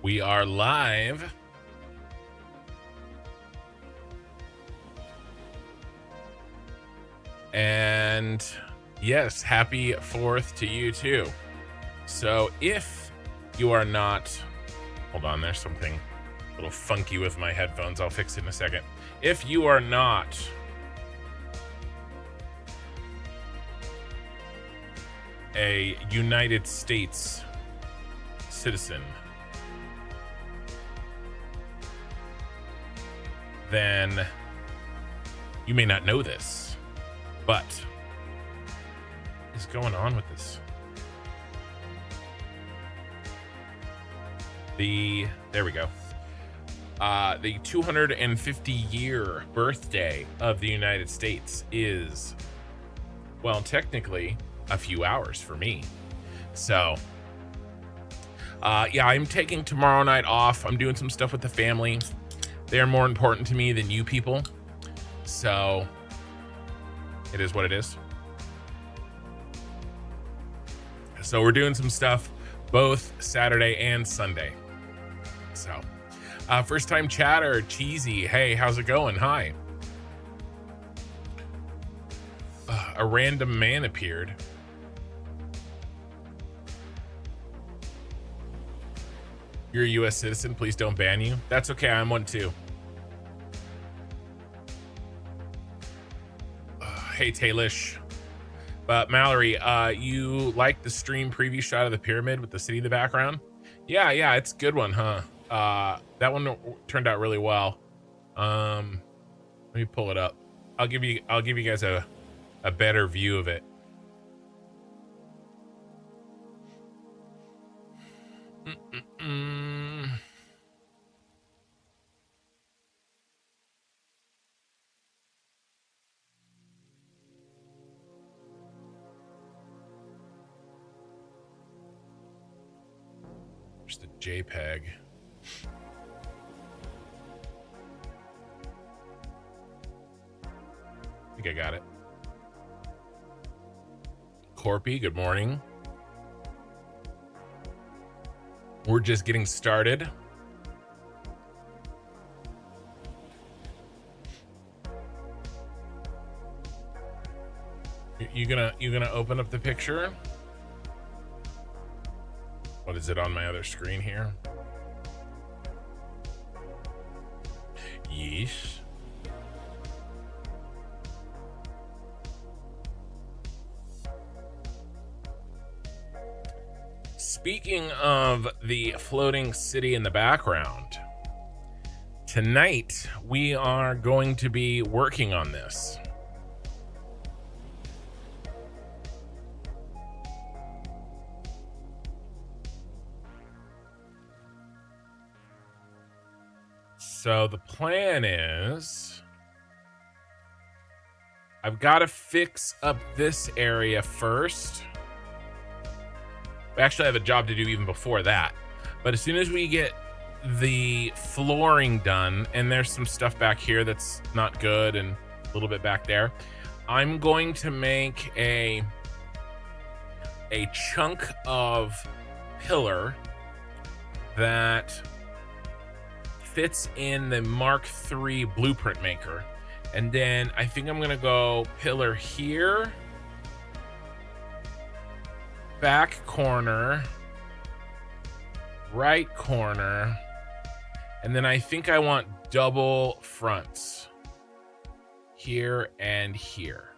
We are live. And yes, happy 4th to you too. So if you are not, hold on, there's something a little funky with my headphones. I'll fix it in a second. If you are not a United States citizen, then you may not know this, but what is going on with this? There we go. The 250-year birthday of the United States is, well, technically a few hours for me. So, yeah, I'm taking tomorrow night off. I'm doing some stuff with the family. They're more important to me than you people. So, it is what it is. So, we're doing some stuff both Saturday and Sunday. So, first time chatter, Cheesy. Hey, how's it going? Hi. A random man appeared. You're a U.S. citizen. Please don't ban you. That's okay. I'm one too. Hey, Taylish. But Mallory, you like the stream preview shot of the pyramid with the city in the background? Yeah, it's a good one, huh? That one turned out really well. Let me pull it up. I'll give you guys a better view of it. There's the JPEG. I think I got it. Corpy, good morning. We're just getting started. You gonna open up the picture? What is it on my other screen here? Yeesh. Speaking of the floating city in the background, tonight we are going to be working on this. So the plan is I've got to fix up this area first. We actually have a job to do even before that. But as soon as we get the flooring done, and there's some stuff back here that's not good and a little bit back there, I'm going to make a chunk of pillar that fits in the Mark III blueprint maker. And then I think I'm gonna go pillar here, back corner, right corner, and then I think I want double fronts here and here.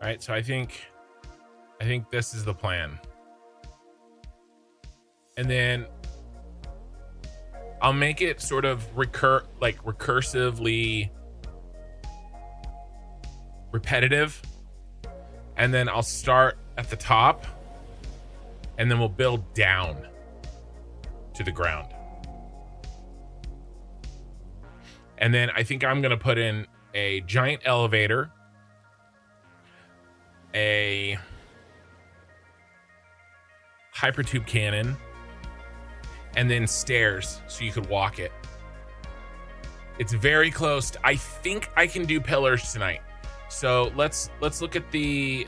All right, so I think this is the plan. And then I'll make it sort of recursively repetitive. And then I'll start at the top and then we'll build down to the ground. And then I think I'm going to put in a giant elevator, a hypertube cannon, and then stairs so you could walk it. It's very close. I think I can do pillars tonight. So let's look at the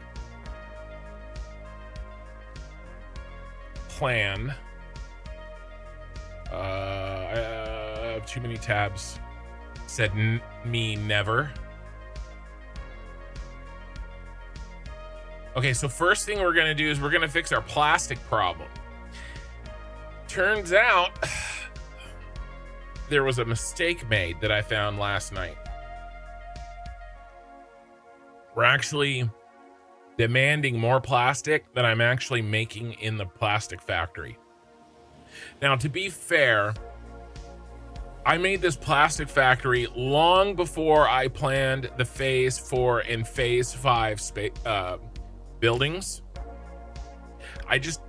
plan. I have too many tabs. Said me never. Okay, so first thing we're gonna do is we're gonna fix our plastic problem. Turns out there was a mistake made that I found last night. We're actually demanding more plastic than I'm actually making in the plastic factory. Now, to be fair, I made this plastic factory long before I planned the phase 4 and phase 5 buildings. I just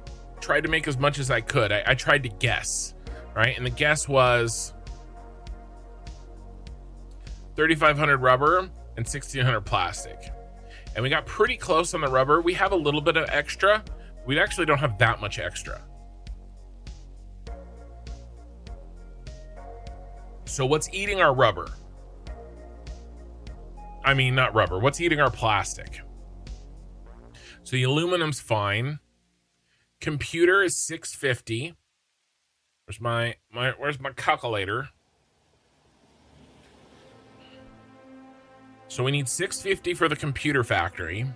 tried to make as much as I could. I tried to guess, right? And the guess was 3,500 rubber and 1,600 plastic. And we got pretty close on the rubber. We have a little bit of extra. We actually don't have that much extra. So what's eating our rubber? I mean, not rubber. What's eating our plastic? So the aluminum's fine. Computer is 650. Where's my calculator? So we need 650 for the computer factory.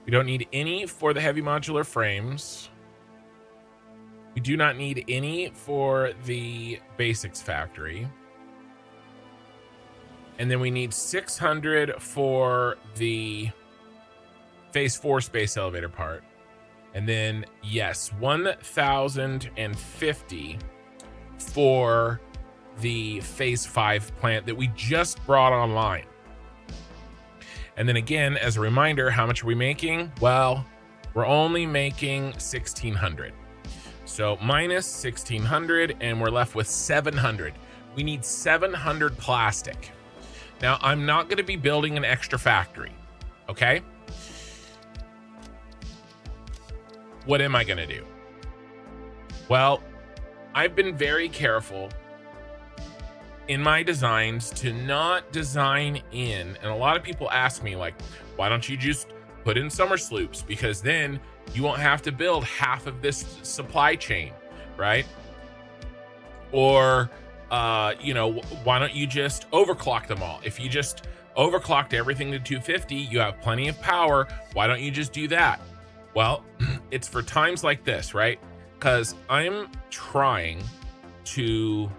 We don't need any for the heavy modular frames. We do not need any for the basics factory. And then we need 600 for the phase 4 space elevator part. And then, yes, 1,050 for the phase 5 plant that we just brought online. And then again, as a reminder, how much are we making? Well, we're only making 1,600. So minus 1,600, and we're left with 700. We need 700 plastic. Now, I'm not going to be building an extra factory, okay? What am I going to do? Well, I've been very careful in my designs to not design in, and a lot of people ask me, like, why don't you just put in summer sloops? Because then you won't have to build half of this supply chain, right? Or, why don't you just overclock them all? If you just overclocked everything to 250, you have plenty of power. Why don't you just do that? Well, it's for times like this, right? Because I'm trying to,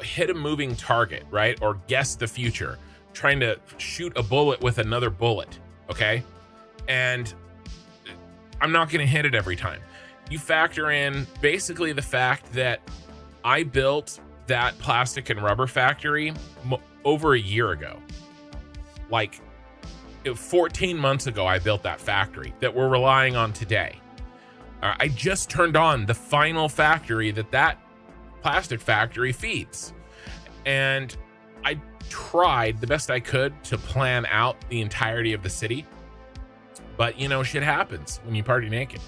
hit a moving target, right? Or guess the future, trying to shoot a bullet with another bullet, okay? And I'm not going to hit it every time. You factor in basically the fact that I built that plastic and rubber factory over a year ago. Like 14 months ago, I built that factory that we're relying on today. I just turned on the final factory that plastic factory feeds. And I tried the best I could to plan out the entirety of the city. But, shit happens when you party naked.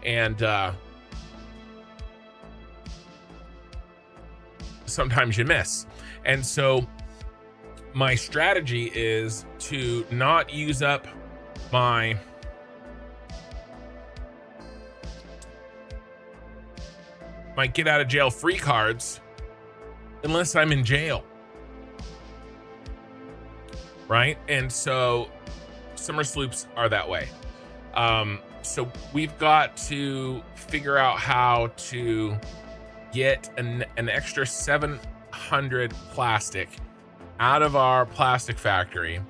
And sometimes you miss. And so my strategy is to not use up my get out of jail free cards unless I'm in jail. Right? And so summer sloops are that way. So we've got to figure out how to get an extra 700 plastic out of our plastic factory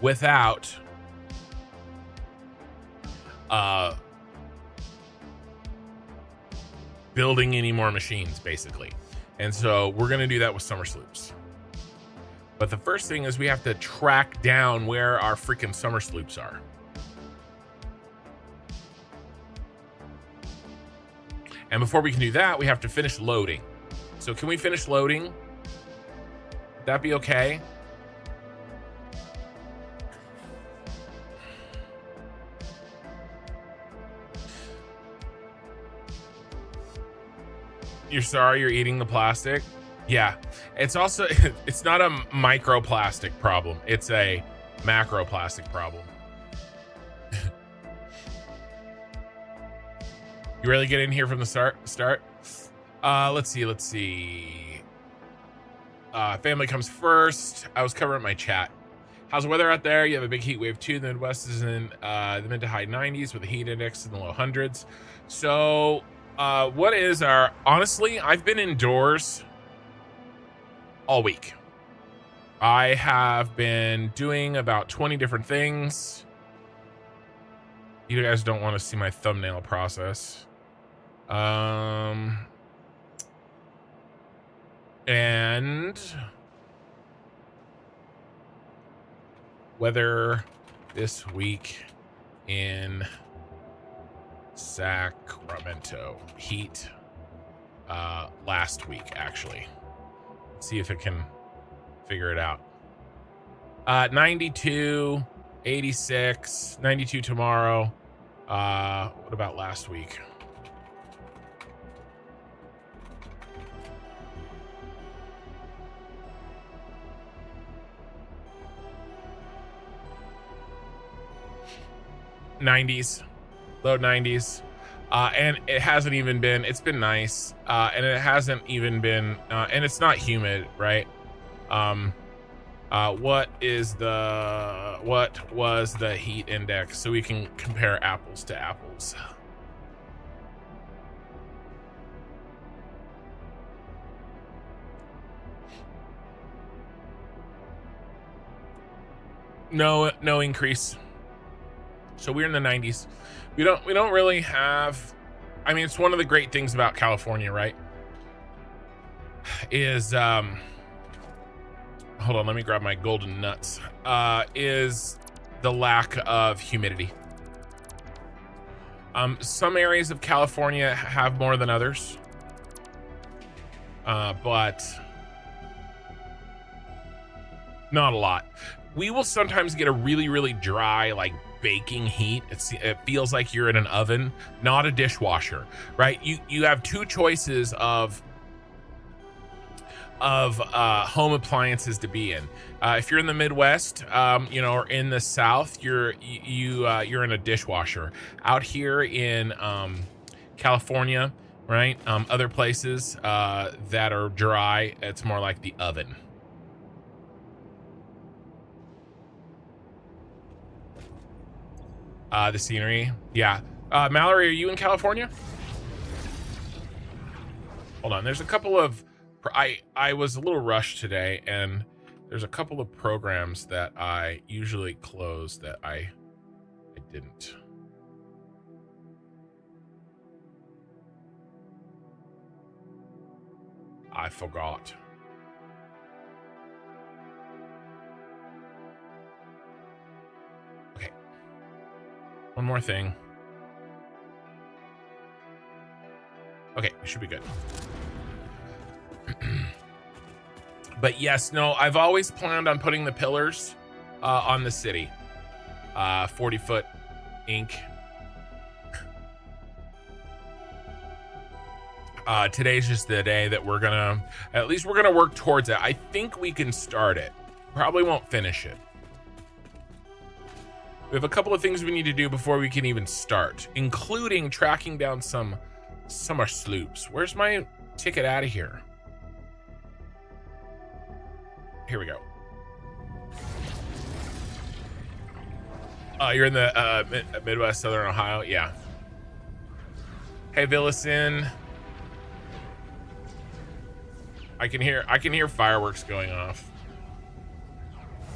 without building any more machines, basically. And so we're going to do that with summer sloops. But the first thing is we have to track down where our freaking summer sloops are. And before we can do that, we have to finish loading. So can we finish loading? Would that be okay? You're sorry you're eating the plastic? Yeah, it's also it's not a microplastic problem. It's a macroplastic problem. You really get in here from the start? Let's see. Family comes first. I was covering my chat. How's the weather out there? You have a big heat wave too. The Midwest is in the mid to high 90s with a heat index in the low hundreds. So what is our, honestly, I've been indoors all week. I have been doing about 20 different things. You guys don't want to see my thumbnail process. And weather this week in Sacramento. Heat last week, actually. Let's see if it can figure it out. 92, 86, 92 tomorrow. What about last week? '90s, low 90s, and it hasn't even been. It's been nice, and it hasn't even been, and it's not humid, right? What was the heat index so we can compare apples to apples? No increase. So we're in the 90s. We don't really have, I mean, it's one of the great things about California, right? Is hold on, let me grab my golden nuts. Is the lack of humidity. Some areas of California have more than others. But not a lot. We will sometimes get a really dry, like baking heat. It feels like you're in an oven, not a dishwasher, right? You have two choices of home appliances to be in. If you're in the Midwest, or in the South, you're in a dishwasher. Out here in California, right? Other places that are dry, it's more like the oven. The scenery, yeah. Mallory, are you in California? Hold on, there's a couple of, I was a little rushed today, and there's a couple of programs that I usually close that I didn't. I forgot. Okay. One more thing. Okay, we should be good. But yes, no, I've always planned on putting the pillars on the city. 40-foot ink. Today's just the day that we're gonna work towards it. I think we can start it. Probably won't finish it. We have a couple of things we need to do before we can even start, including tracking down some summer sloops. Where's my ticket out of here? Here we go. You're in the Midwest, Southern Ohio. Yeah. Hey, Villison. I can hear fireworks going off.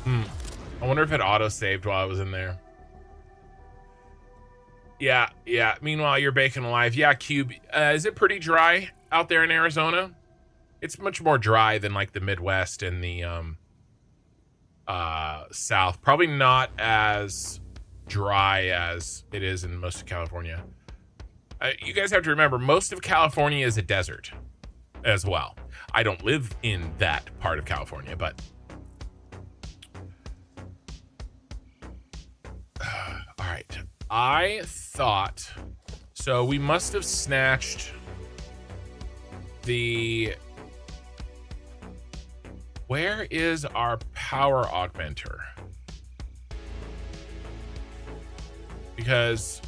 I wonder if it auto-saved while I was in there. Yeah. Meanwhile, you're baking alive. Yeah, Cube. Is it pretty dry out there in Arizona? It's much more dry than like the Midwest and the South. Probably not as dry as it is in most of California. You guys have to remember, most of California is a desert as well. I don't live in that part of California, but all right. I thought so. We must have snatched the Where is our power augmenter? Because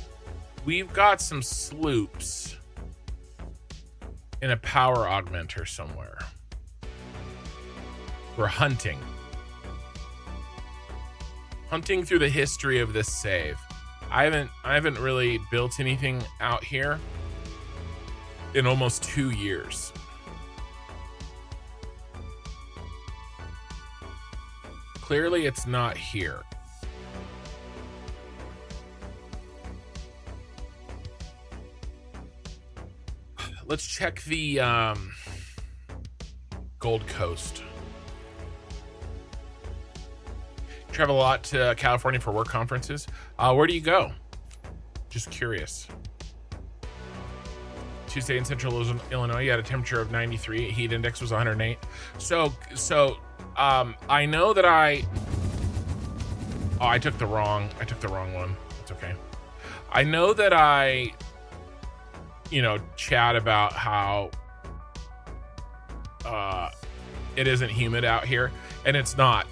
we've got some sloops in a power augmenter somewhere. We're hunting through the history of this save. I haven't really built anything out here in almost 2 years. Clearly it's not here. Let's check the Gold Coast. Travel a lot to California for work conferences. Where do you go? Just curious. Tuesday in central Illinois, you had a temperature of 93. Heat index was 108. So I know that I took the wrong one. It's okay. I know that I, chat about how it isn't humid out here, and it's not.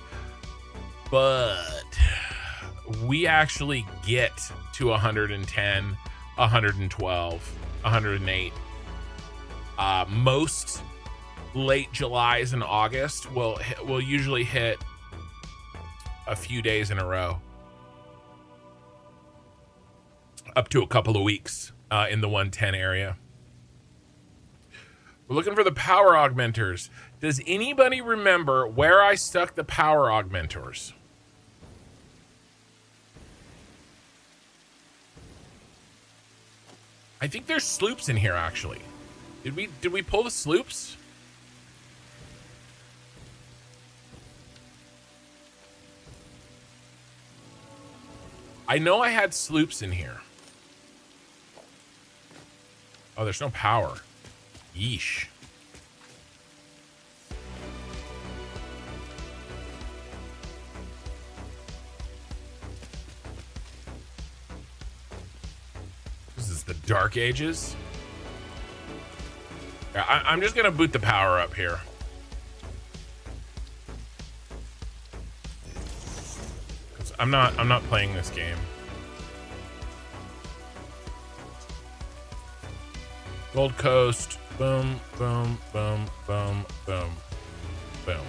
But we actually get to 110, 112, 108. Most late Julys and August will usually hit a few days in a row, up to a couple of weeks in the 110 area. We're looking for the power augmenters. Does anybody remember where I stuck the power augmenters? I think there's sloops in here, actually. Did we pull the sloops? I know I had sloops in here. Oh, there's no power. Yeesh. This is the Dark Ages. Yeah, I'm just gonna boot the power up here. I'm not playing this game. Gold Coast. Boom, boom, boom, boom, boom, boom.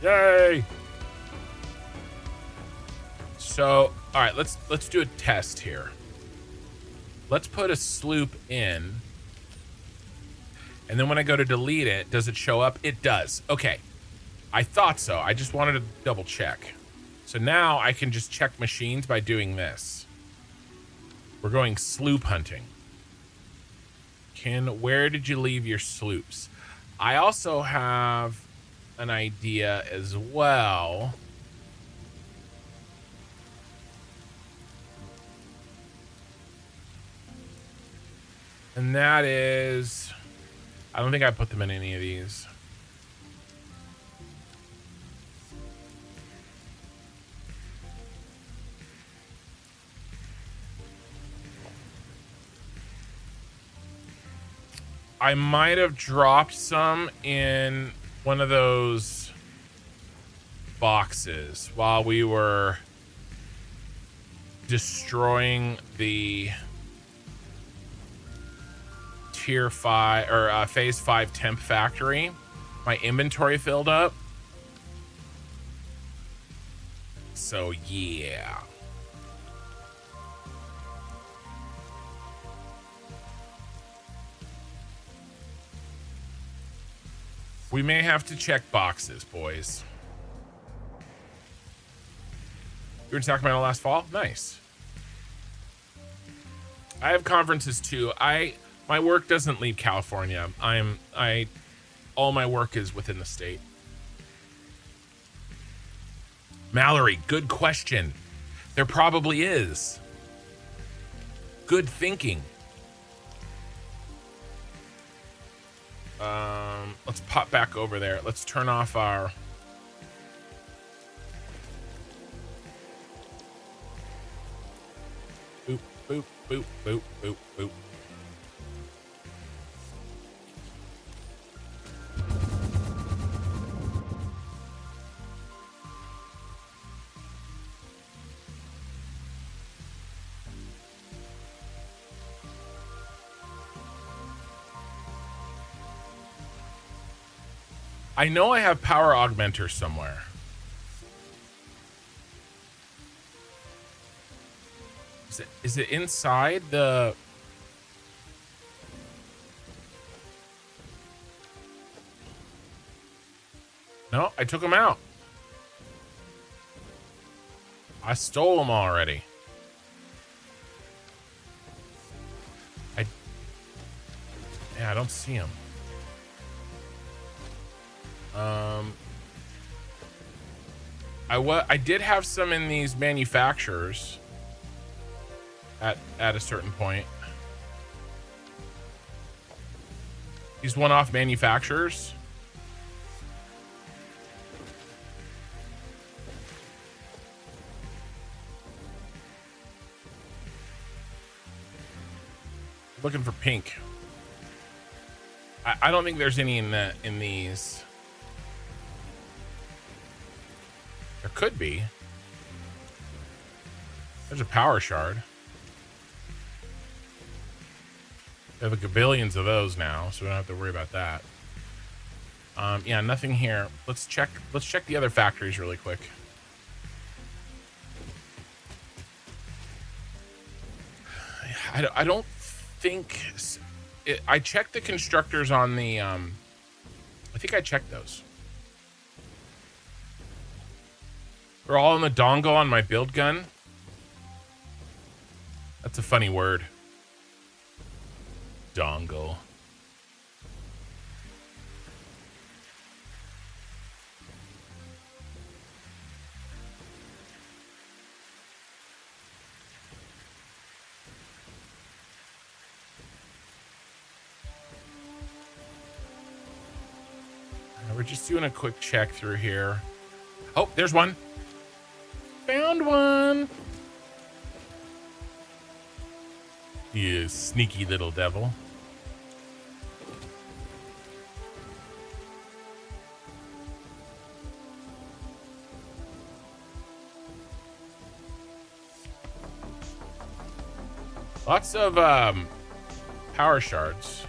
Yay! So, all right, let's do a test here. Let's put a sloop in. And then when I go to delete it, does it show up? It does. Okay. I thought so. I just wanted to double check. So now I can just check machines by doing this. We're going sloop hunting. Where did you leave your sloops? I also have an idea as well. And that is, I don't think I put them in any of these. I might have dropped some in one of those boxes while we were destroying the tier 5 or phase 5 temp factory. My inventory filled up. So yeah. We may have to check boxes, boys. You were in Sacramento last fall? Nice. I have conferences too. My work doesn't leave California. All my work is within the state. Mallory, good question. There probably is. Good thinking. Let's pop back over there. Let's turn off our... Boop, boop, boop, boop, boop, boop. I know I have power augmenter somewhere. Is it inside the... No, I took them out. I stole them already. Yeah, I don't see them. I did have some in these manufacturers at a certain point. These one-off manufacturers. Looking for pink. I don't think there's any in these. There could be. There's a power shard. We have a gabillions of those now, so we don't have to worry about that. Yeah, nothing here. Let's check the other factories really quick. I don't think I checked the constructors on the I think I checked those. They're all in the dongle on my build gun. That's a funny word. Dongle. We're just doing a quick check through here. Oh, there's one. Found one. You sneaky little devil. Lots of power shards.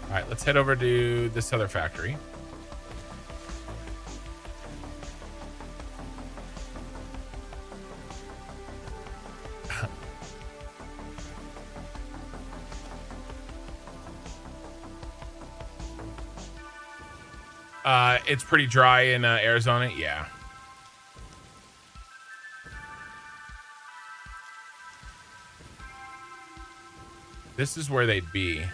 All right, let's head over to this other factory. It's pretty dry in Arizona. Yeah. This is where they'd be.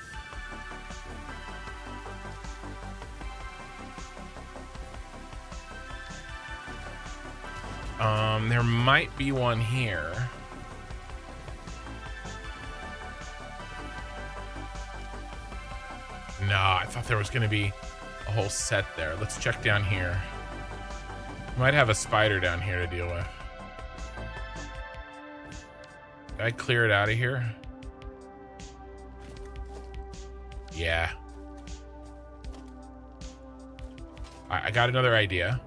There might be one here. No, I thought there was going to be a whole set there. Let's check down here. Might have a spider down here to deal with. Did I clear it out of here? Yeah. I got another idea.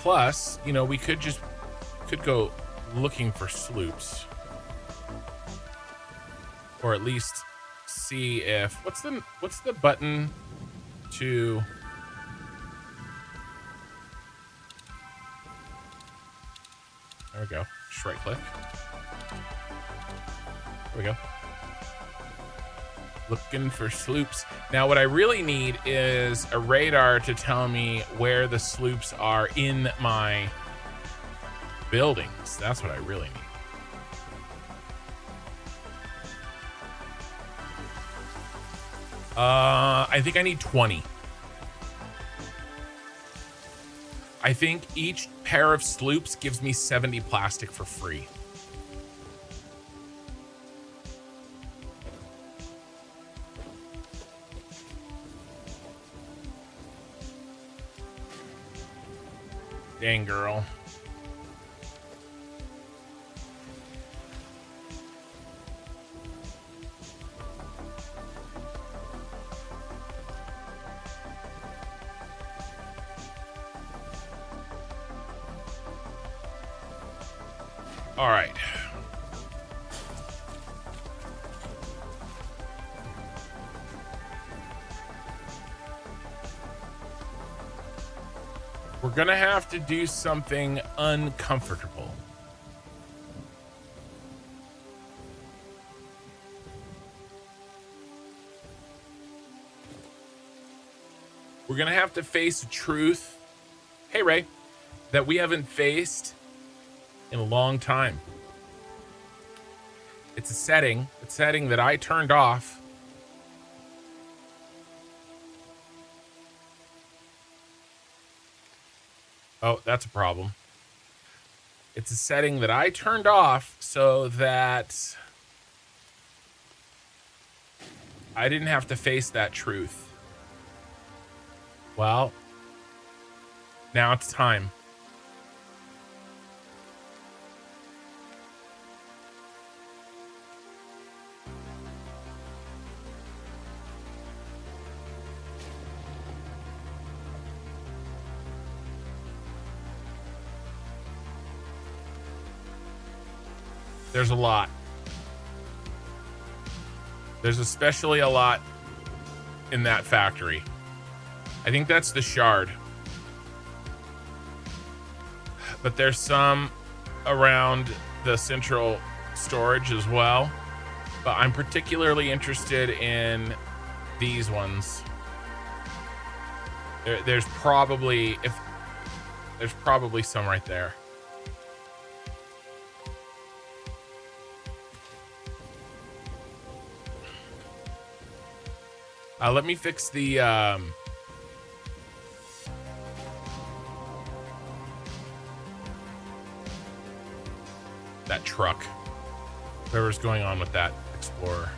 Plus, you know, we could go looking for sloops, or at least see if what's the button to there we go. Just right click. There we go. Looking for sloops. Now, what I really need is a radar to tell me where the sloops are in my buildings. That's what I really need. I think I need 20. I think each pair of sloops gives me 70 plastic for free. Dang, girl. All right. We're gonna have to do something uncomfortable. We're gonna have to face a truth. Hey, Ray, that we haven't faced in a long time. It's a setting that I turned off. Oh, that's a problem. It's a setting that I turned off so that I didn't have to face that truth. Well, now it's time. There's a lot. There's especially a lot in that factory. I think that's the shard. But there's some around the central storage as well. But I'm particularly interested in these ones. There's probably some right there. Let me fix the that truck. Whatever's going on with that Explorer.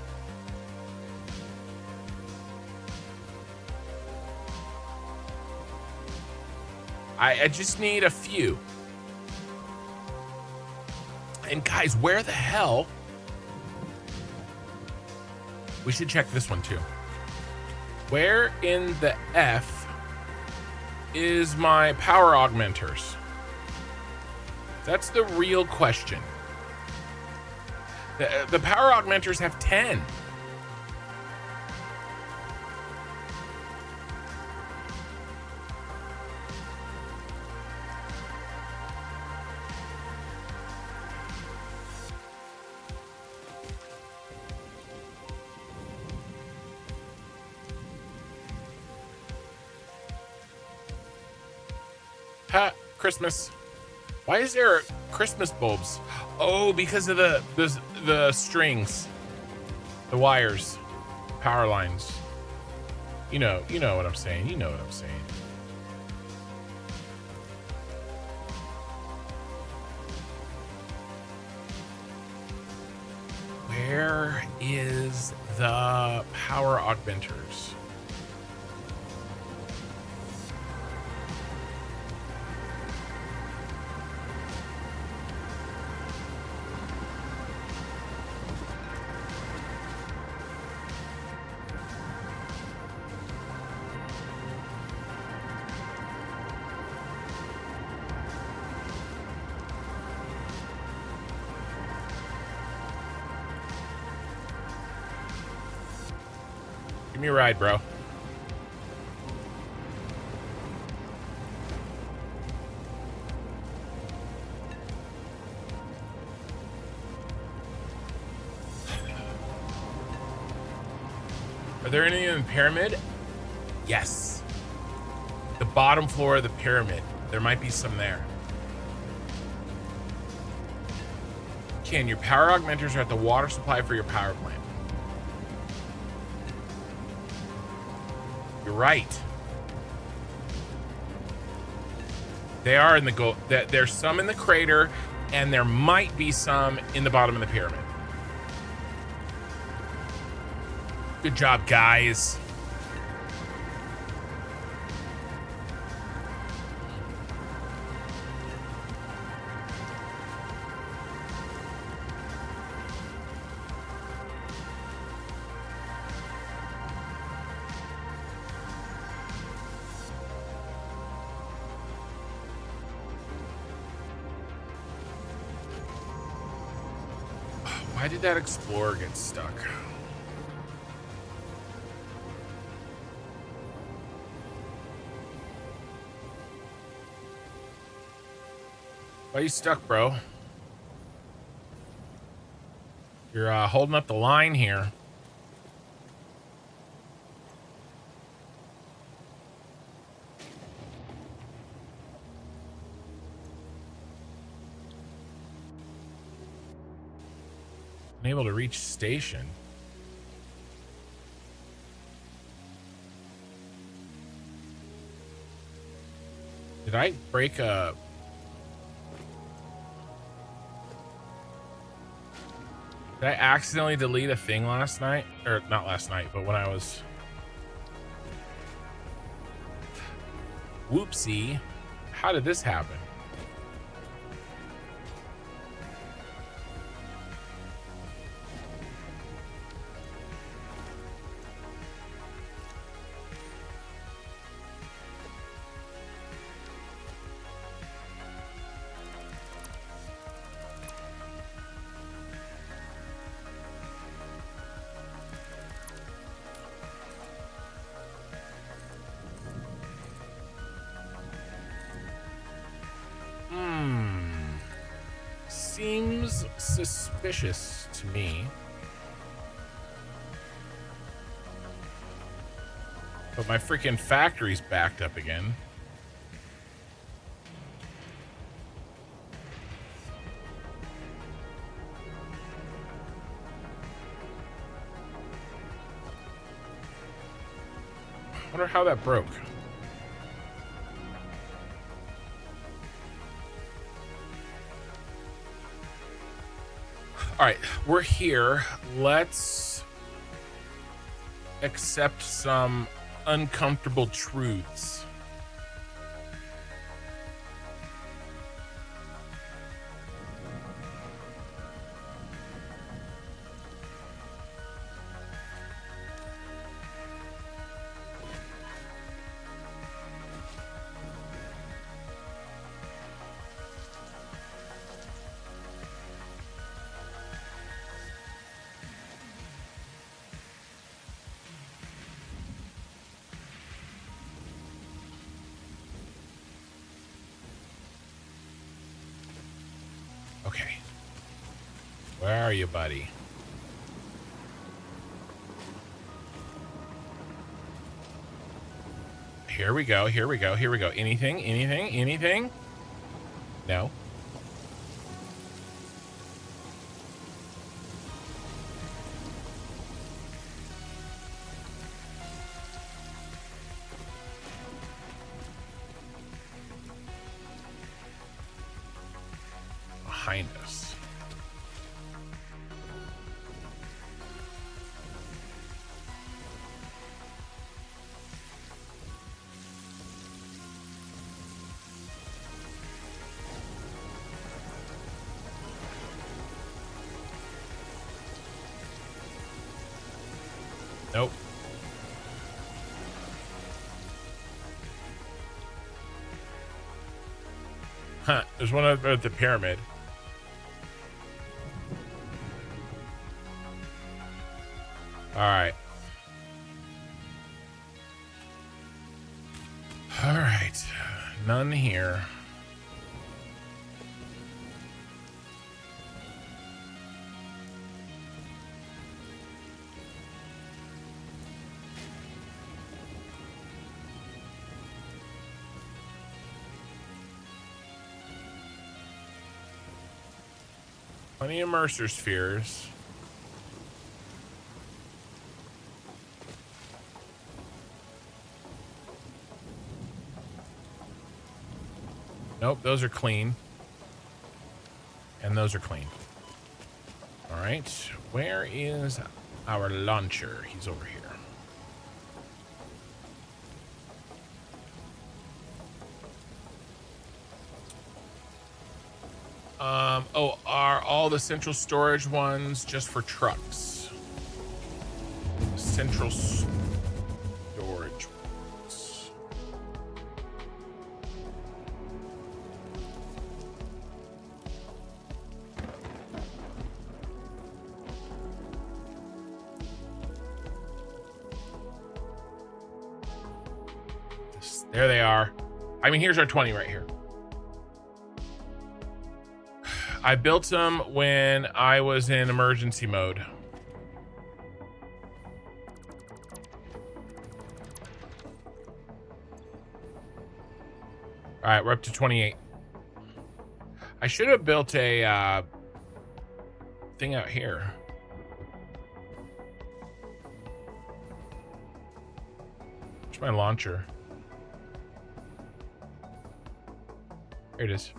I just need a few. And guys, where the hell? We should check this one too. Where in the F is my power augmenters? That's the real question. The power augmenters have 10. Ha, Christmas. Why is there Christmas bulbs? Oh, because of the strings, the wires, power lines. You know what I'm saying. You know what I'm saying. Where is the power augmenters? Give me a ride, bro. Are there any in the pyramid? Yes. The bottom floor of the pyramid. There might be some there. Ken, your power augmenters are at the water supply for your power plant. You're right. They are in the gold. There's some in the crater, and there might be some in the bottom of the pyramid. Good job, guys. Why did that Explorer get stuck? Why are you stuck, bro? You're holding up the line here. Unable to reach station. Did I break a... Did I accidentally delete a thing last night? Or not last night, but when I was... Whoopsie. How did this happen? Seems suspicious to me. But my freaking factory's backed up again. I wonder how that broke. All right, we're here. Let's accept some uncomfortable truths. Okay. Where are you, buddy? Here we go. Here we go. Here we go. Anything? Anything? Anything? No. Behind us. Nope. Huh, there's one over at the pyramid. All right. All right. None here. Plenty of Mercer spheres. Nope, those are clean. And those are clean. All right, where is our launcher? He's over here. Oh, are all the central storage ones just for trucks? Central storage ones. There they are. I mean, here's our 20 right here. I built them when I was in emergency mode. All right, we're up to 28. I should have built a thing out here. Where's my launcher? Here it is.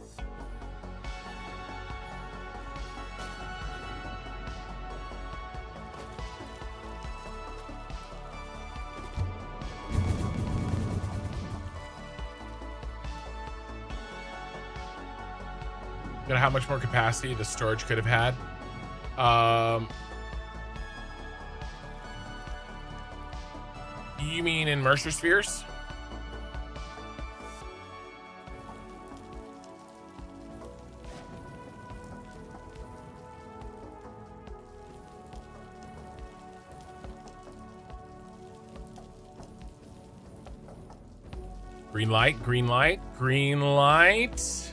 How much more capacity the storage could have had. You mean in Mercer spheres? Green light, green light, green light.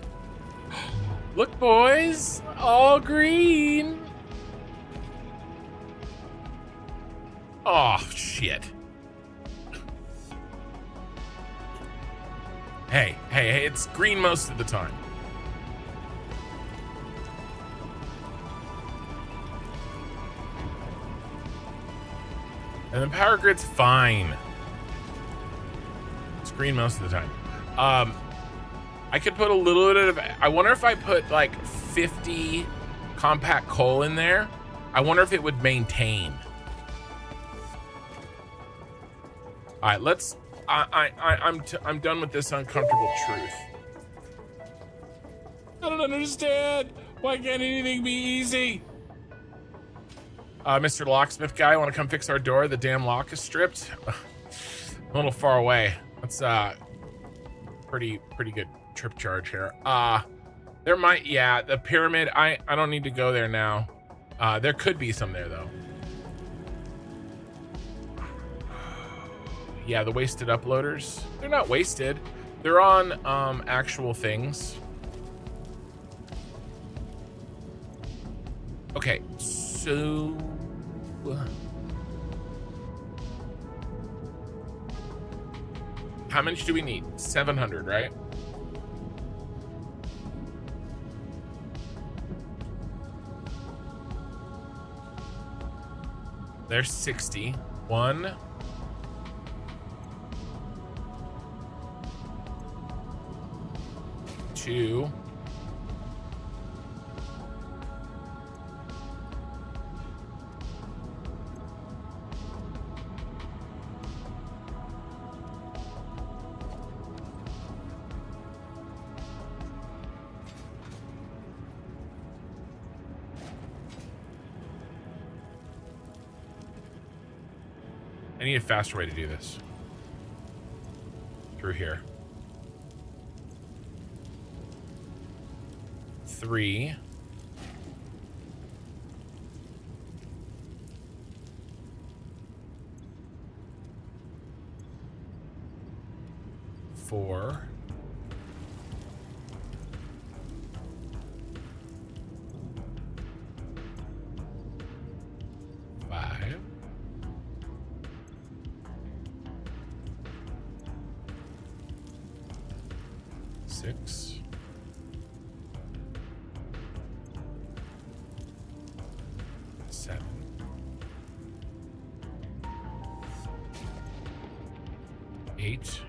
Look, boys, all green. Oh, shit. Hey, it's green most of the time. And the power grid's fine. It's green most of the time. I could put a little bit of, I wonder if I put like 50 compact coal in there, I wonder if it would maintain. All right, let's, I'm done with this uncomfortable truth. I don't understand. Why can't anything be easy? Mr. Locksmith guy, want to come fix our door? The damn lock is stripped. A little far away. That's pretty good trip charge here. There might, yeah, the pyramid, I don't need to go there now. There could be some there though. Yeah, the wasted uploaders, they're not wasted, they're on actual things. Okay, so how much do we need? 700, right? There's 60. 1, 2, 'I need a faster way to do this. Through here. 3. 4. 5. 6. 7. 8.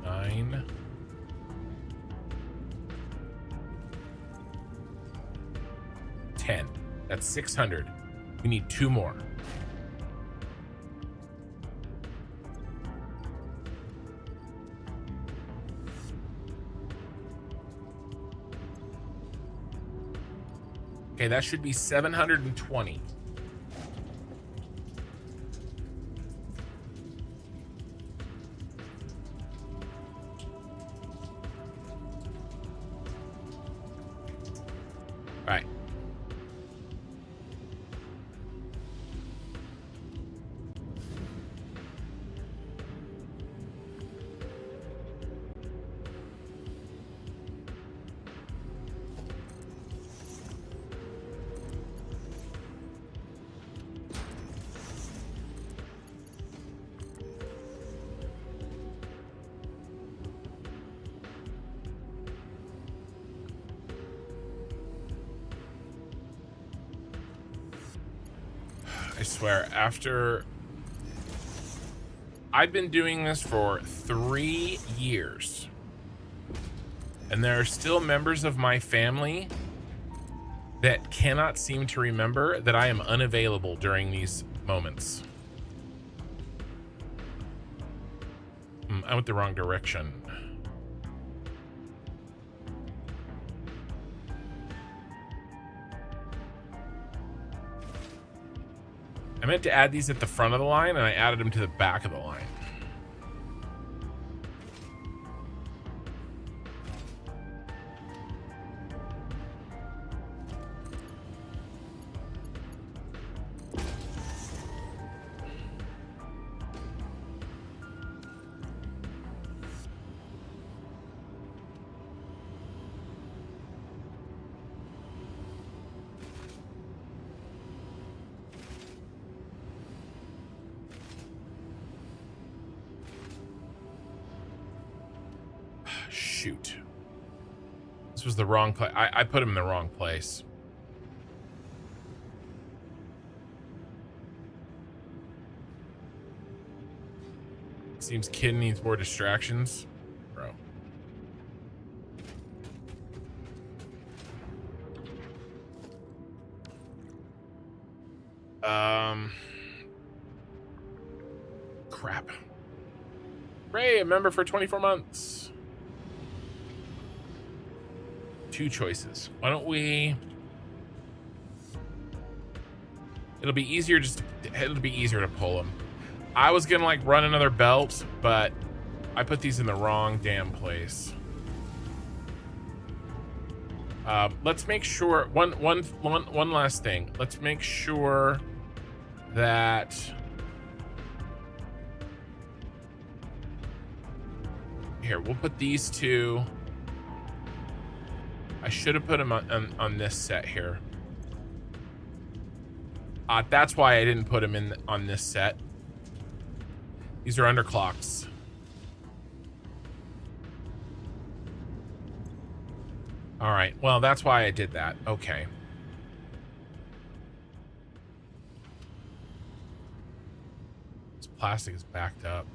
9. 10. That's 600. We need 2 more. Okay, that should be 720. All right. I swear, after I've been doing this for 3 years, and there are still members of my family that cannot seem to remember that I am unavailable during these moments. I went the wrong direction. I meant to add these at the front of the line, and I added them to the back of the line. Shoot. This was the wrong place. I put him in the wrong place. Seems kid needs more distractions. Bro. Crap. Ray, a member for 24 months. 2 choices. Why don't we... It'll be easier to pull them. I was gonna like run another belt, but I put these in the wrong damn place. Let's make sure one last thing. Let's make sure that here, we'll put these 2. I should have put them on this set here. That's why I didn't put them in on this set. These are underclocks. All right. Well, that's why I did that. Okay. This plastic is backed up.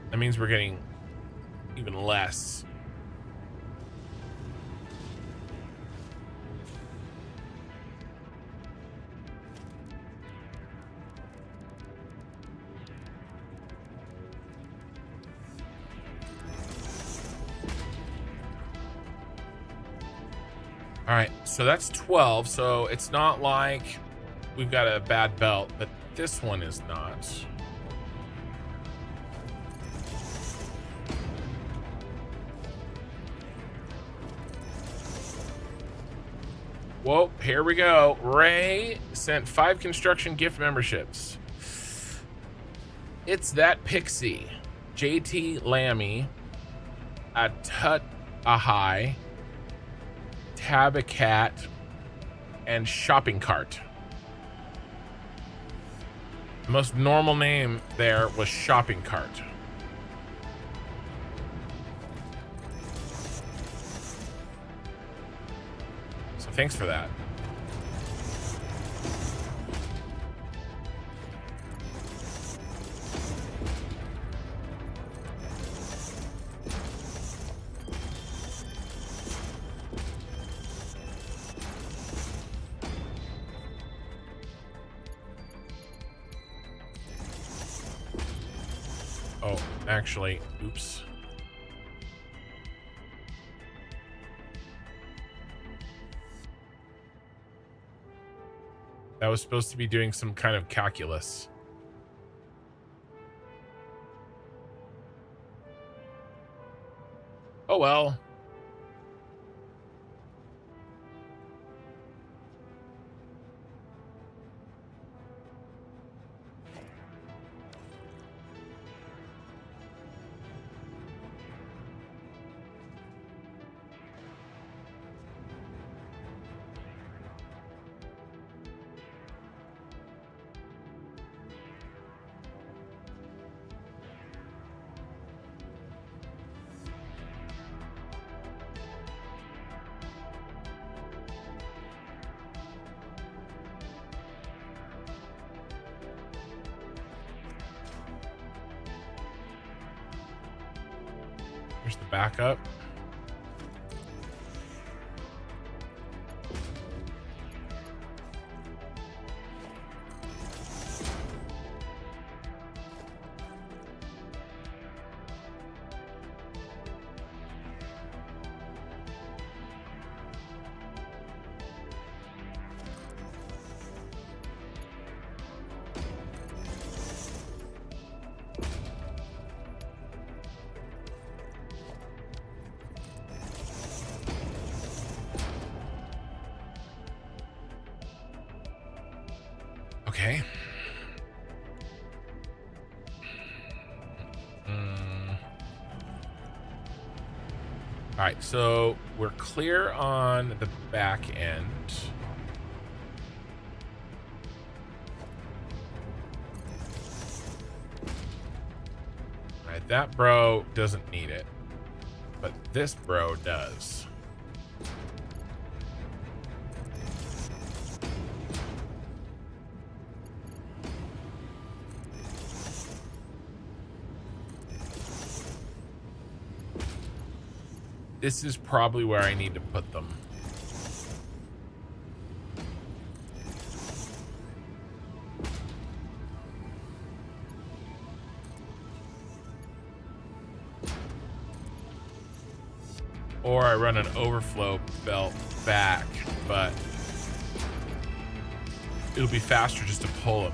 That means we're getting even less. All right, so that's 12. So it's not like we've got a bad belt, but this one is not. Whoa, here we go. Ray sent 5 construction gift memberships. It's that pixie. JT Lammy, Atut Ahai, Tabacat, and Shopping Cart. The most normal name there was Shopping Cart. So thanks for that. Oh, actually, oops. That was supposed to be doing some kind of calculus. Oh well. Here's the backup. Okay. All right, so we're clear on the back end. All right, that bro doesn't need it, but this bro does. This is probably where I need to put them. Or I run an overflow belt back, but it'll be faster just to pull them.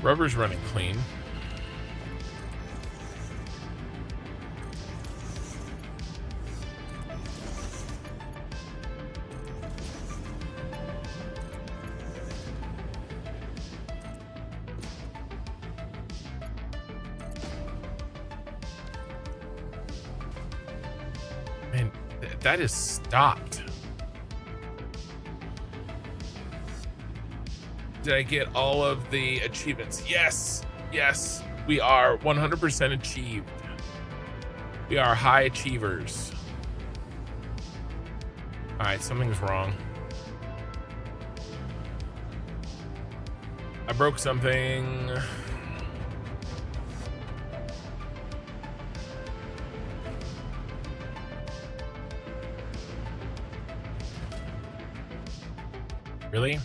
Rubber's running clean. Man, that is stopped. Did I get all of the achievements? Yes, yes, we are 100% achieved. We are high achievers. All right, something's wrong. I broke something. Really?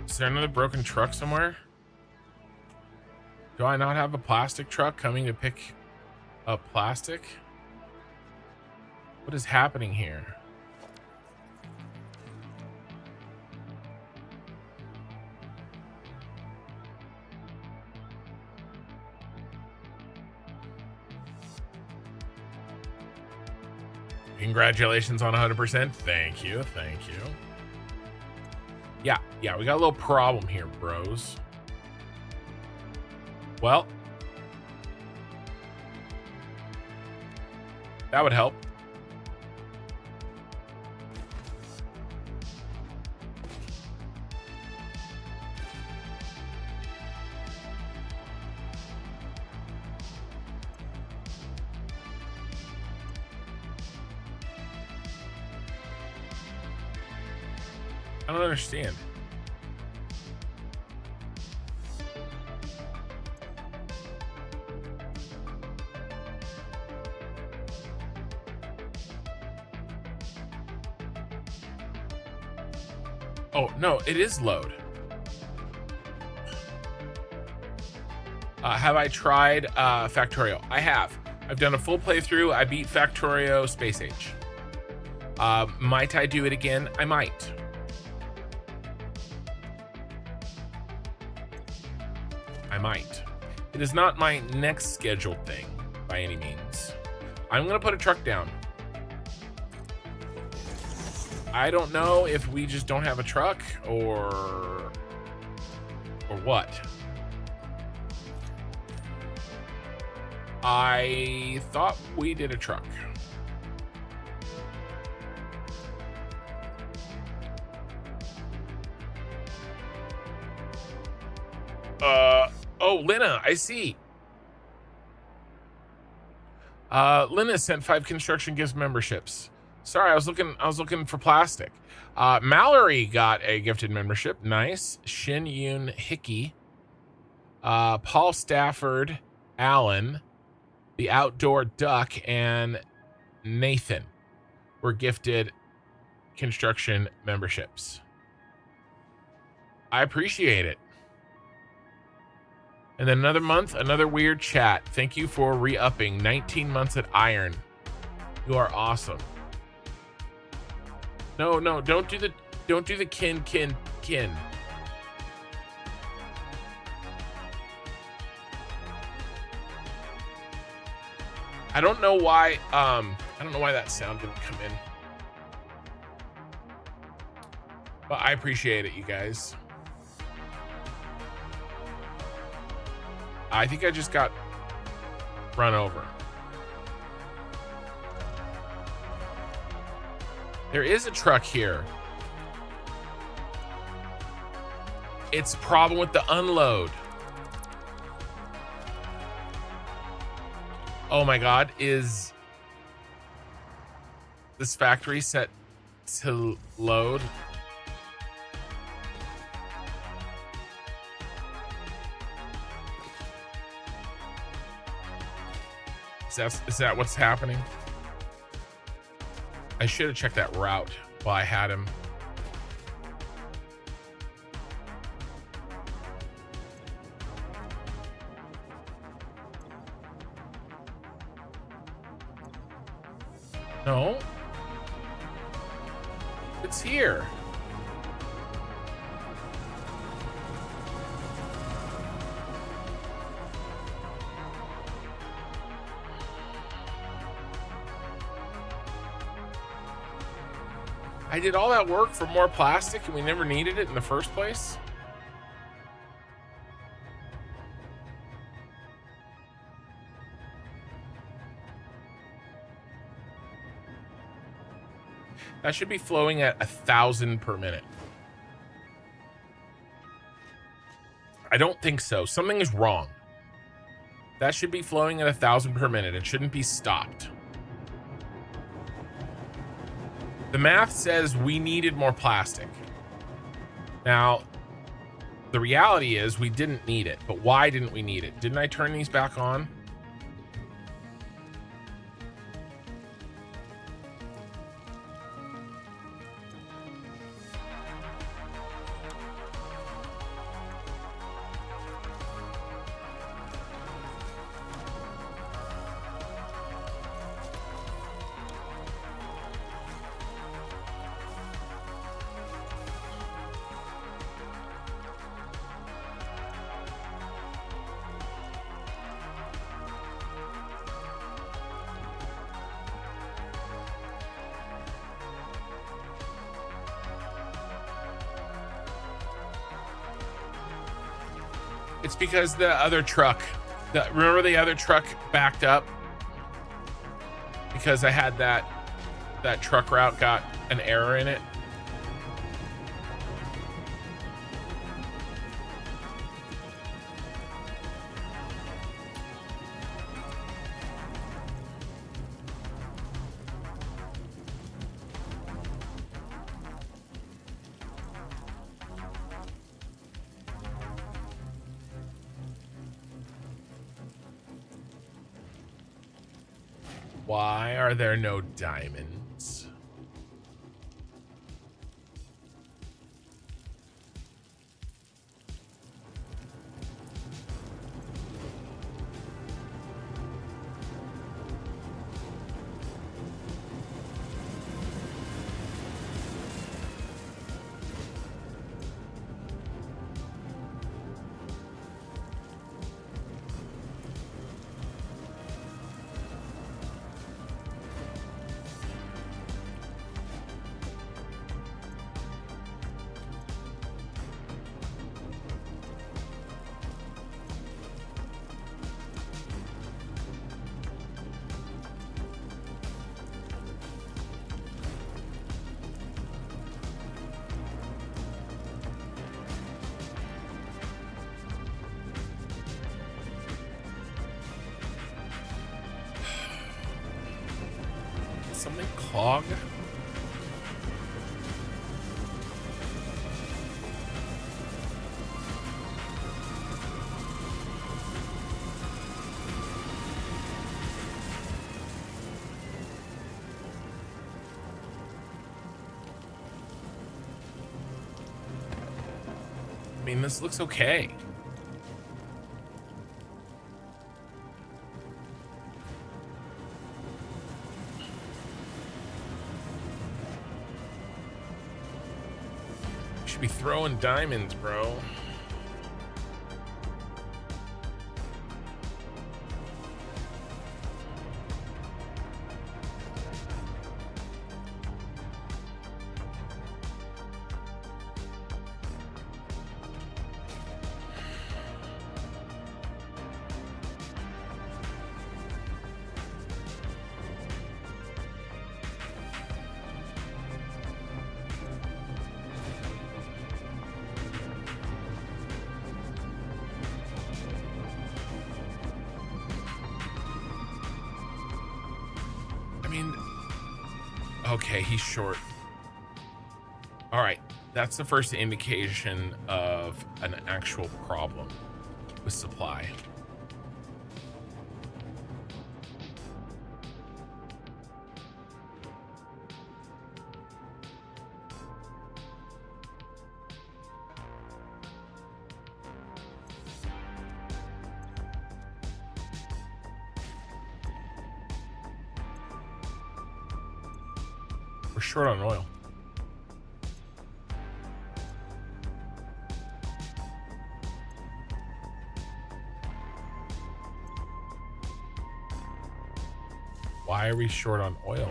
Is there another broken truck somewhere? Do I not have a plastic truck coming to pick up plastic? What is happening here? Congratulations on 100%. Thank you, thank you. Yeah, we got a little problem here, bros. Well, that would help. I don't understand. Oh, no, it is load. Have I tried Factorio? I have. I've done a full playthrough. I beat Factorio Space Age. Might I do it again? I might. I might. It is not my next scheduled thing by any means. I'm gonna put a truck down. I don't know if we just don't have a truck or what. I thought we did a truck. Oh, Lena, I see. Lena sent 5 construction gift memberships. Sorry, I was looking for plastic. Mallory got a gifted membership. Nice. Shin Yoon Hickey. Paul Stafford, Allen, the Outdoor Duck, and Nathan were gifted construction memberships. I appreciate it. And then another month, another weird chat. Thank you for re-upping 19 months at Iron. You are awesome. No, don't do the kin. I don't know why that sound didn't come in. But I appreciate it, you guys. I think I just got run over. There is a truck here. It's a problem with the unload. Oh my God, is this factory set to load? Is that what's happening? I should have checked that route while I had him. No. It's here. I did all that work for more plastic and we never needed it in the first place? That should be flowing at 1,000 per minute. I don't think so. Something is wrong. That should be flowing at 1,000 per minute. It shouldn't be stopped. The math says we needed more plastic. Now, the reality is we didn't need it, but why didn't we need it? Didn't I turn these back on? It's because the other truck, remember the other truck backed up? Because I had that truck route got an error in it. Why are there no diamonds? something clog? I mean, this looks okay. Should be throwing diamonds, bro. Okay, he's short. All right, that's the first indication of an actual problem with supply. We're short on oil. Why are we short on oil?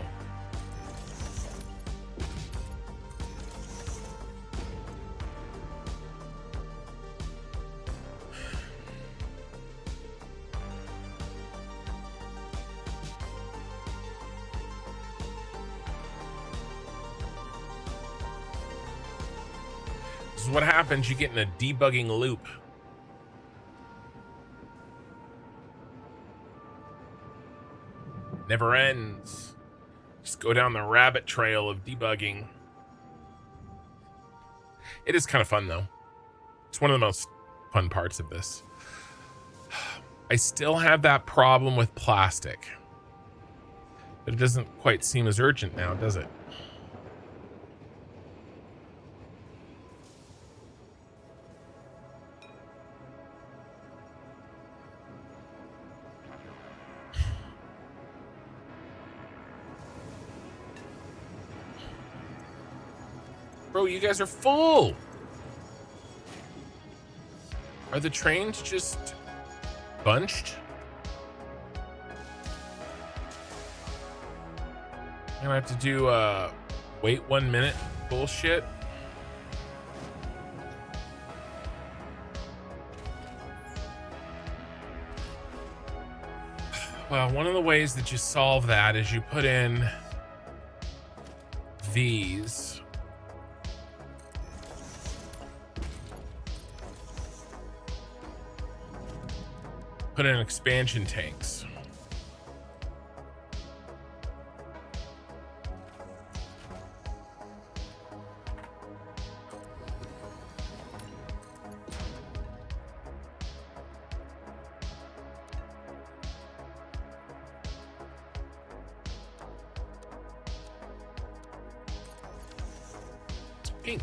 This is what happens. You get in a debugging loop. Never ends. Just go down the rabbit trail of debugging. It is kind of fun, though. It's one of the most fun parts of this. I still have that problem with plastic, but it doesn't quite seem as urgent now, does it? Bro, you guys are full. Are the trains just bunched? I'm gonna have to do wait 1 minute bullshit. Well, one of the ways that you solve that is you put in these. Put in expansion tanks. It's pink.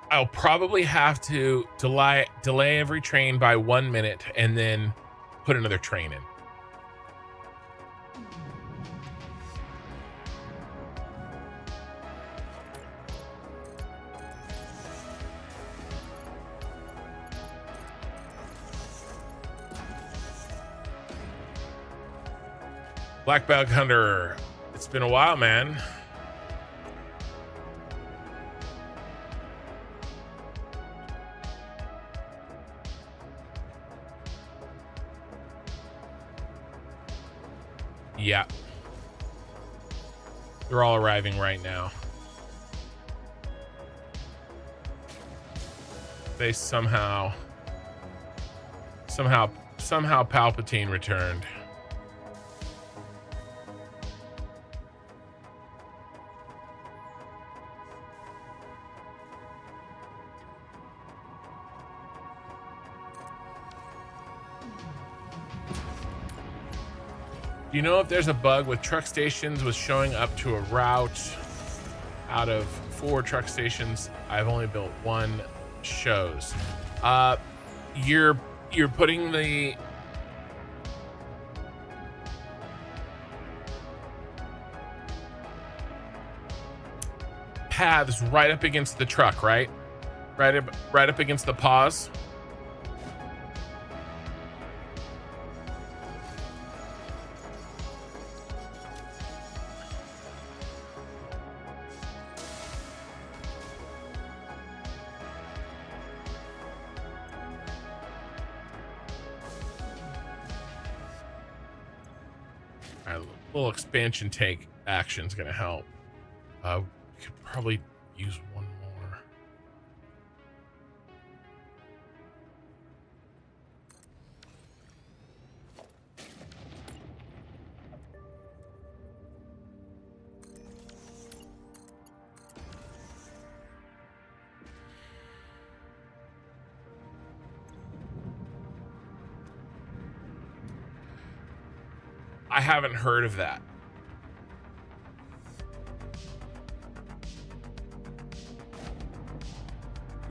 I'll probably have to delay every train by 1 minute and then put another train in. Black Bag Hunter, it's been a while, man. Yeah. They're all arriving right now. they somehow Palpatine returned. Do you know if there's a bug with truck stations with showing up to a route? Out of 4 truck stations, I've only built 1 shows. You're putting the paths right up against the truck, right? Right up against the pause. A little expansion tank action is going to help. We could probably use 1 more. I haven't heard of that.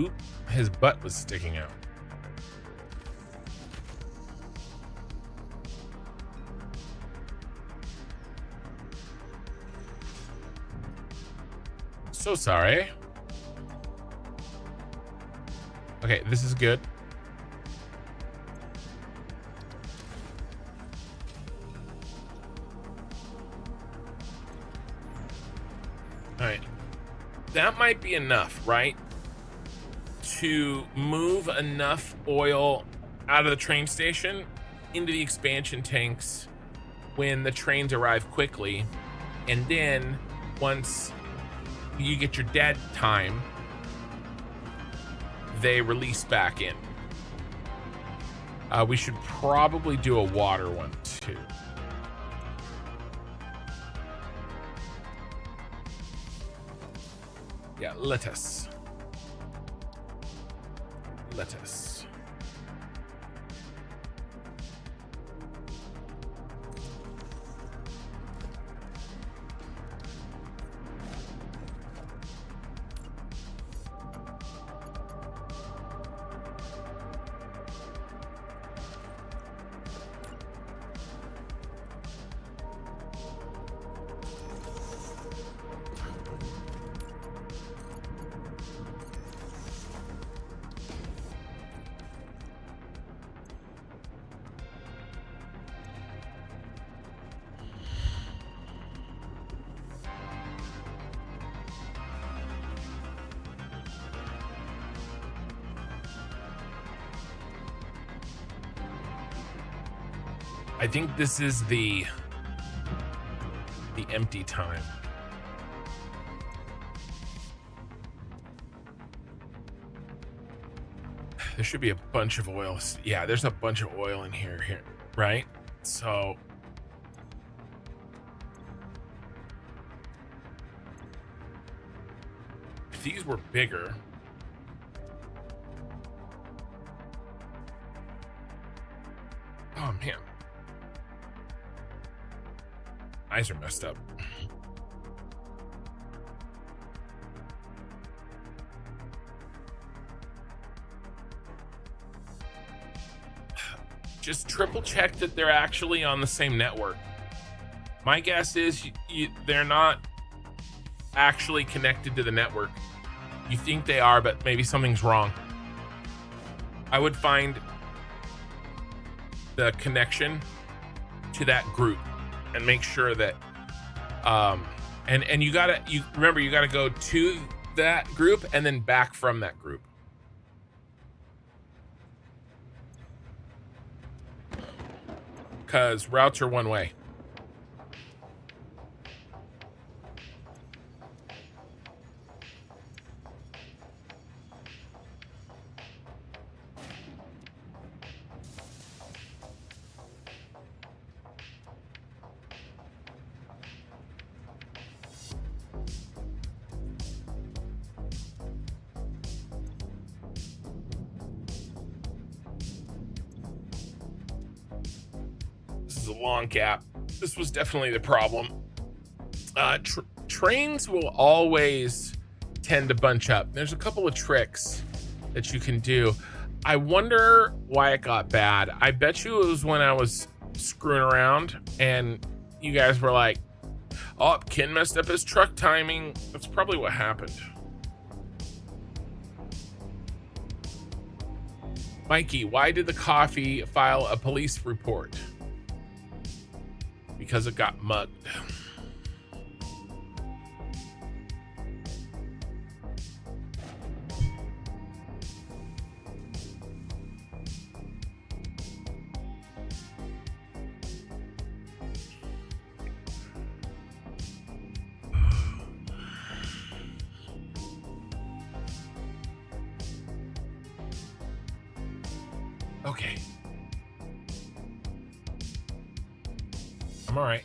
Oop, his butt was sticking out. So sorry. Okay, this is good. All right, that might be enough, right? To move enough oil out of the train station into the expansion tanks when the trains arrive quickly. And then once you get your dead time, they release back in. We should probably do a water one too. Yeah, lettuce. I think this is the empty time. There should be a bunch of oil. Yeah, there's a bunch of oil in here, right? So if these were bigger, oh man, eyes are messed up. Just triple check that they're actually on the same network. My guess is they're not actually connected to the network. You think they are, but maybe something's wrong. I would find the connection to that group and make sure that and you remember you gotta go to that group and then back from that group. Because routes are one way. is a long gap. This was definitely the problem. Trains will always tend to bunch up. There's a couple of tricks that you can do. I wonder why it got bad. I bet you it was when I was screwing around and you guys were like, oh, Ken messed up his truck timing. That's probably what happened. Mikey, why did the coffee file a police report? Because it got mugged. Okay. I'm all right.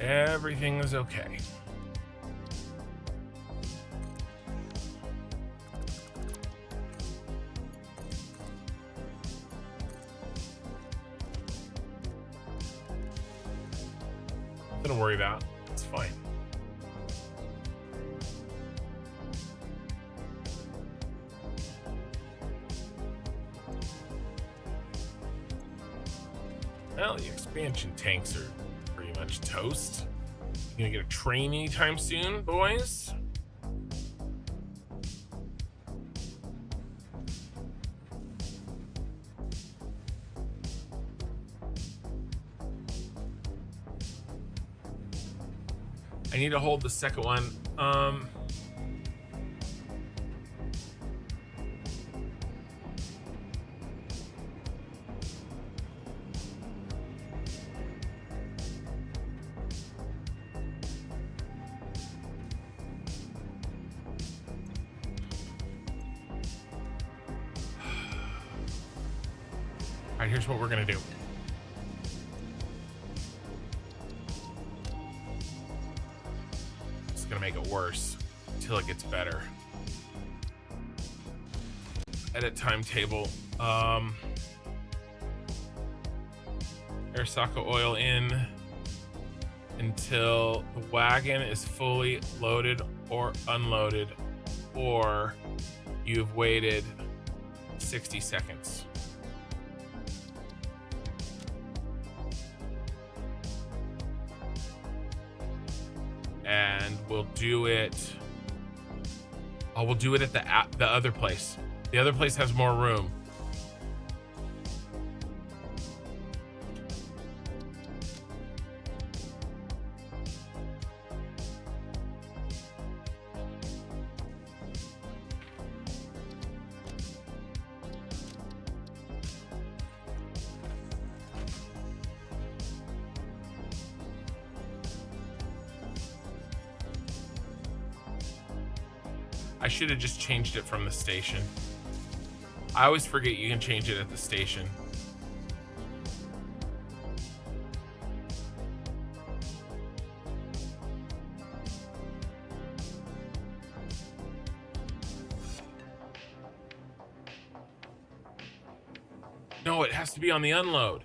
Everything is okay. Nothing to worry about. It's fine. Well, the expansion tanks are pretty much toast. You gonna get a train anytime soon, boys? I need to hold the second one. All right, here's what we're gonna do. It's gonna make it worse until it gets better. Edit timetable. Arasaka oil in until the wagon is fully loaded or unloaded, or you've waited 60 seconds. And we'll do it. Oh, we'll do it at the other place. The other place has more room. I should have just changed it from the station. I always forget you can change it at the station. No, it has to be on the unload.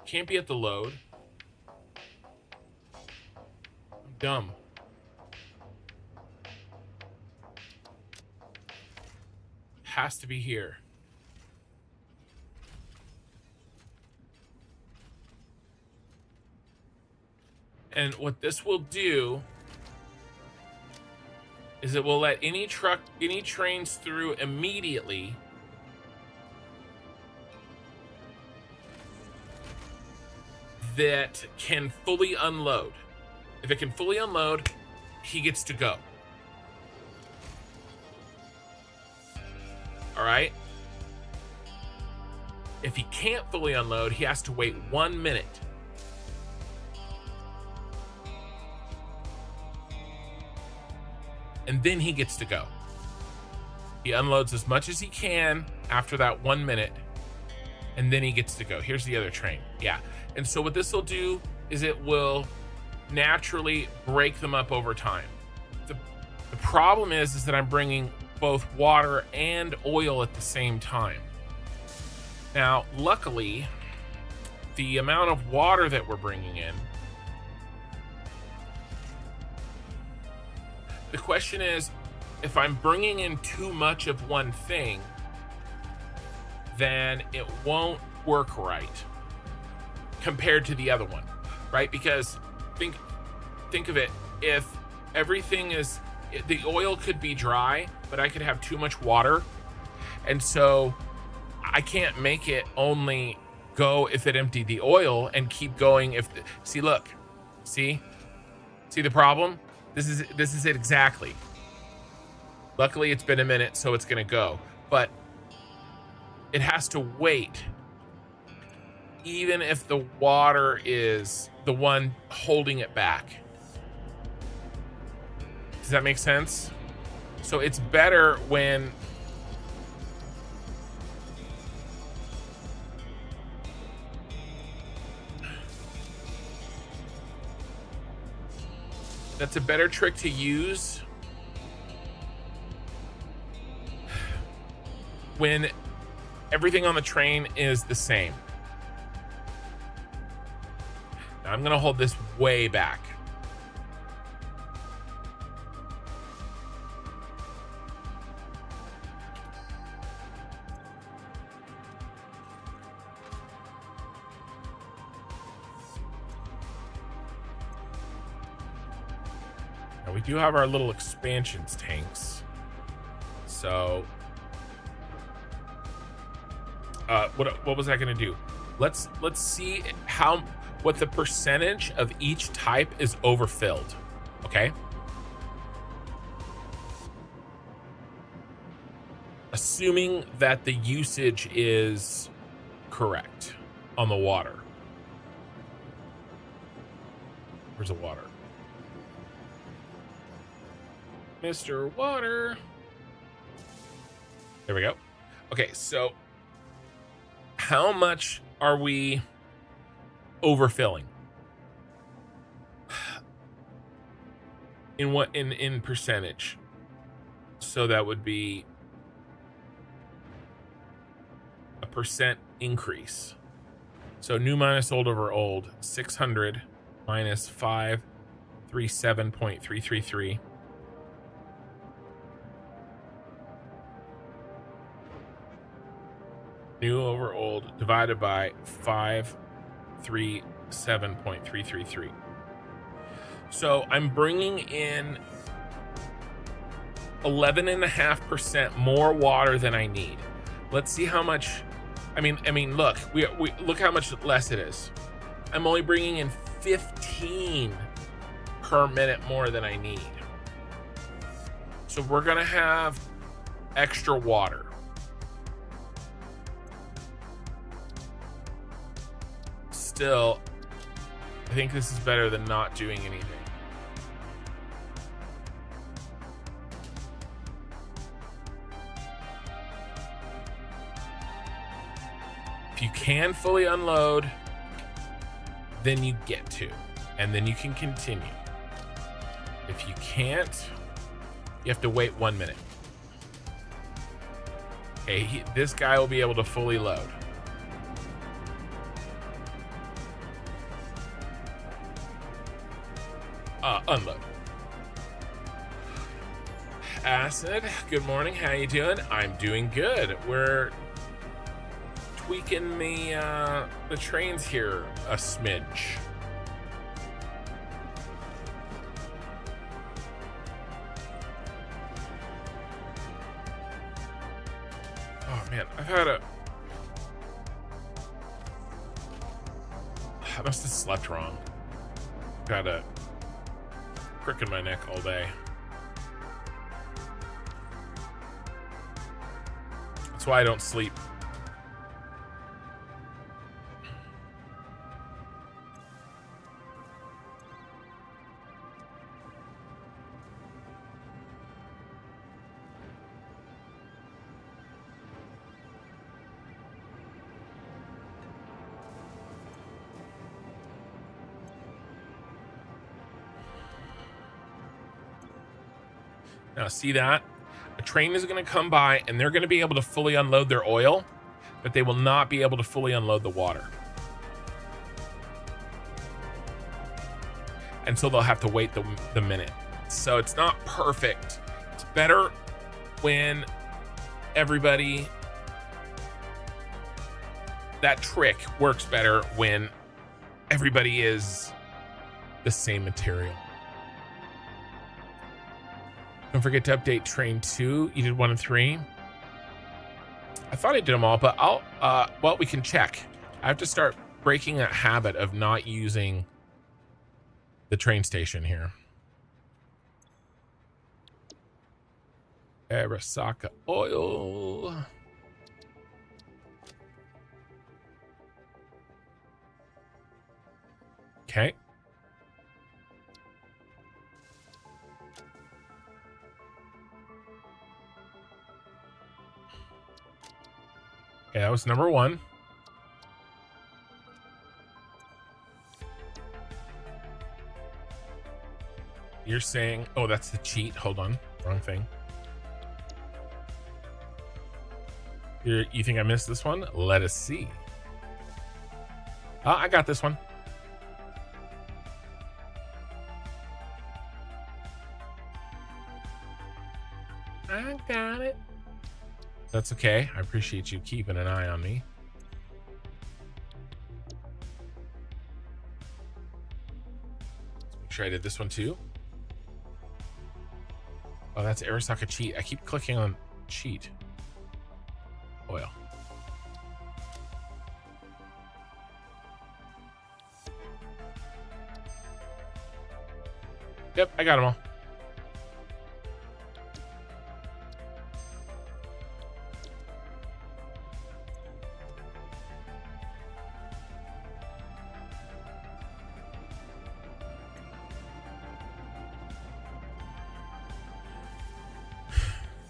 Can't be at the load. I'm dumb. Has to be here. And what this will do is it will let any trains through immediately that can fully unload. If it can fully unload, he gets to go. All right. If he can't fully unload, he has to wait 1 minute. And then he gets to go. He unloads as much as he can after that 1 minute, and then he gets to go. Here's the other train. Yeah. And so what this will do is it will naturally break them up over time. The problem is that I'm bringing both water and oil at the same time. Now, luckily, the amount of water that we're bringing in, the question is, if I'm bringing in too much of one thing, then it won't work right compared to the other one, right? Because think of it, if everything is, the oil could be dry, but I could have too much water, and so I can't make it only go if it emptied the oil and keep going if see, look, see the problem. This is it exactly. Luckily it's been a minute, so it's gonna go, but it has to wait even if the water is the one holding it back. Does that make sense? So it's better when that's a better trick to use when everything on the train is the same. Now I'm gonna hold this way back. Now we do have our little expansions tanks. So what was I gonna do? Let's see what the percentage of each type is overfilled. Okay. Assuming that the usage is correct on the water. Where's the water? Mr. Water. There we go. Okay, so how much are we overfilling? In what in percentage? So that would be a percent increase. So new minus old over old, 600 minus 537.333. New over old divided by 537.333. So I'm bringing in 11.5% more water than I need. Let's see how much. I mean, look, we look how much less it is. I'm only bringing in 15 per minute more than I need. So we're gonna have extra water. Still, I think this is better than not doing anything. If you can fully unload, then you get to, and then you can continue. If you can't, you have to wait 1 minute. Okay, this guy will be able to fully load. Unload. Acid, good morning. How you doing? I'm doing good. We're tweaking the trains here a smidge. Oh man, I must have slept wrong. Got a crick in my neck all day. That's why I don't sleep. Now see that? A train is going to come by and they're going to be able to fully unload their oil, but they will not be able to fully unload the water. And so they'll have to wait the minute. So it's not perfect. It's better when everybody, that trick works better when everybody is the same material. Don't forget to update train 2. You did 1 and 3. I thought I did them all, but well, we can check. I have to start breaking that habit of not using the train station here. Arasaka oil. Okay. Okay, that was number 1. You're saying, oh, that's the cheat. Hold on, wrong thing. You think I missed this one? Let us see. I got this one. I got it. That's okay. I appreciate you keeping an eye on me. Let's make sure I did this one too. Oh, that's Arasaka cheat. I keep clicking on cheat. Oil. Yep, I got them all.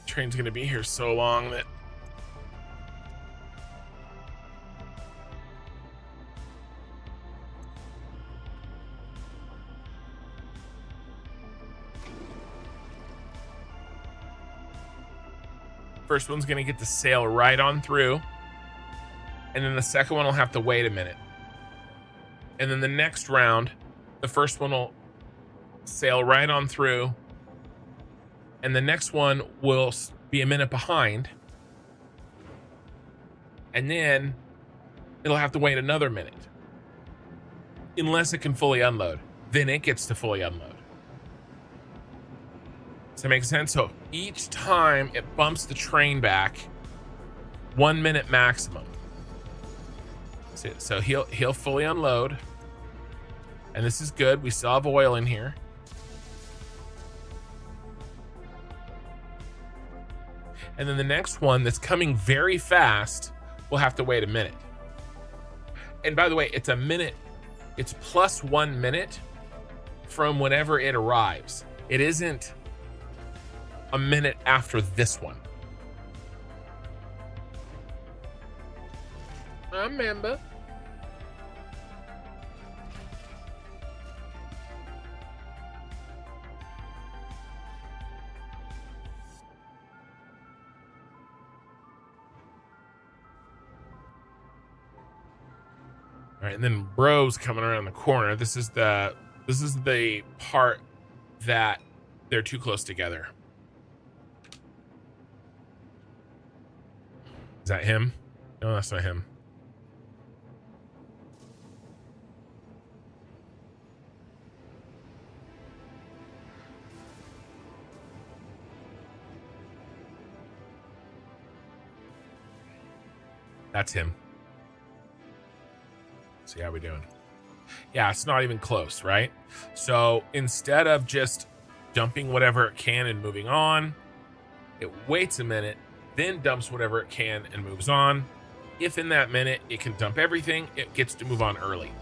Train's gonna be here so long that first one's gonna get to sail right on through, and then the second one will have to wait a minute, and then the next round the first one will sail right on through, and the next one will be a minute behind, and then it'll have to wait another minute unless it can fully unload. Then it gets to fully unload. Does that make sense? So each time it bumps the train back 1 minute maximum. So he'll fully unload, and this is good. We still have oil in here. And then the next one that's coming very fast will have to wait a minute. And by the way, it's a minute. It's plus 1 minute from whenever it arrives. It isn't a minute after this one. I remember. All right, and then bro's coming around the corner. This is the part that they're too close together. Is that him? No, that's not him. That's him. See how we doing? Yeah, it's not even close, right? So instead of just dumping whatever it can and moving on, it waits a minute, then dumps whatever it can and moves on. If in that minute it can dump everything, it gets to move on early.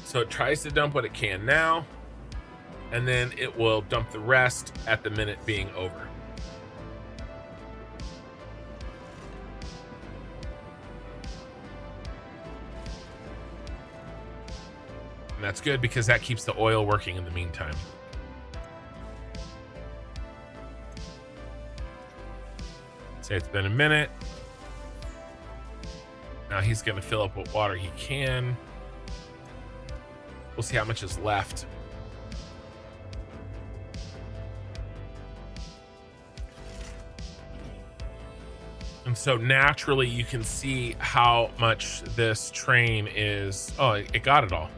So it tries to dump what it can now. and then it will dump the rest at the minute being over. And that's good because that keeps the oil working in the meantime. Say it's been a minute. Now he's going to fill up what water he can. We'll see how much is left. And so naturally you can see how much this train is. Oh, it got it all.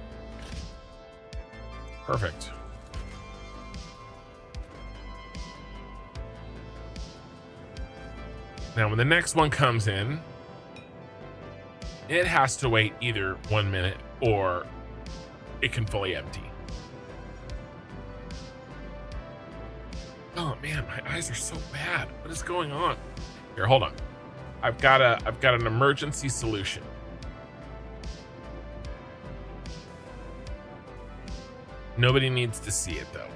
Perfect. Now, when the next one comes in, it has to wait either 1 minute or it can fully empty. Oh man, my eyes are so bad. What is going on? Here, hold on. I've got an emergency solution. Nobody needs to see it though.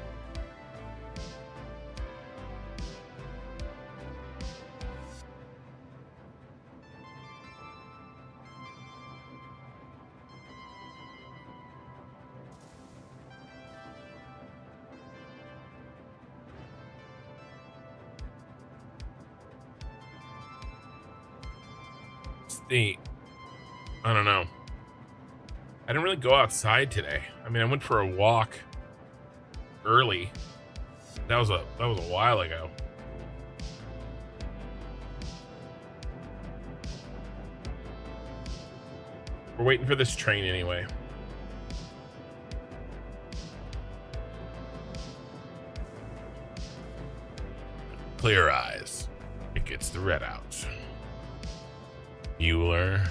I don't know. I didn't really go outside today. I mean, I went for a walk early. That was a while ago. We're waiting for this train anyway. Clear eyes. It gets the red out. Mueller.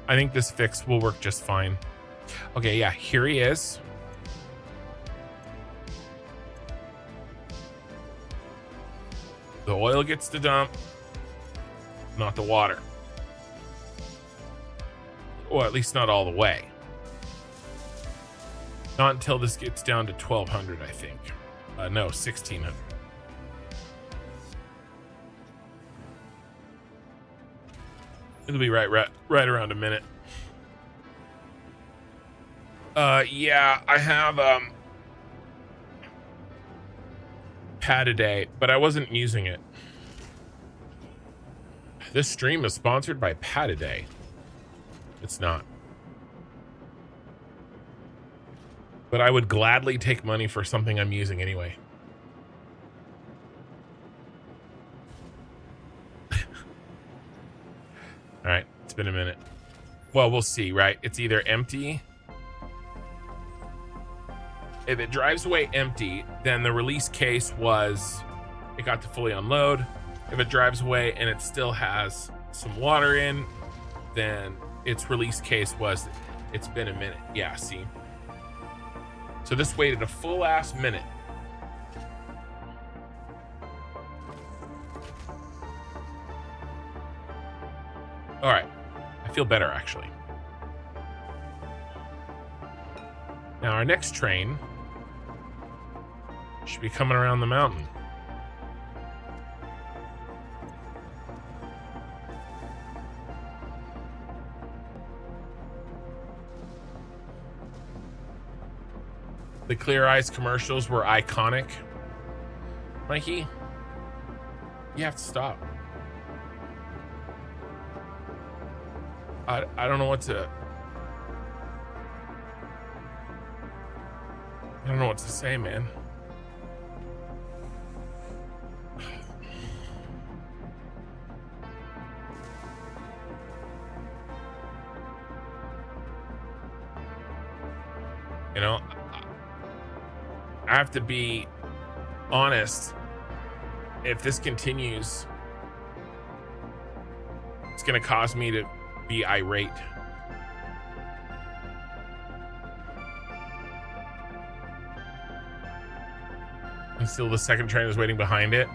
I think this fix will work just fine. Okay, yeah, here he is. The oil gets to dump, not the water. Or at least not all the way. Not until this gets down to 1200, I think. No, 1600. It'll be right around a minute. Yeah, I have pad a day, but I wasn't using it. This stream is sponsored by Pad a Day. It's not. But I would gladly take money for something I'm using anyway. All right, it's been a minute. Well, we'll see, right? It's either empty. If it drives away empty, then the release case was it got to fully unload. If it drives away and it still has some water in, then its release case was it's been a minute. Yeah, see? So this waited a full ass minute. All right, I feel better actually. Now our next train should be coming around the mountain. The Clear Eyes commercials were iconic. Mikey, you have to stop. I don't know what to... I don't know what to say, man. You know, I have to be honest. If this continues, it's going to cause me to be irate. And still the second train is waiting behind it.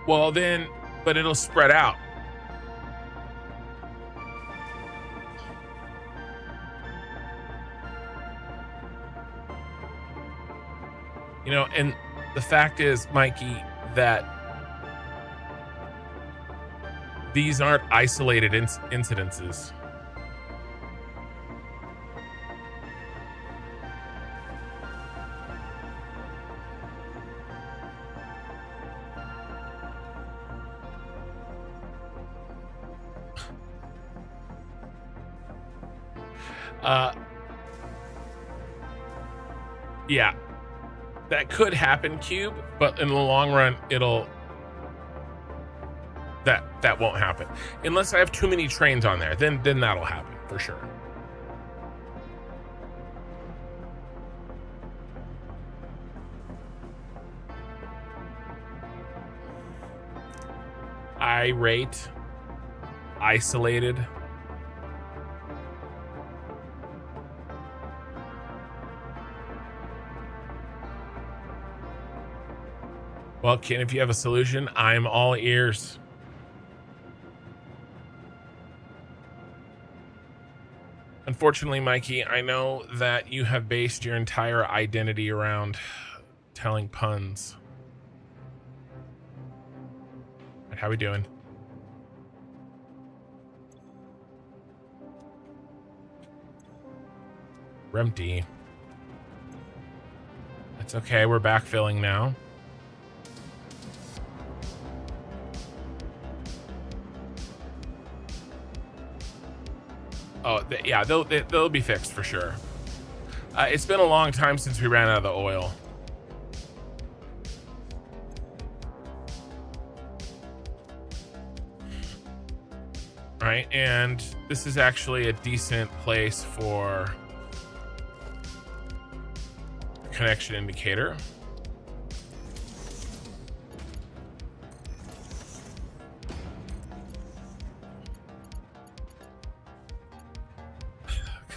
Well then, but it'll spread out. You know, and the fact is, Mikey, that these aren't isolated incidences. Yeah, that could happen, Cube, but in the long run, that won't happen unless I have too many trains on there. Then that'll happen for sure. Irate, isolated. Well, Ken, if you have a solution, I'm all ears. Unfortunately, Mikey, I know that you have based your entire identity around telling puns. Right, how we doing? We're empty. It's okay, we're backfilling now. Oh, yeah, they'll be fixed for sure. It's been a long time since we ran out of the oil. All right, and this is actually a decent place for a connection indicator.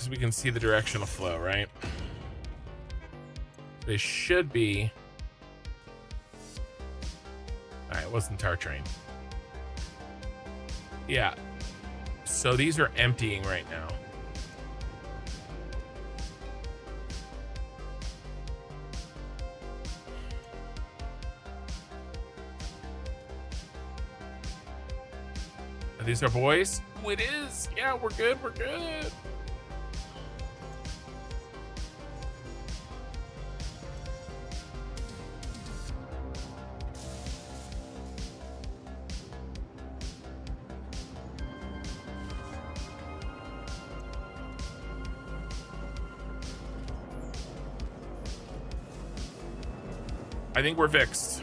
We can see the direction of flow, right? They should be. All right, it wasn't our train. Yeah. So these are emptying right now. These are boys? Oh, it is. Yeah, we're good. We're good. I think we're fixed.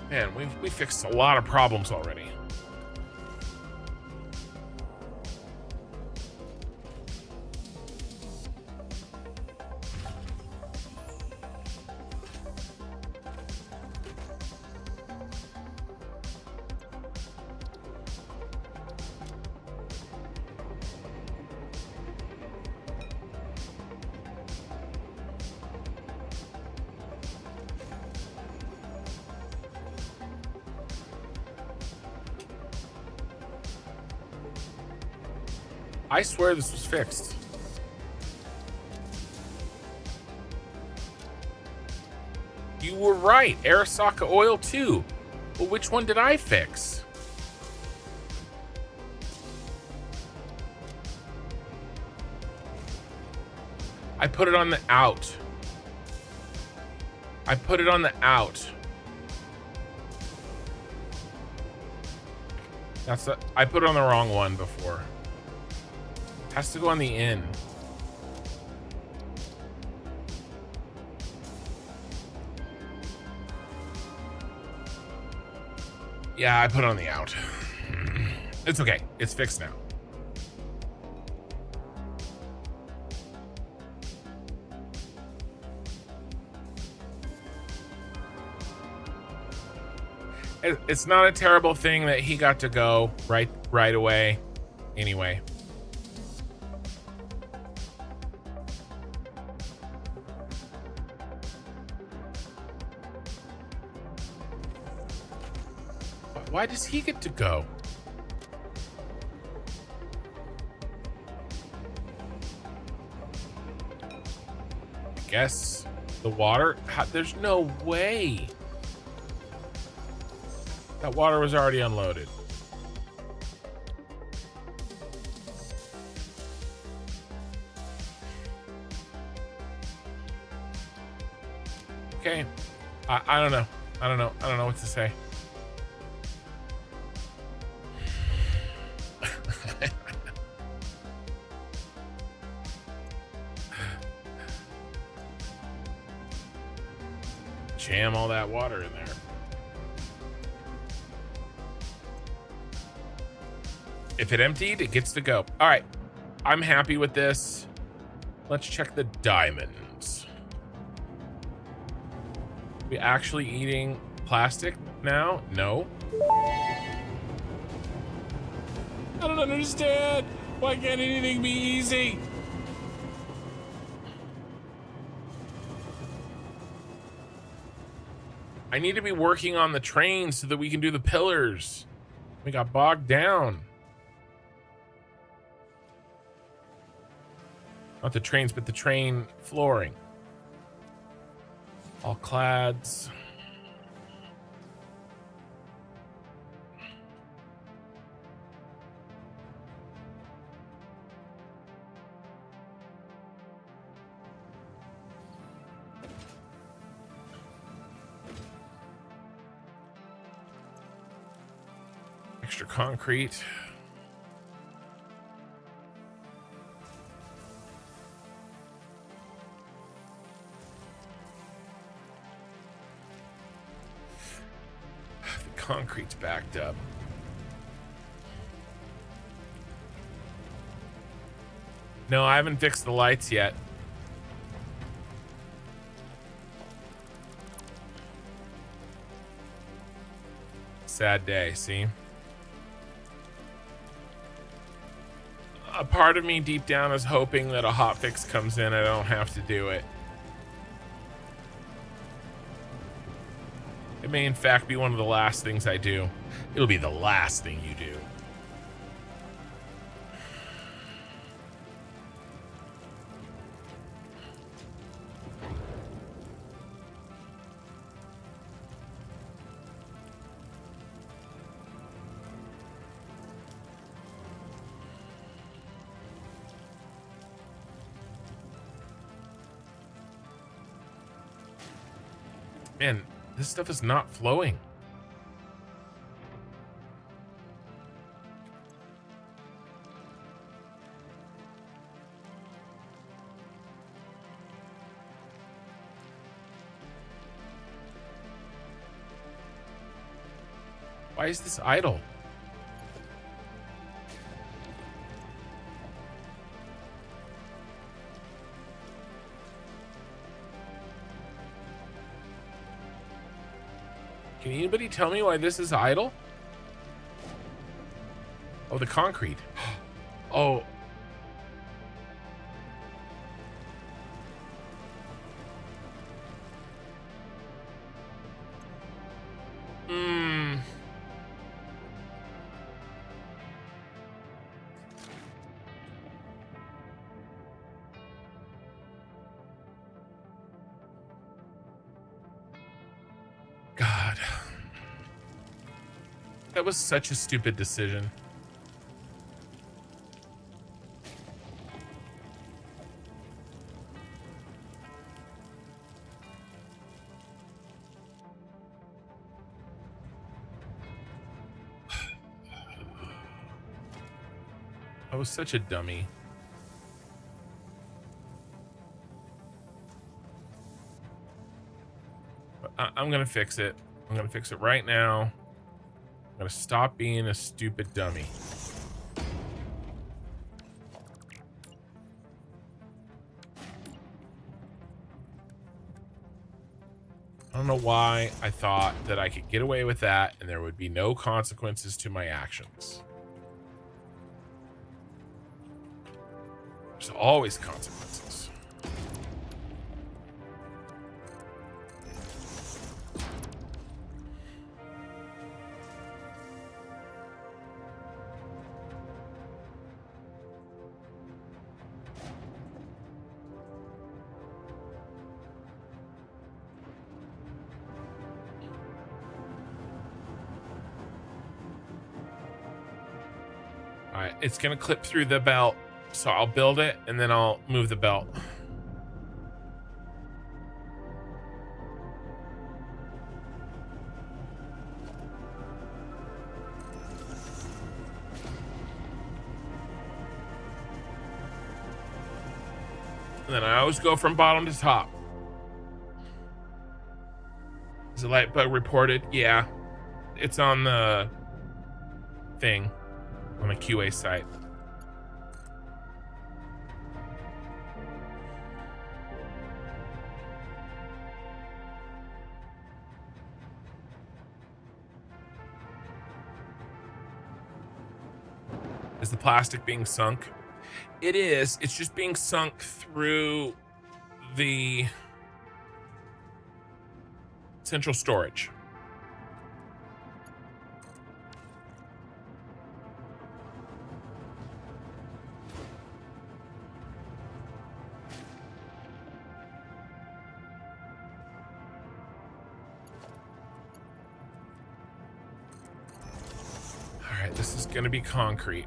Man, we fixed a lot of problems already. I swear this was fixed. You were right. Arasaka oil too. Well, which one did I fix? I put it on the out. I put it on the out. I put it on the wrong one before. Has to go on the in. Yeah, I put it on the out. It's okay. It's fixed now. It's not a terrible thing that he got to go right away. Anyway. Why does he get to go? guess the water, there's no way. That water was already unloaded. Okay. I don't know. I don't know what to say. Jam all that water in there. If it emptied, it gets to go. All right. I'm happy with this. Let's check the diamonds. We actually eating plastic now? No. I don't understand. Why can't anything be easy? I need to be working on the train so that we can do the pillars. We got bogged down. Not the trains, but the train flooring. All clads. Extra concrete. The concrete's backed up. No, I haven't fixed the lights yet. Sad day, see? A part of me deep down is hoping that a hotfix comes in. I don't have to do it. It may in fact be one of the last things I do. It'll be the last thing you do. Man, this stuff is not flowing. Why is this idle? Can anybody tell me why this is idle? Oh, the concrete. Oh. God. That was such a stupid decision. I was such a dummy. I'm gonna fix it. I'm gonna fix it right now. I'm gonna stop being a stupid dummy. I don't know why I thought that I could get away with that and there would be no consequences to my actions. There's always consequences. All right, it's gonna clip through the belt, so I'll build it and then I'll move the belt. And then I always go from bottom to top. Is the light bug reported? Yeah, it's on the thing on the QA site. Is the plastic being sunk? It is. It's just being sunk through the central storage. All right, this is going to be concrete.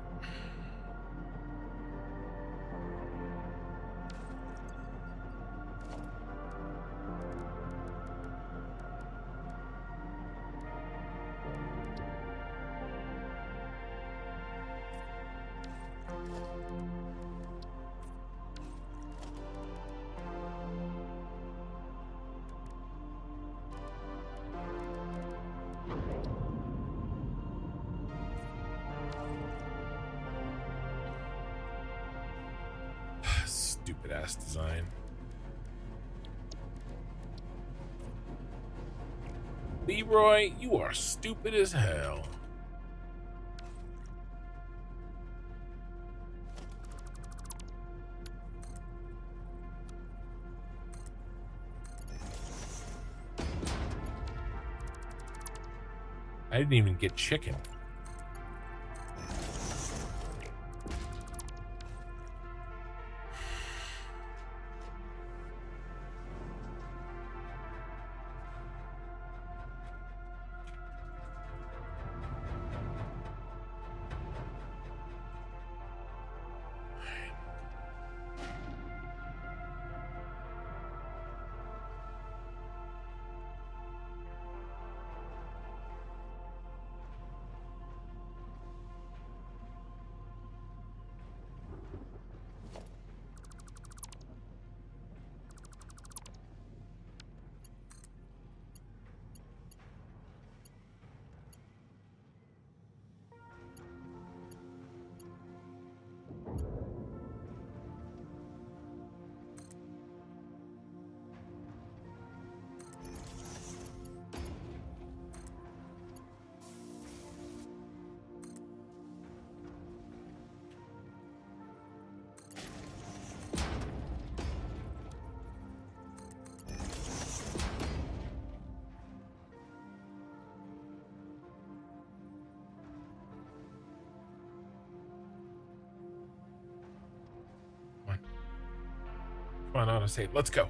Stupid ass design. Leroy, you are stupid as hell. I didn't even get chicken. Come on, autosave. Let's go.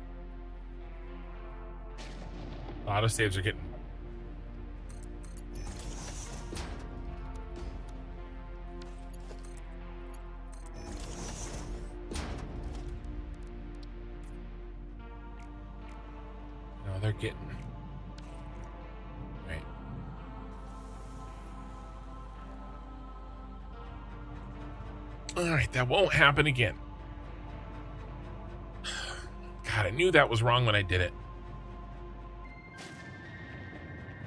Autosaves are getting... No, they're getting... Right. Alright, that won't happen again. God, I knew that was wrong when I did it.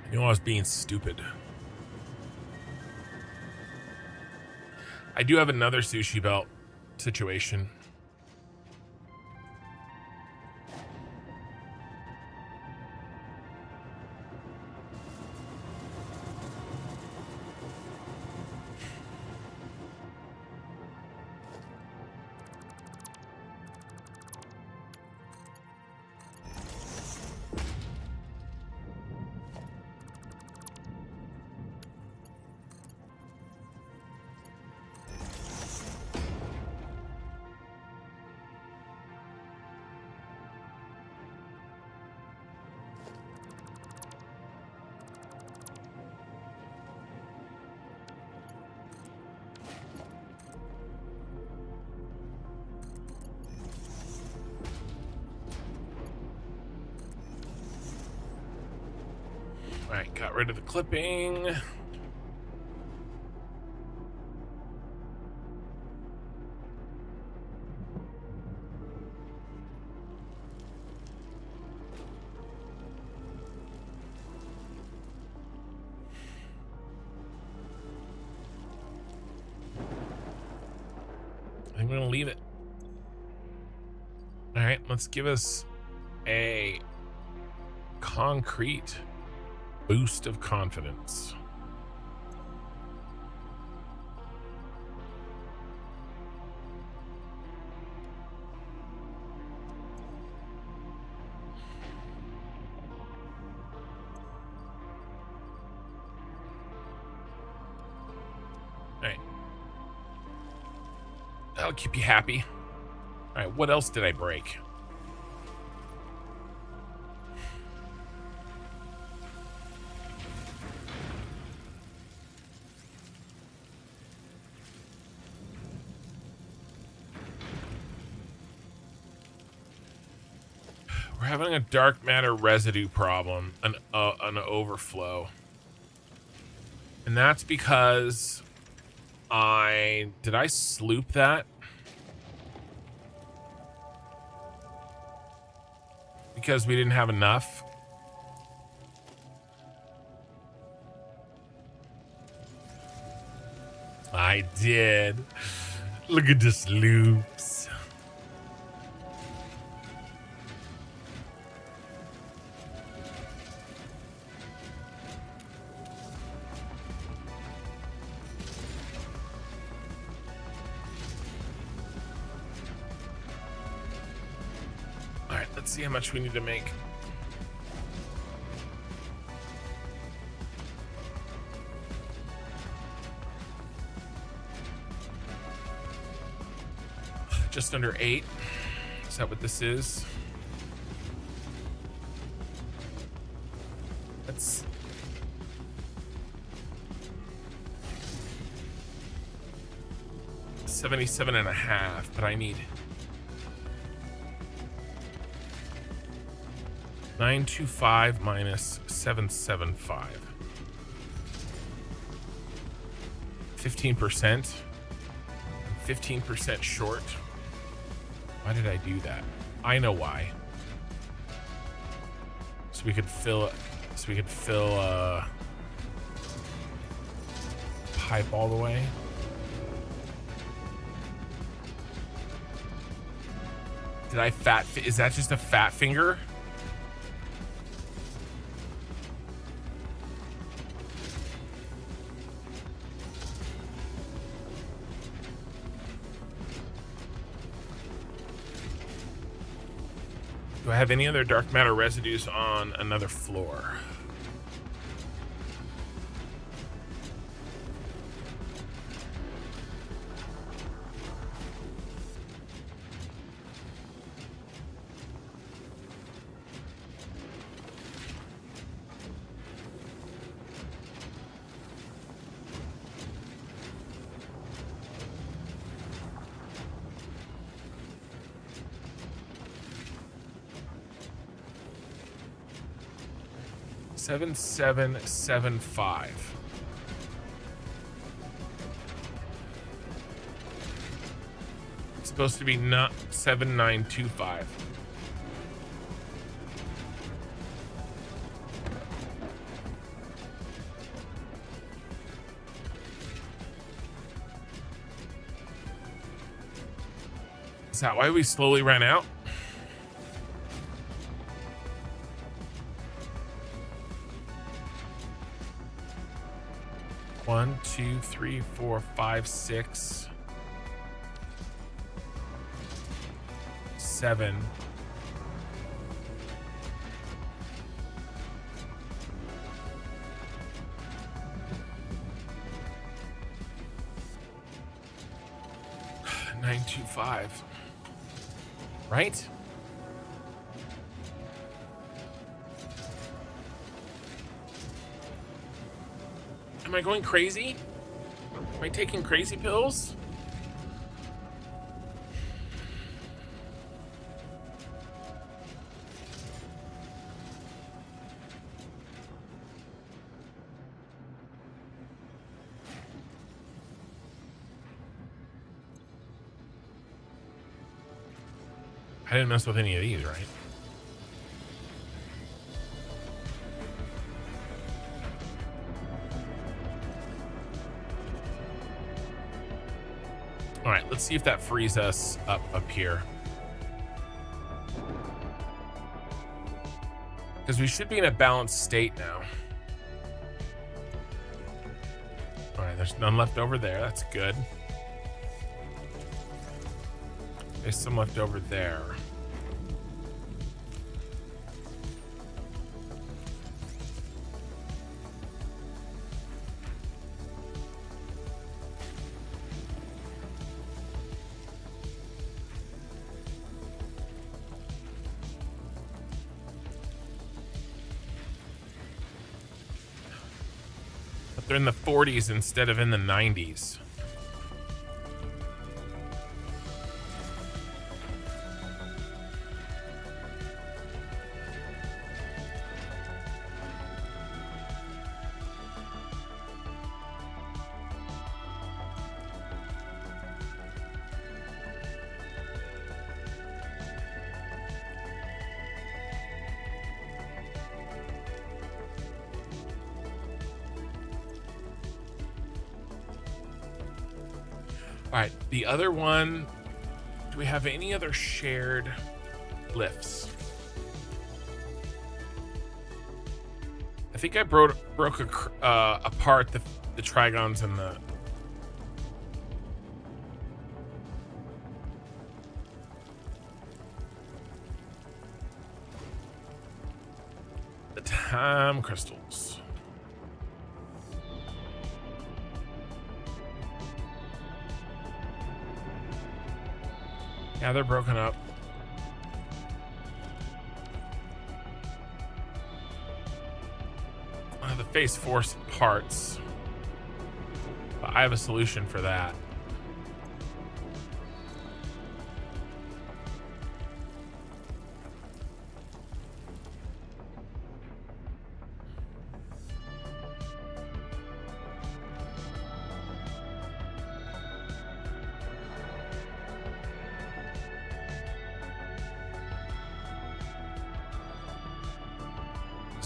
I knew I was being stupid. I do have another sushi belt situation. All right, got rid of the clipping. I'm gonna leave it. All right, let's give us a concrete boost of confidence. All right. That'll keep you happy. All right, what else did I break? We're having a dark matter residue problem, an overflow. And that's because did I sloop that? Because we didn't have enough. I did. Look at this loops. All right, let's see how much we need to make. Just under 8. Is that what this is? That's 77.5, but I need 925 minus 775. 15%. 15% short. Why did I do that? I know why. So we could fill it. So we could fill pipe all the way. Did I is that just a fat finger? Do I have any other dark matter residues on another floor? Seven, 775. It's supposed to be not 7925. Is that why we slowly ran out? One, two, three, four, five, 6, 7. $925. Right? Am I going crazy? Am I taking crazy pills? I didn't mess with any of these, right? All right, let's see if that frees us up here. Because we should be in a balanced state now. All right, there's none left over there. That's good. There's some left over there. They're in the 40s instead of in the 90s. All right, the other one, do we have any other shared lifts? I think I broke apart the trigons and the time crystals. Yeah, they're broken up. The phase force parts. But I have a solution for that.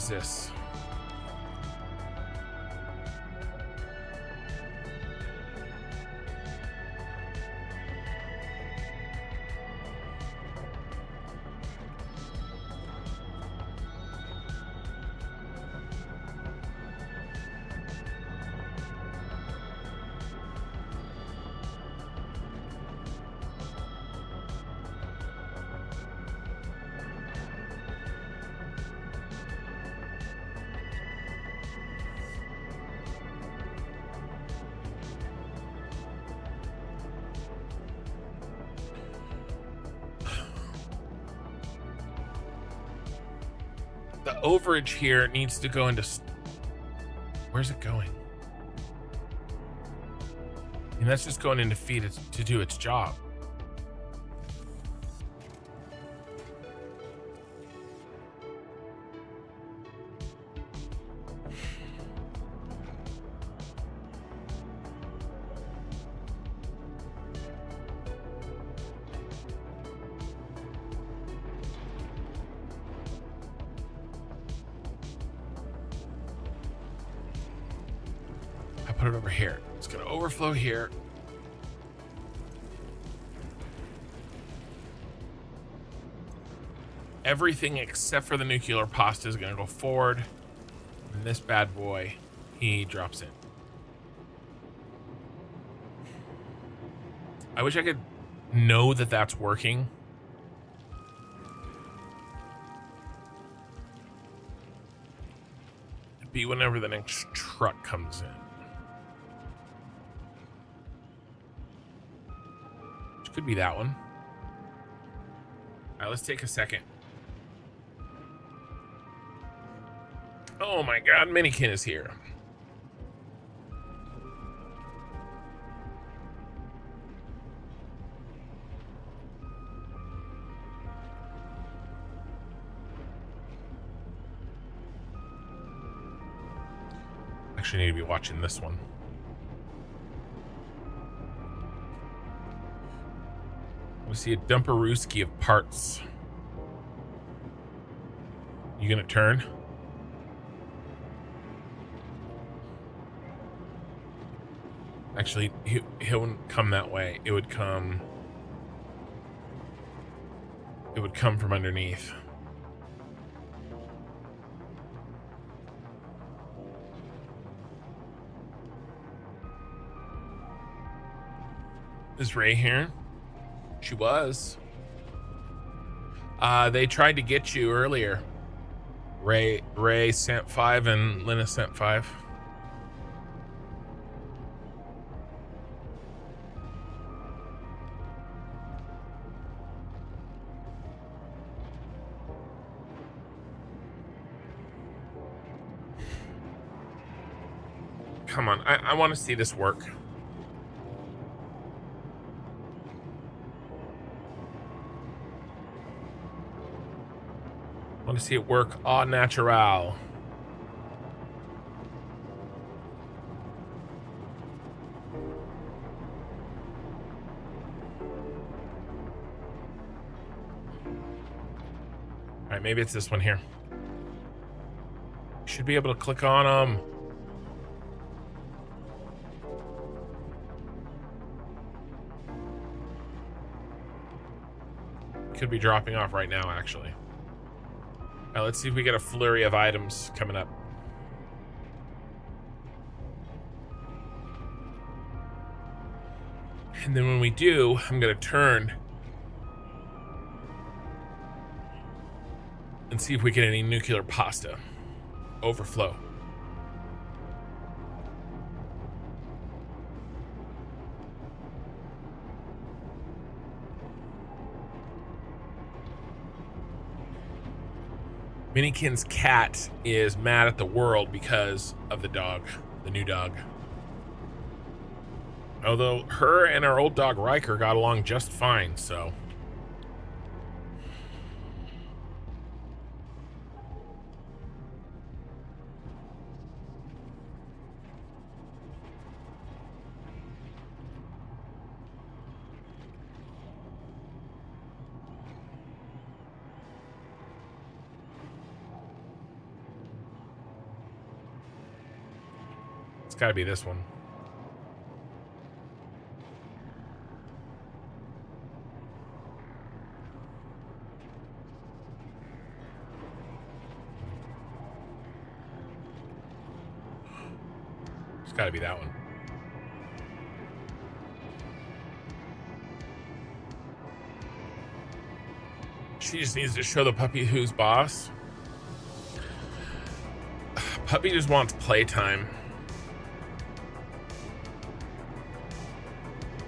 This. The overage here needs to go into... Where's it going? And that's just going into feed it to do its job. Put it over here. It's going to overflow here. Everything except for the nuclear pasta is going to go forward. And this bad boy, he drops in. I wish I could know that that's working. It'd be whenever the next truck comes in. Could be that one. All right, let's take a second. Oh my God, Minikin is here. Actually, need to be watching this one. We see a dumperooski of parts. You gonna turn? Actually, he wouldn't come that way. It would come from underneath. Is Ray here? She was. They tried to get you earlier. Ray sent 5 and Lena sent 5. Come on, I want to see this work. I want to see it work au natural. All right, maybe it's this one here. Should be able to click on them. Could be dropping off right now, actually. All right, let's see if we get a flurry of items coming up. And then when we do, I'm gonna turn and see if we get any nuclear pasta overflow. Minikin's cat is mad at the world because of the dog, the new dog. Although her and our old dog Riker got along just fine, so. It's got to be this one. It's got to be that one. She just needs to show the puppy who's boss. Puppy just wants playtime.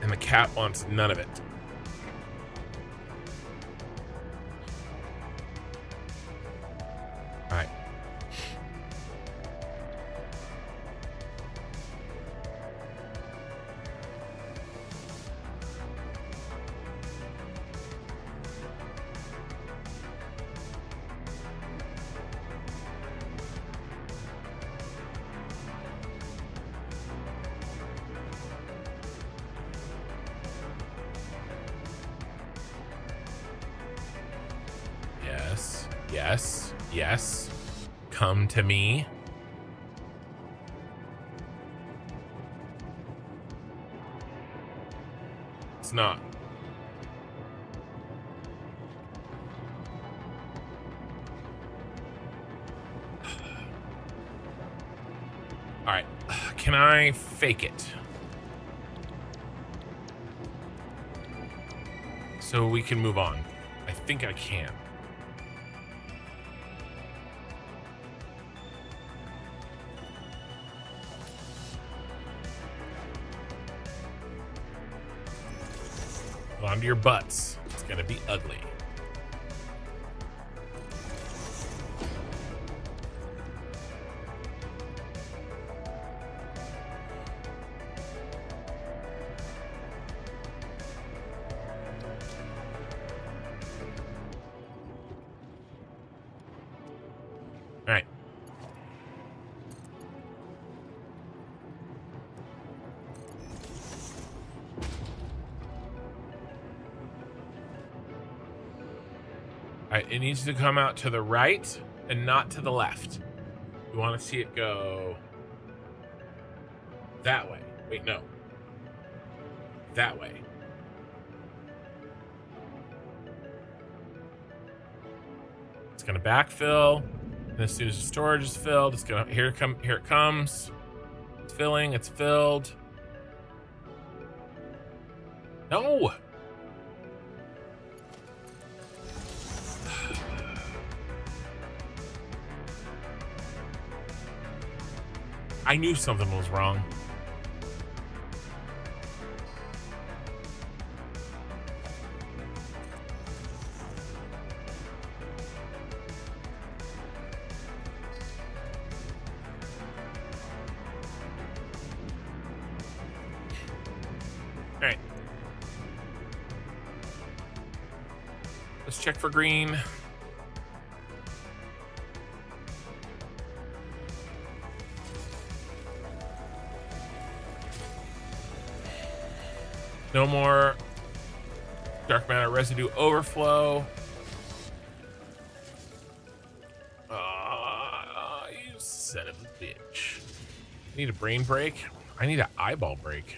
And the cat wants none of it. All right. Yes, yes. Come to me. It's not. All right. Can I fake it? So we can move on. I think I can. Onto your butts. It's gonna be ugly. All right. right, it needs to come out to the right and not to the left. We want to see it go that way. Wait, no. That way. It's gonna backfill, and as soon as the storage is filled, it's gonna here it comes. It's filling. It's filled. No. I knew something was wrong. All right. Let's check for green. No more dark matter residue overflow. You son of a bitch. I need a brain break. I need an eyeball break.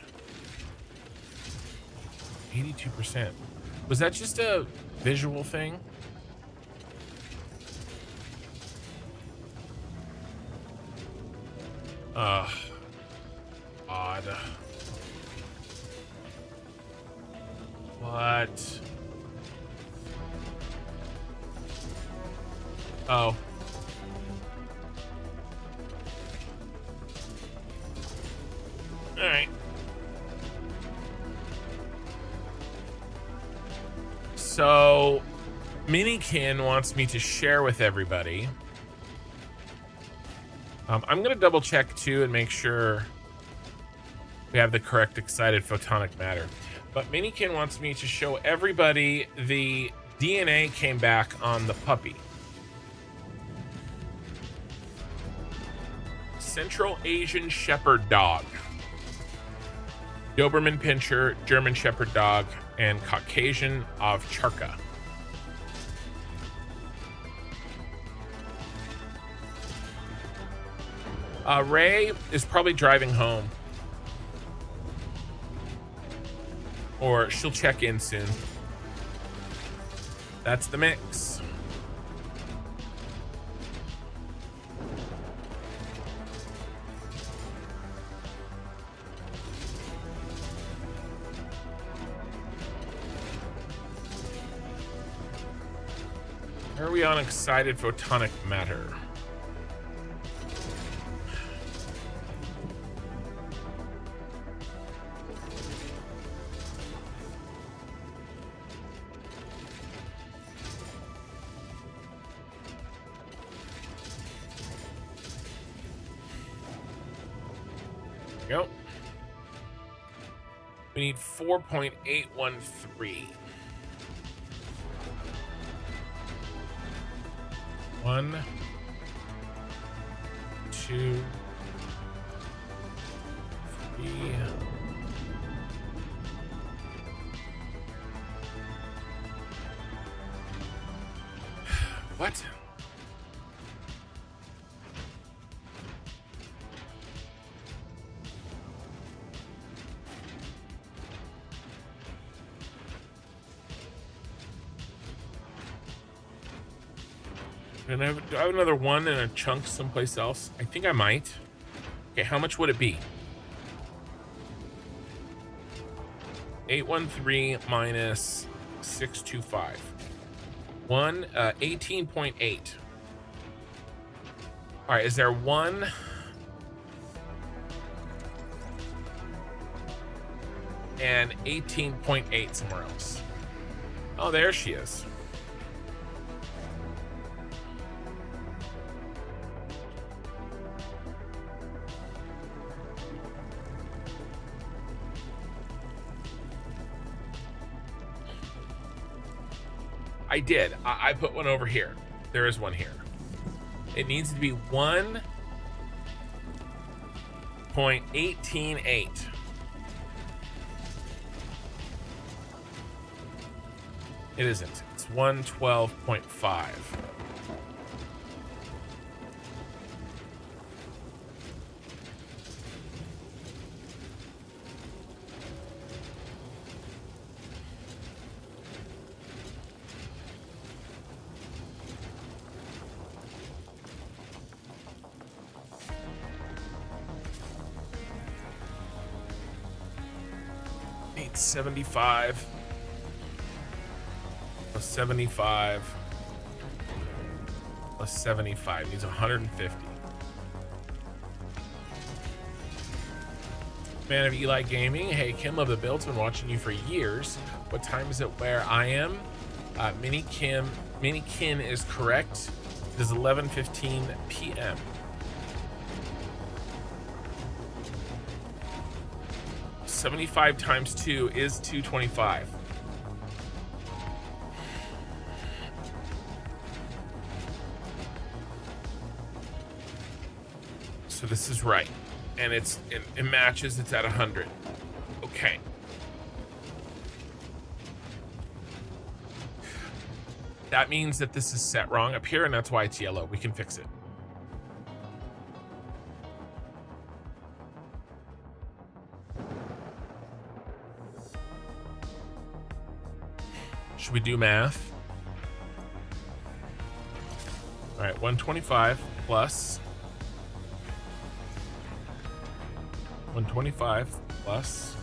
82%. Was that just a visual thing? Odd. What? Oh. All right. So, Minikin wants me to share with everybody. I'm going to double check too and make sure we have the correct excited photonic matter. But Minikin wants me to show everybody the DNA came back on the puppy. Central Asian Shepherd Dog. Doberman Pinscher, German Shepherd Dog, and Caucasian Ovcharka. Ray is probably driving home. Or she'll check in soon. That's the mix. Are we on excited photonic matter? Go. We need 4.813. 1, 2, 3. What? Do I have another one in a chunk someplace else? I think I might. Okay, how much would it be? 813 minus 625. 18.8. All right, is there one? And 18.8 somewhere else. Oh, there she is. I did. I put one over here. There is one here. It needs to be 1.188. It isn't. It's 112.5. Need 75 plus 75 plus 75 needs 150. Man of Eli Gaming, hey Kim, love the builds, been watching you for years. What time is it where I am? Mini Kin is correct. It is 11:15 p.m. $75 times 2 is 225. So this is right, and it matches. It's at 100. Okay. That means that this is set wrong up here, and that's why it's yellow. We can fix it. Should we do math? All right, 125 plus 125 plus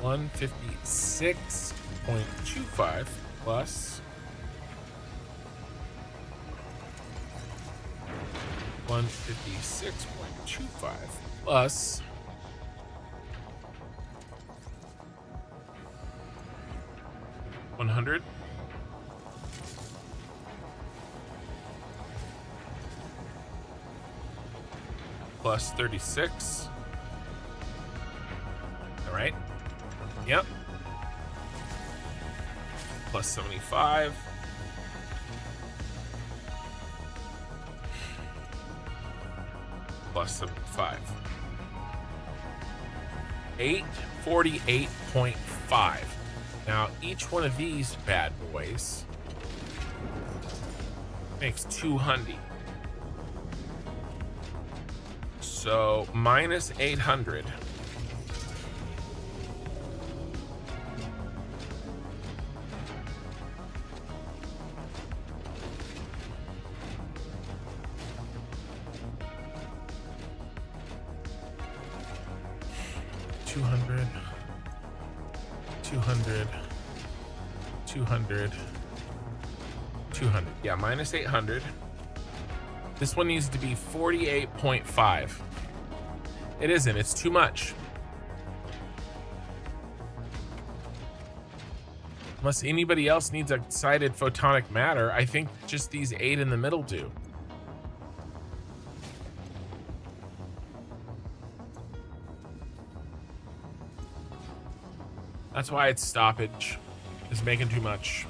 156.25 plus 156.25 plus 100 plus 36. All right. Yep. Plus 75. Plus 75. 848.5. Now, each one of these bad boys makes 200. So minus 800. $200. 200. Yeah, minus 800. This one needs to be 48.5. It isn't. It's too much. Unless anybody else needs excited photonic matter, I think just these 8 in the middle do. That's why it's stoppage. It's making too much.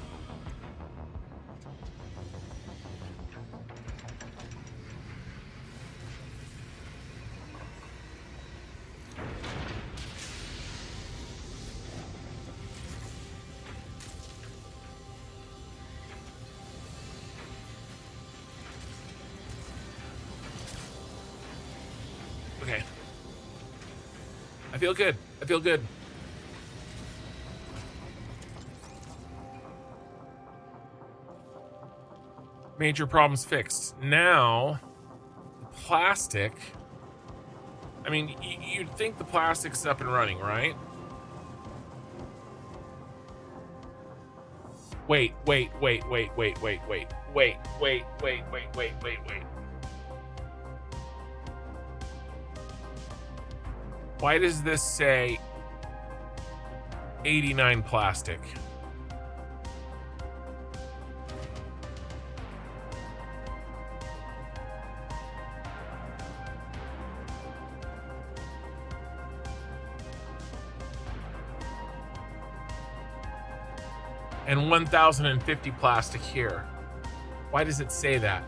Okay. I feel good. I feel good. Major problems fixed. Now, plastic. I mean, you'd think the plastic's up and running, right? Wait. Why does this say 89 plastic? And 1,050 plastic here. Why does it say that?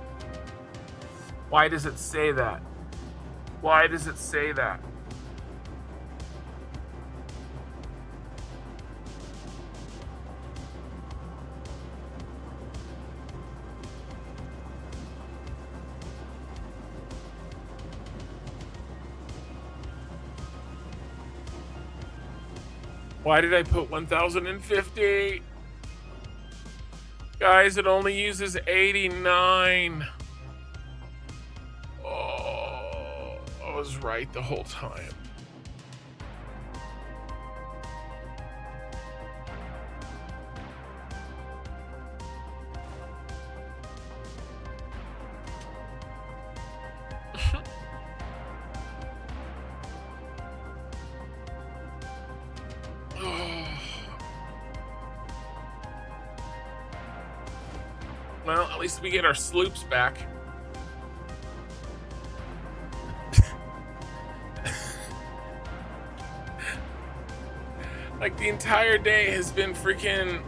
Why does it say that? Why does it say that? Why did I put 1050? Guys, it only uses 89. Oh, I was right the whole time. Well, at least we get our sloops back. Like, the entire day has been freaking...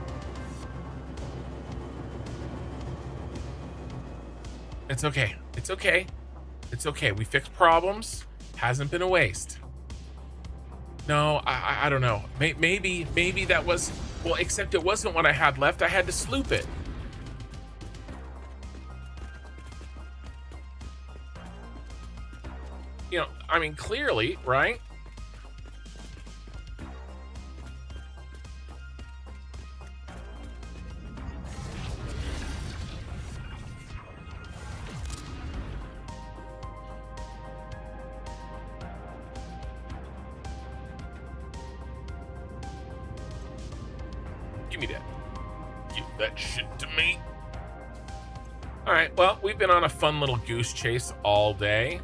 It's okay. It's okay. It's okay. We fixed problems. Hasn't been a waste. No, I don't know. Maybe that was... Well, except it wasn't what I had left. I had to sloop it. You know, I mean, clearly, right? Give me that. Give that shit to me. All right, well, we've been on a fun little goose chase all day.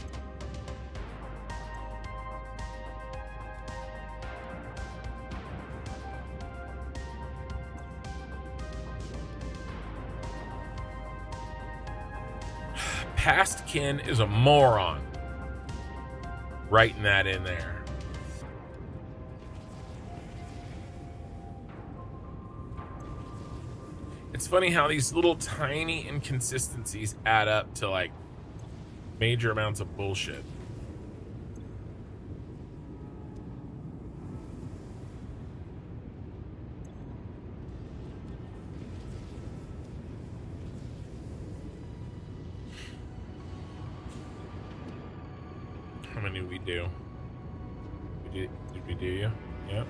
Past kin is a moron. Writing that in there. It's funny how these little tiny inconsistencies add up to like major amounts of bullshit. How many did we do? Did we do you? Yep.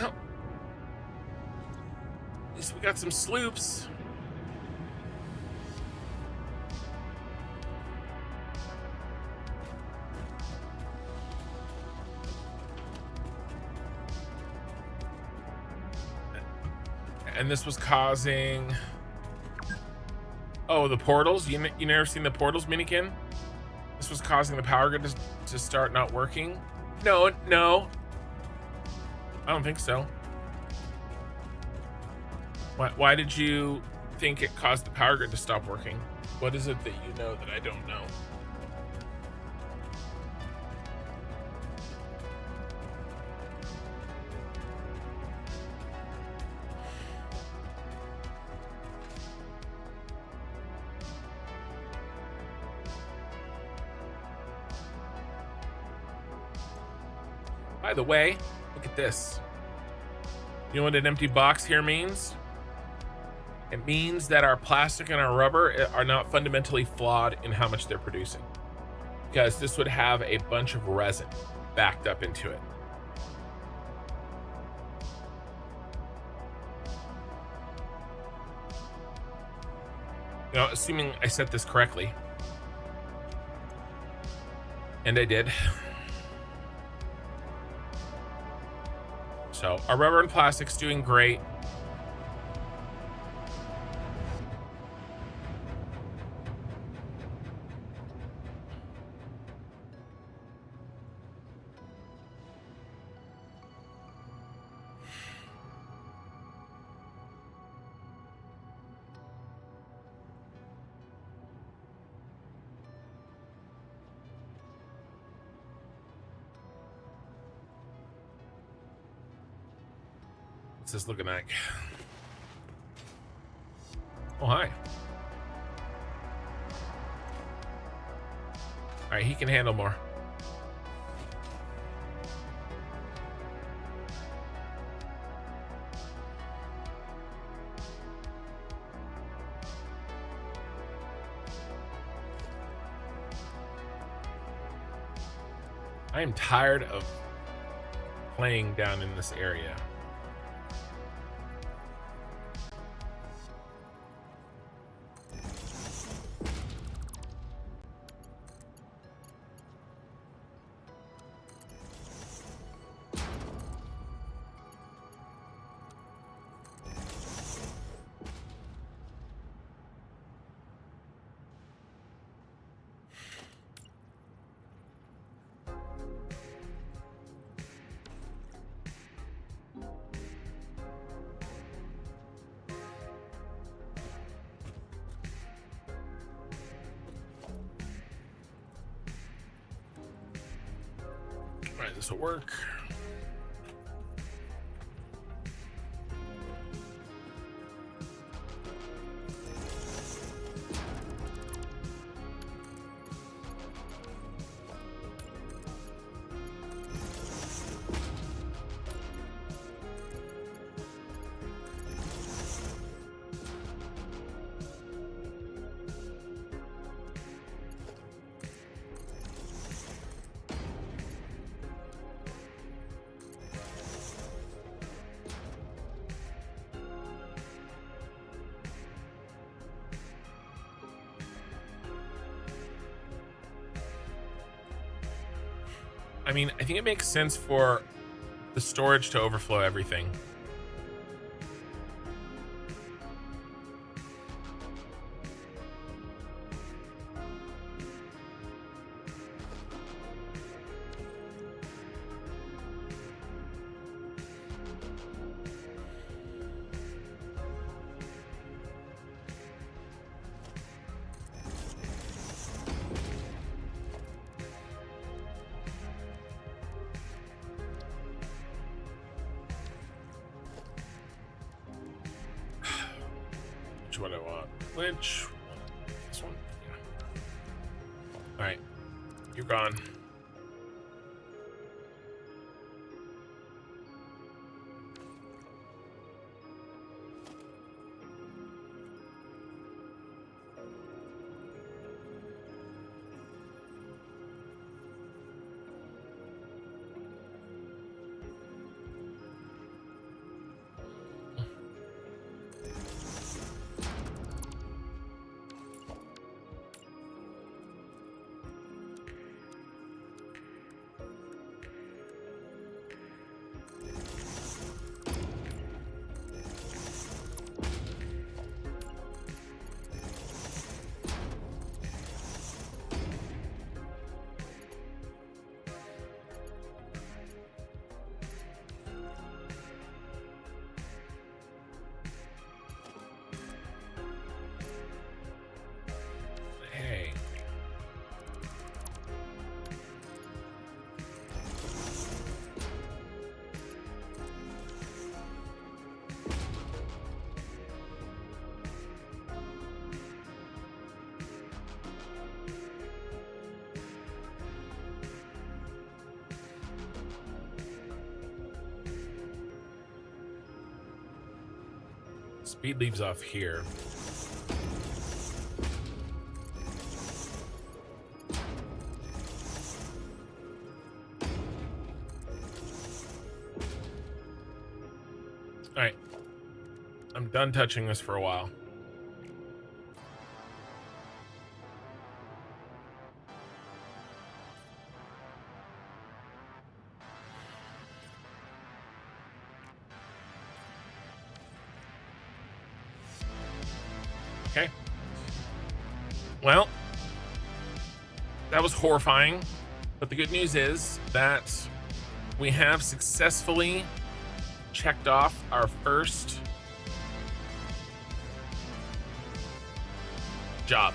Well, at least we got some sloops. And this was causing... Oh, the portals? You never seen the portals, Minikin? This was causing the power grid to start not working? No. I don't think so. Why did you think it caused the power grid to stop working? What is it that you know that I don't know? By the way, look at this. You know what an empty box here means? It means that our plastic and our rubber are not fundamentally flawed in how much they're producing, because this would have a bunch of resin backed up into it. You know, assuming I set this correctly, and I did. So our rubber and plastic's doing great. What's this looking like? Oh, hi. All right, he can handle more. I am tired of playing down in this area. All right, this will work. I mean, I think it makes sense for the storage to overflow everything. Which one I want? Which one? This one? Yeah. All right, you're gone. Hey. Speed leaves off here. All right, I'm done touching this for a while. Okay. Well, that was horrifying, but the good news is that we have successfully checked off our first job.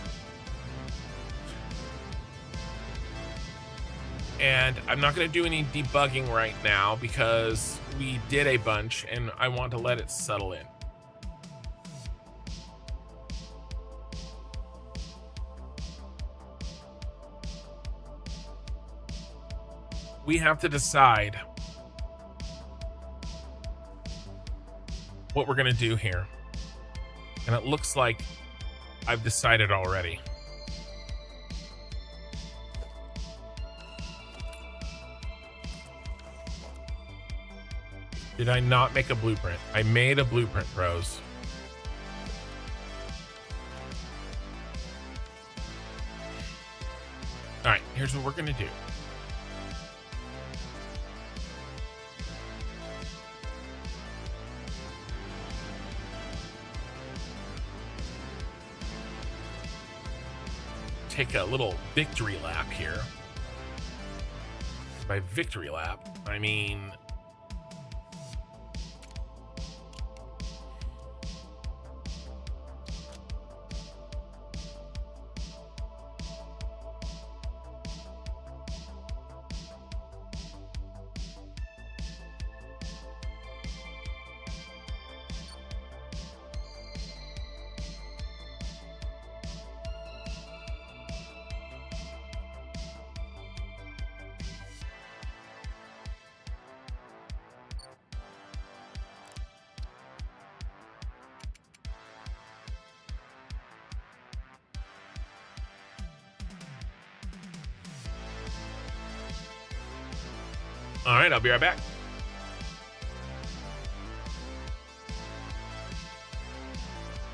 And I'm not going to do any debugging right now because we did a bunch and I want to let it settle in. we have to decide what we're going to do here. And it looks like I've decided already. Did I not make a blueprint? I made a blueprint, pros. All right, here's what we're going to do. Take a little victory lap here. By victory lap, I mean all right, I'll be right back.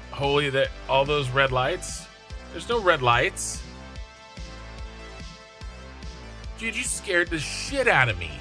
Holy, that all those red lights. There's no red lights. Dude, you scared the shit out of me.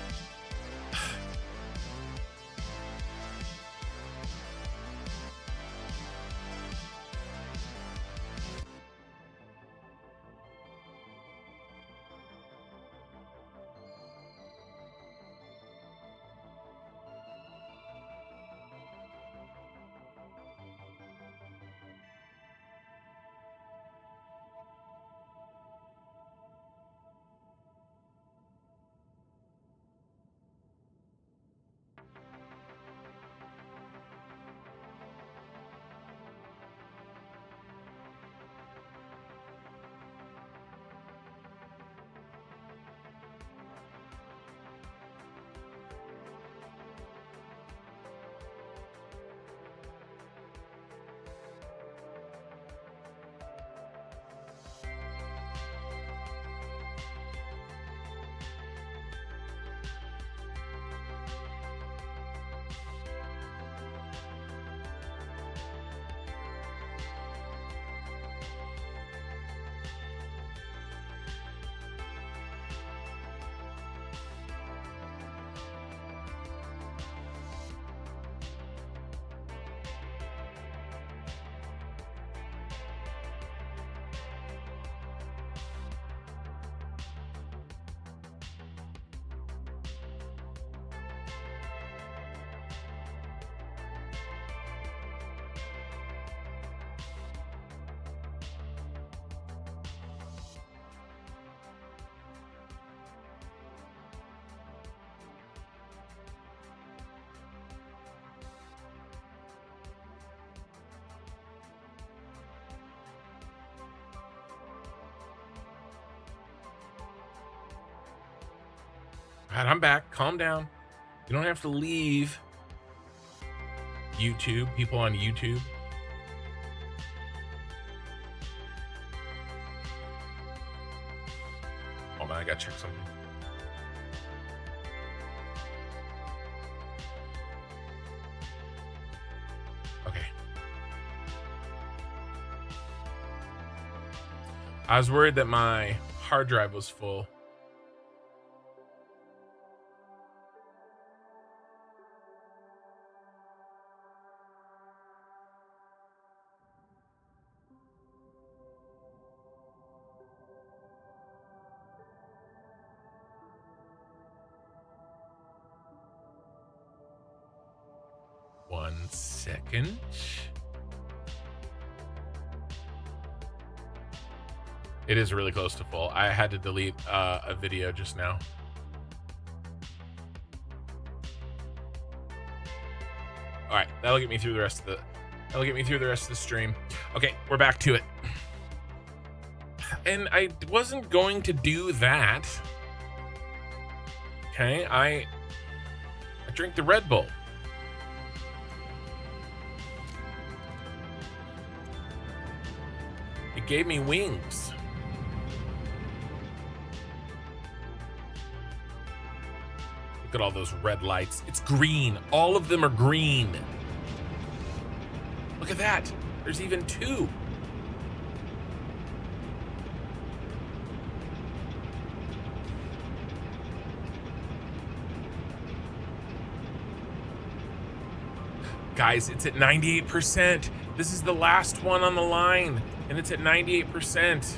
All right, I'm back. Calm down. You don't have to leave YouTube, people on YouTube. Hold on, I gotta check something. Okay. I was worried that my hard drive was full. One second. It is really close to full. I had to delete a video just now. All right, that'll get me through the rest of the stream. Okay, we're back to it. And I wasn't going to do that. Okay, I drink the Red Bull. It gave me wings. Look at all those red lights. It's green. All of them are green. Look at that. There's even 2. Guys, it's at 98%. This is the last one on the line, and it's at 98%.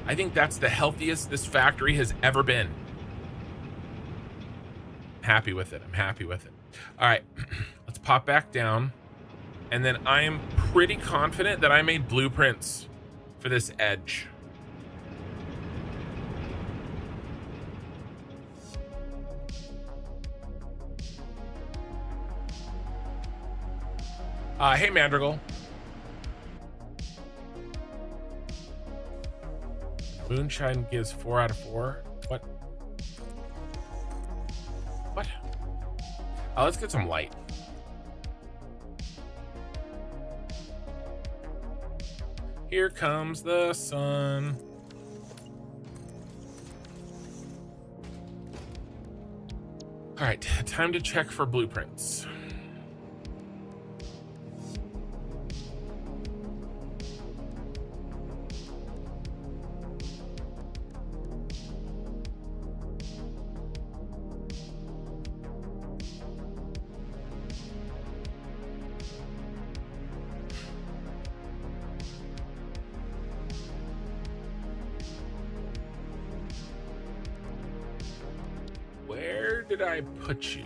I think that's the healthiest this factory has ever been. Happy with it. I'm happy with it. All right, let's pop back down. And then I am pretty confident that I made blueprints for this edge. Hey, Mandrigal. Moonshine gives 4 out of 4. What? What? Oh, let's get some light. Here comes the sun. All right, time to check for blueprints. Where did I put you?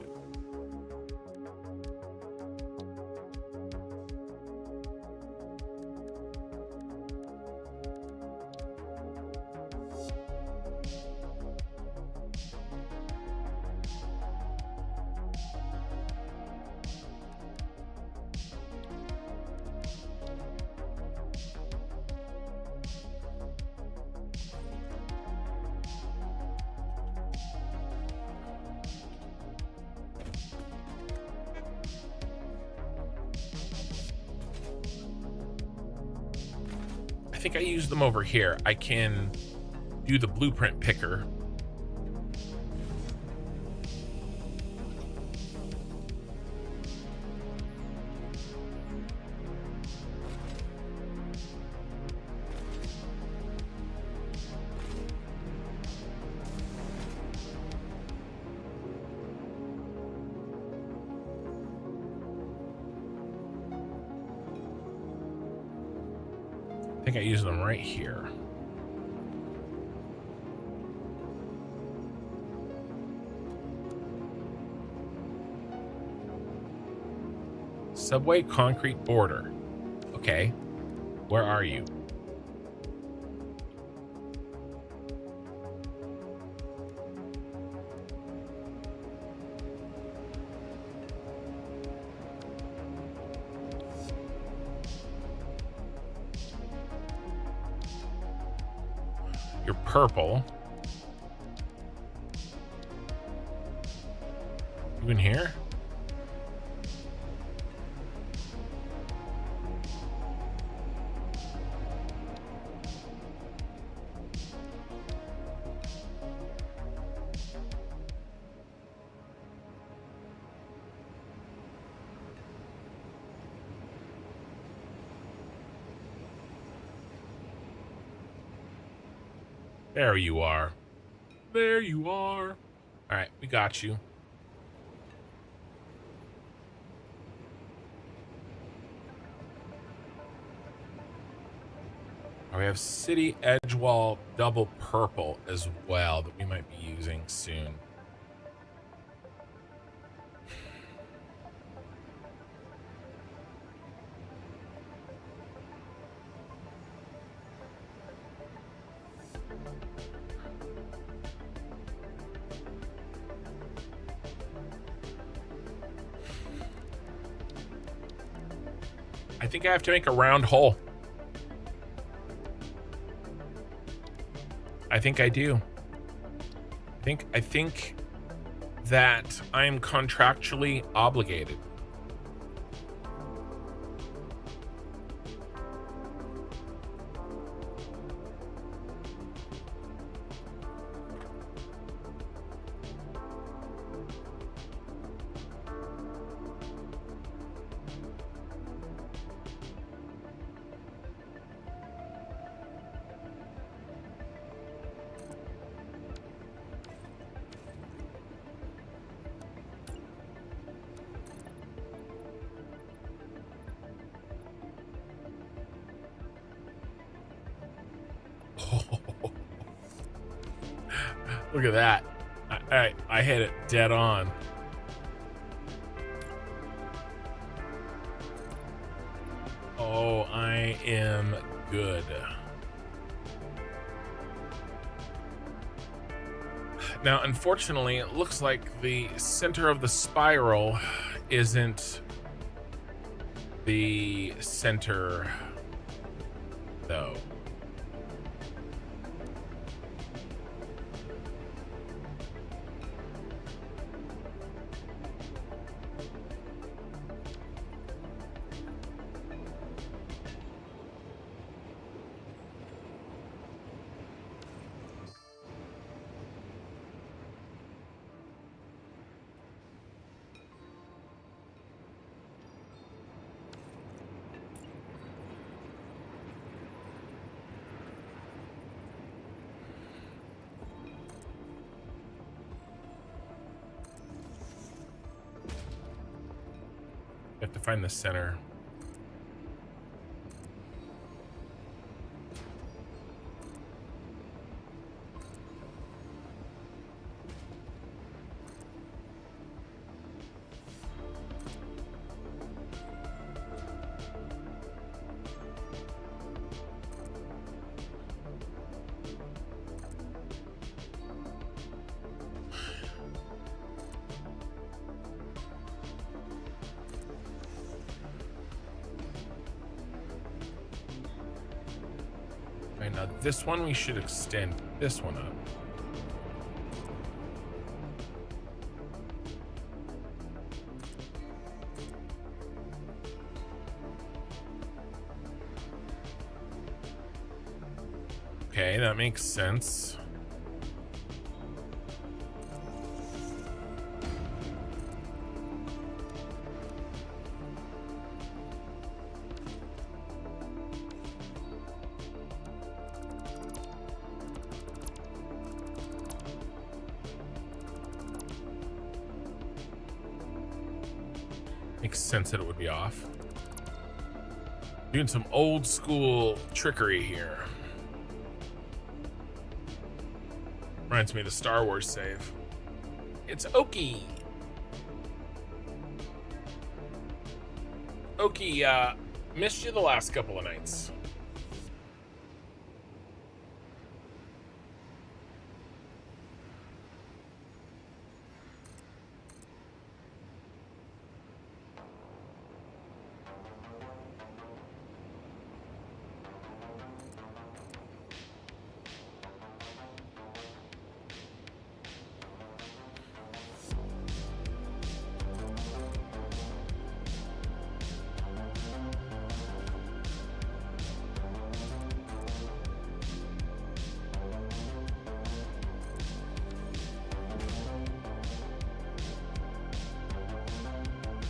I think I use them over here. I can do the blueprint picker. I think I use them right here. Subway concrete border. Okay. Where are you? You're purple. You in here? There you are. There you are. All right, we got you. We have city edge wall double purple as well that we might be using soon. I think I have to make a round hole. I think I do. I think that I am contractually obligated. Look at that. I hit it dead on. Oh, I am good. Now, unfortunately, it looks like the center of the spiral isn't the center, though. You have to find the center. Right, now this one we should extend this one up. Okay, that makes sense. Makes sense that it would be off. Doing some old school trickery here. Reminds me of the Star Wars save. It's Oki. Oki, missed you the last couple of nights.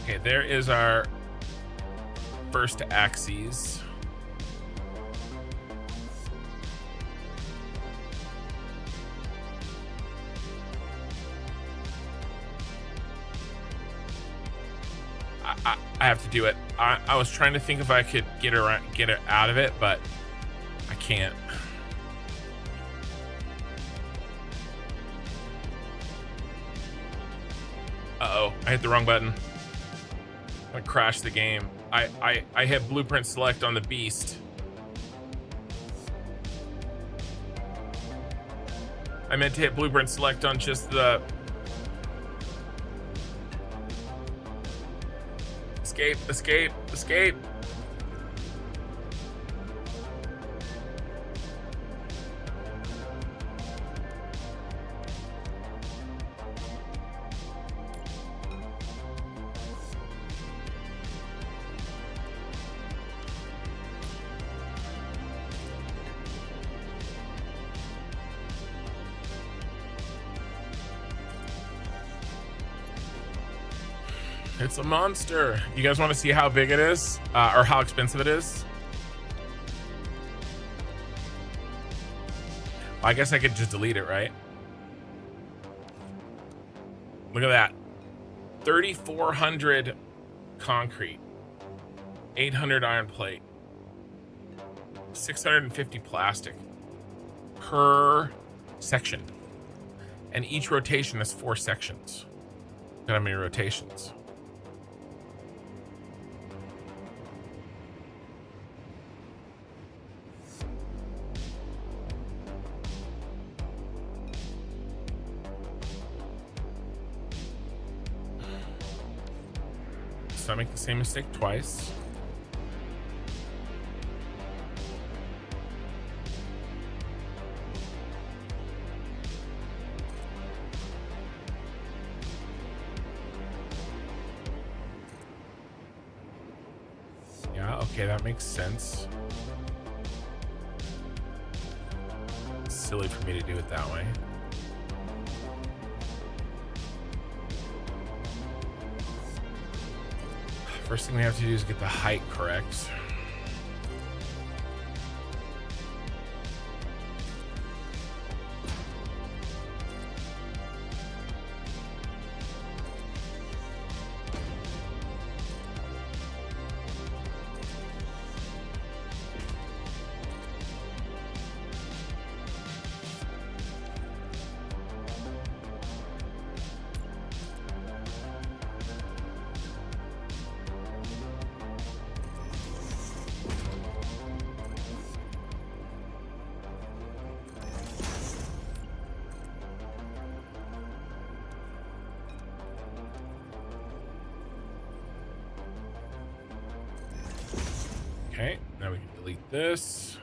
Okay, there is our first axes. I have to do it. I was trying to think if I could get it out of it, but I can't. Uh-oh, I hit the wrong button. I crashed the game. I hit blueprint select on the beast. I meant to hit blueprint select on just the escape, escape, escape. It's a monster. You guys want to see how big it is, or how expensive it is? I guess I could just delete it, right? Look at that. 3,400 concrete, 800 iron plate, 650 plastic per section. And each rotation has 4 sections. Look at how many rotations. So I make the same mistake twice. Yeah, okay, that makes sense. It's silly for me to do it that way. First thing we have to do is get the height correct. Okay, now we can delete this.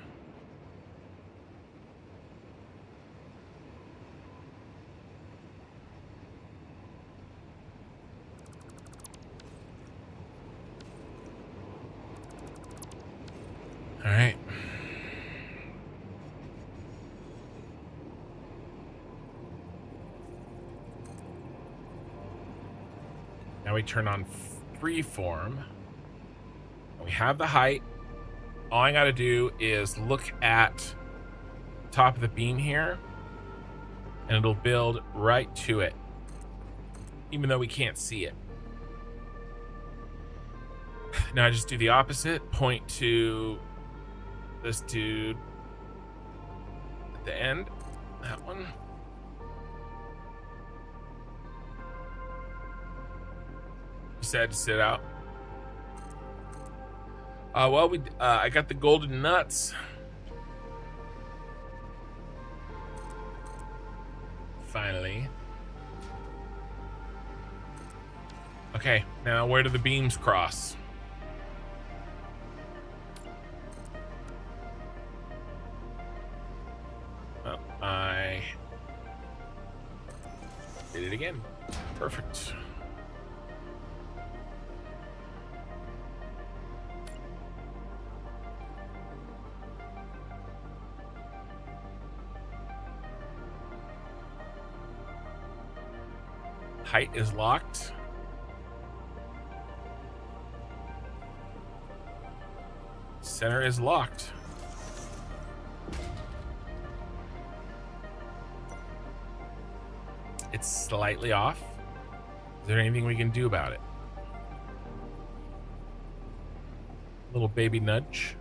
All right. Now we turn on freeform. We have the height. All I got to do is look at the top of the beam here, and it'll build right to it, even though we can't see it. Now I just do the opposite, point to this dude at the end, that one. Decided to sit out. Well, I got the golden nuts. Finally. Okay, now where do the beams cross? Well, I did it again. Perfect. Height is locked. Center is locked. It's slightly off. Is there anything we can do about it? Little baby nudge.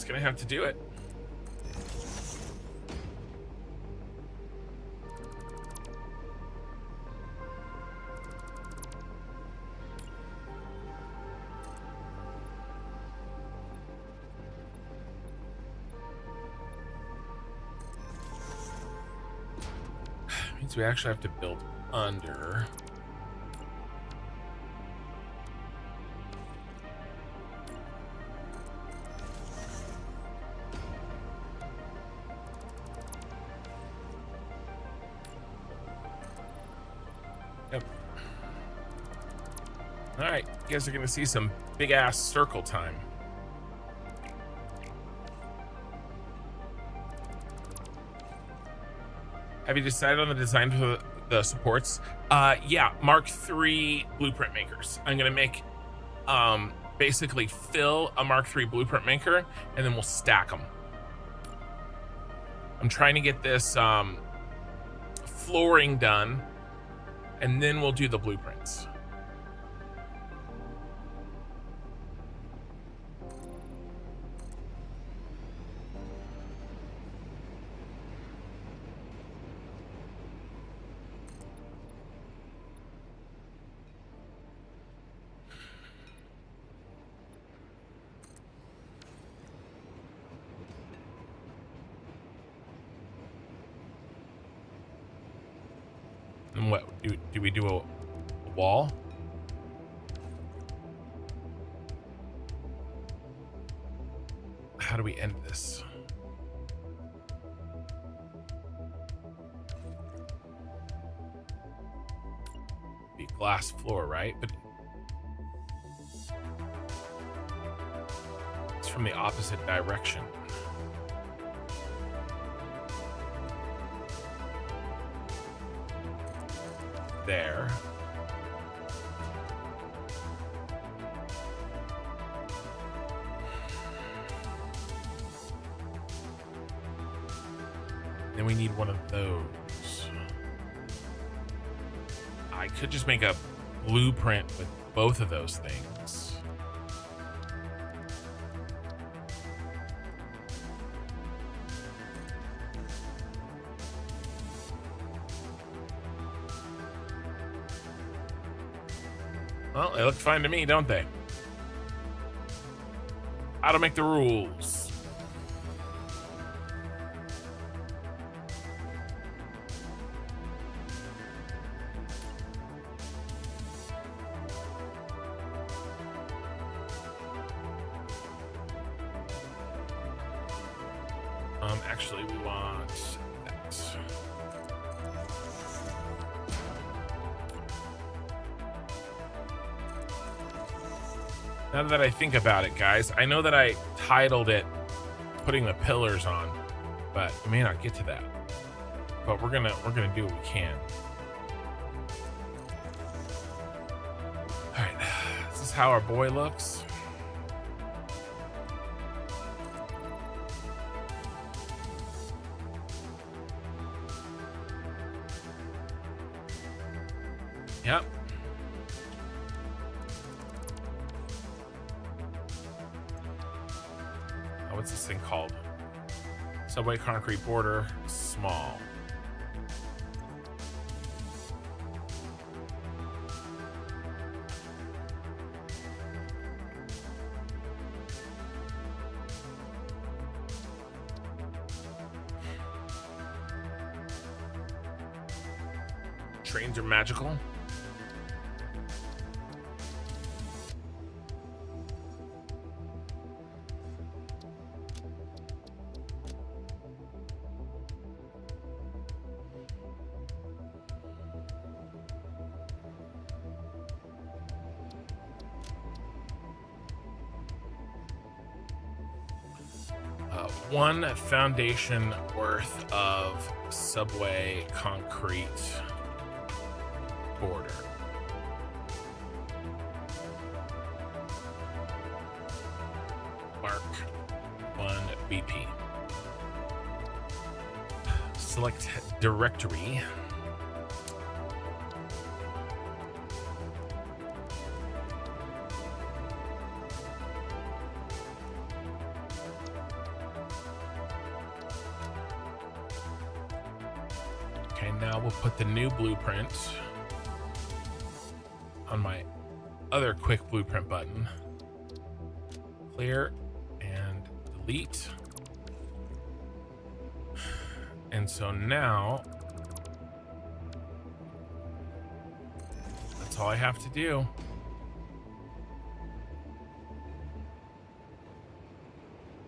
Gonna have to do it. Means we actually have to build under. All right, you guys are gonna see some big ass circle time. Have you decided on the design for the supports? Yeah, Mark III blueprint makers. I'm gonna make, basically fill a Mark III blueprint maker, and then we'll stack them. I'm trying to get this flooring done, and then we'll do the blueprints. And what do we do a wall? How do we end this? Be glass floor, right? But it's from the opposite direction. There. Then we need one of those. I could just make a blueprint with both of those things. Well, they look fine to me, don't they? How to make the rules. Actually, we want that. Now that I think about it, guys, I know that I titled it putting the pillars on, but we may not get to that. But we're gonna do what we can. All right, this is how our boy looks. Yep. Oh, what's this thing called? Subway concrete border, small. Trains are magical. One foundation worth of subway concrete border. Mark 1 BP. Select directory. Okay, now we'll put the new blueprint on my other quick blueprint button. Clear and delete. And so now that's all I have to do.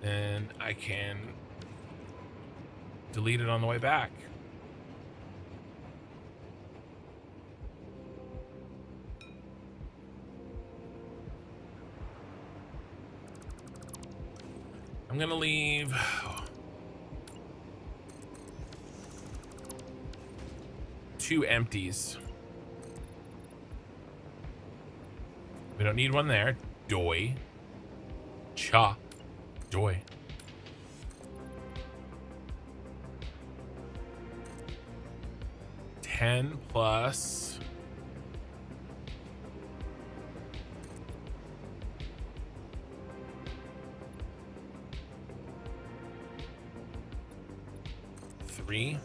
Then I can delete it on the way back. I'm gonna leave 2 empties. We don't need one there. Doi. Cha. Doi. $10 plus $3.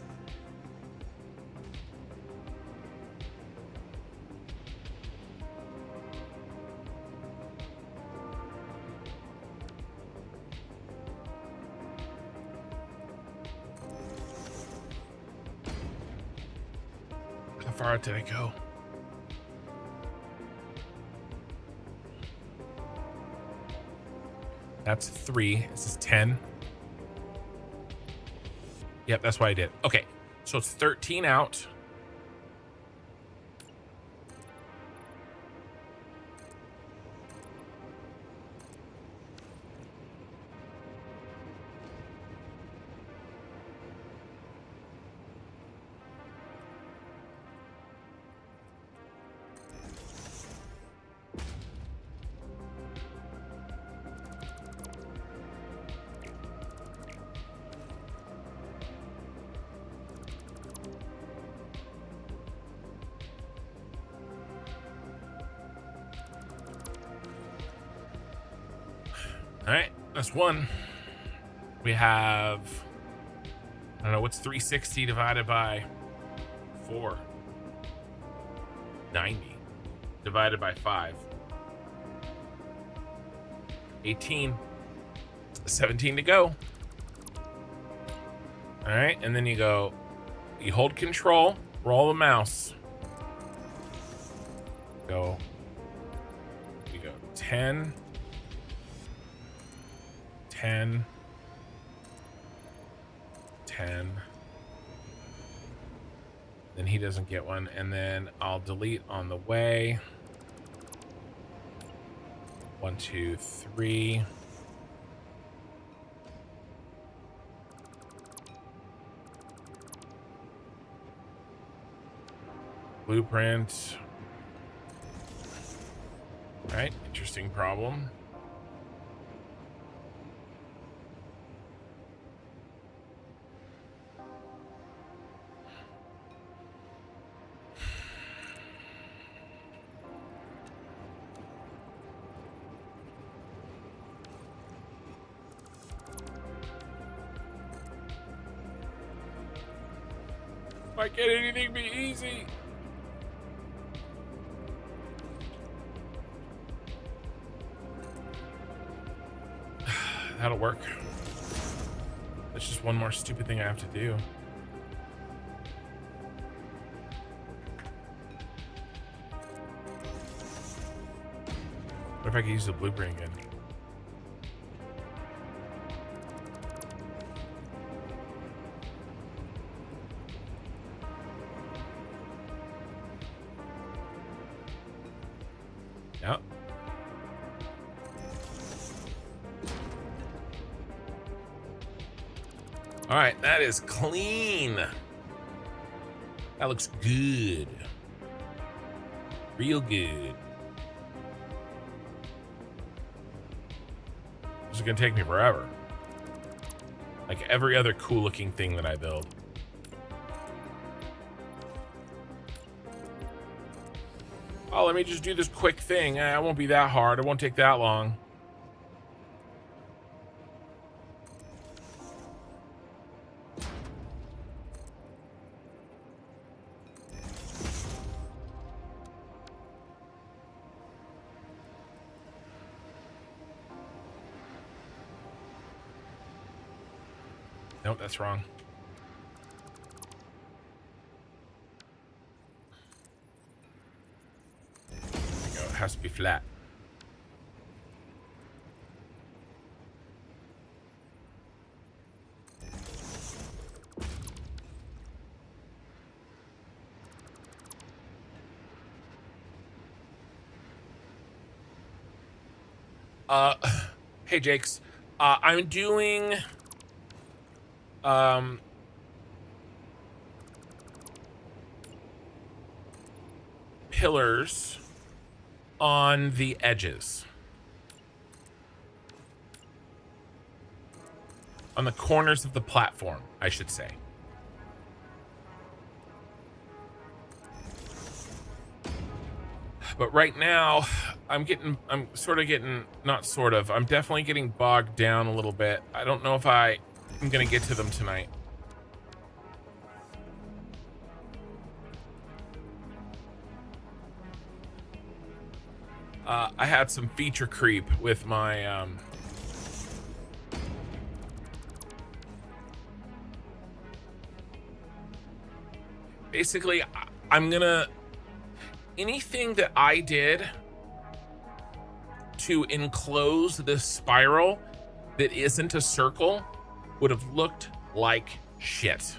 How far out did I go? That's 3. This is 10. Yep, that's what I did. Okay, so it's 13 out. All right, that's 1. We have, I don't know, what's 360 divided by 4? 90 divided by 5. 18. 17 to go. All right, and then you hold control, roll the mouse. You go 10, 10, 10. Then he doesn't get one, and then I'll delete on the way. 1, 2, 3. Blueprint. All right, interesting problem. Why can't anything be easy? That'll work. That's just one more stupid thing I have to do. What if I could use the blueprint again? Yep. All right, that is clean. That looks good. Real good. This is gonna take me forever. Like every other cool looking thing that I build. Oh, let me just do this quick thing. It won't be that hard. It won't take that long. Nope, that's wrong. There we go. It has to be flat. Hey Jakes, I'm doing pillars on the edges. On the corners of the platform, I should say. But right now, I'm definitely getting bogged down a little bit. I don't know if I'm gonna get to them tonight. I had some feature creep with my, basically, I'm gonna, anything that I did to enclose this spiral that isn't a circle would have looked like shit.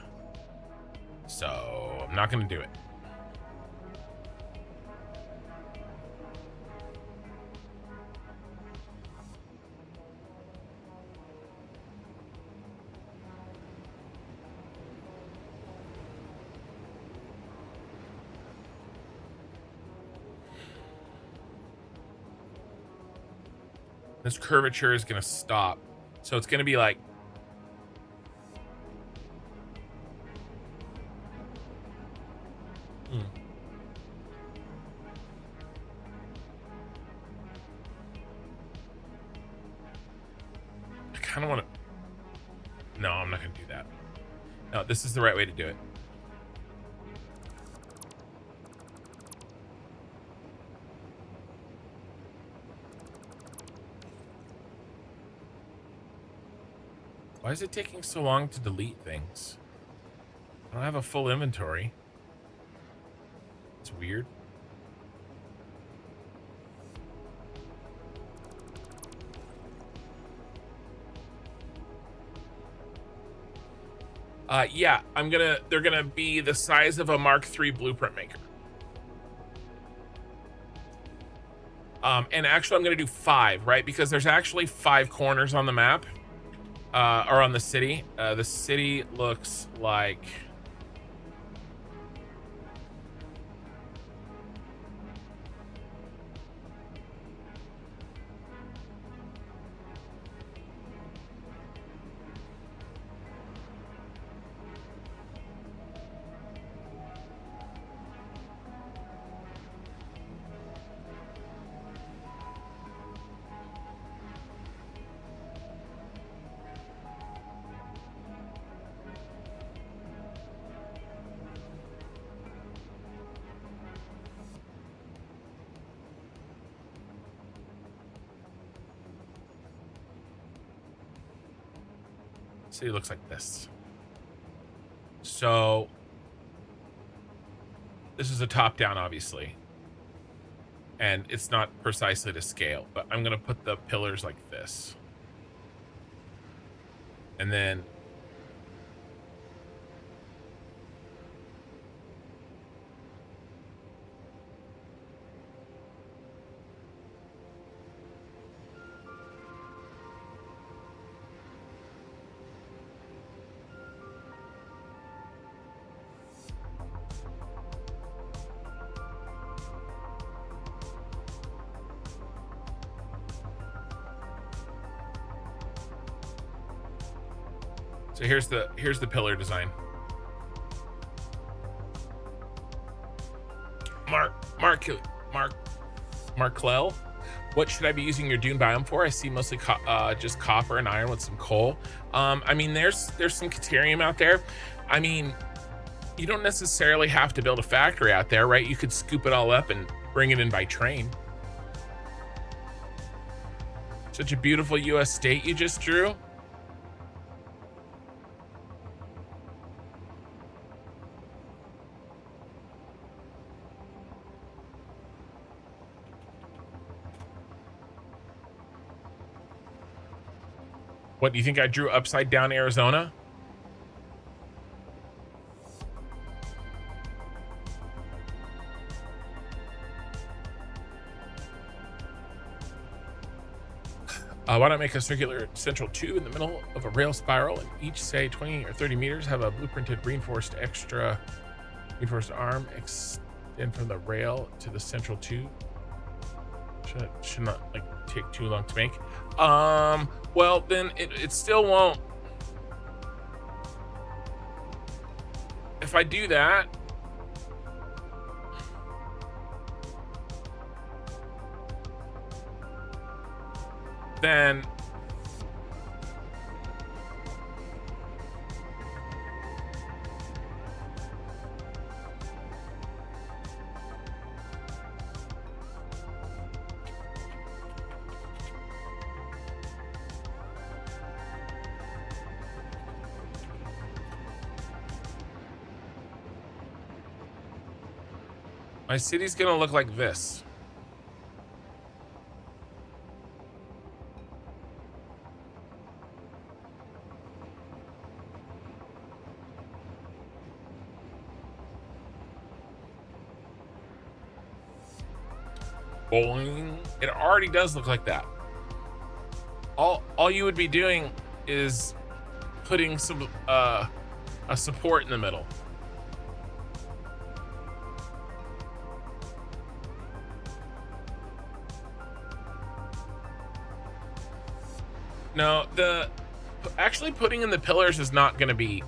So I'm not gonna do it. This curvature is going to stop. So it's going to be like, I kind of want to, no, I'm not going to do that. No, this is the right way to do it. Why is it taking so long to delete things? I don't have a full inventory. It's weird. Yeah, they're gonna be the size of a Mark III blueprint maker. And actually I'm gonna do 5, right? Because there's actually 5 corners on the map. Or on the city. The city looks like, city looks like this. So this is a top down, obviously, and it's not precisely to scale, but I'm gonna put the pillars like this, and then so here's the pillar design. Mark Clell, what should I be using your dune biome for? I see mostly just copper and iron with some coal. I mean, there's some Caterium out there. I mean, you don't necessarily have to build a factory out there, right? You could scoop it all up and bring it in by train. Such a beautiful US state you just drew. What, do you think I drew upside down Arizona? Why not make a circular central tube in the middle of a rail spiral, and each, say, 20 or 30 meters, have a blueprinted reinforced arm extend from the rail to the central tube? Should not like take too long to make. Well, then it still won't. If I do that, then my city's gonna look like this. Boing. It already does look like that. All you would be doing is putting some a support in the middle. No, actually putting in the pillars is not going to be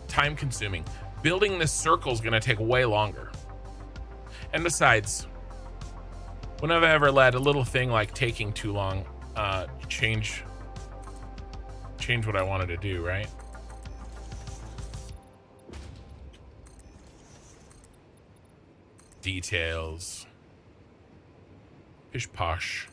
time consuming. Building this circle is going to take way longer. And besides, when have I ever let a little thing like taking too long change what I wanted to do, right? Details. Pish posh.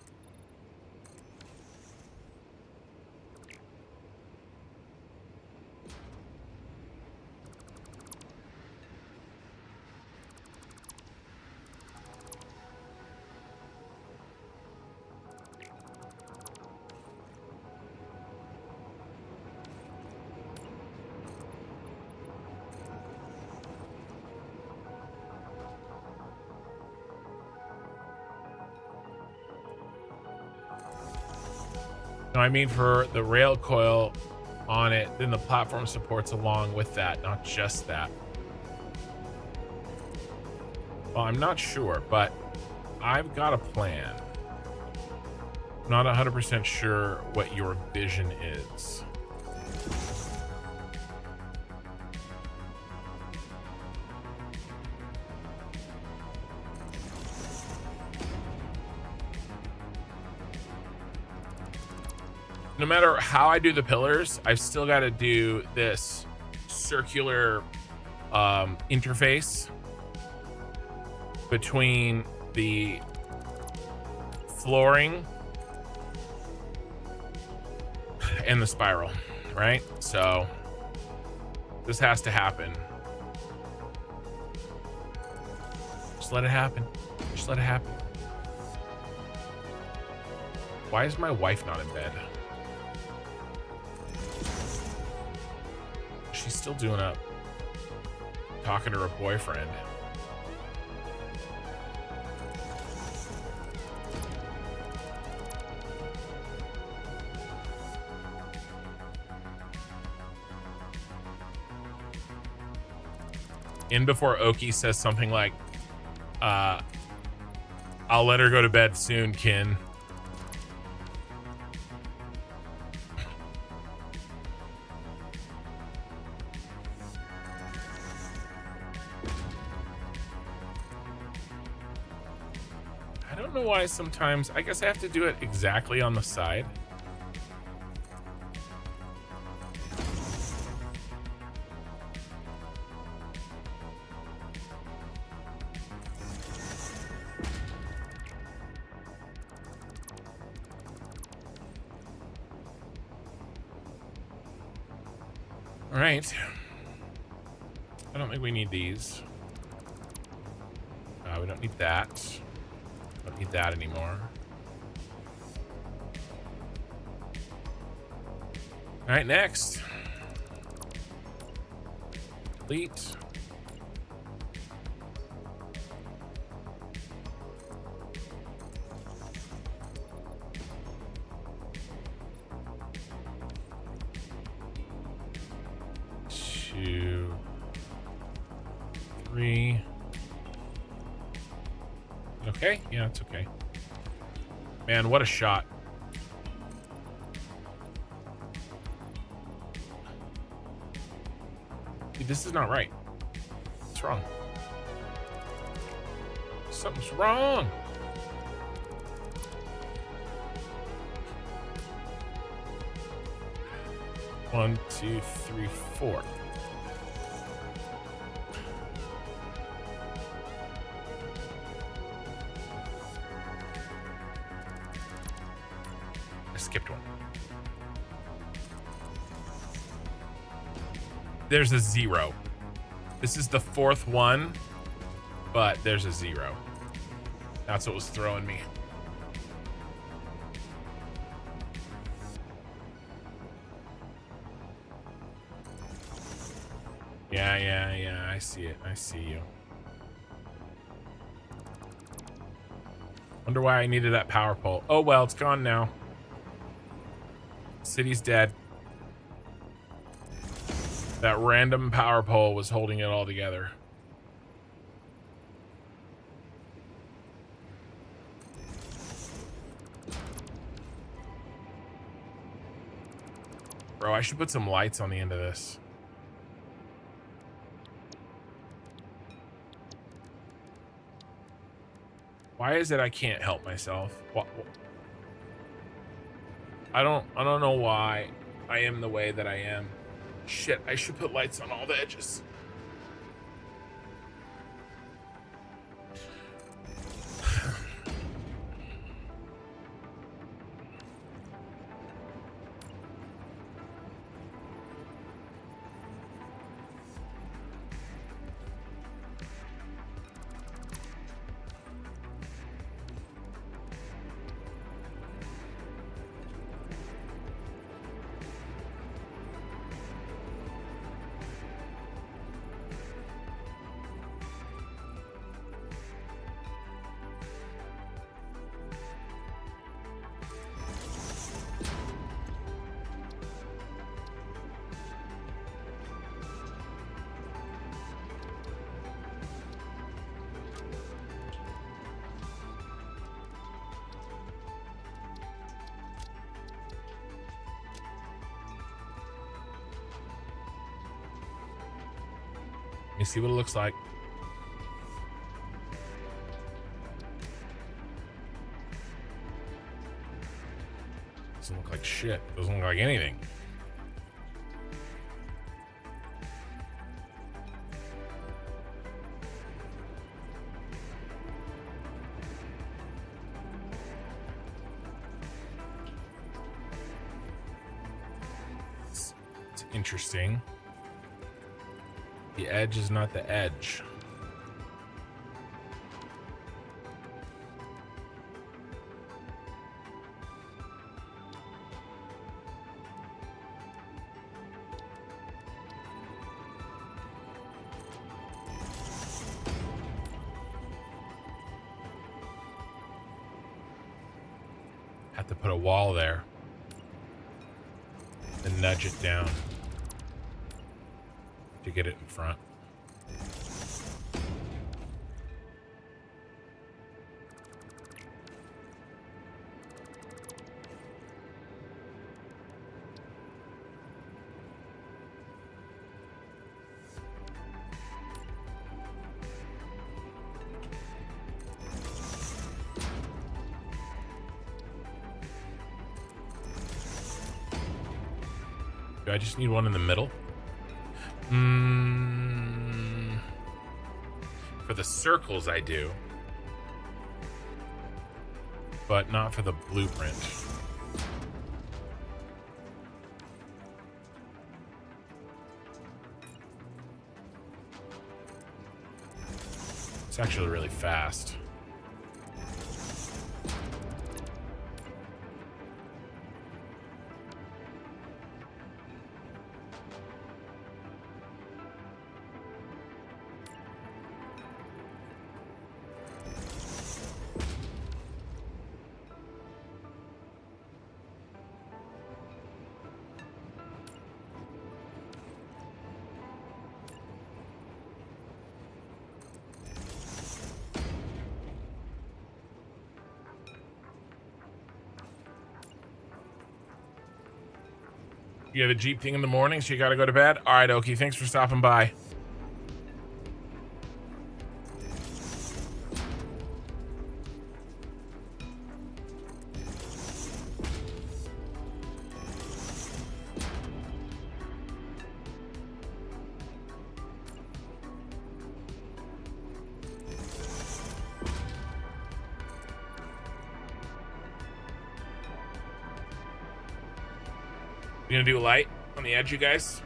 No, I mean for the rail coil on it, then the platform supports along with that, not just that. Well, I'm not sure, but I've got a plan. Not 100% sure what your vision is. No matter how I do the pillars, I've still got to do this circular interface between the flooring and the spiral, right? So this has to happen. Just let it happen. Just let it happen. Why is my wife not in bed? She's still doing up, talking to her boyfriend. In before Oki says something like, I'll let her go to bed soon, Kin. I don't know why sometimes, I guess I have to do it exactly on the side. All right. I don't think we need these. We don't need that. Don't need that anymore. All right, next. Delete. 2, 3. Okay, yeah, it's okay. Man, what a shot. Dude, this is not right. What's wrong? Something's wrong. One, two, three, 4. I skipped one. There's a 0. This is the 4th one, but there's a 0. That's what was throwing me. Yeah, I see it. I see you. Wonder why I needed that power pole. Oh, well, it's gone now. City's dead. That random power pole was holding it all together. Bro, I should put some lights on the end of this. Why is it I can't help myself? I don't know why I am the way that I am. Shit, I should put lights on all the edges. Let me see what it looks like. Doesn't look like shit. Doesn't look like anything. It's interesting. The edge is not the edge. Have to put a wall there and nudge it down to get it in front. Do I just need one in the middle? For the circles I do, but not for the blueprint. It's actually really fast. You have a Jeep thing in the morning, so you got to go to bed? All right, Okie. Thanks for stopping by. You gonna do a light on the edge, you guys?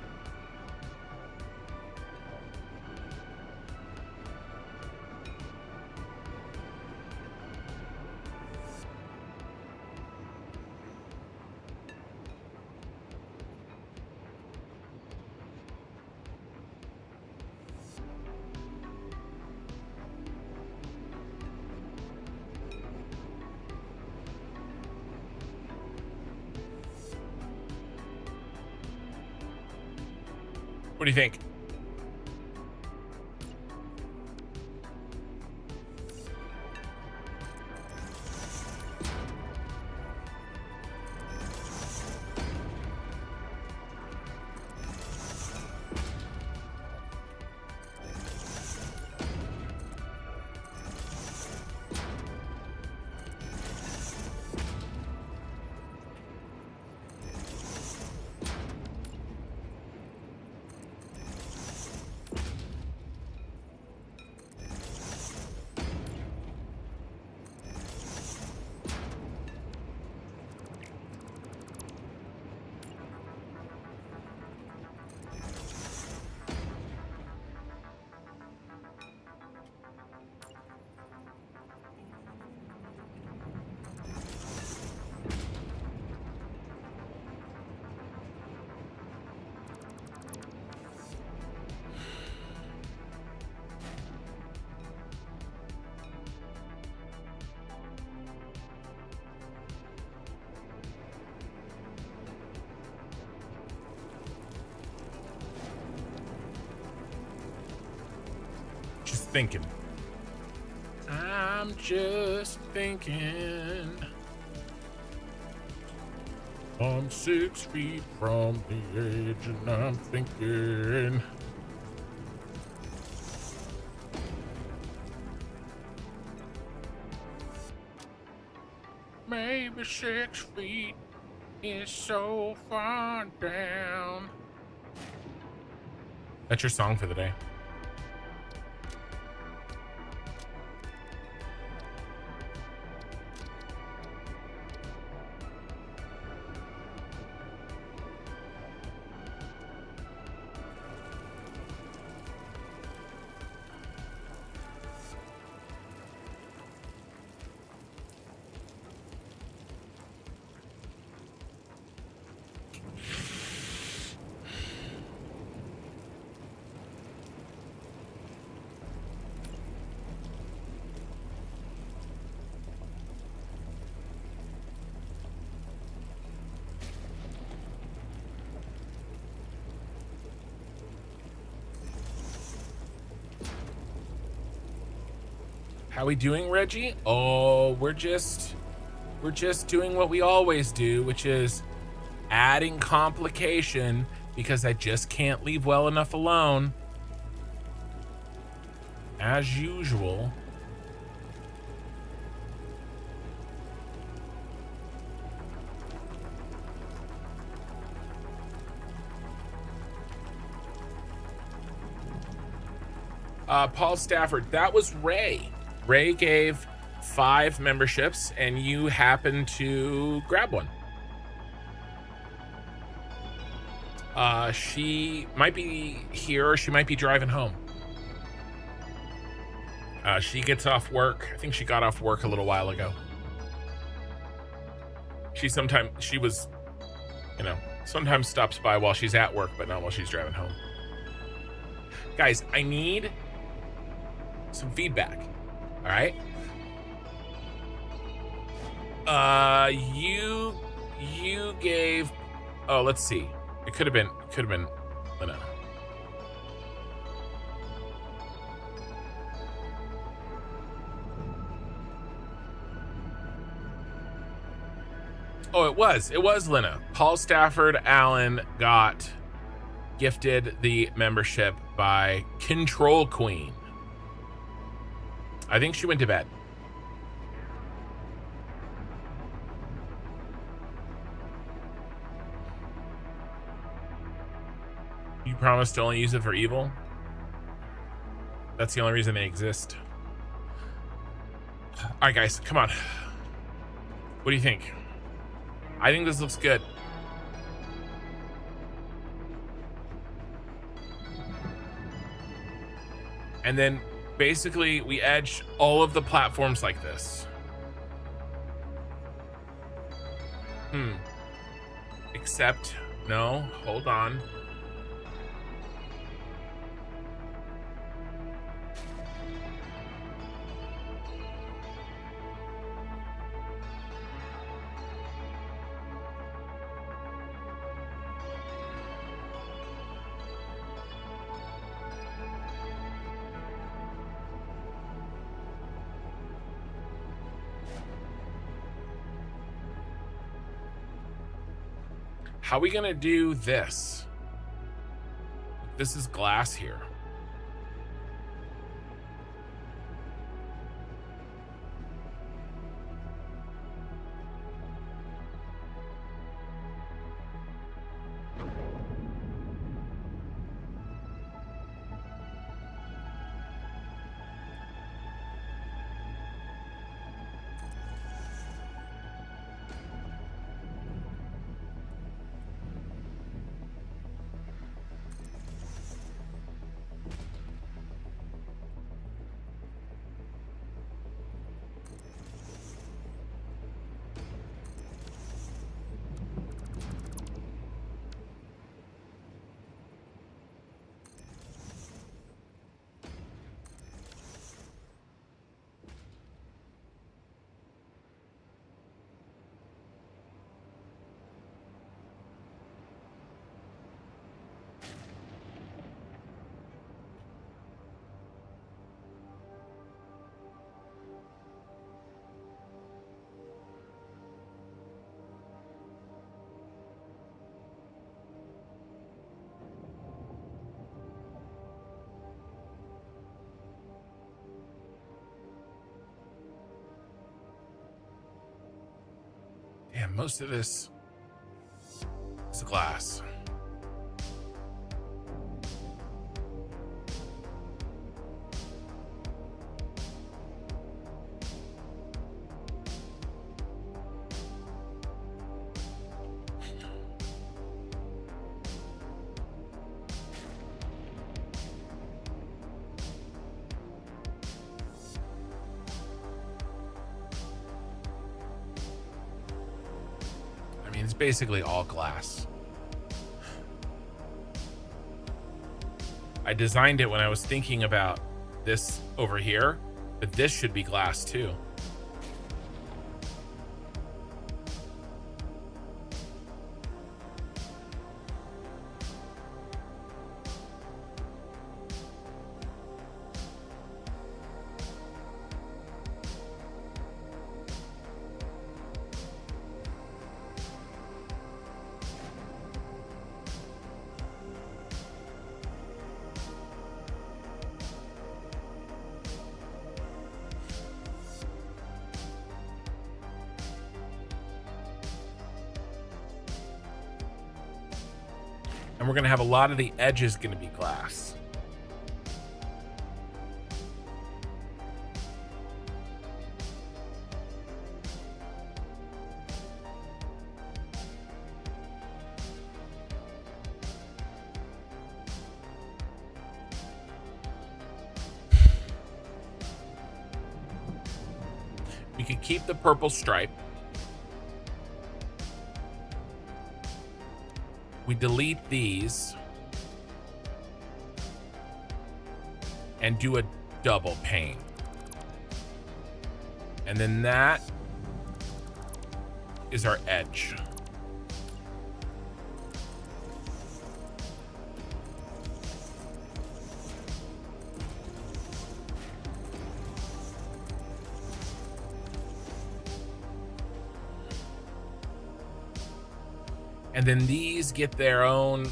What do you think? Thinking. I'm just thinking. I'm 6 feet from the edge and I'm thinking. Maybe 6 feet is so far down. That's your song for the day. How we doing, Reggie? Oh, we're just doing what we always do, which is adding complication because I just can't leave well enough alone. As usual. Paul Stafford, that was Ray. Ray gave 5 memberships and you happened to grab one. She might be here or she might be driving home. She gets off work. I think she got off work a little while ago. She was, sometimes stops by while she's at work, but not while she's driving home. Guys, I need some feedback. All right. You gave. Oh, let's see. It could have been. Oh, no. Oh, it was Lena. Paul Stafford Allen got gifted the membership by Control Queen. I think she went to bed. You promised to only use it for evil? That's the only reason they exist. All right, guys, come on. What do you think? I think this looks good. And then basically we edge all of the platforms like this. Except, no, hold on. How are we gonna do this? This is glass here. Damn, most of this is glass. It's basically all glass. I designed it when I was thinking about this over here, but this should be glass too. And we're going to have a lot of the edges going to be glass. We could keep the purple stripe. We delete these and do a double pane. And then that is our edge. And then these get their own.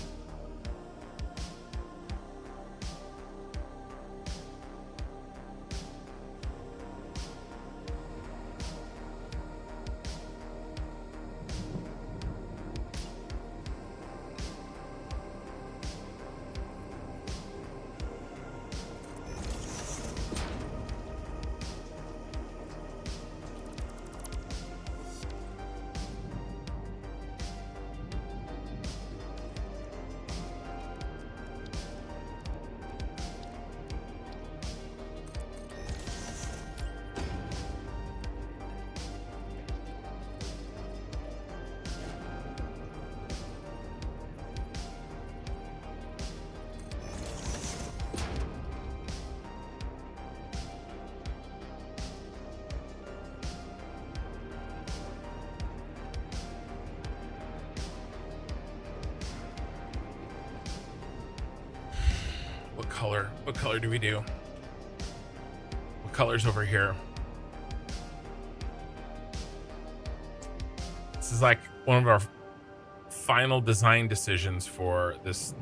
What color do we do? What color's over here? This is like one of our final design decisions for this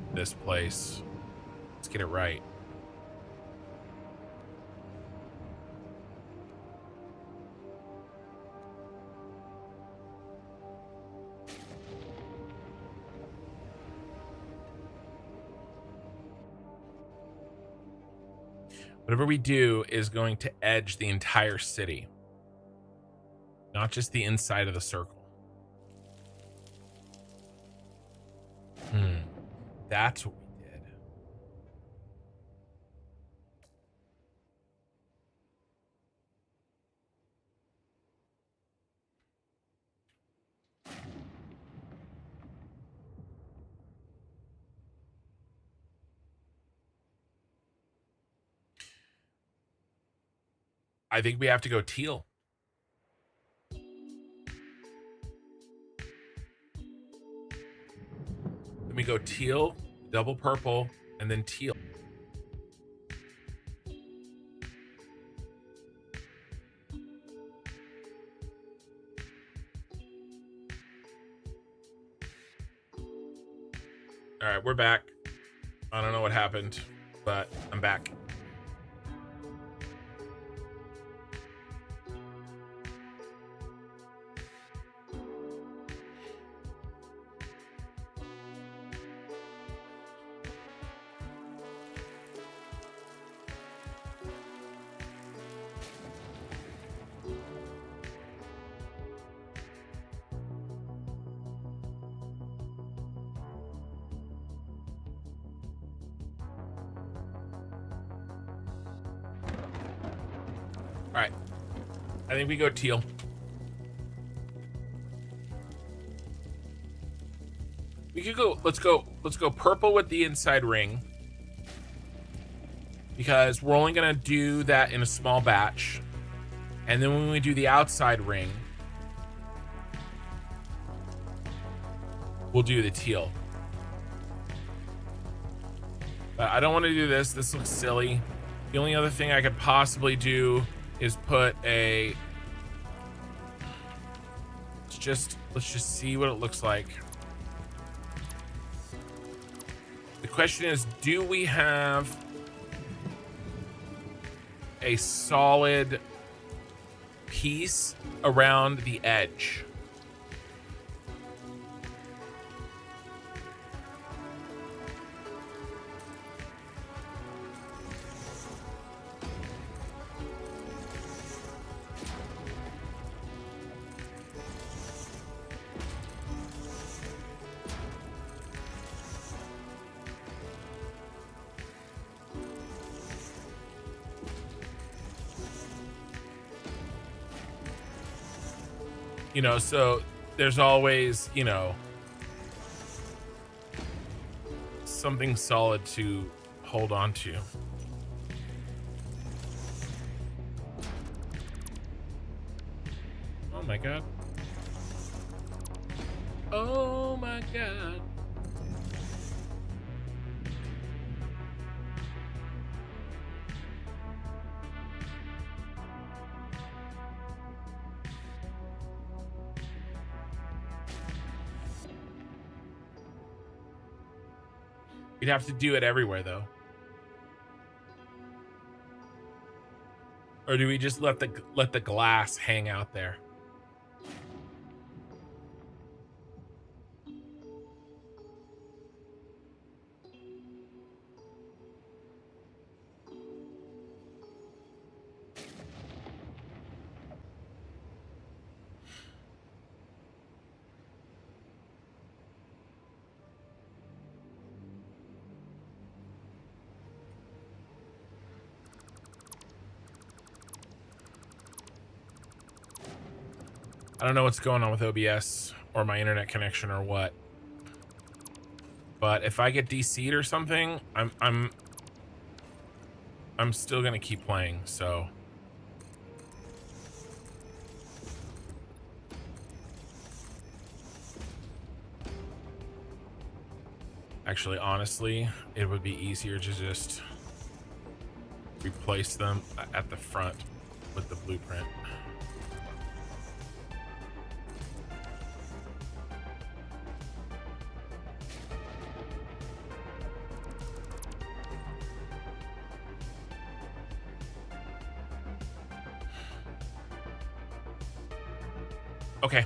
place. Let's get it right. Whatever we do is going to edge the entire city, not just the inside of the circle. That's what we did. I think we have to go teal. Then we go teal, double purple, and then teal. All right, we're back. I don't know what happened, but I'm back. All right, I think we go teal. We could go, let's go purple with the inside ring, because we're only gonna do that in a small batch. And then when we do the outside ring, we'll do the teal. But I don't want to do this. This looks silly. The only other thing I could possibly do is put a, let's just see what it looks like. The question is, do we have a solid piece around the edge? You know, so there's always, you know, something solid to hold on to. Oh my god. Oh my god. We'd have to do it everywhere, though. Or do we just let the glass hang out there? I don't know what's going on with OBS or my internet connection or what. But if I get DC'd or something, I'm still gonna keep playing, so. Actually, honestly, it would be easier to just replace them at the front with the blueprint. Okay.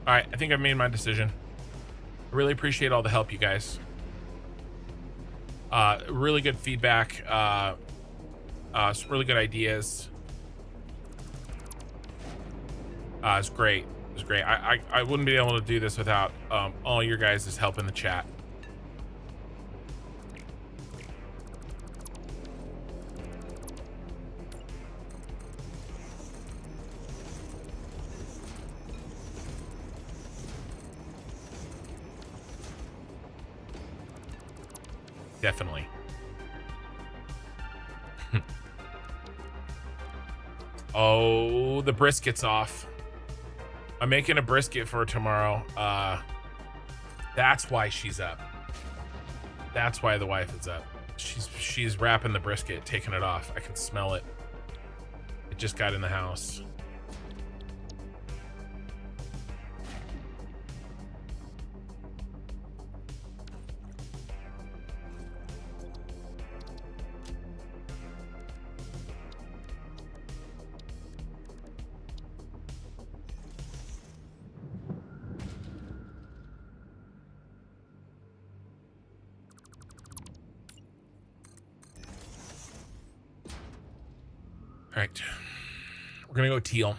All right, I think I've made my decision. I really appreciate all the help, you guys. Really good feedback. Some really good ideas. It's great. It's great. I wouldn't be able to do this without all your guys' help in the chat. Definitely. Oh, the brisket's off. I'm making a brisket for tomorrow. That's why she's up. That's why the wife is up. She's wrapping the brisket, taking it off. I can smell it. It just got in the house. All right, we're gonna go teal.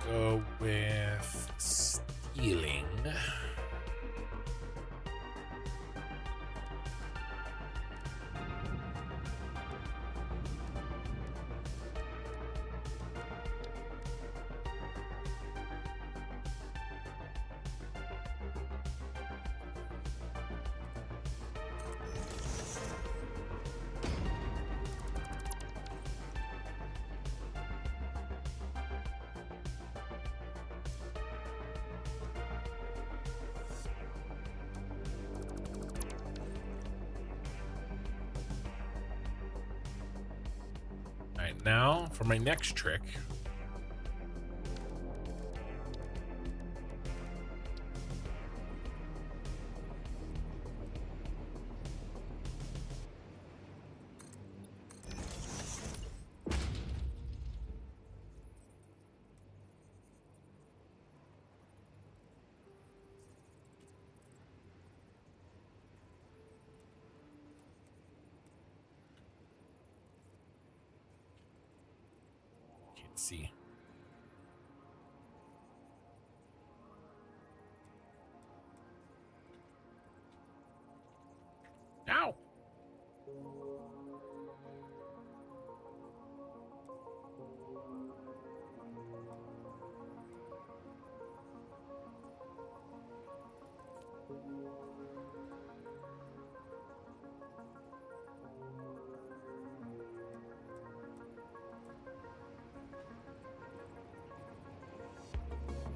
Go with stealing. Now for my next trick. Let's see. Ow.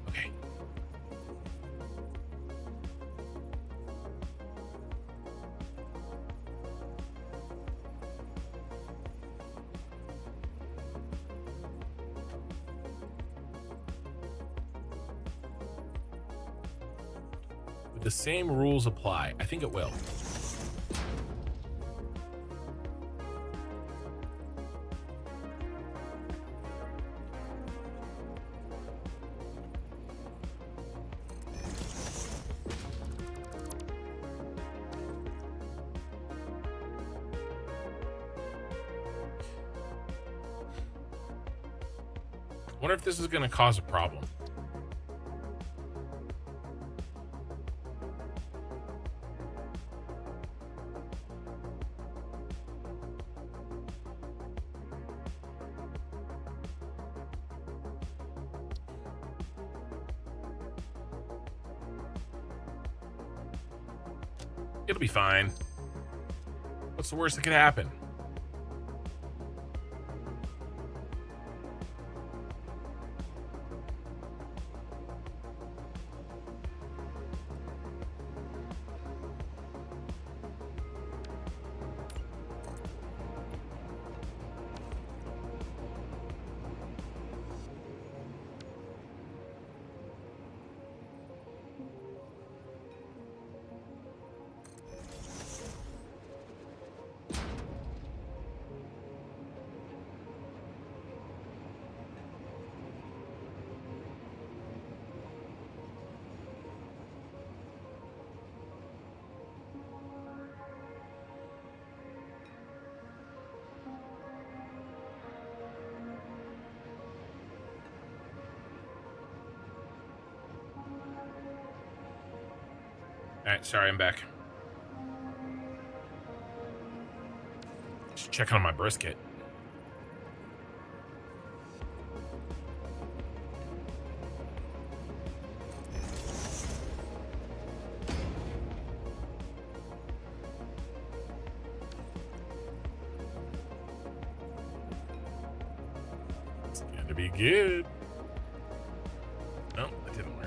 Okay. Would the same rules apply? I think it will. I wonder if this is going to cause a problem. It'll be fine. What's the worst that could happen? All right, sorry, I'm back. Just checking on my brisket. It's gonna be good. No, that didn't work.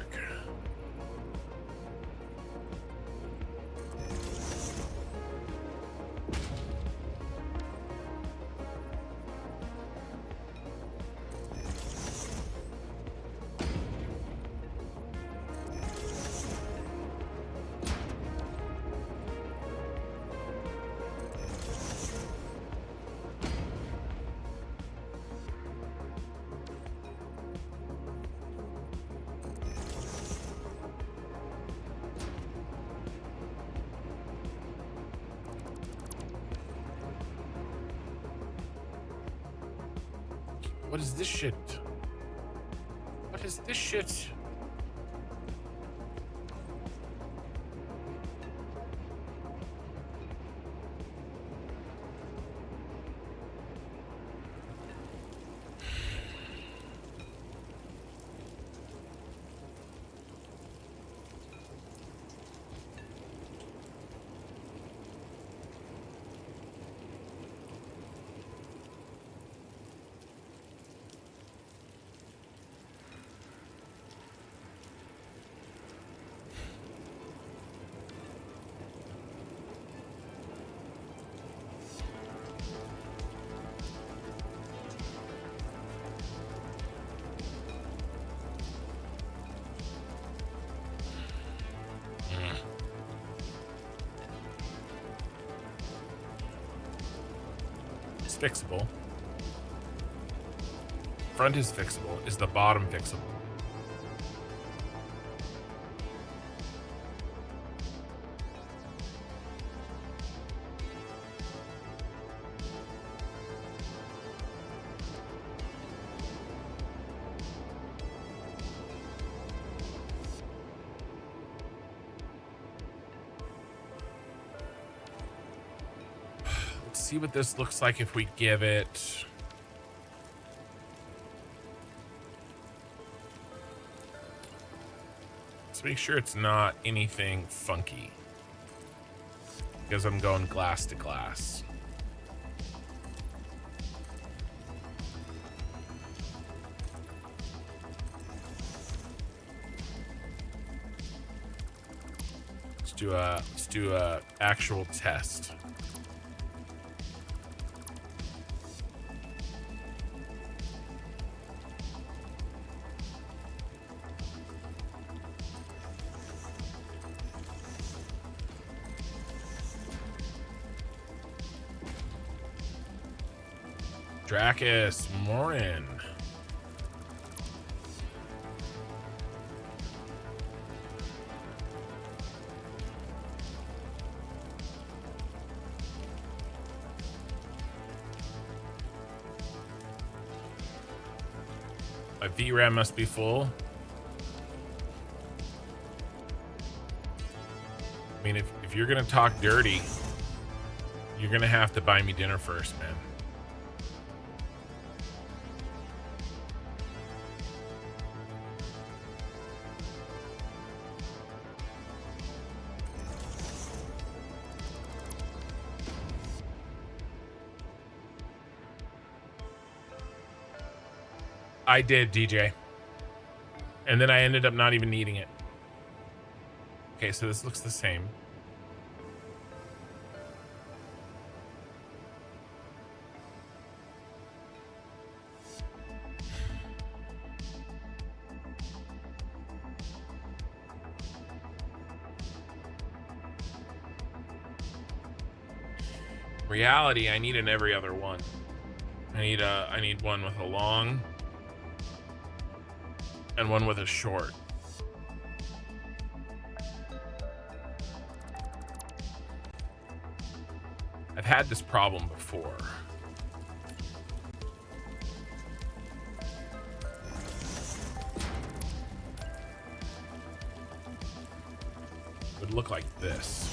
What is this shit? What is this shit? Fixable. Front is fixable. Is the bottom fixable? see what this looks like if we give it... Let's make sure it's not anything funky, because I'm going glass to glass. Let's do a actual test. Dracus, morning. My VRAM must be full. I mean, if you're gonna talk dirty, you're gonna have to buy me dinner first, man. I did, DJ. And then I ended up not even needing it. Okay, so this looks the same. Reality, I need an every other one. I need one with a long and one with a short. I've had this problem before. It would look like this.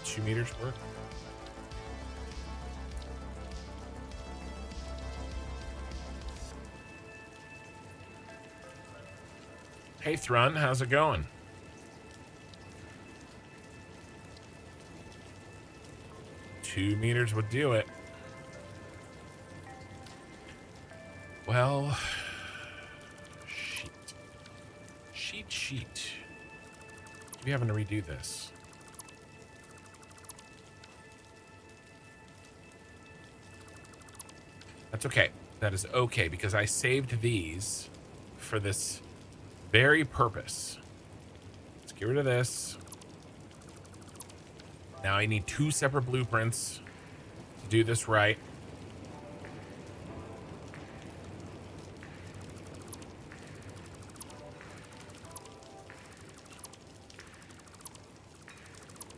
Two meters work. Hey Thrun, how's it going? Two meters would do it. Well, sheet. We having to redo this. That's okay. That is okay, because I saved these for this very purpose. Let's get rid of this. Now I need two separate blueprints to do this right.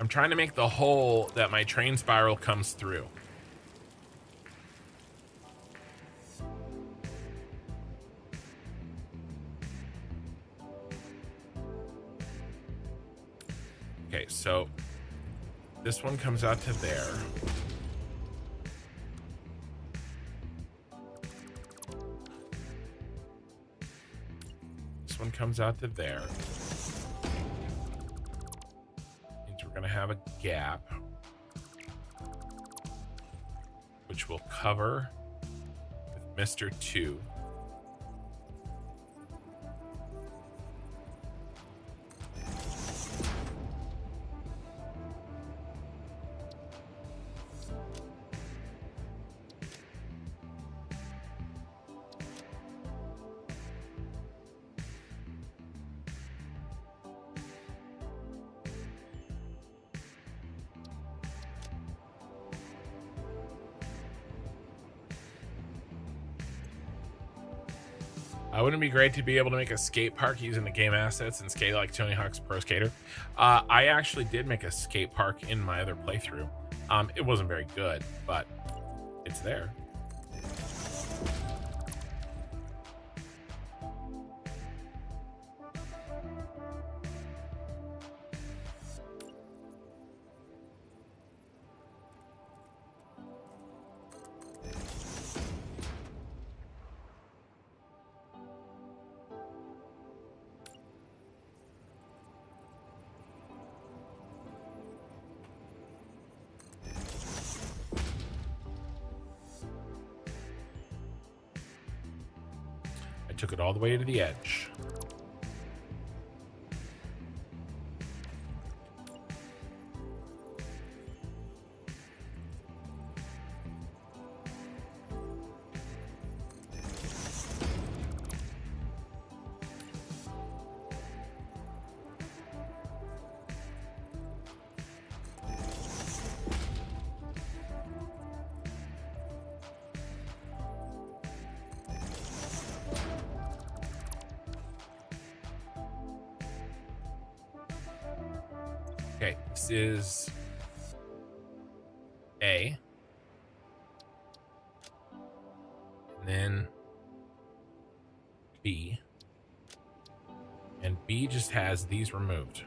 I'm trying to make the hole that my train spiral comes through. Okay, so this one comes out to there. This one comes out to there. Means we're gonna have a gap, which will cover with Mr. 2. Wouldn't it be great to be able to make a skate park using the game assets and skate like Tony Hawk's Pro Skater? I actually did make a skate park in my other playthrough. It wasn't very good, but it's there. Took it all the way to the edge. Okay, this is A. And then B. And B just has these removed.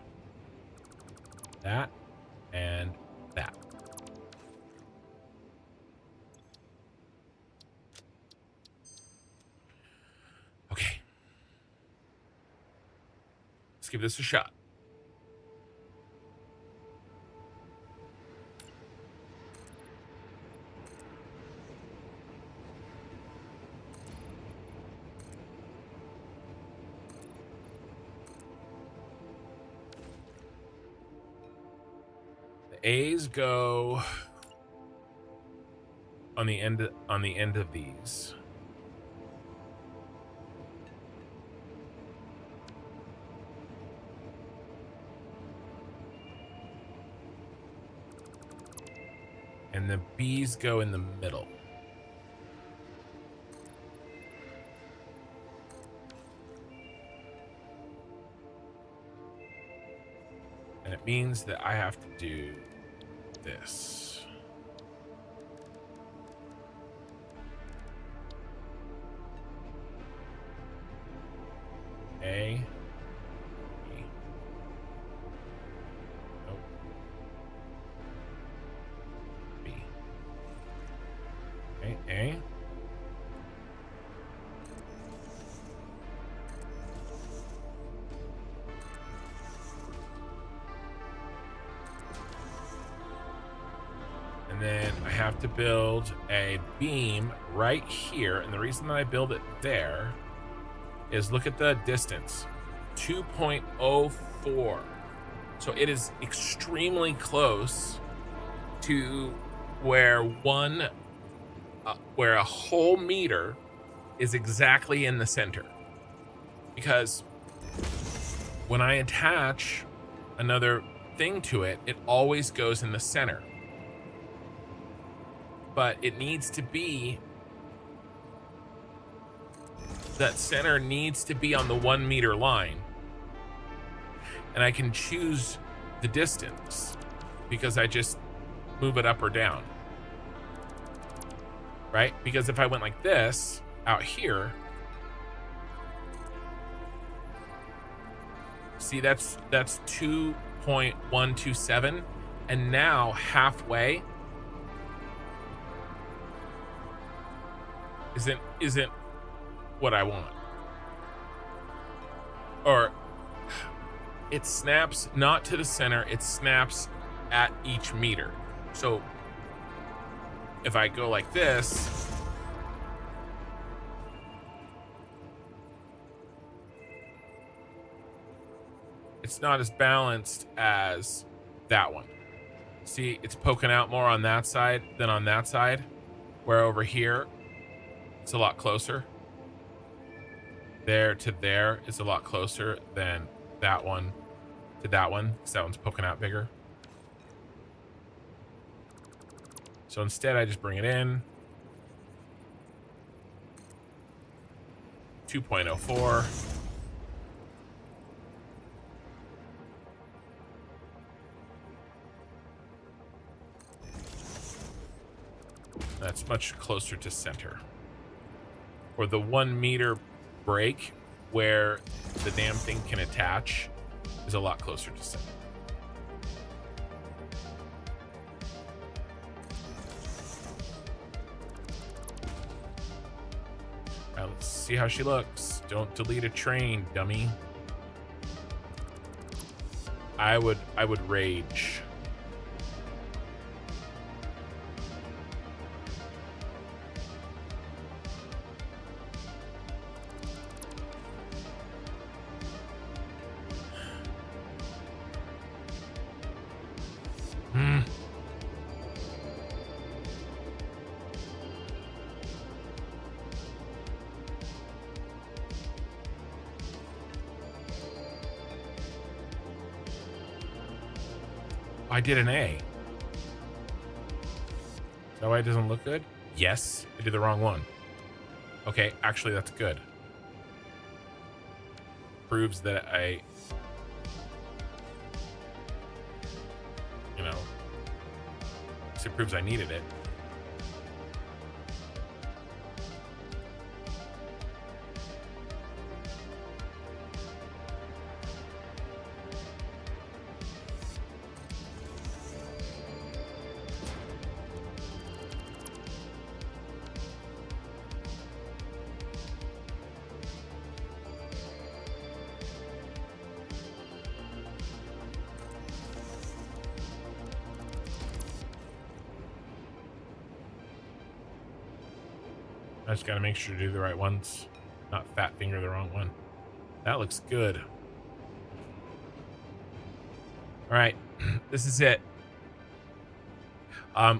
That and that. Okay. Let's give this a shot. A's go on the end of these. And the B's go in the middle. And it means that I have to do this. A. B. Nope. B. Okay, A. And then I have to build a beam right here. And the reason that I build it there is look at the distance, 2.04. So it is extremely close to where where a whole meter is exactly in the center. Because when I attach another thing to it, it always goes in the center. But it needs to be, that center needs to be on the 1 meter line. And I can choose the distance because I just move it up or down. Right? Because if I went like this out here, see, that's 2.127, and now halfway isn't what I want. Or it snaps not to the center, it snaps at each meter. So if I go like this, it's not as balanced as that one. See, it's poking out more on that side than on that side, where over here it's a lot closer. There to there is a lot closer than that one to that one, because that one's poking out bigger. So instead I just bring it in. 2.04. That's much closer to center. Or the 1 meter break where the damn thing can attach is a lot closer to center. Now let's see how she looks. Don't delete a train, dummy. I would rage. I did an A. Is that why it doesn't look good? Yes, I did the wrong one. Okay, actually that's good. Proves that it proves I needed it. I just gotta make sure to do the right ones, not fat finger the wrong one. That looks good. All right, this is it.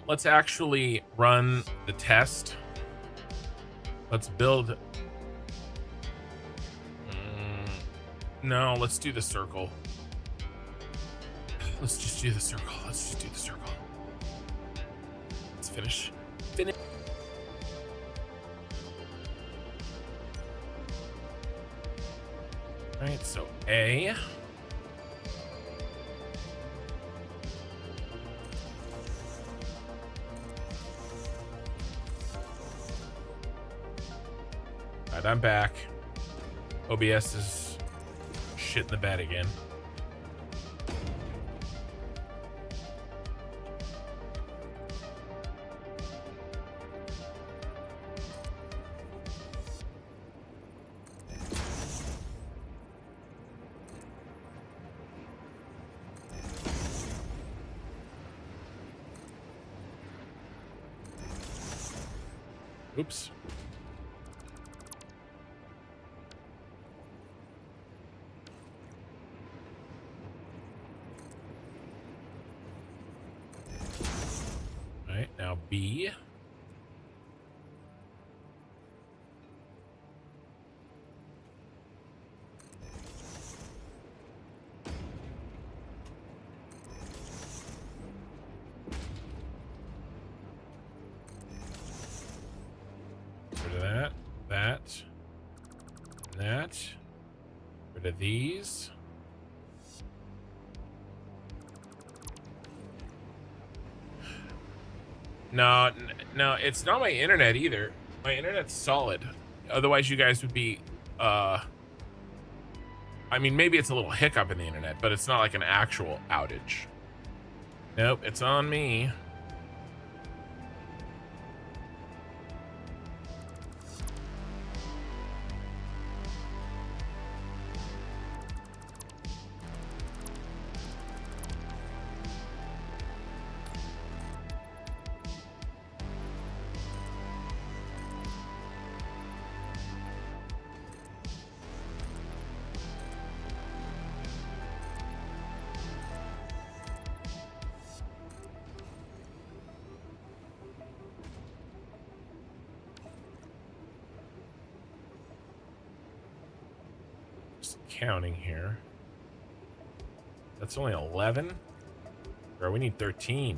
Let's actually run the test. Let's build. No, let's do the circle. Let's just do the circle. Let's just do the circle. Let's finish. Finish. All right, so A. All right, I'm back. OBS is shit in the bed again. Oops. All right, now B. That. Rid of these. No, it's not my internet either. My internet's solid. Otherwise, you guys would be, I mean, maybe it's a little hiccup in the internet, but it's not like an actual outage. Nope, it's on me. Counting here. That's only 11. Bro, we need 13.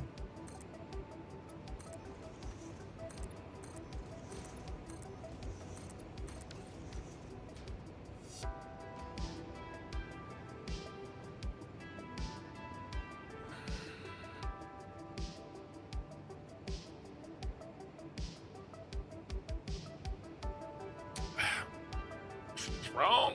wrong.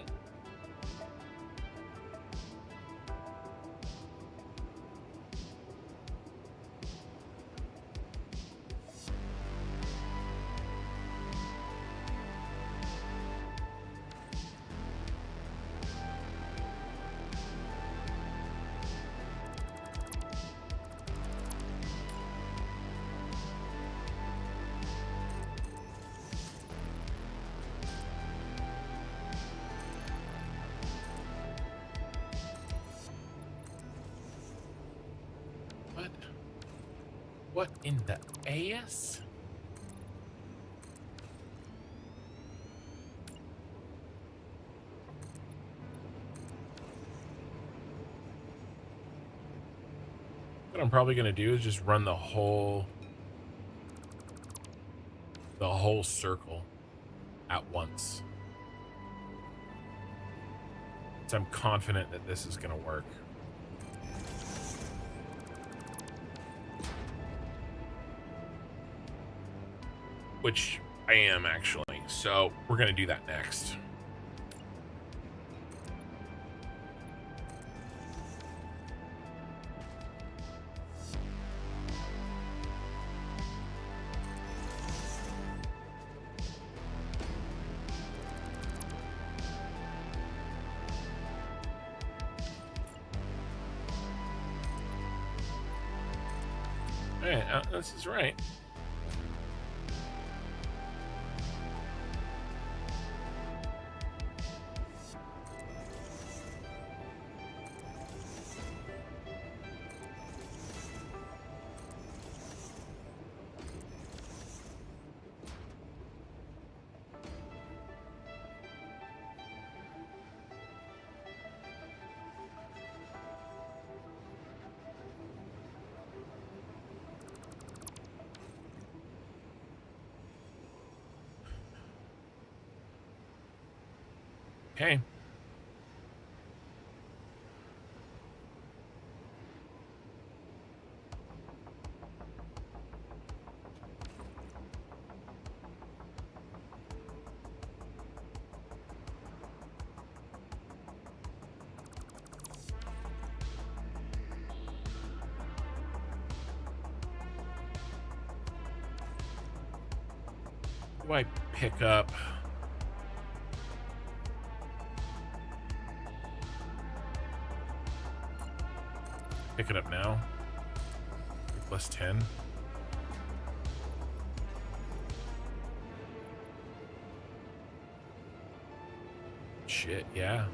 What in the ass? What I'm probably going to do is just run the whole circle at once. So I'm confident that this is going to work. Which I am actually. So we're going to do that next. All right, this is right. Okay. Do I pick up? Pick it up now. Plus 10. Shit, yeah.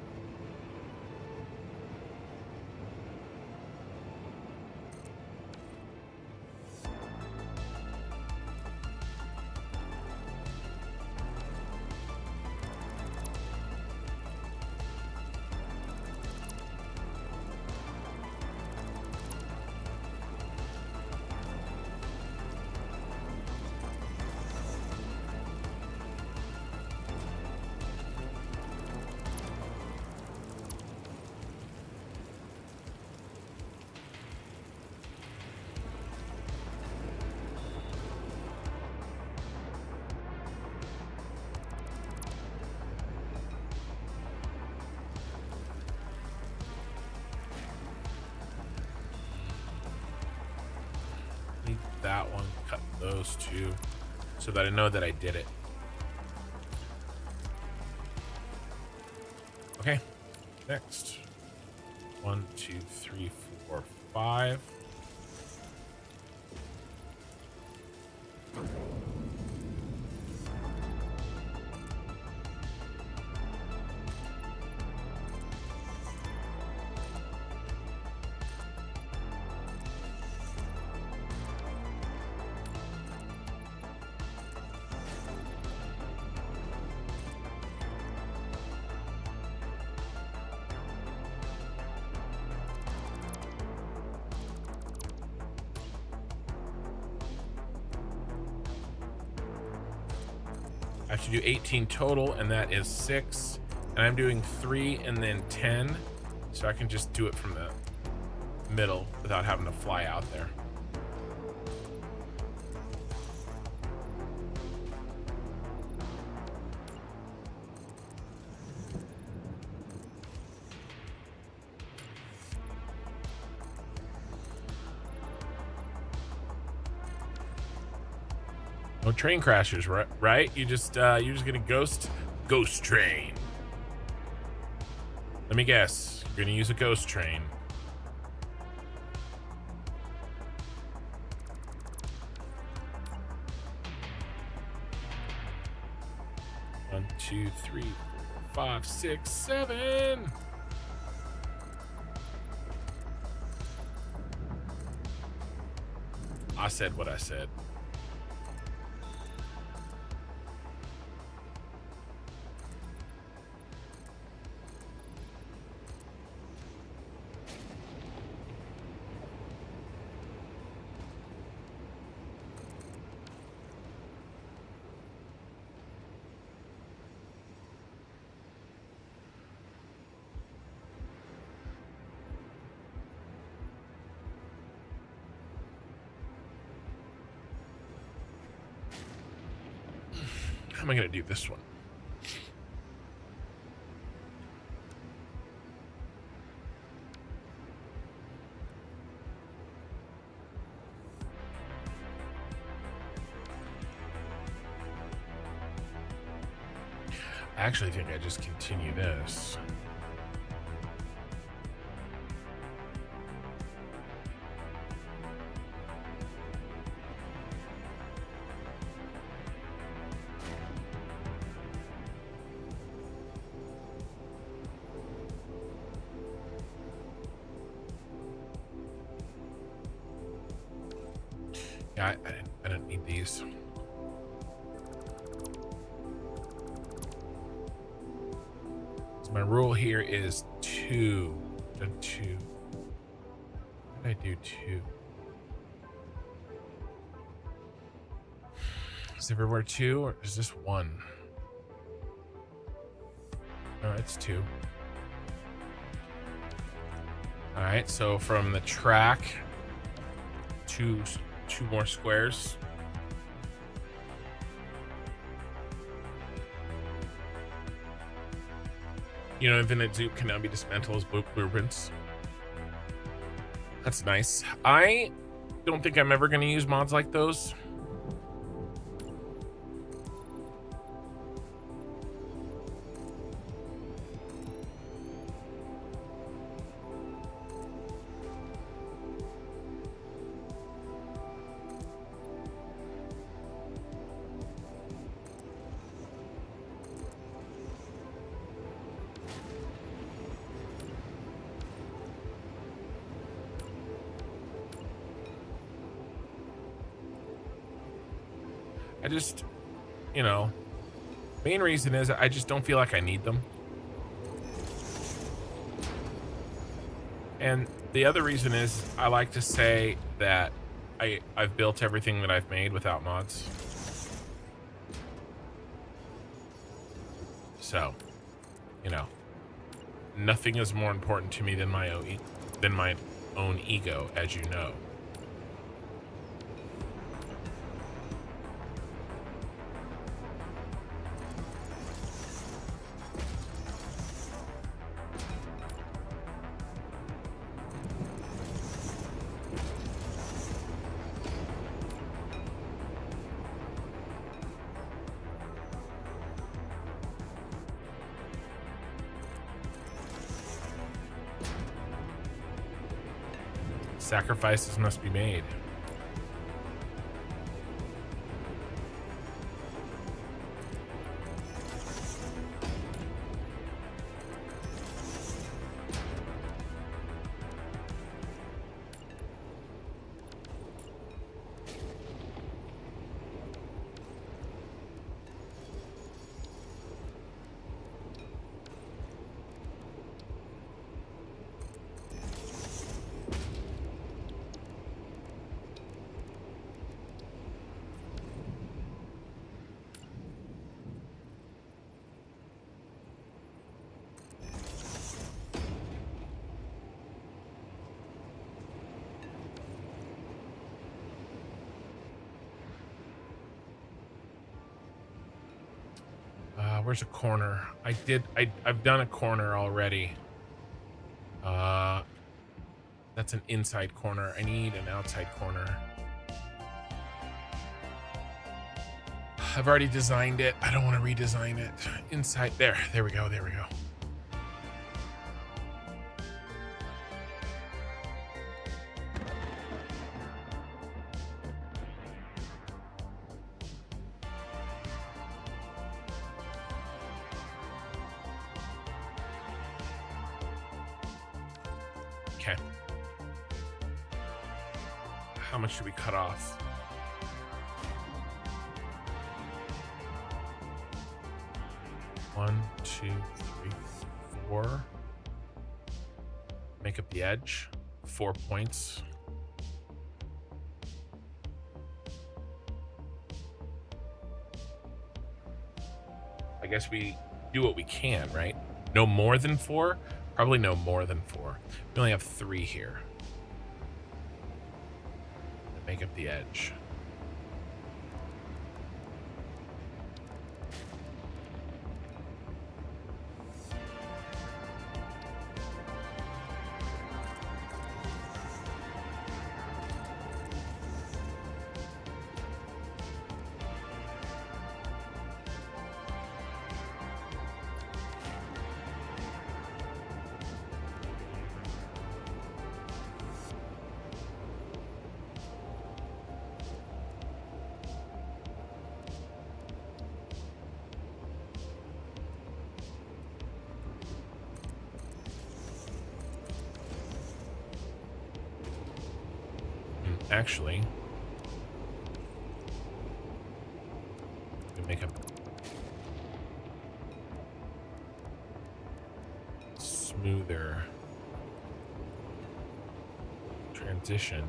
That one, cut those two so that I know that I did it. Okay, next. 1, 2, 3, 4, 5. I have to do 18 total, and that is 6. And I'm doing 3 and then 10, so I can just do it from the middle without having to fly out there. Oh, train crashers, right? You're just gonna ghost train. Let me guess. You're gonna use a ghost train. One, two, three, 4, 5, 6, 7. I said what I said. How am I gonna do this one? I actually think I just continue this. Yeah, I don't need these. So my rule here is 2. Done 2. What did I do 2? Is everywhere 2 or is this 1? No, it's 2. All right, so from the track, two more squares. You know, infinite zoop can now be dismantled as blueprints. That's nice. I don't think I'm ever going to use mods like those. I just, you know, main reason is I just don't feel like I need them. And the other reason is I like to say that I've built everything that I've made without mods. So, you know, nothing is more important to me than my own ego, as you know. Sacrifices must be made. Where's a corner? I've done a corner already. That's an inside corner. I need an outside corner. I've already designed it. I don't want to redesign it. Inside there. There we go. There we go. Okay. How much should we cut off? One, two, three, four. Make up the edge. 4 points. I guess we do what we can, right? No more than 4? Probably no more than 4. We only have 3 here. Make up the edge. Actually, we make a smoother transition.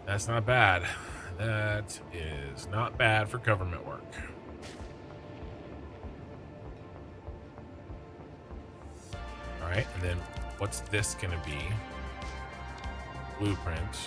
That's not bad. That is not bad for government work. All right, and then what's this gonna be? Blueprint.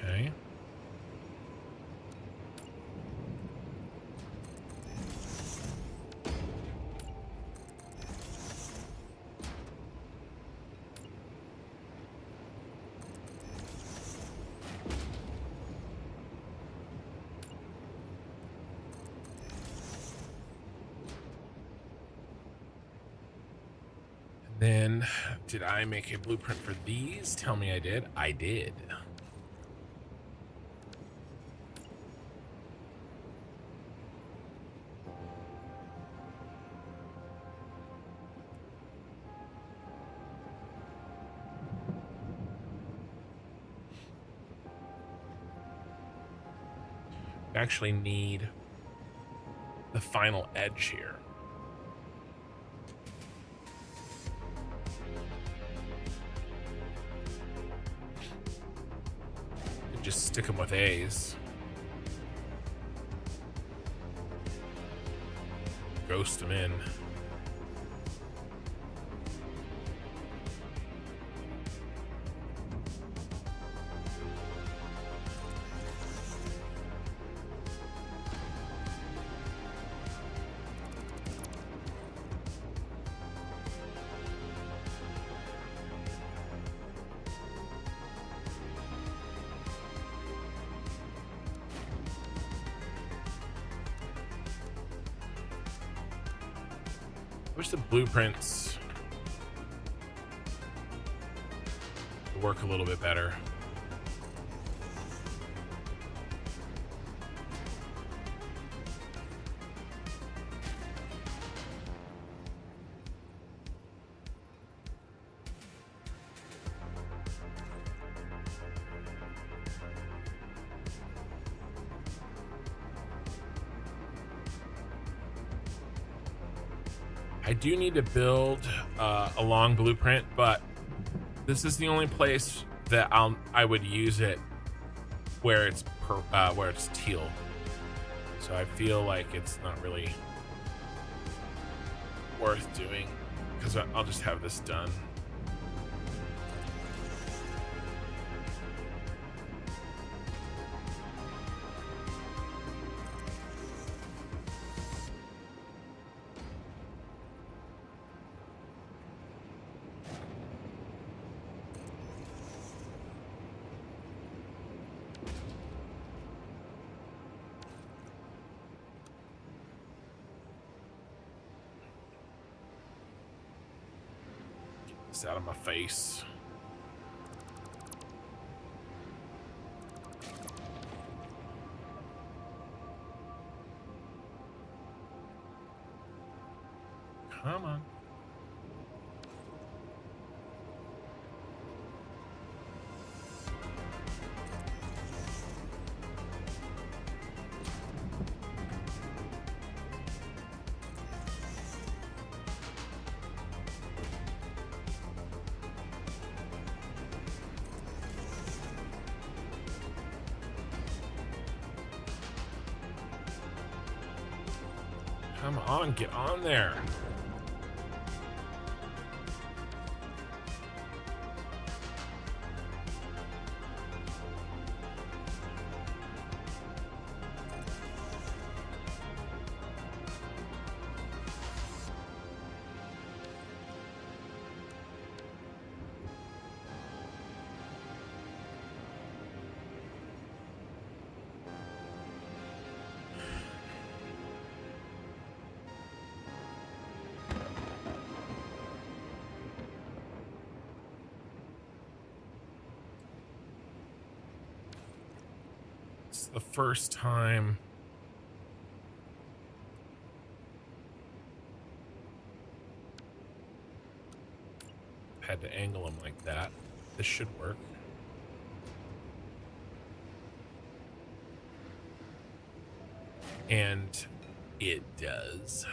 Okay. Then, did I make a blueprint for these? Tell me I did. I did. We actually need the final edge here. Just stick them with A's. Ghost them in. I wish the blueprints would work a little bit better. I do need to build a long blueprint, but this is the only place that I would use it where it's where it's teal. So I feel like it's not really worth doing because I'll just have this done. Out of my face. Come on. Come on, get on there. The first time I've had to angle them like that. This should work. And it does.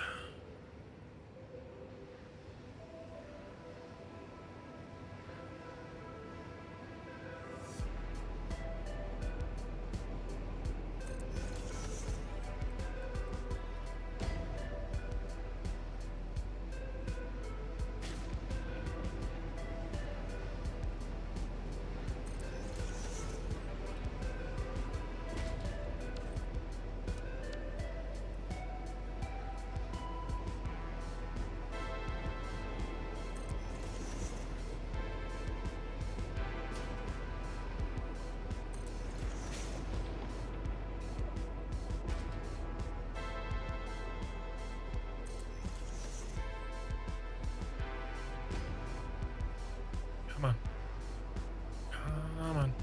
Come on. Come on.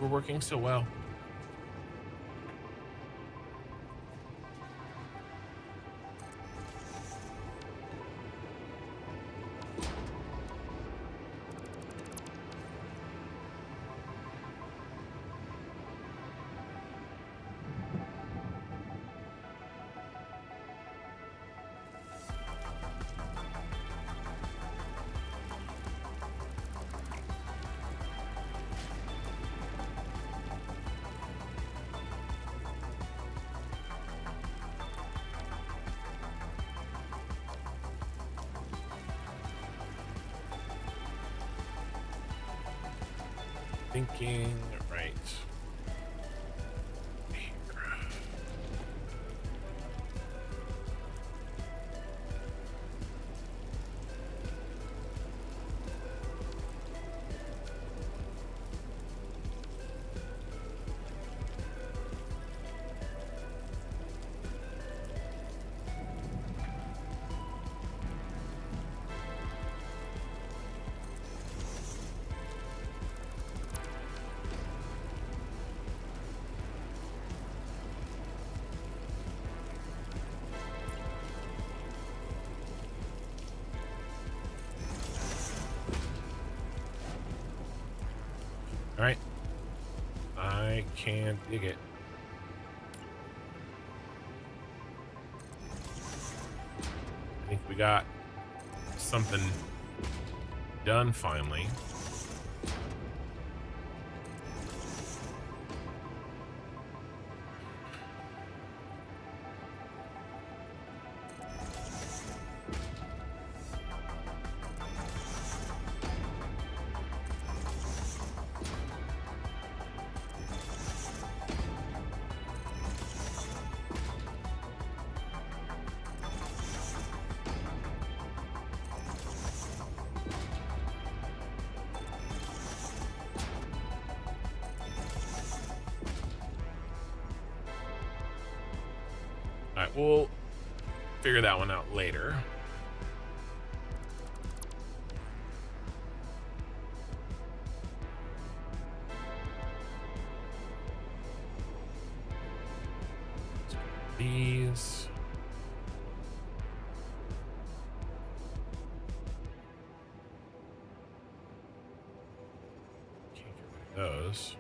We're working so well. Thinking right here. All right, I can dig it. I think we got something done finally. All right, we'll figure that one out later. These. Can't get rid of those.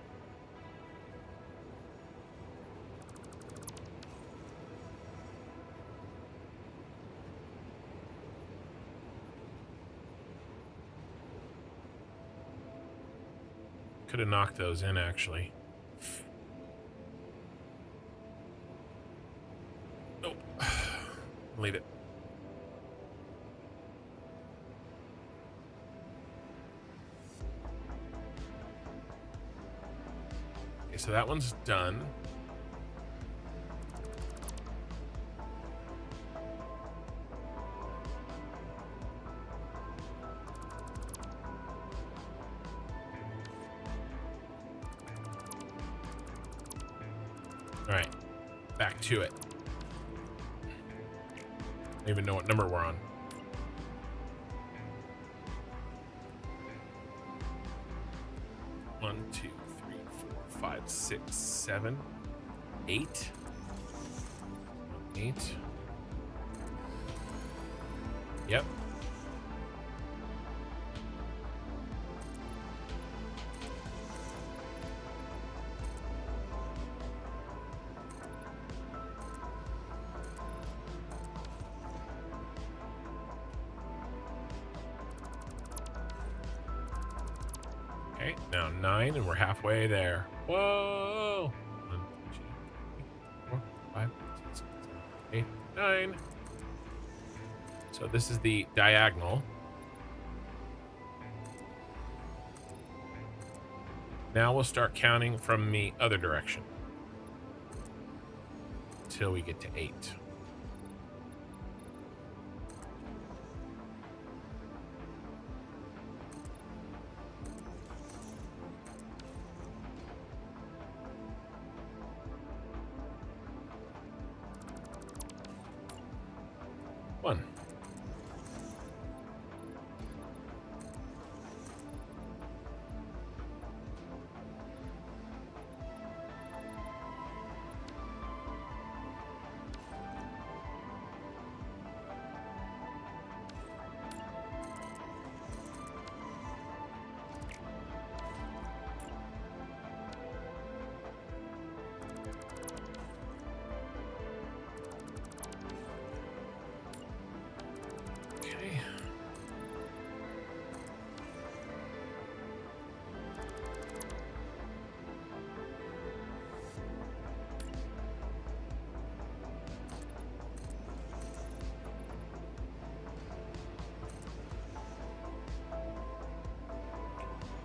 Could have knocked those in, actually. Nope. Leave it. Okay, so that one's done. All right, back to it. I don't even know what number we're on. One, two, three, 4, 5, 6, 7, 8. 8. Yep. Okay, now 9, and we're halfway there. Whoa! 1, 2, 3, 4, 5, 6, 7, 8, 9. So this is the diagonal. Now we'll start counting from the other direction until we get to 8. One. Okay.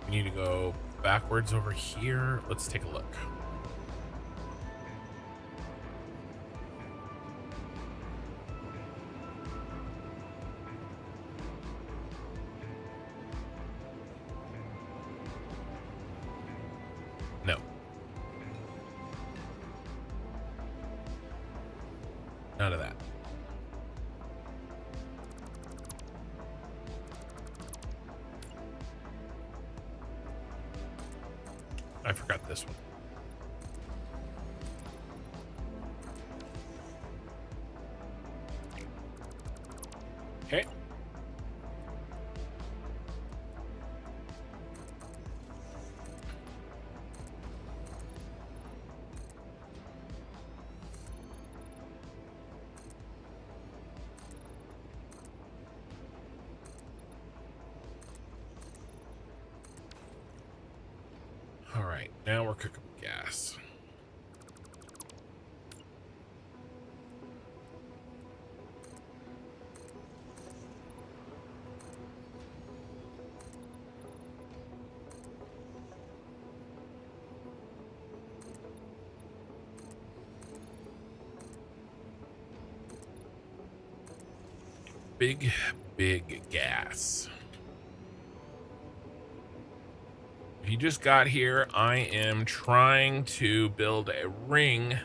We need to go backwards over here. Let's take a look. No. None of that. I forgot this one. Okay. All right, now we're cooking with gas. Big gas. If you just got here, I am trying to build a ring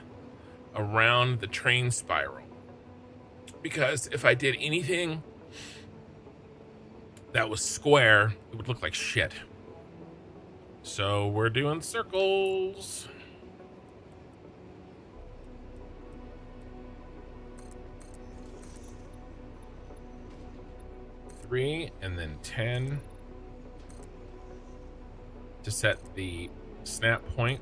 around the train spiral. Because if I did anything that was square, it would look like shit. So we're doing circles. Three and then 10 to set the snap point.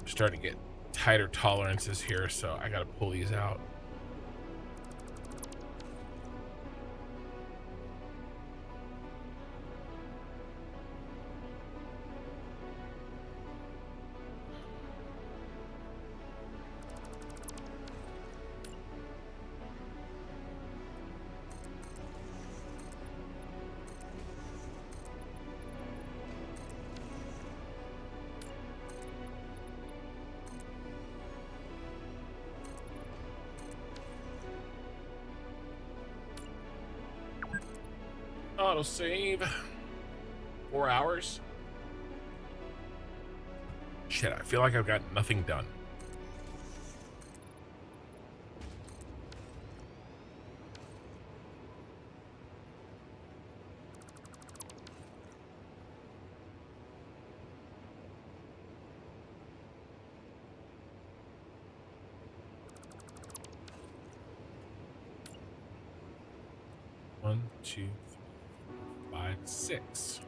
Starting to get tighter tolerances here, so I gotta pull these out. Auto save. 4 hours. Shit, I feel like I've got nothing done. One, two, 5, 6.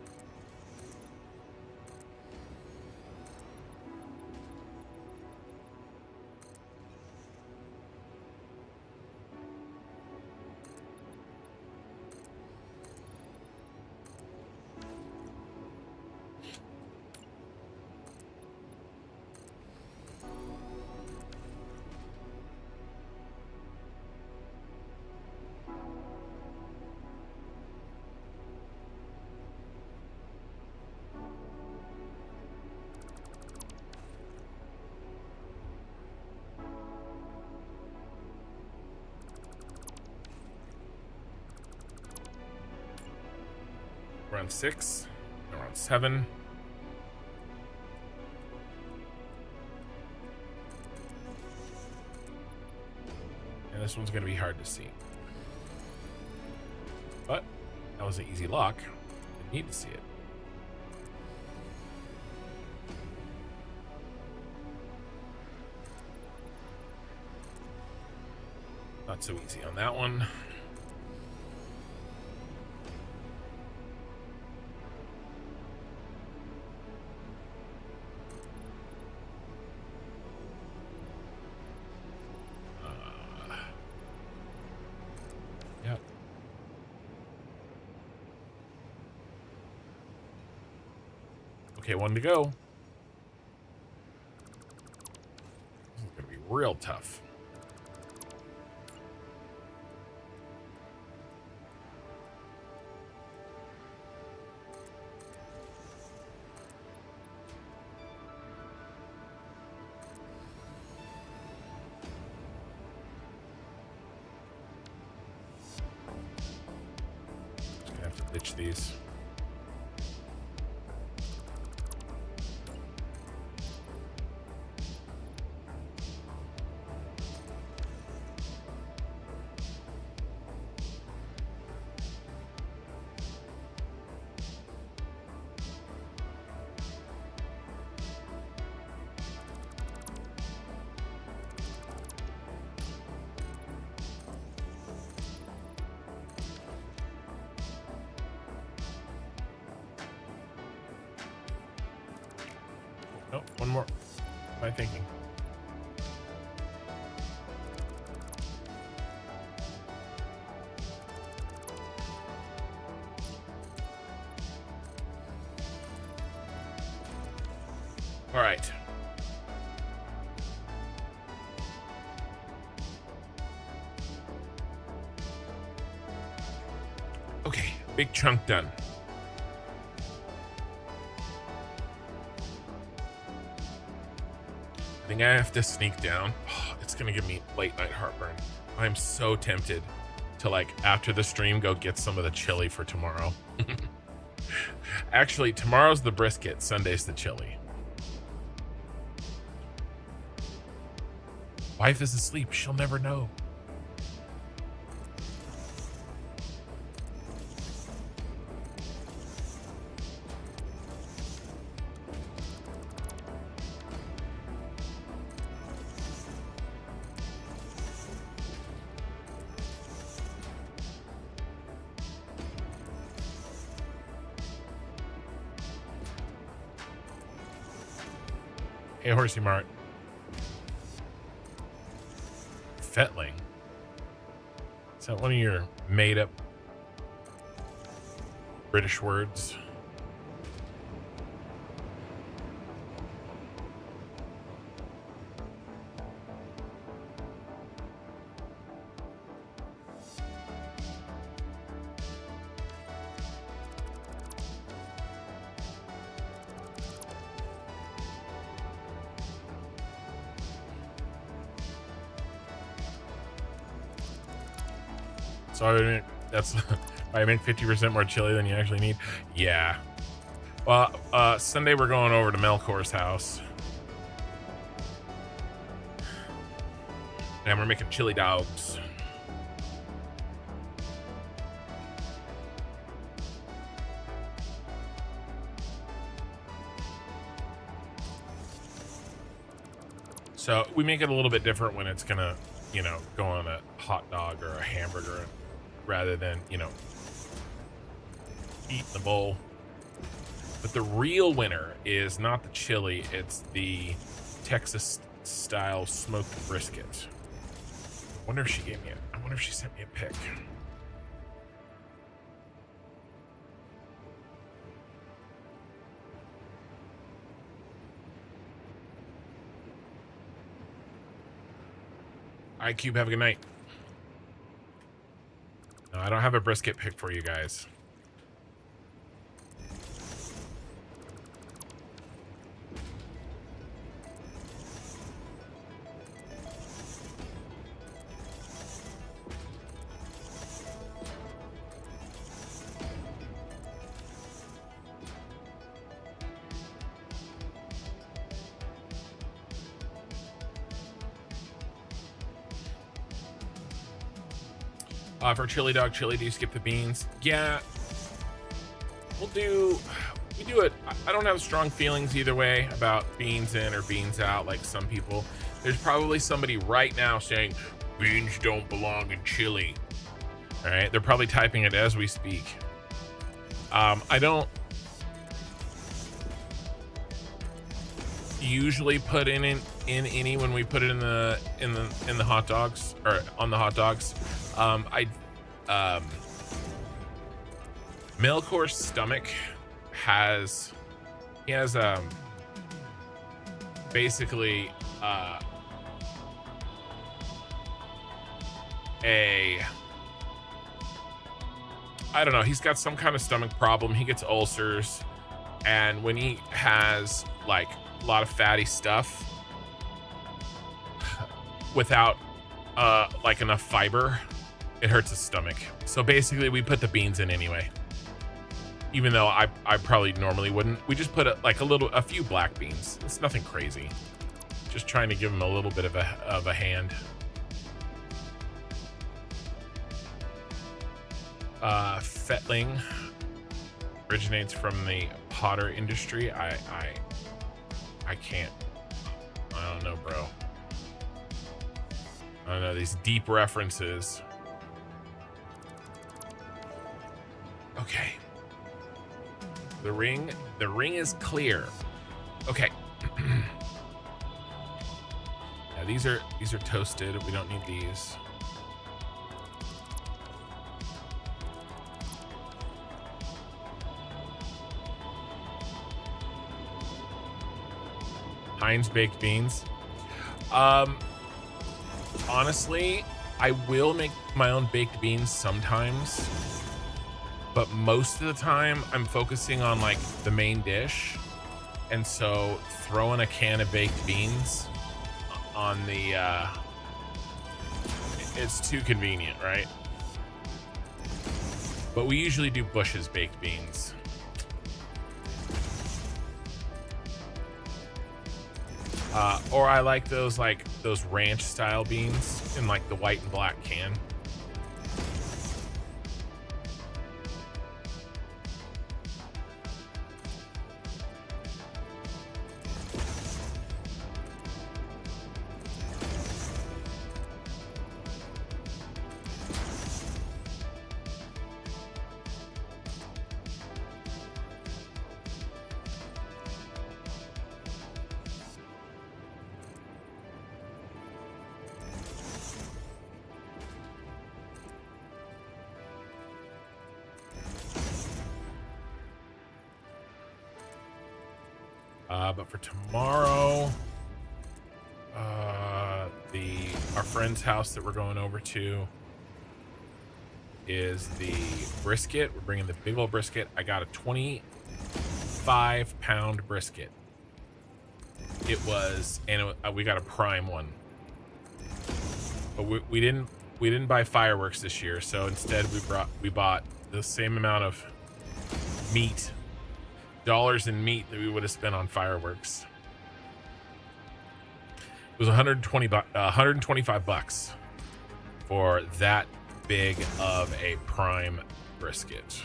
We're on 6. We're on 7. And this one's going to be hard to see. But that was an easy lock. Didn't need to see it. Not so easy on that one. Yep. Okay, one to go. This is gonna be real tough. Just gonna have to ditch these. Oh, one more. What am I thinking? All right. Okay, big chunk done. I think I have to sneak down. Oh, it's gonna give me late night heartburn. I'm so tempted to, like, after the stream, go get some of the chili for tomorrow. Actually, tomorrow's the brisket, Sunday's the chili. Wife is asleep, she'll never know. Hey, Horsey Mart. Fetling? Is that one of your made-up British words? So that's I make 50% more chili than you actually need. Yeah. Well, Sunday we're going over to Melkor's house, and we're making chili dogs. So we make it a little bit different when it's gonna, you know, go on a hot dog or a hamburger, rather than, you know, eat in the bowl. But the real winner is not the chili, it's the Texas style smoked brisket. I wonder if she gave me I wonder if she sent me a pic. All right, Cube, have a good night. No, I don't have a brisket pick for you guys. For chili dog chili, do you skip the beans? Yeah, we do it. I don't have strong feelings either way about beans in or beans out like some people. There's probably somebody right now saying beans don't belong in chili. All right, they're probably typing it as we speak. I don't usually put in any when we put it in the hot dogs or on the hot dogs. Melkor's stomach has basically I don't know, he's got some kind of stomach problem. He gets ulcers, and when he has like a lot of fatty stuff without like enough fiber, it hurts his stomach. So basically we put the beans in anyway, even though I probably normally wouldn't. We just put a few black beans. It's nothing crazy, just trying to give him a little bit of a hand. Fetling originates from the Potter industry. I can't, I don't know, bro. I don't know these deep references. Okay. The ring is clear. Okay. these are toasted. We don't need these. Heinz baked beans. Honestly, I will make my own baked beans sometimes, but most of the time I'm focusing on like the main dish, and so throwing a can of baked beans on the it's too convenient, right? But we usually do Bush's baked beans. Or I like those ranch style beans in like the white and black can. But for tomorrow, our friend's house that we're going over to is the brisket. We're bringing the big old brisket. I got a 25-pound brisket. It was, and we got a prime one. But we didn't buy fireworks this year, so instead we bought the same amount of meat. Dollars in meat that we would have spent on fireworks. It was 125 bucks for that big of a prime brisket.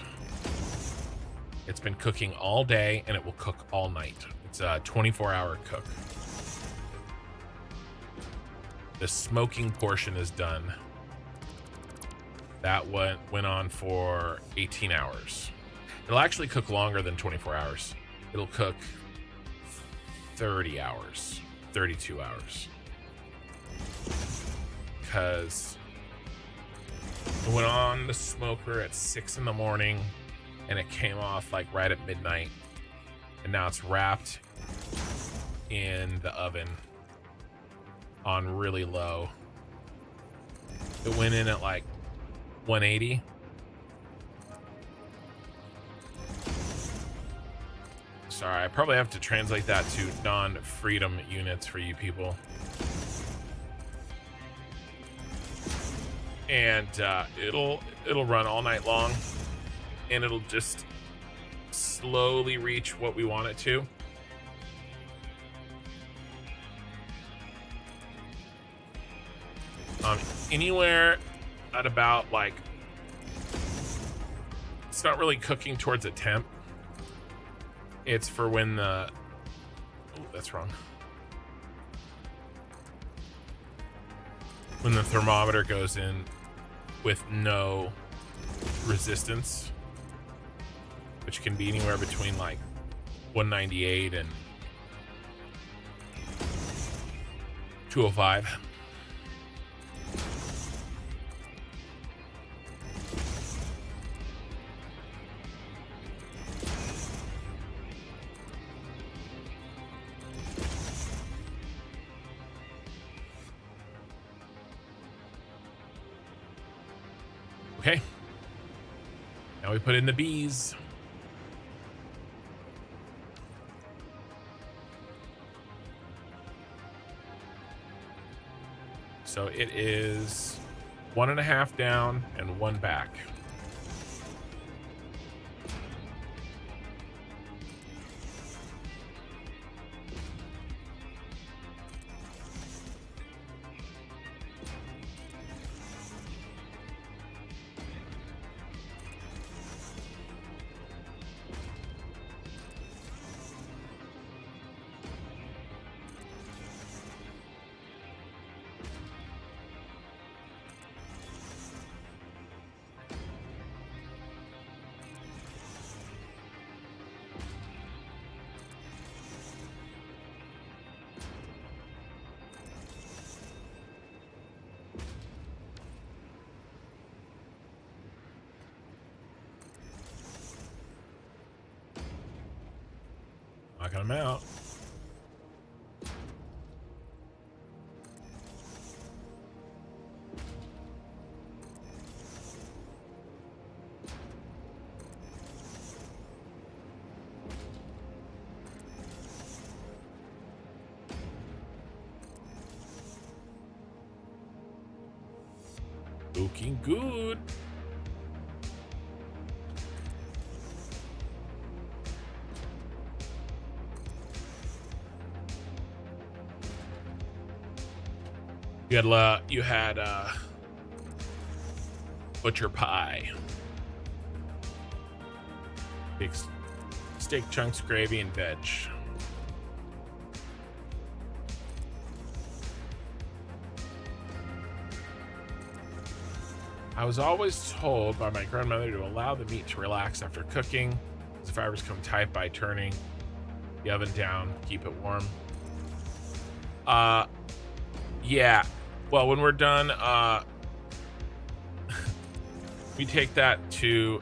It's been cooking all day and it will cook all night. It's a 24-hour cook. The smoking portion is done. That went on for 18 hours. It'll actually cook longer than 24 hours. It'll cook 30 hours, 32 hours. Because it went on the smoker at 6 in the morning and it came off like right at midnight. And now it's wrapped in the oven on really low. It went in at like 180. Sorry, I probably have to translate that to non-freedom units for you people. And it'll run all night long, and it'll just slowly reach what we want it to. Anywhere at about like, it's not really cooking towards a temp. It's for when the, oh, that's wrong. When the thermometer goes in with no resistance, which can be anywhere between like 198 and 205. Okay, now we put in the bees. So it is 1.5 down and 1 back. Knocking them out. Looking good. You had butcher pie, big steak chunks, gravy, and veg. I was always told by my grandmother to allow the meat to relax after cooking, as the fibers come tight by turning the oven down, keep it warm. Yeah. Well, when we're done, we take that to,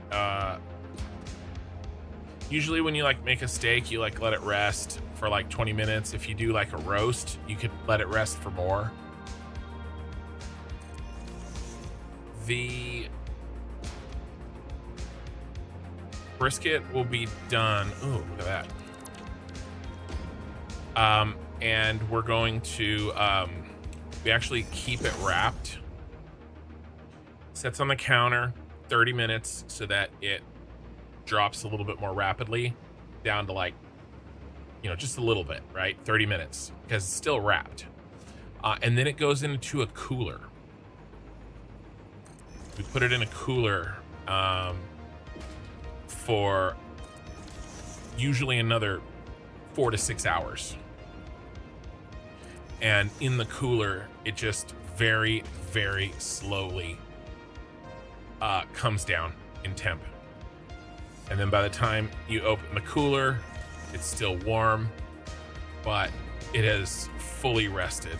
usually when you like make a steak, you like let it rest for like 20 minutes. If you do like a roast, you could let it rest for more. The brisket will be done. Ooh, look at that. And we're going to, we actually keep it wrapped. Sets on the counter 30 minutes so that it drops a little bit more rapidly down to like, you know, just a little bit, right? 30 minutes because it's still wrapped. And then it goes into a cooler. We put it in a cooler for usually another 4 to 6 hours. And in the cooler, it just very, very slowly comes down in temp. And then by the time you open the cooler, it's still warm, but it has fully rested.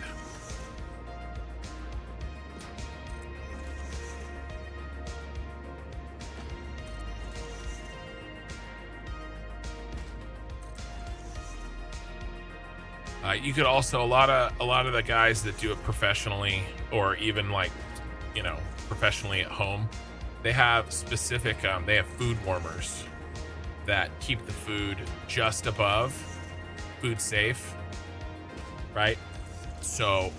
You could also a lot of the guys that do it professionally, or even like, you know, professionally at home, they have specific they have food warmers that keep the food just above food safe, right? So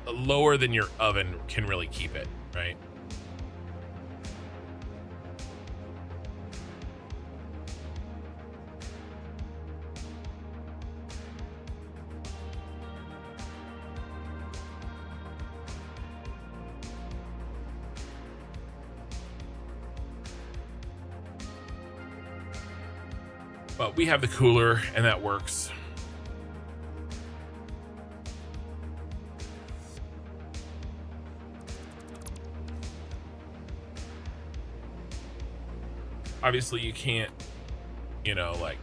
lower than your oven can really keep it, right? But we have the cooler and that works. Obviously you can't, you know, like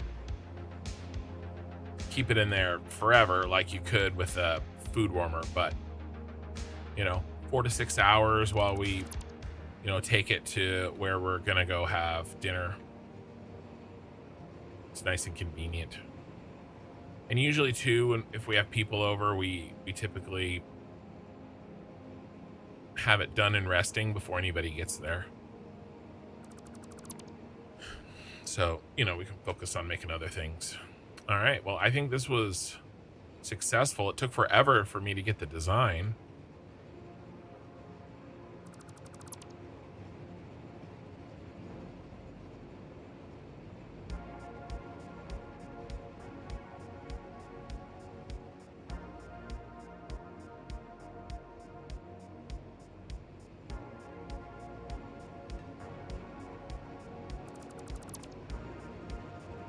keep it in there forever like you could with a food warmer, but you know, 4 to 6 hours while we, you know, take it to where we're gonna go have dinner. It's nice and convenient. And usually too, if we have people over, we typically have it done and resting before anybody gets there. So, you know, we can focus on making other things. All right, well, I think this was successful. It took forever for me to get the design.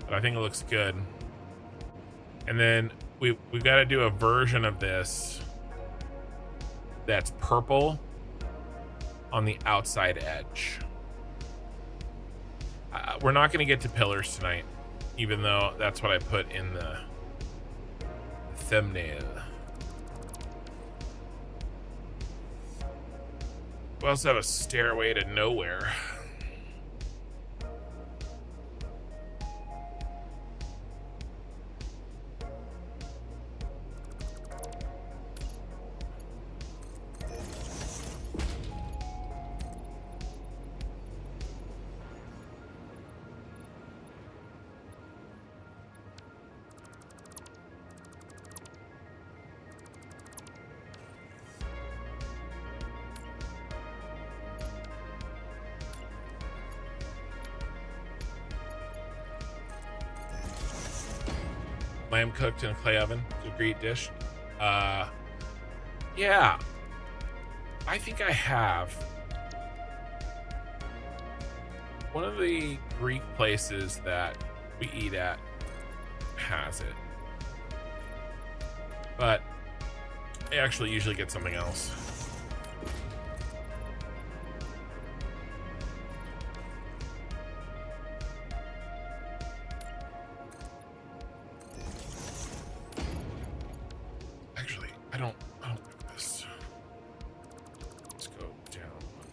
But I think it looks good. And then we've got to do a version of this that's purple on the outside edge. We're not going to get to pillars tonight, even though that's what I put in the thumbnail. We also have a stairway to nowhere. lamb cooked in a clay oven. It's a great dish. Yeah, I think I have. One of the Greek places that we eat at has it, but I actually usually get something else. Actually, I don't like this. Let's go down one.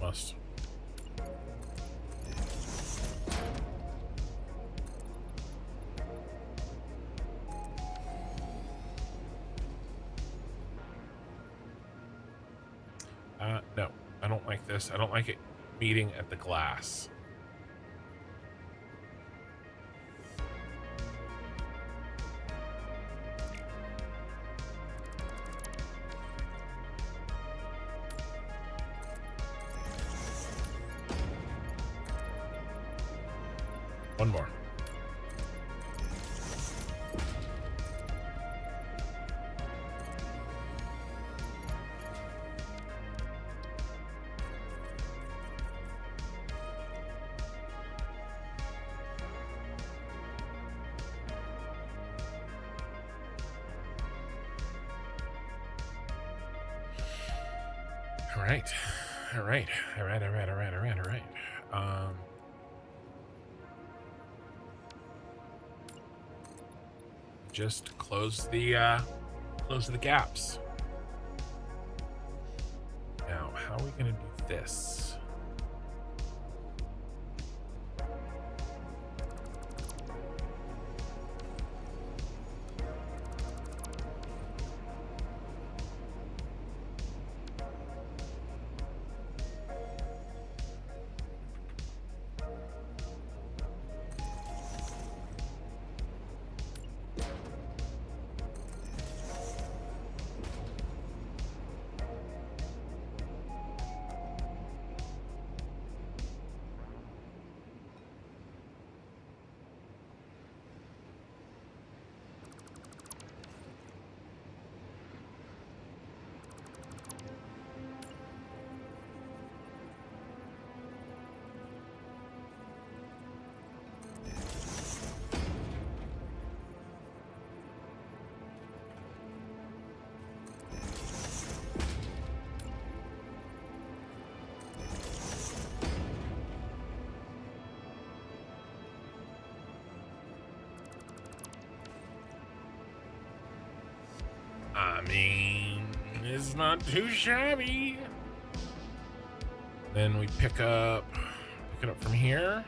Must. No, I don't like this. I don't like it meeting at the glass. One more. All right. Just close the gaps. Now, how are we gonna do this? I mean, it's not too shabby. Then we pick it up from here.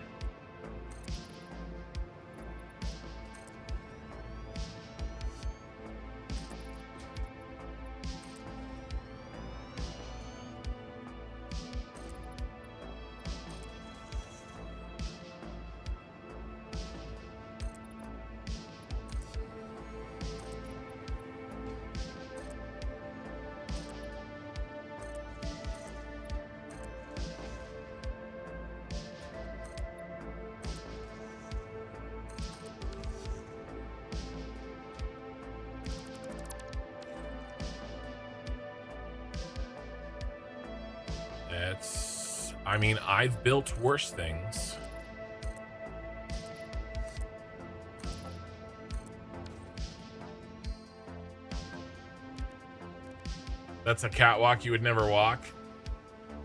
I mean, I've built worse things. That's a catwalk you would never walk.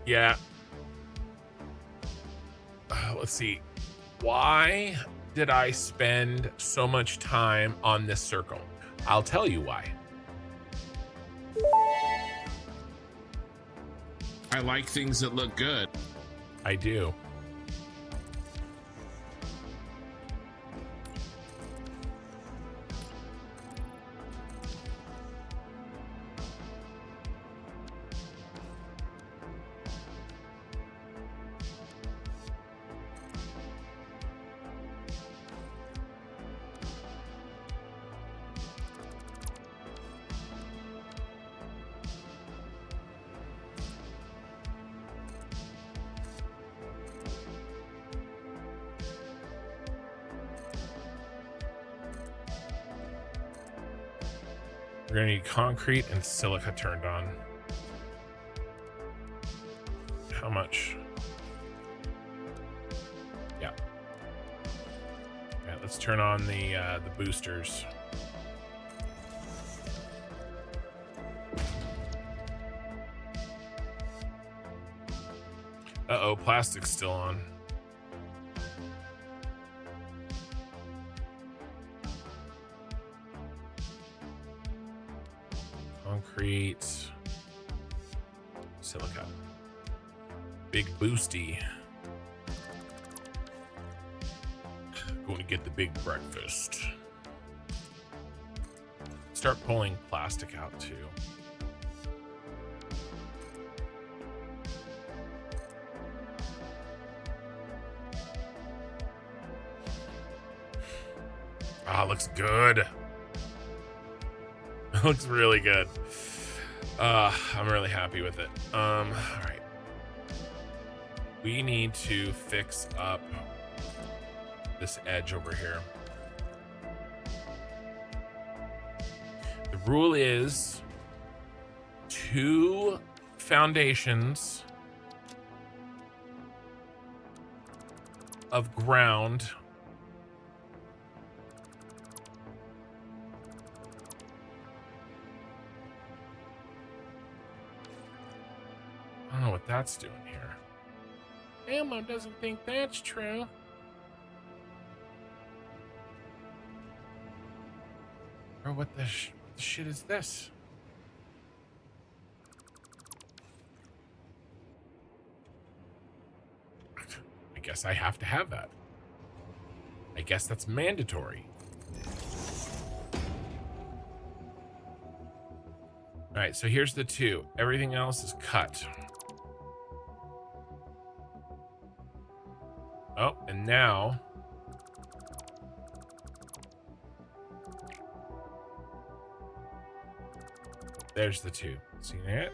Yeah. Let's see. Why did I spend so much time on this circle? I'll tell you why. I like things that look good. I do. We're gonna need concrete and silica turned on. How much? Yeah. Yeah, let's turn on the boosters. Uh-oh, plastic's still on. Concrete. Silica. Big boosty. Going to get the big breakfast. Start pulling plastic out too. Ah, looks good. Looks really good. I'm really happy with it. All right. We need to fix up this edge over here. The rule is 2 foundations of ground I don't know what that's doing here. Elmo doesn't think that's true. Or what the shit is this? I guess I have to have that. I guess that's mandatory. All right, so here's the 2. Everything else is cut. Oh, and now there's the 2. See that?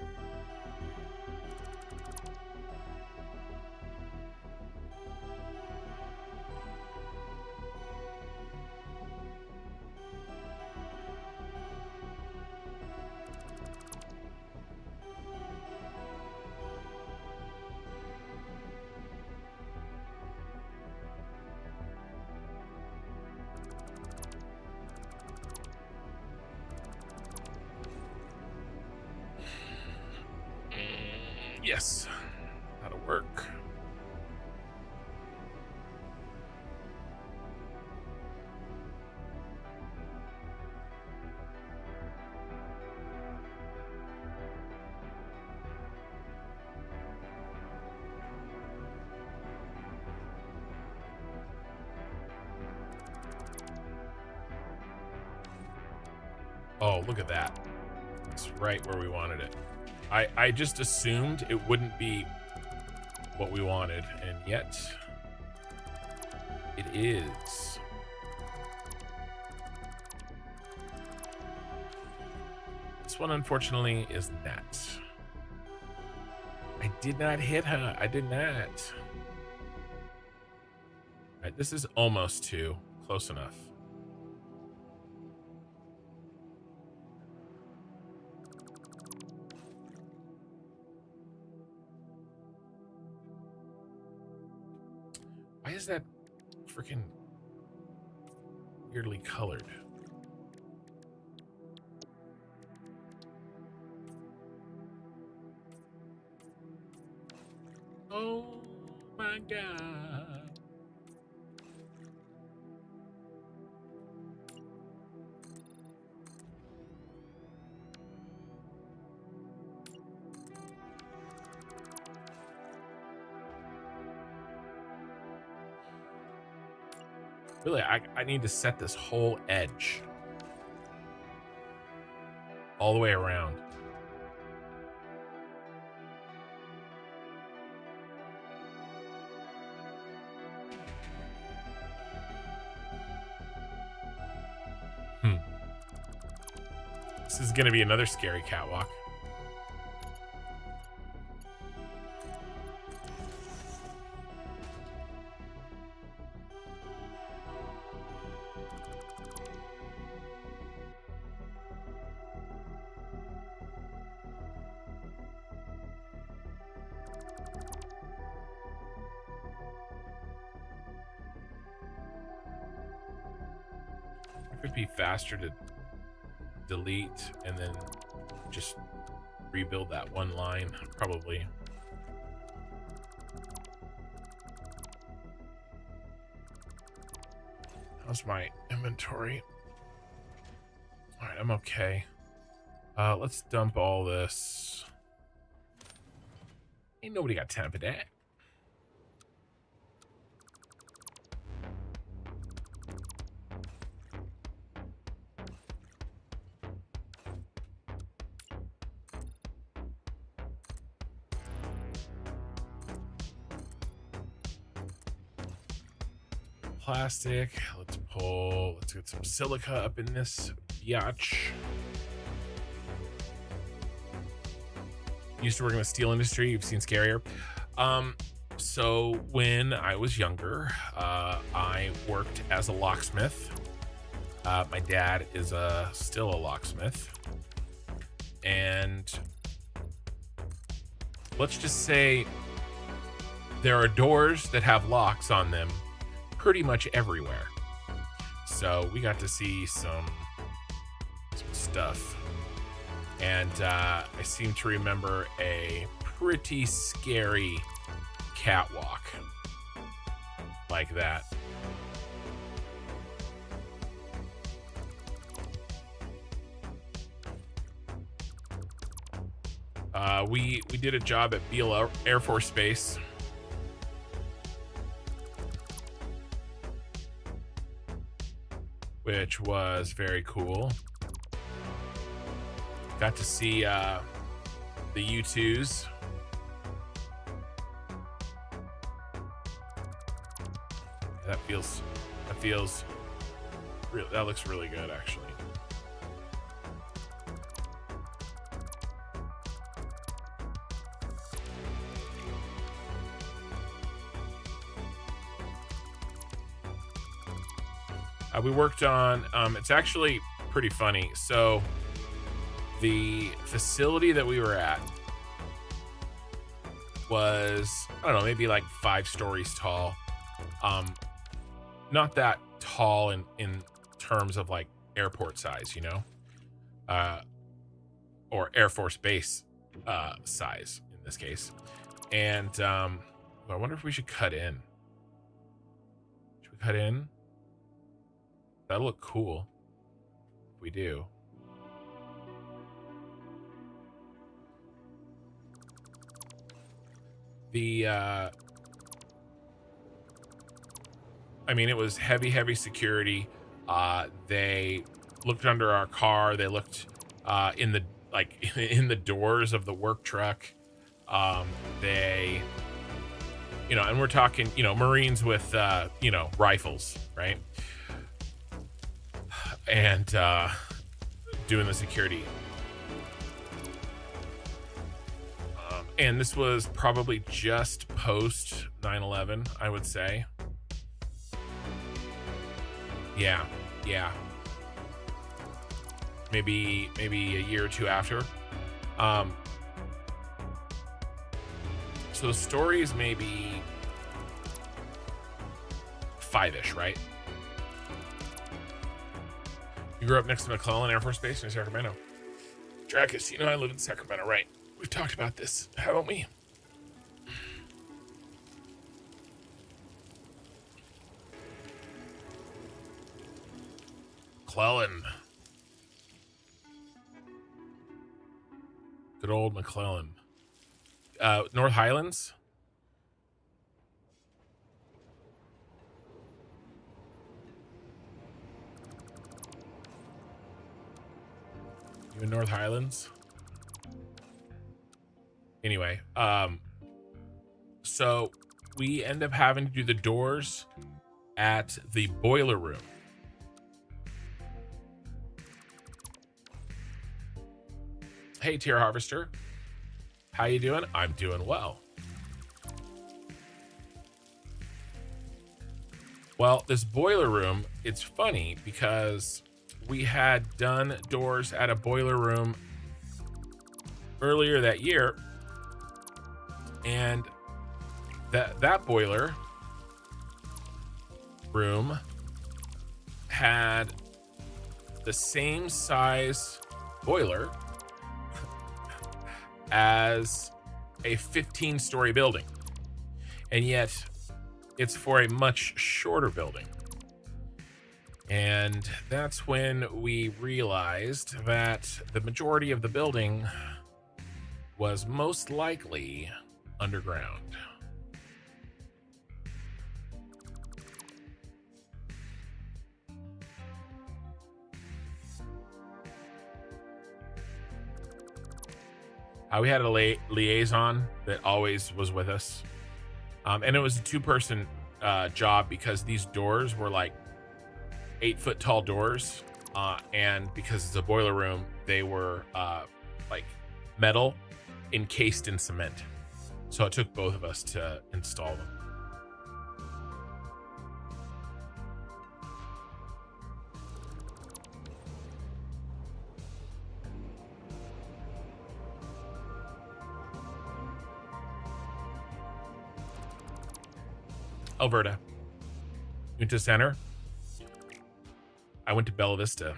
Yes, that'll work. Oh, look at that. It's right where we wanted it. I just assumed it wouldn't be what we wanted, and yet it is. This one, unfortunately, is not. I did not hit her. I did not. All right, this is almost 2. Close enough. Why is that freaking weirdly colored? Oh my God. Really, I need to set this whole edge all the way around. This is going to be another scary catwalk. If it'd be faster to delete and then just rebuild that one line, probably. How's my inventory? All right, I'm okay. Let's dump all this. Ain't nobody got time for that. Plastic. Let's get some silica up in this biatch. Used to work in the steel industry. You've seen Scarier. So when I was younger, I worked as a locksmith. My dad is still a locksmith. And let's just say there are doors that have locks on them pretty much everywhere. So we got to see some stuff. And I seem to remember a pretty scary catwalk like that. We did a job at Beale Air Force Base. Which was very cool. Got to see the U2s. That looks really good, actually. We worked on, it's actually pretty funny. So the facility that we were at was, I don't know, maybe like 5 stories tall. Not that tall in terms of like airport size, you know, or Air Force Base size in this case. And I wonder if we should cut in. Should we cut in? That'll look cool if we do. I mean, it was heavy security. They looked under our car. They looked in the doors of the work truck. They, you know, and we're talking, you know, Marines with, you know, rifles, right? And doing the security. And this was probably just post 9/11, I would say. Yeah. Maybe a year or two after. So the story is maybe 5-ish, right? You grew up next to McClellan Air Force Base in Sacramento. Dracus, you know I live in Sacramento, right? We've talked about this, haven't we? McClellan. Good old McClellan. North Highlands? You in North Highlands? Anyway, so we end up having to do the doors at the boiler room. Hey, Tier Harvester. How you doing? I'm doing well. Well, this boiler room, it's funny because we had done doors at a boiler room earlier that year, and that boiler room had the same size boiler as a 15-story building, and yet it's for a much shorter building. And that's when we realized that the majority of the building was most likely underground. We had a liaison that always was with us. And it was a 2-person job because these doors were like 8-foot tall doors. And because it's a boiler room, they were like metal encased in cement. So it took both of us to install them. Alberta. Went to center. I went to Bella Vista.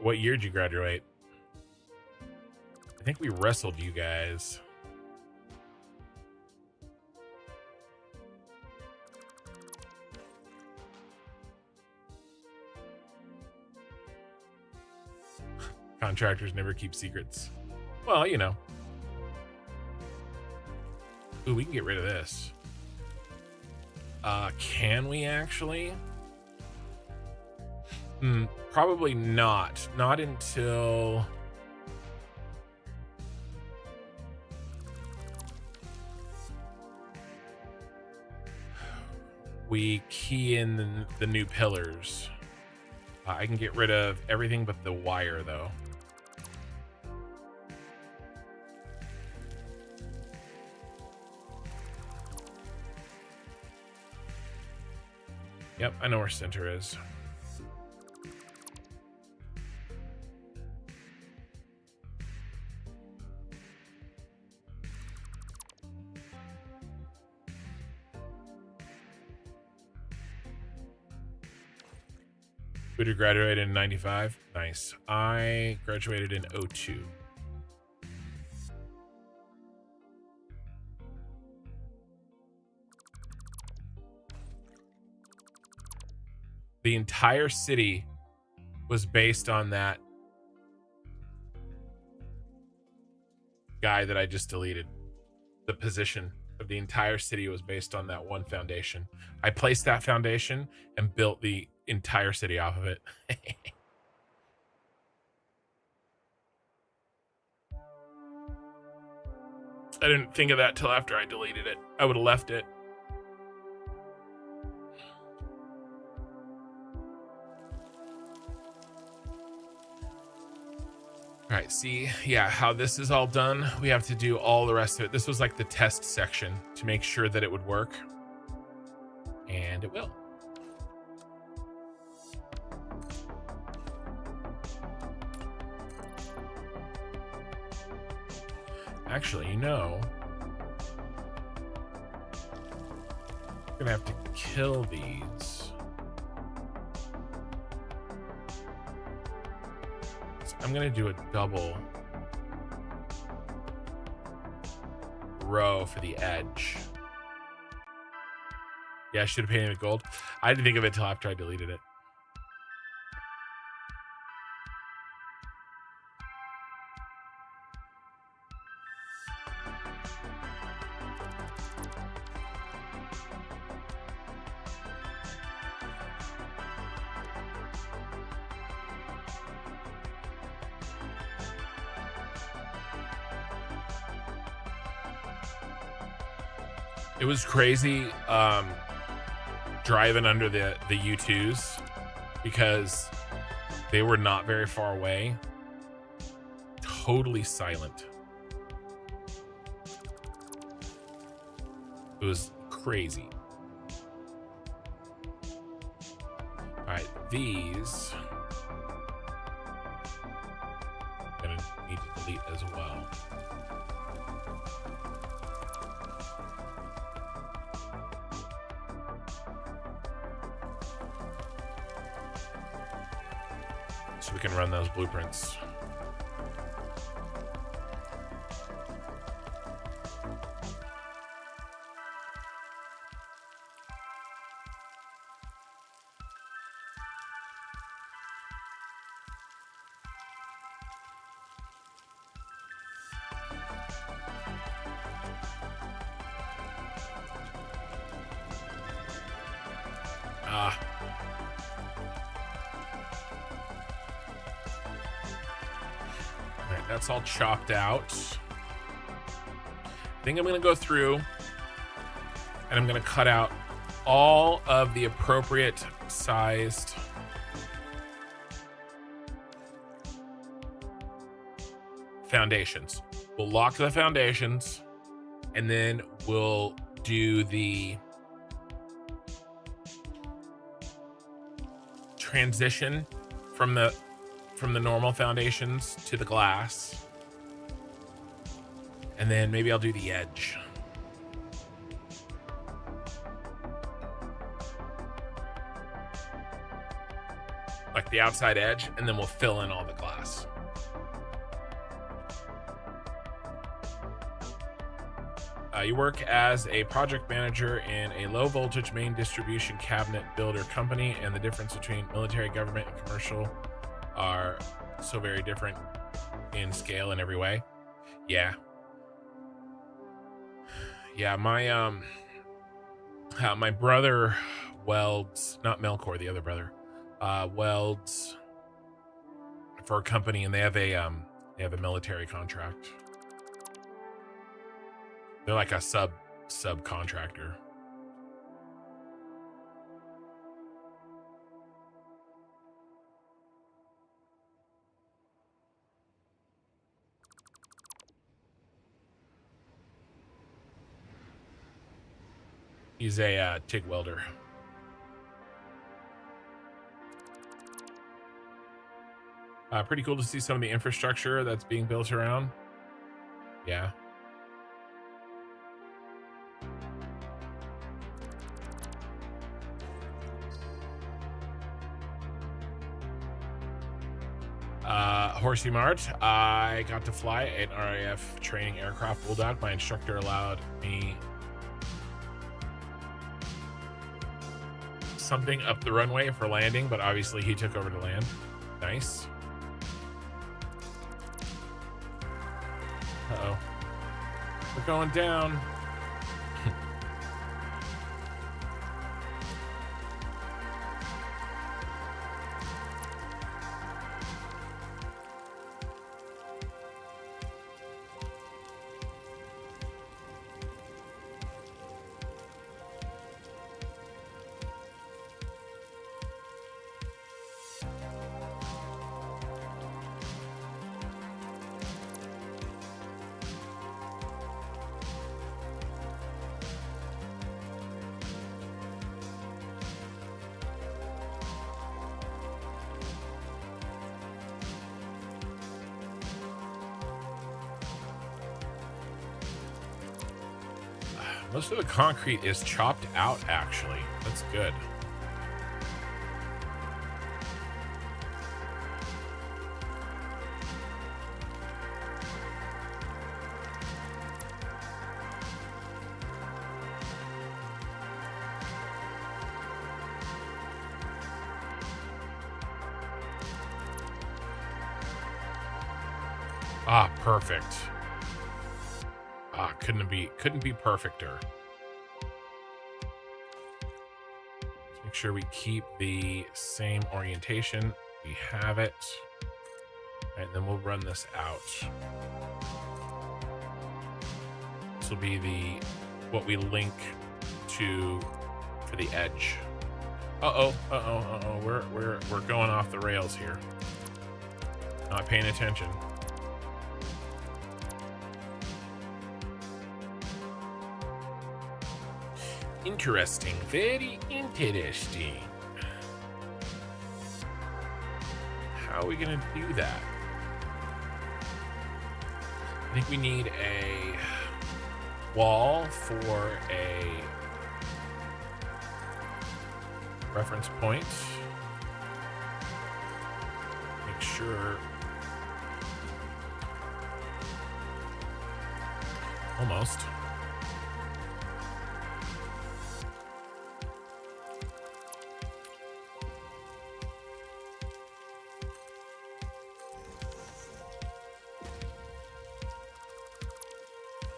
What year did you graduate? I think we wrestled you guys. Contractors never keep secrets. Well, you know. Ooh, we can get rid of this. Can we actually? Probably not. Not until we key in the new pillars. I can get rid of everything but the wire, though. Yep, I know where center is. Would you graduate in 95? Nice. I graduated in 02. The entire city was based on that guy that I just deleted. The position of the entire city was based on that one foundation. I placed that foundation and built the entire city off of it. I didn't think of that till after I deleted it. I would have left it. All right, see, yeah, how this is all done. We have to do all the rest of it. This was like the test section to make sure that it would work. And it will. Actually, you know, I'm gonna have to kill these. So I'm gonna do a double row for the edge. Yeah, I should have painted it gold. I didn't think of it till after I deleted it. It was crazy driving under the U2s because they were not very far away. Totally silent. It was crazy. All right, these I'm gonna need to delete as well. so we can run those blueprints. Alright, that's all chopped out. I think I'm going to go through and I'm going to cut out all of the appropriate sized foundations. We'll lock the foundations and then we'll do the transition from the normal foundations to the glass, and then maybe I'll do the edge. Like the outside edge, and then we'll fill in all the glass. You work as a project manager in a low voltage main distribution cabinet builder company, and the difference between military, government, and commercial are so very different in scale in every way. Yeah. My brother welds, not Melkor, the other brother, welds for a company, and they have a military contract. They're like a subcontractor. He's a TIG welder. Pretty cool to see some of the infrastructure that's being built around. Yeah. Horsey Mart. I got to fly an RAF training aircraft Bulldog. My instructor allowed me something up the runway for landing, but obviously he took over to land. Nice. Uh-oh. We're going down. Most of the concrete is chopped out, actually. That's good. Ah, perfect. Ah, couldn't be perfecter. Let's make sure we keep the same orientation. We have it. And then we'll run this out. This will be what we link to for the edge. We're going off the rails here. Not paying attention. Interesting, very interesting. How are we gonna do that? I think we need a wall for a reference point. Make make sure. Almost.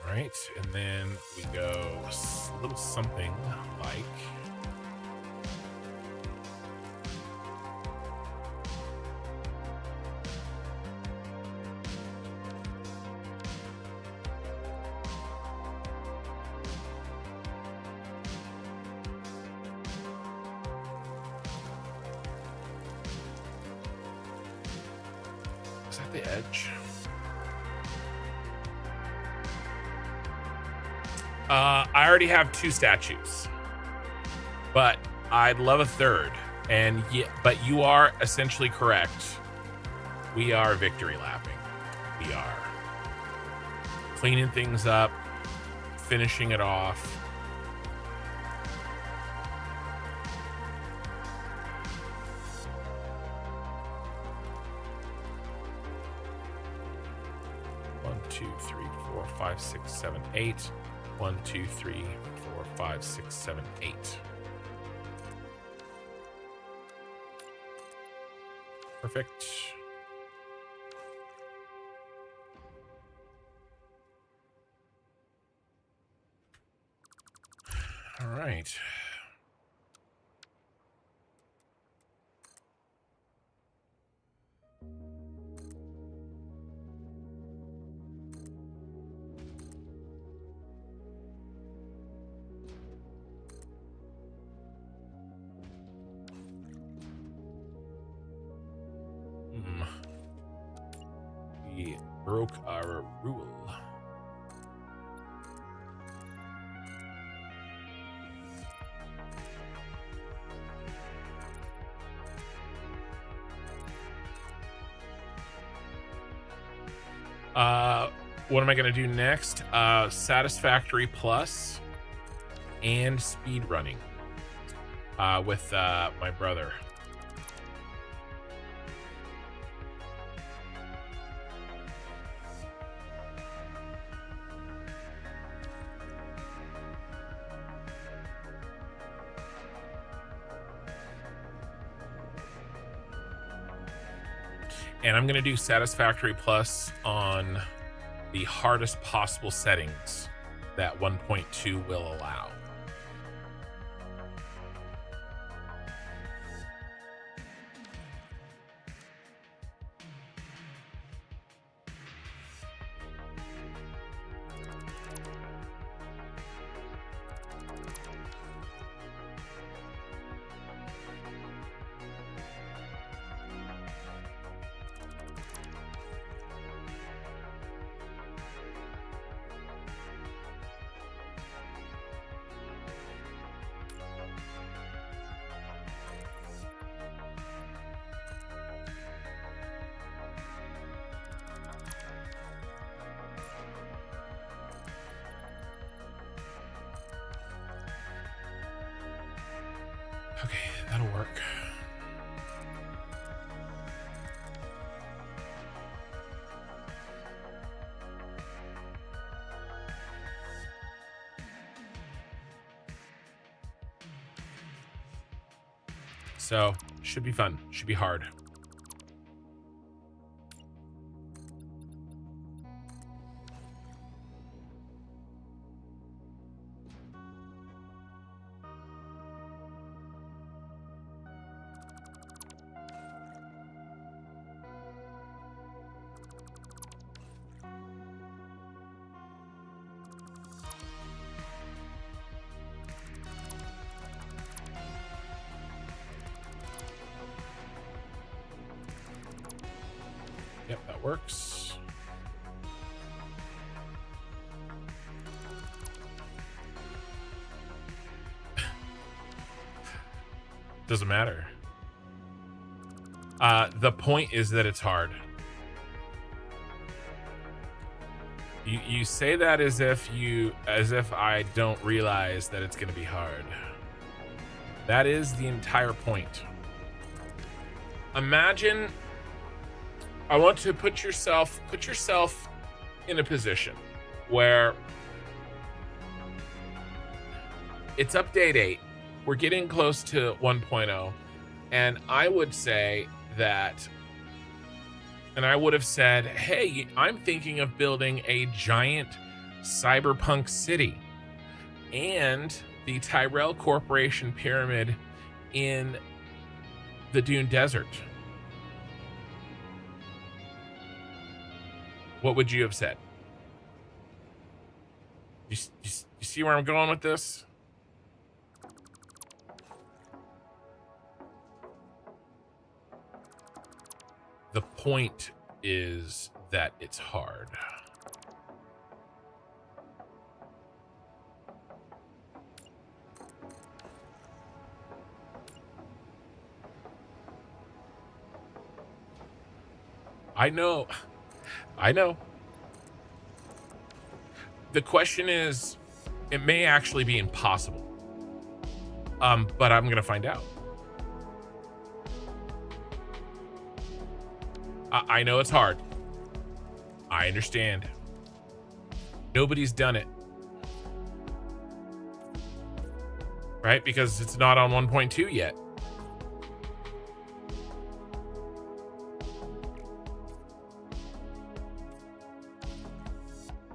All right, and then we go a little something like. Is that the edge? I already have 2 statues, but I'd love a third. And yeah, but you are essentially correct. We are victory lapping. We are cleaning things up, finishing it off. One, 2, 3, 4, 5, 6, 7, 8. 1, 2, 3, 4, 5, 6, 7, 8. Perfect. All right. We broke our rule. What am I going to do next? Satisfactory Plus and speed running with my brother. And I'm going to do Satisfactory Plus on the hardest possible settings that 1.2 will allow. Okay, that'll work. So, should be fun. Should be hard. Yep, that works. Doesn't matter. The point is that it's hard. You say that as if I don't realize that it's going to be hard. That is the entire point. Imagine I want to put yourself in a position where it's update 8. We're getting close to 1.0, and I would say that, and I would have said, hey, I'm thinking of building a giant cyberpunk city and the Tyrell Corporation pyramid in the Dune Desert. What would you have said? You see where I'm going with this? The point is that it's hard. I know. The question is, it may actually be impossible. But I'm gonna find out. I know it's hard. I understand. Nobody's done it. Right? Because it's not on 1.2 yet.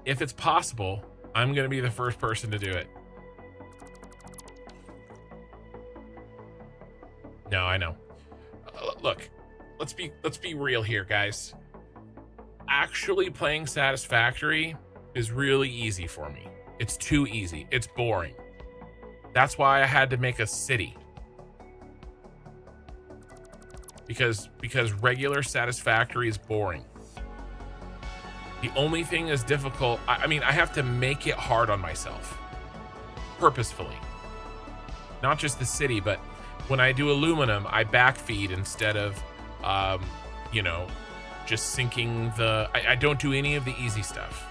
If it's possible, I'm going to be the first person to do it. No, I know. Look, let's be real here, guys. Actually playing Satisfactory is really easy for me. It's too easy. It's boring. That's why I had to make a city. Because regular Satisfactory is boring. The only thing is difficult. I mean, I have to make it hard on myself. Purposefully. Not just the city, but when I do aluminum, I backfeed instead of, just sinking the... I don't do any of the easy stuff.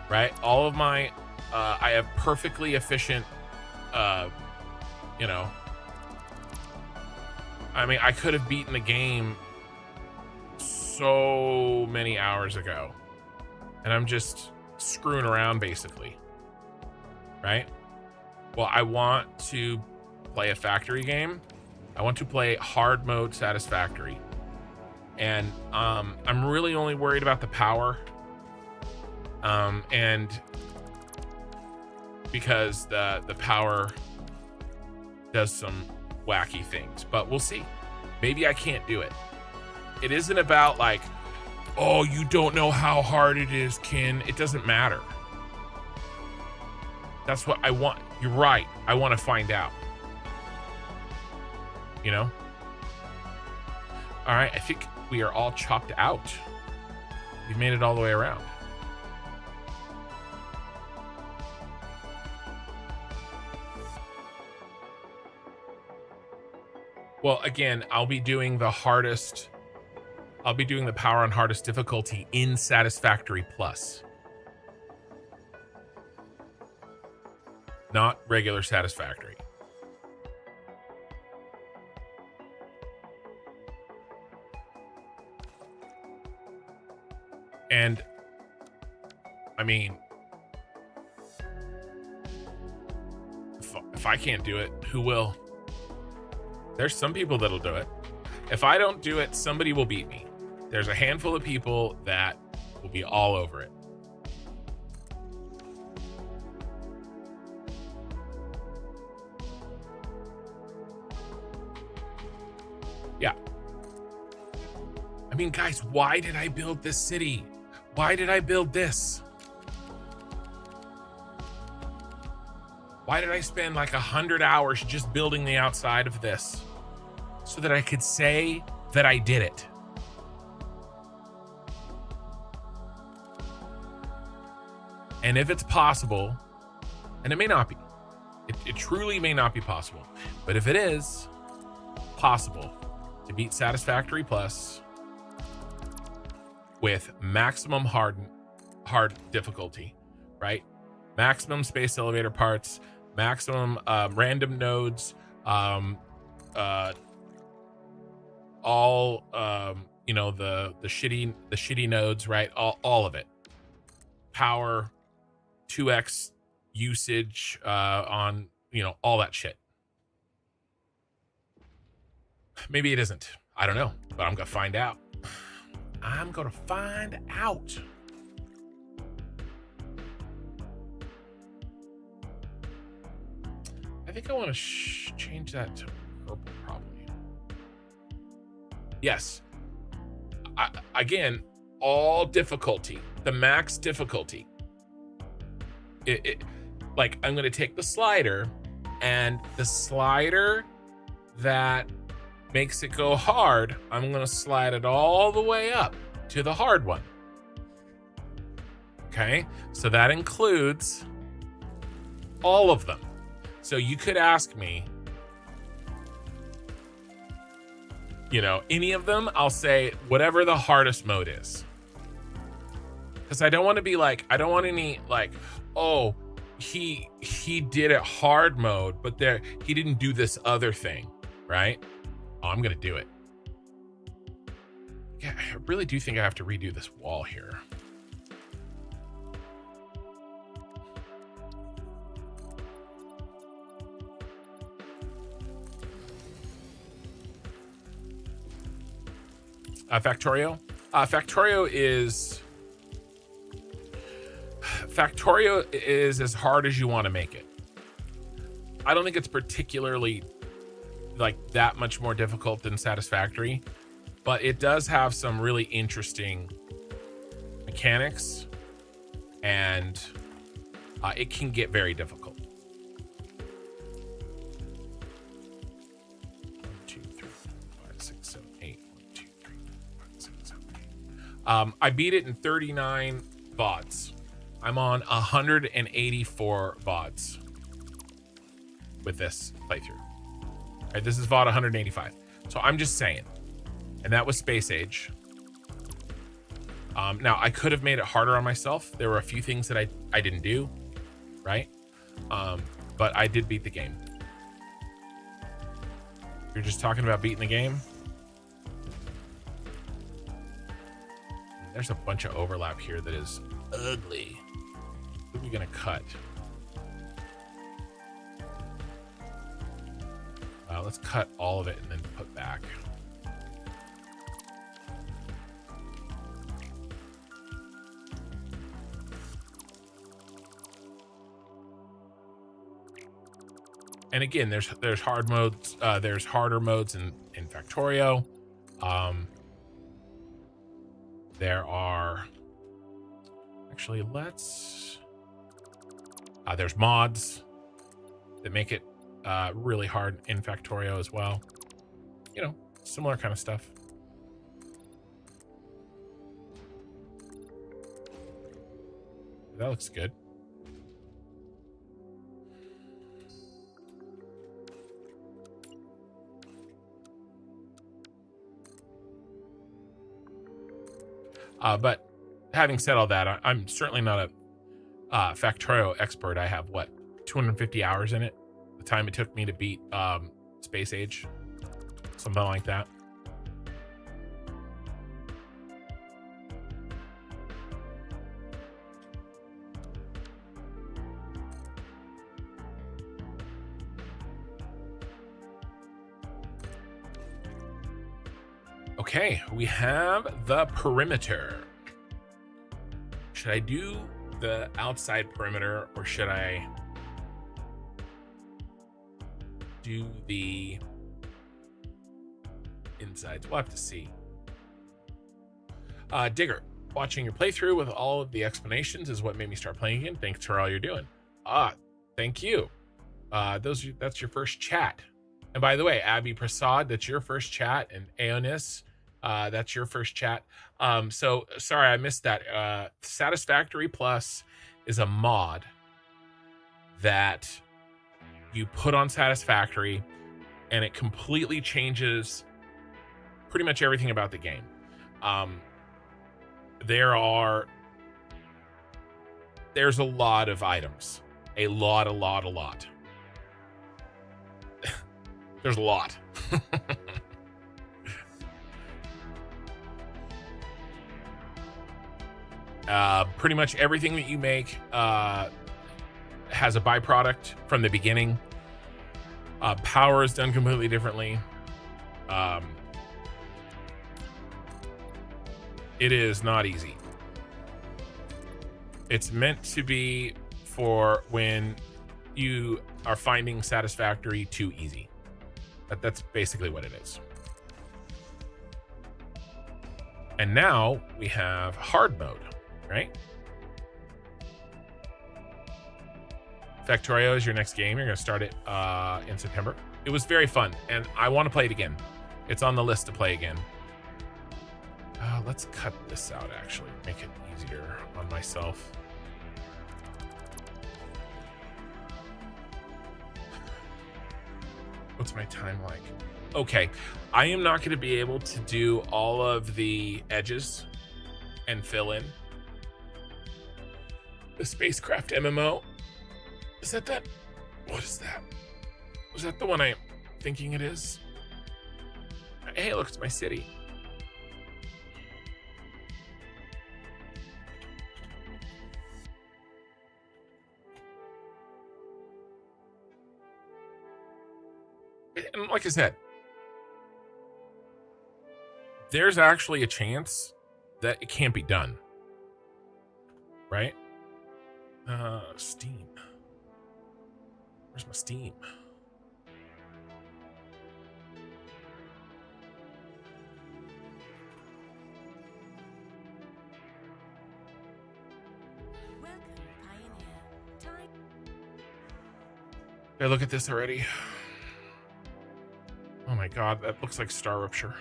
Right? All of my... I have perfectly efficient... I mean, I could have beaten the game so many hours ago. And I'm just screwing around, basically. Right? Well, I want to play a factory game. I want to play hard mode Satisfactory. And I'm really only worried about the power. And because the power does some wacky things. But we'll see. Maybe I can't do it. It isn't about like, oh, you don't know how hard it is, Kin. It doesn't matter. That's what I want. You're right. I want to find out. You know? All right. I think we are all chopped out. We've made it all the way around. Well, again, I'll be doing the hardest... I'll be doing the power on hardest difficulty in Satisfactory Plus. Not regular Satisfactory. And, I mean, if I can't do it, who will? There's some people that'll do it. If I don't do it, somebody will beat me. There's a handful of people that will be all over it. Yeah. I mean, guys, why did I build this city? Why did I build this? Why did I spend like 100 hours just building the outside of this? So that I could say that I did it. And if it's possible, and it may not be, it truly may not be possible, but if it is possible to beat Satisfactory Plus with maximum hard difficulty, right? Maximum space elevator parts, maximum random nodes, all you know, the shitty nodes, right? All of it. Power, 2x usage on, you know, all that shit. Maybe it isn't. I don't know, but I'm gonna find out. I'm gonna find out. I think I want to change that to purple, probably. Yes. Again, all difficulty, the max difficulty. Like, I'm gonna take the slider, and the slider that makes it go hard, I'm gonna slide it all the way up to the hard one. Okay, so that includes all of them. So you could ask me, you know, any of them, I'll say whatever the hardest mode is. Because I don't want to be like, I don't want any like, oh, he did it hard mode, but there he didn't do this other thing, right? Oh, I'm gonna do it. Yeah, I really do think I have to redo this wall here. Factorio? Factorio is as hard as you want to make it. I don't think it's particularly like that much more difficult than Satisfactory, but it does have some really interesting mechanics, and it can get very difficult. 1, 2, 3, 4, 5, 6, 7, 8. 1, 2, 3, 4, 5, 6, 7, 8. I beat it in 39 VODs. I'm on 184 VODs with this playthrough. All right, this is VOD 185. So I'm just saying. And that was Space Age. Now, I could have made it harder on myself. There were a few things that I didn't do, right? But I did beat the game. You're just talking about beating the game? There's a bunch of overlap here that is ugly. What are we gonna cut? Let's cut all of it and then put back. And again, there's hard modes. There's harder modes in Factorio. There are actually there's mods that make it really hard in Factorio as well. You know, similar kind of stuff. That looks good. But having said all that, I'm certainly not a Factorio expert. I have, what, 250 hours in it? The time it took me to beat Space Age. Something like that. Okay, we have the perimeter. Should I do the outside perimeter, or should I do the insides? We'll have to see. Digger, watching your playthrough with all of the explanations is what made me start playing again. Thanks for all you're doing. Thank you. That's your first chat. And by the way, Abby Prasad, that's your first chat, and Aonis, that's your first chat. So sorry, I missed that. Satisfactory Plus is a mod that you put on Satisfactory, and it completely changes pretty much everything about the game. There's a lot of items. A lot. There's a lot. Pretty much everything that you make has a byproduct from the beginning. Power is done completely differently. It is not easy. It's meant to be for when you are finding Satisfactory too easy. That's basically what it is. And now we have hard mode, right? Factorio is your next game. You're going to start it in September. It was very fun, and I want to play it again. It's on the list to play again. Let's cut this out, actually. Make it easier on myself. What's my time like? Okay, I am not going to be able to do all of the edges and fill in. The spacecraft MMO. Is that? What is that? Was that the one I'm thinking it is? Hey, look, it's my city. And like I said, there's actually a chance that it can't be done. Right? Steam. Where's my Steam? Did I look at this already? Oh my god, that looks like Star Rupture.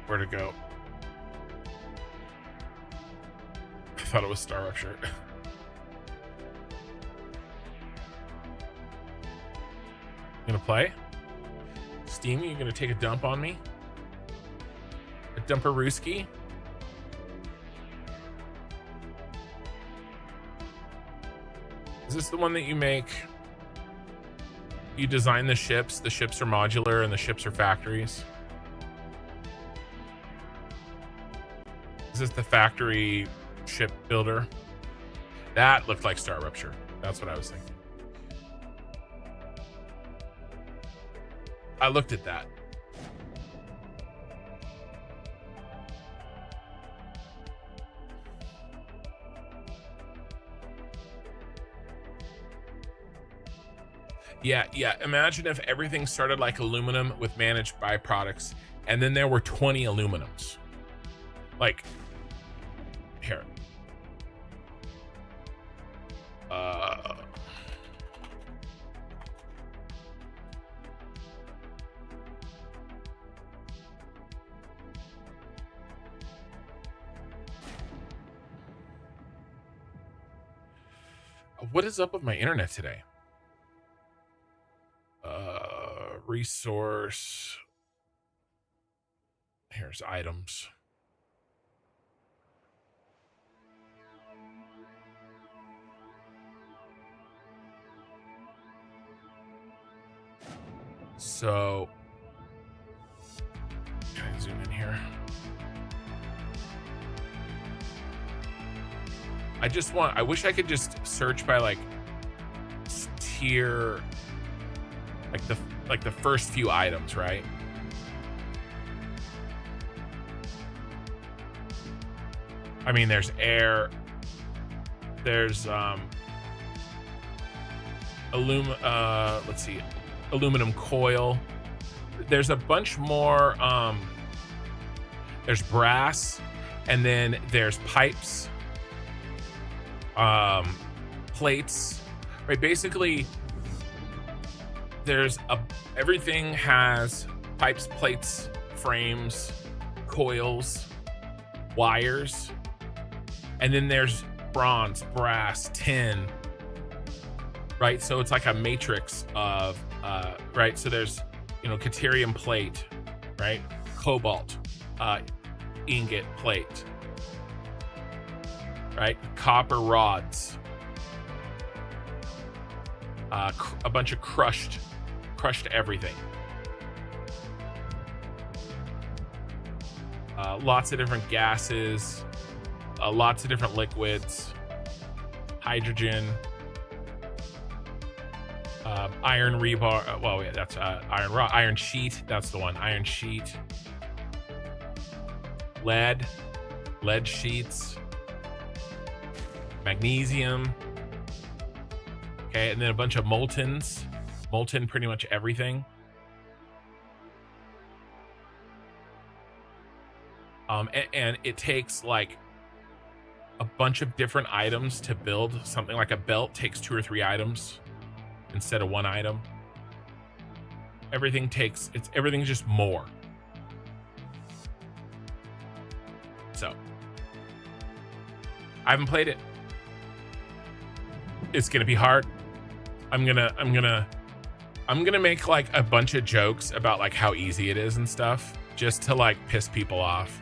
Where to go? I thought it was Star Rupture. You gonna play? Steam, you gonna take a dump on me? A dumperooski? Is this the one that you make? You design the ships are modular, and the ships are factories. Is this the factory ship builder? That looked like Star Rupture. That's what I was thinking. I looked at that. Yeah. Imagine if everything started like aluminum with managed byproducts, and then there were 20 aluminums. Like, here. What is up with my internet today? Resource. Here's items. So, can I zoom in here? I wish I could just search by like tier, like the first few items, right? I mean, there's air, there's let's see, aluminum coil. There's a bunch more. There's brass, and then there's pipes, plates, right? Basically, everything has pipes, plates, frames, coils, wires, and then there's bronze, brass, tin, right? So it's like a matrix of right? So there's, Caterium plate, right? Cobalt, ingot plate, right? Copper rods, a bunch of crushed everything. Lots of different gases, lots of different liquids, hydrogen, iron rebar. Well, yeah, that's iron rod, iron sheet. That's the one. Iron sheet, lead sheets, magnesium. Okay, and then a bunch of molten pretty much everything. And it takes like a bunch of different items to build something. Like a belt takes 2 or 3 items instead of 1 item. Everything's just more. So I haven't played it. It's gonna be hard. I'm gonna make like a bunch of jokes about like how easy it is and stuff, just to like piss people off.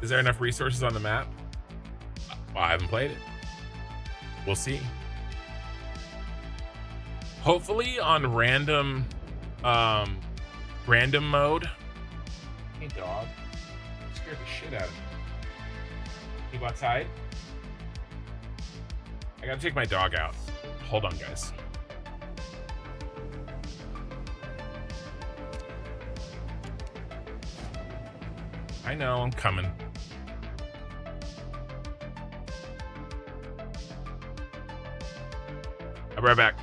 Is there enough resources on the map? Well, I haven't played it. We'll see. Hopefully on random mode. Hey dog, you scared the shit out of me. You go outside? I gotta take my dog out. Hold on, guys. I know, I'm coming. I'll be right back.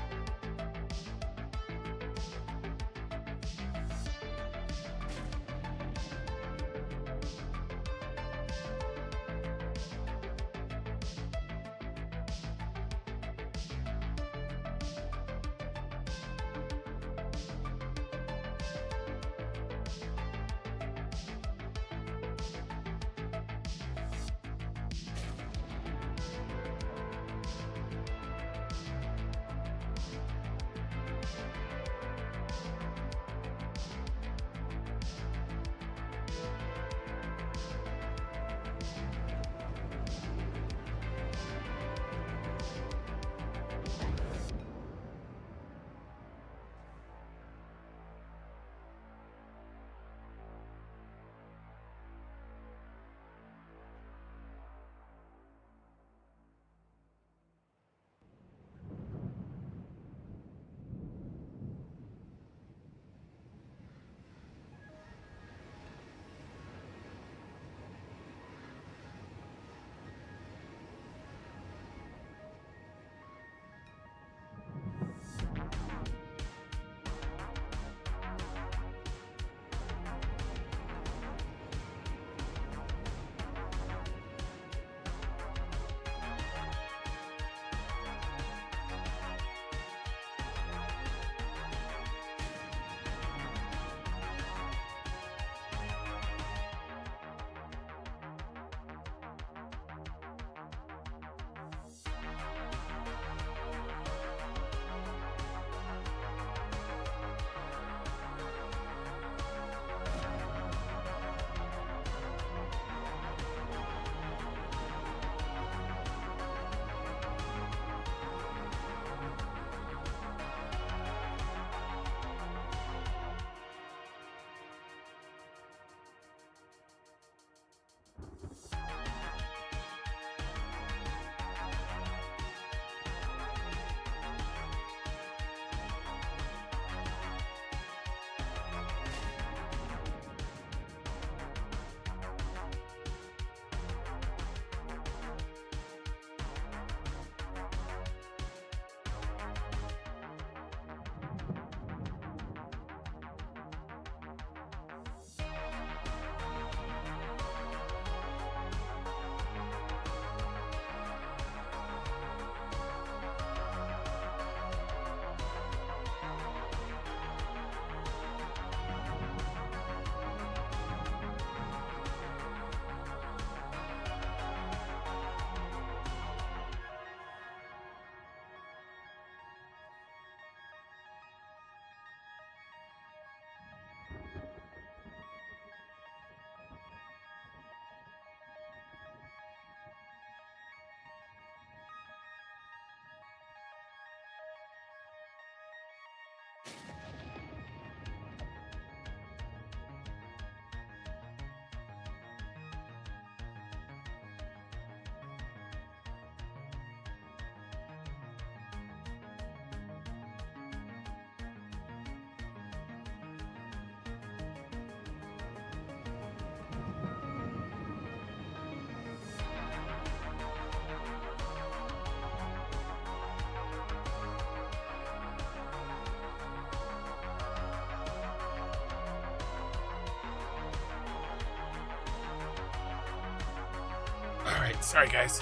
Sorry, guys.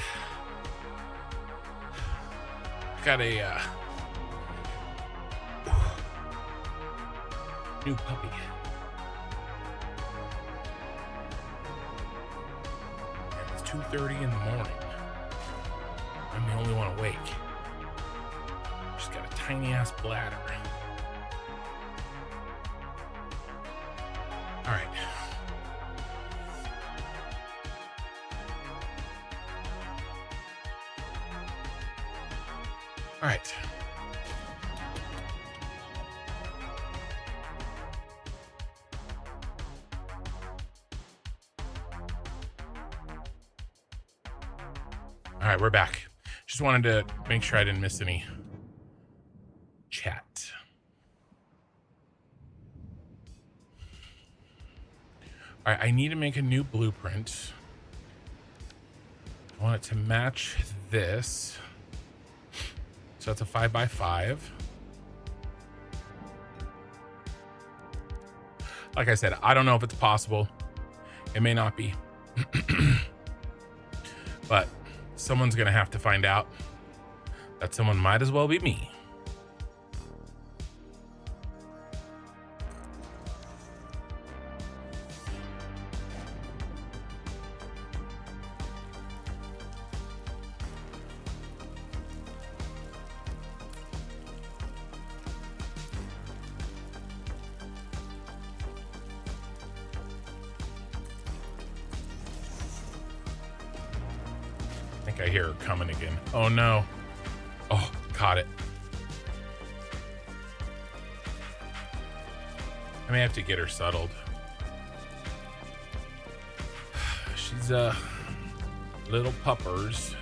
Got a new puppy. And it's 2:30 in the morning. I'm the only one awake. She's got a tiny ass bladder. All right. All right. All right, we're back. Just wanted to make sure I didn't miss any chat. All right, I need to make a new blueprint. I want it to match this. So that's a 5x5. Like I said, I don't know if it's possible. It may not be. But someone's going to have to find out. That someone might as well be me. I hear her coming again. Oh no. Oh, caught it. I may have to get her settled. She's little puppers.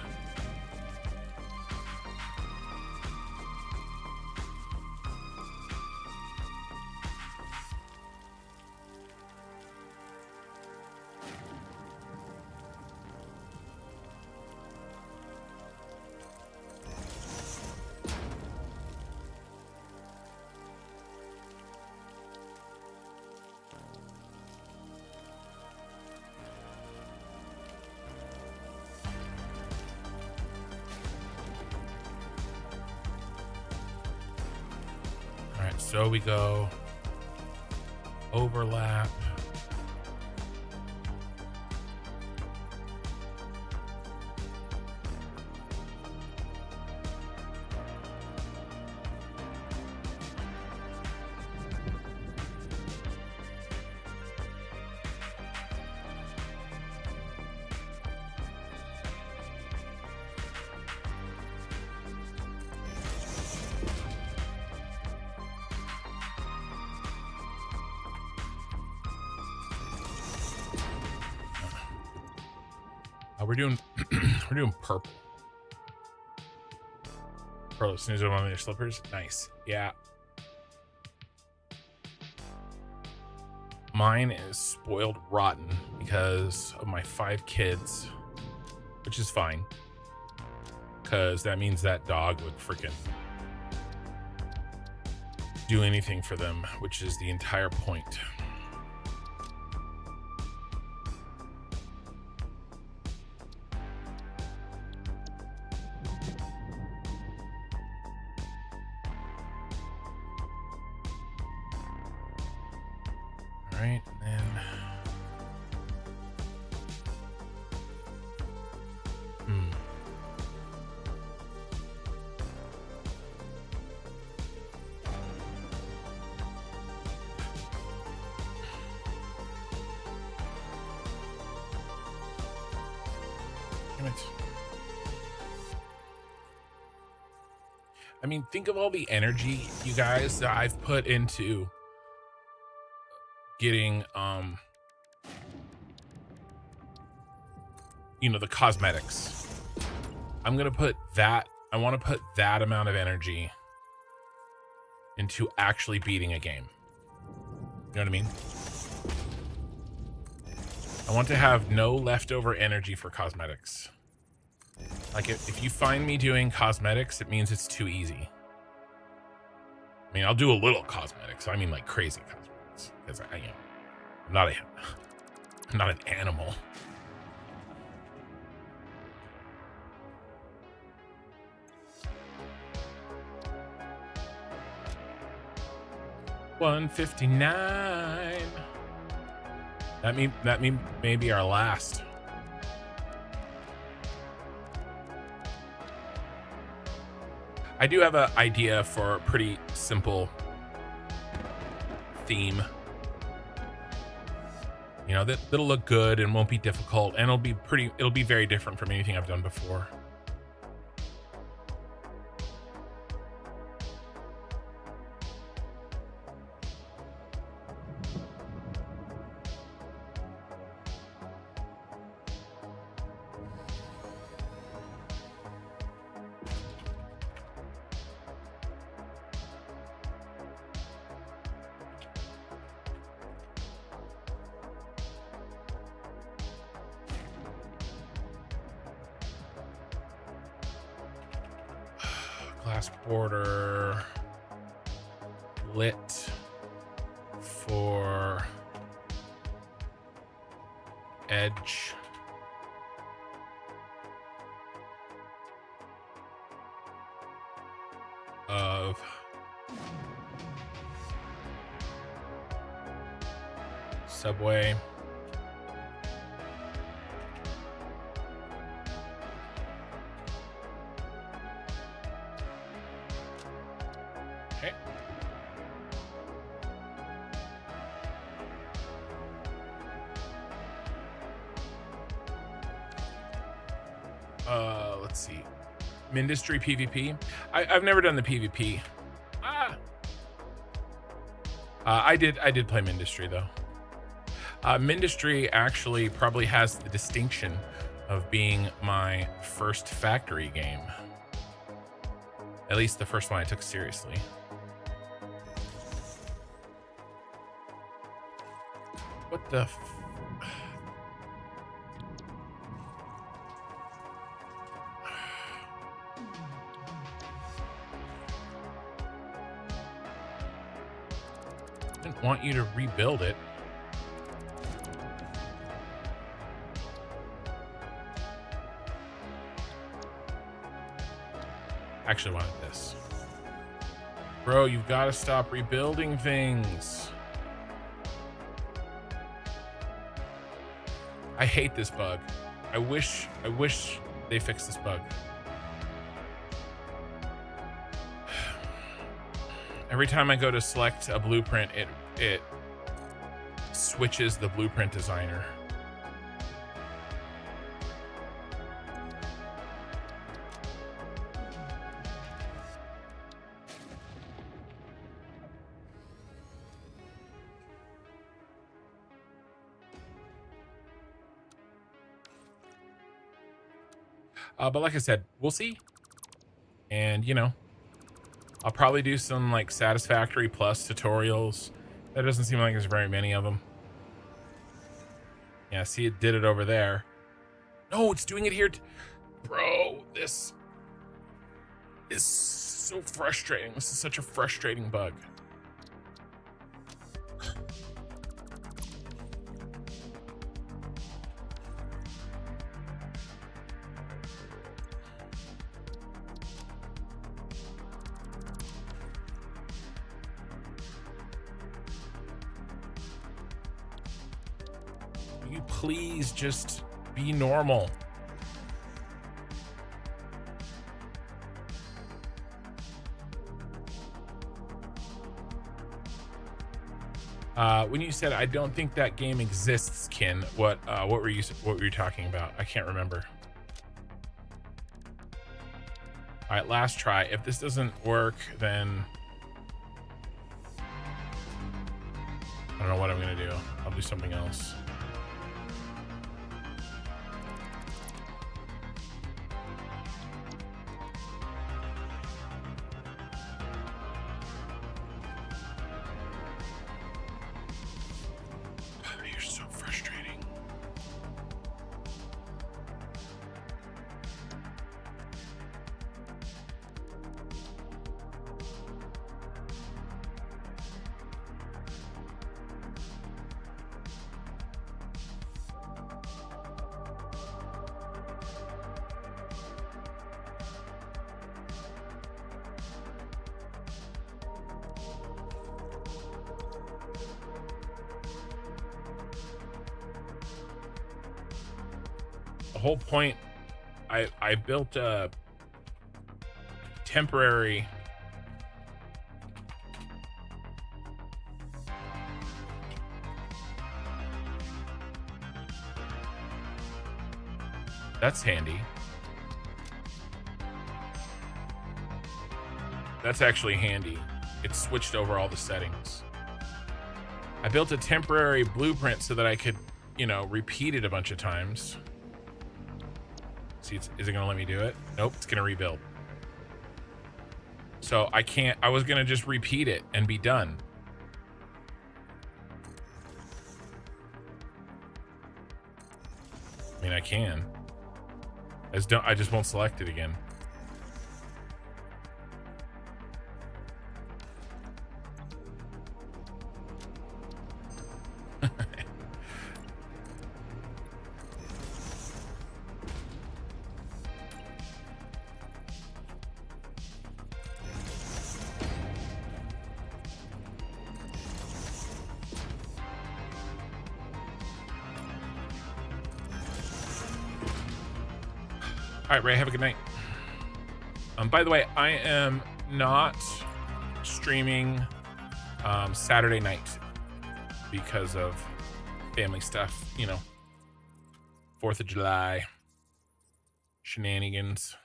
So we go overlap. We're doing we're doing purple. Purple, snooze on one of your slippers. Nice. Yeah. Mine is spoiled rotten because of my 5 kids, which is fine. Because that means that dog would freaking do anything for them, which is the entire point. Right, and then damn it. I mean, think of all the energy, you guys, that I've put into getting you know, the cosmetics. I'm gonna put that, I want to put that amount of energy into actually beating a game. You know what I mean? I want to have no leftover energy for cosmetics. Like, if you find me doing cosmetics, it means it's too easy. I mean, I'll do a little cosmetics. I mean, like crazy cosmetics. Because I'm not an animal. 159. That may be our last. I do have an idea for a pretty simple theme. You know, that'll look good and won't be difficult, and it'll be very different from anything I've done before. Glass border lit for edge. Of subway. Okay. Let's see. Mindustry PvP. I've never done the PvP. I did play Mindustry though. Mindustry actually probably has the distinction of being my first factory game. At least the first one I took seriously. What the I didn't want you to rebuild it. Actually wanted this. Bro, you've got to stop rebuilding things. I hate this bug. I wish they fixed this bug. Every time I go to select a blueprint, it switches the blueprint designer. But like I said, we'll see. And, you know, I'll probably do some like Satisfactory Plus tutorials. There doesn't seem like there's very many of them. Yeah, see, it did it over there. No, it's doing it here. Bro, this is so frustrating. This is such a frustrating bug. You please just be normal. When you said I don't think that game exists, Kin, what were you talking about? I can't remember. All right, last try. If this doesn't work, then I don't know what I'm gonna do. I'll do something else. You're so frustrating. whole point, I built a temporary that's handy. That's actually handy. It switched over all the settings. I built a temporary blueprint so that I could, you know, repeat it a bunch of times. See, is it gonna let me do it? Nope, it's gonna rebuild. So I can't, I was gonna just repeat it and be done. I mean, I can. I just won't select it again. All right, Ray, have a good night. By the way, I am not streaming Saturday night because of family stuff, you know, 4th of July shenanigans.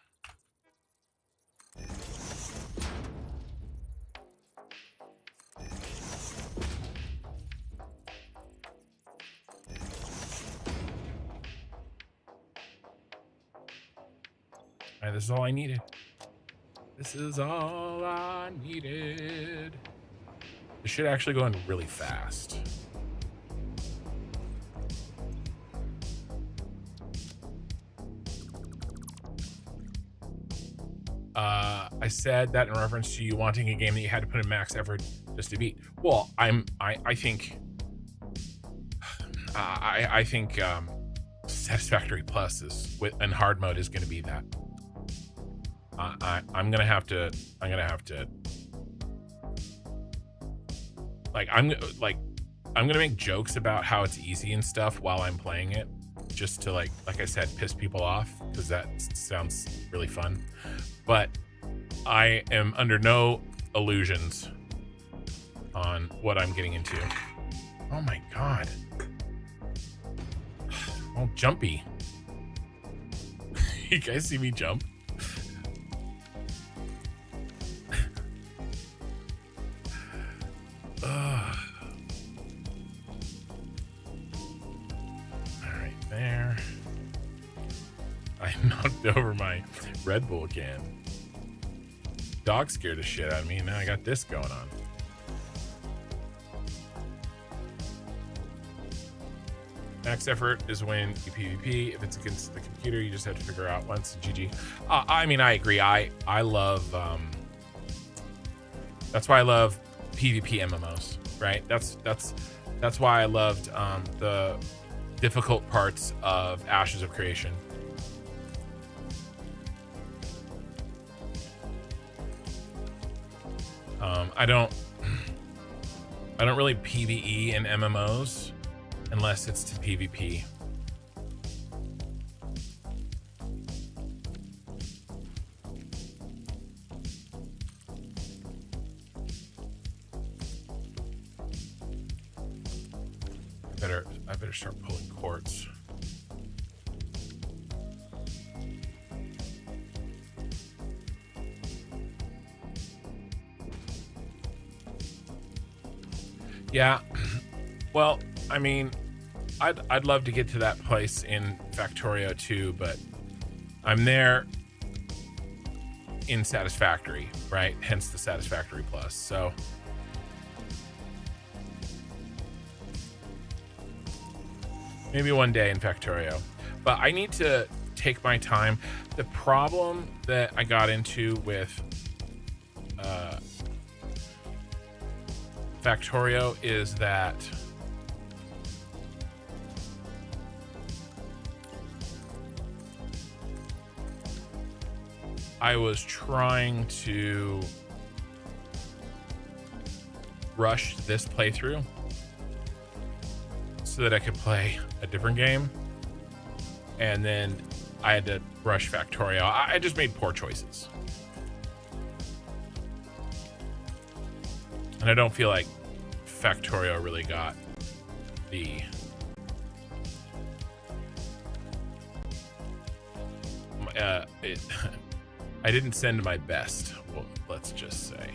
All right, this is all I needed. This is all I needed. This should actually go in really fast. I said that in reference to you wanting a game that you had to put in max effort just to beat. Well, I think Satisfactory Plus is and hard mode is going to be that. I'm gonna have to I'm gonna make jokes about how it's easy and stuff while I'm playing it, just to like I said, piss people off, because that sounds really fun. But I am under no illusions on what I'm getting into. Oh my god. Oh, jumpy. You guys see me jump? There. I knocked over my Red Bull can. Dog scared the shit out of me, and now I got this going on. Max effort is when you PvP. If it's against the computer, you just have to figure out once. GG. I mean, I agree. I love. That's why I love PvP MMOs, right? That's why I loved the difficult parts of Ashes of Creation. I don't really PvE in MMOs unless it's to PvP. I better start pulling quartz. Yeah, well, I mean, I'd love to get to that place in Factorio too, but I'm there in Satisfactory, right? Hence the Satisfactory Plus. So maybe one day in Factorio, but I need to take my time. The problem that I got into with Factorio is that I was trying to rush this playthrough so that I could play a different game, and then I had to rush Factorio. I just made poor choices. And I don't feel like Factorio really got the I didn't send my best, well, let's just say.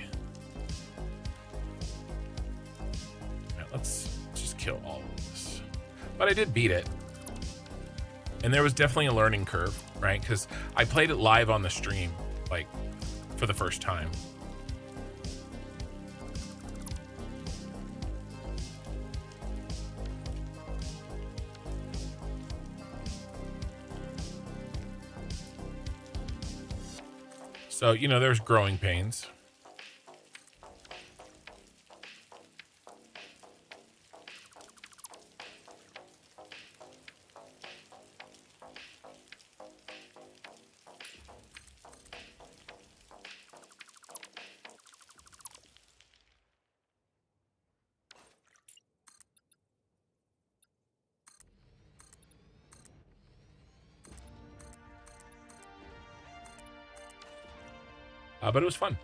Right, let's just kill all of this. But I did beat it. And there was definitely a learning curve, right? Because I played it live on the stream, like, for the first time. So, you know, there's growing pains. But it was fun.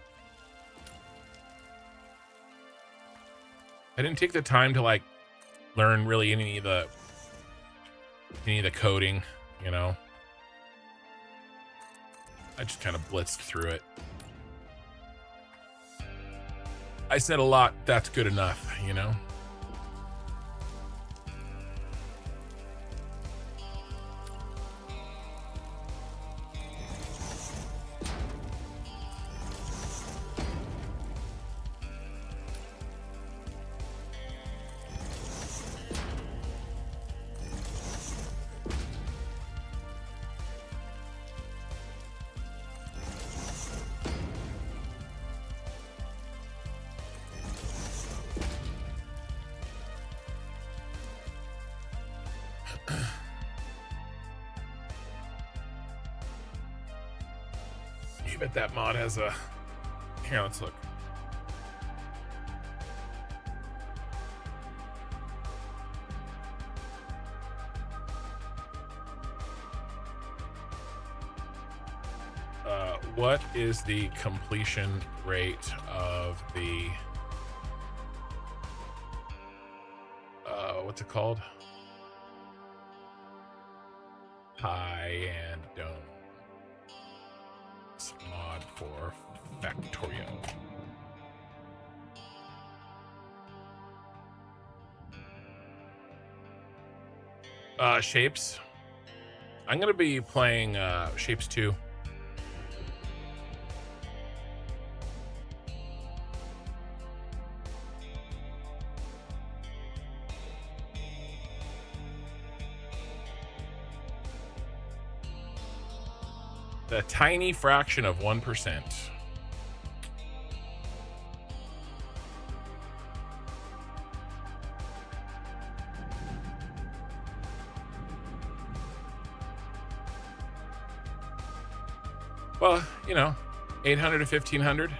I didn't take the time to like learn really any of the coding, you know. I just kind of blitzed through it. I said a lot, that's good enough, you know. You bet that mod has a... Here, let's look. What is the completion rate of the... what's it called? High-end dome. Mod for Factorio. Shapes. I'm gonna be playing Shapes 2. The tiny fraction of 1%. Well, you know, 800 to 1500.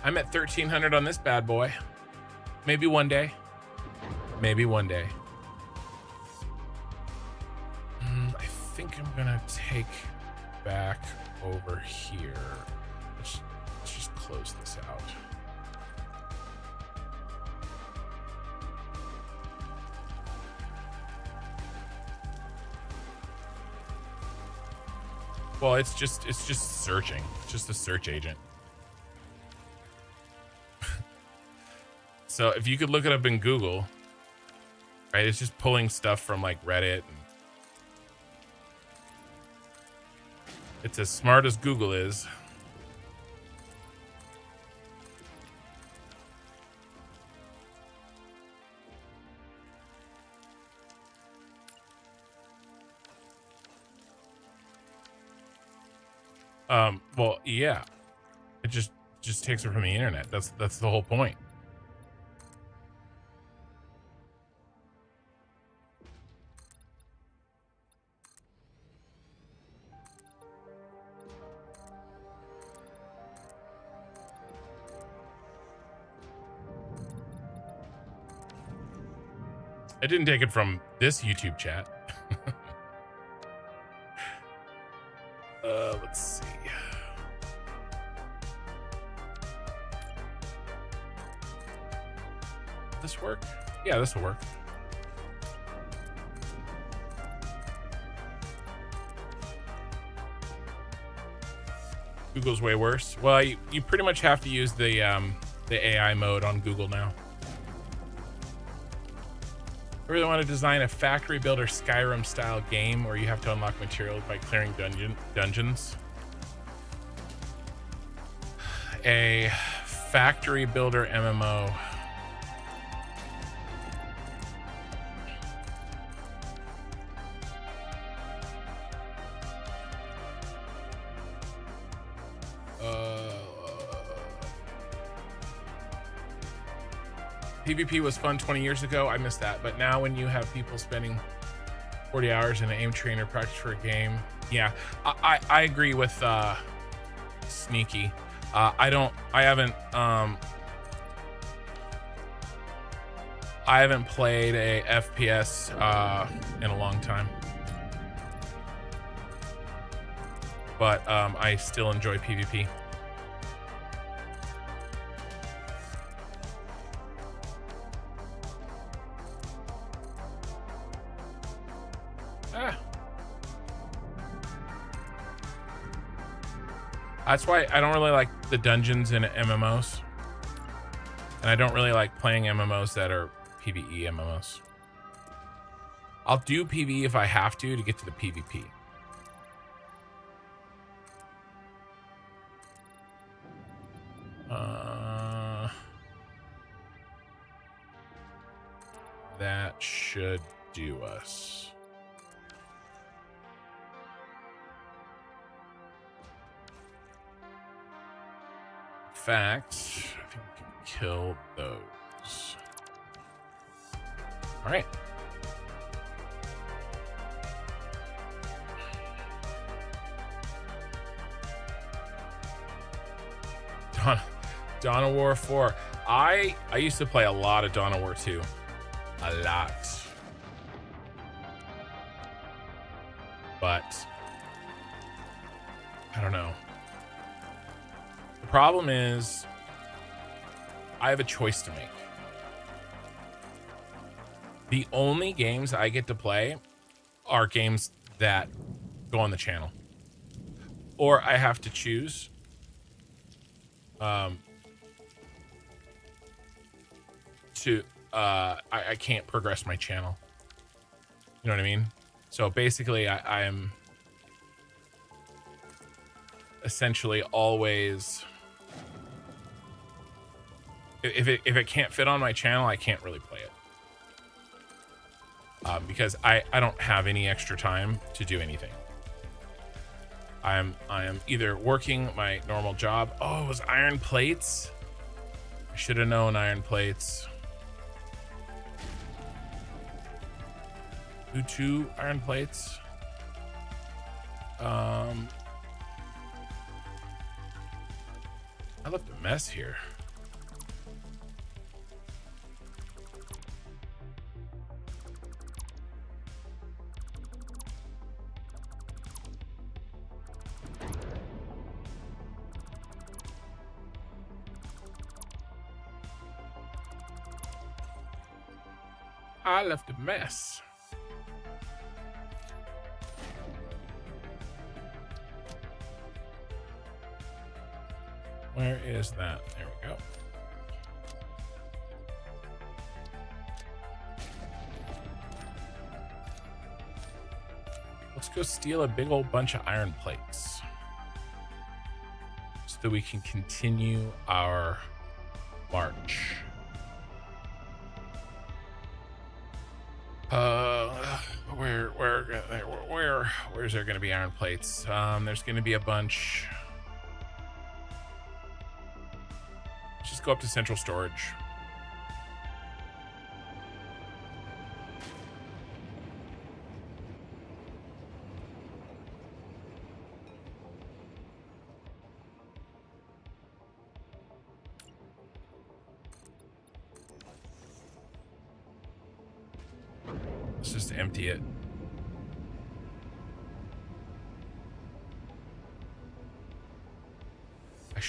I'm at 1300 on this bad boy. Maybe one day. Maybe one day. I think I'm gonna take back over here. Let's just close this out. Well, it's just searching. It's just a search agent. So if you could look it up in Google, right? It's just pulling stuff from like Reddit. And it's as smart as Google is. Well, yeah. It just takes it from the internet. That's the whole point. I didn't take it from this YouTube chat. Let's see. This work? Yeah, this will work. Google's way worse. Well, you pretty much have to use the AI mode on Google now. I really want to design a factory builder Skyrim style game where you have to unlock materials by clearing dungeons. A factory builder MMO. PvP was fun 20 years ago. I missed that. But now when you have people spending 40 hours in an aim trainer practice for a game. Yeah, I agree with Sneaky. I haven't played a FPS in a long time. But I still enjoy PvP. That's why I don't really like the dungeons in MMOs. And I don't really like playing MMOs that are PvE MMOs. I'll do PvE if I have to get to the PvP. That should do us. In fact, I think we can kill those. All right. Dawn of War 4. I used to play a lot of Dawn of War 2. A lot. But I don't know. The problem is I have a choice to make. The only games I get to play are games that go on the channel. Or I have to choose I can't progress my channel. You know what I mean? So basically I'm essentially always, if it can't fit on my channel, I can't really play it. Because I don't have any extra time to do anything. I am either working my normal job. Oh, it was iron plates. I should have known iron plates. Do 2 iron plates. I left a mess here. I left a mess. Where is that? There we go. Let's go steal a big old bunch of iron plates so that we can continue our march. Where's there going to be iron plates? There's going to be a bunch. Let's just go up to central storage. Let's just empty it.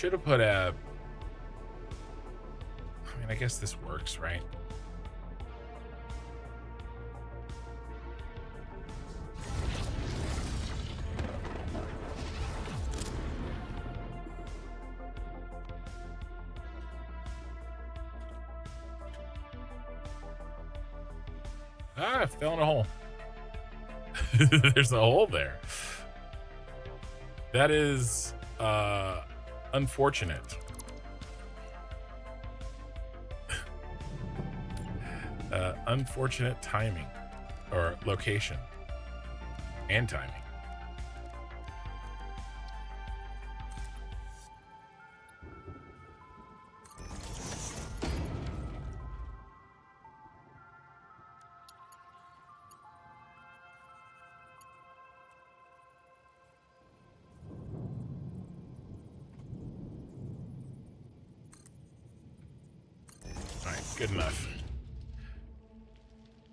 should have put a... I mean, I guess this works, right? Ah, I fell in a hole. There's a hole there. That is unfortunate. Unfortunate timing or location and timing. All right, good enough.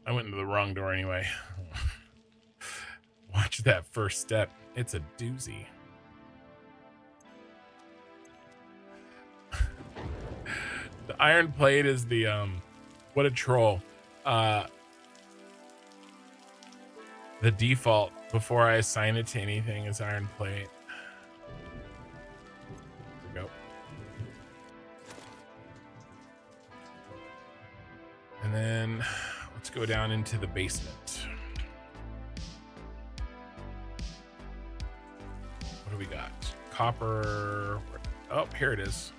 I went into the wrong door anyway. Watch that first step. It's a doozy. The iron plate is the what a troll. The default before I assign it to anything is iron plate. There we go. And then let's go down into the basement. What do we got? Copper. Oh, here it is.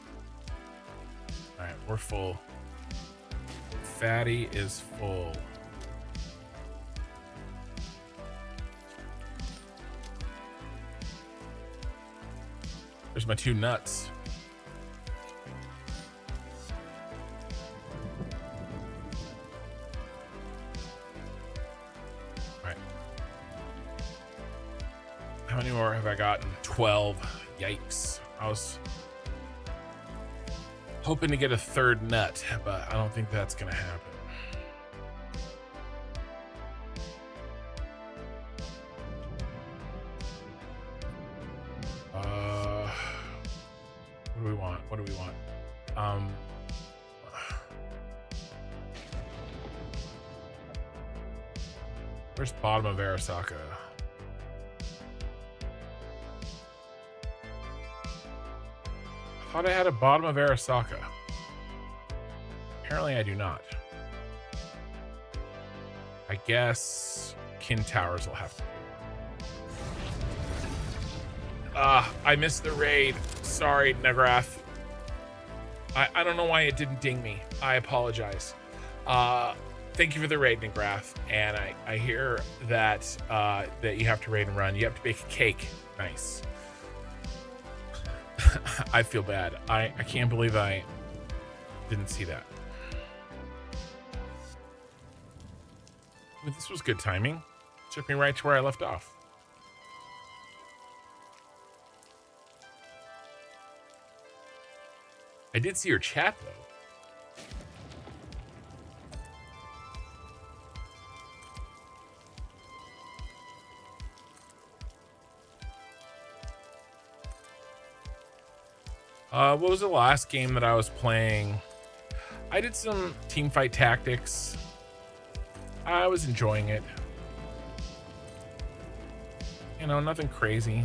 All right, we're full. Fatty is full. There's my 2 nuts. How many more have I gotten? 12. Yikes. I was hoping to get a 3rd nut, but I don't think that's going to happen. What do we want? What do we want? Where's bottom of Arasaka? I thought I had a bottom of Arasaka. Apparently I do not. I guess Kin Towers will have to do. I missed the raid. Sorry, Nagrath. I don't know why it didn't ding me. I apologize. Thank you for the raid, Nagrath. And I hear that that you have to raid and run. You have to bake a cake. Nice. I feel bad. I can't believe I didn't see that. But this was good timing. Took me right to where I left off. I did see your chat, though. What was the last game that I was playing? I did some Teamfight Tactics. I was enjoying it. You know, nothing crazy.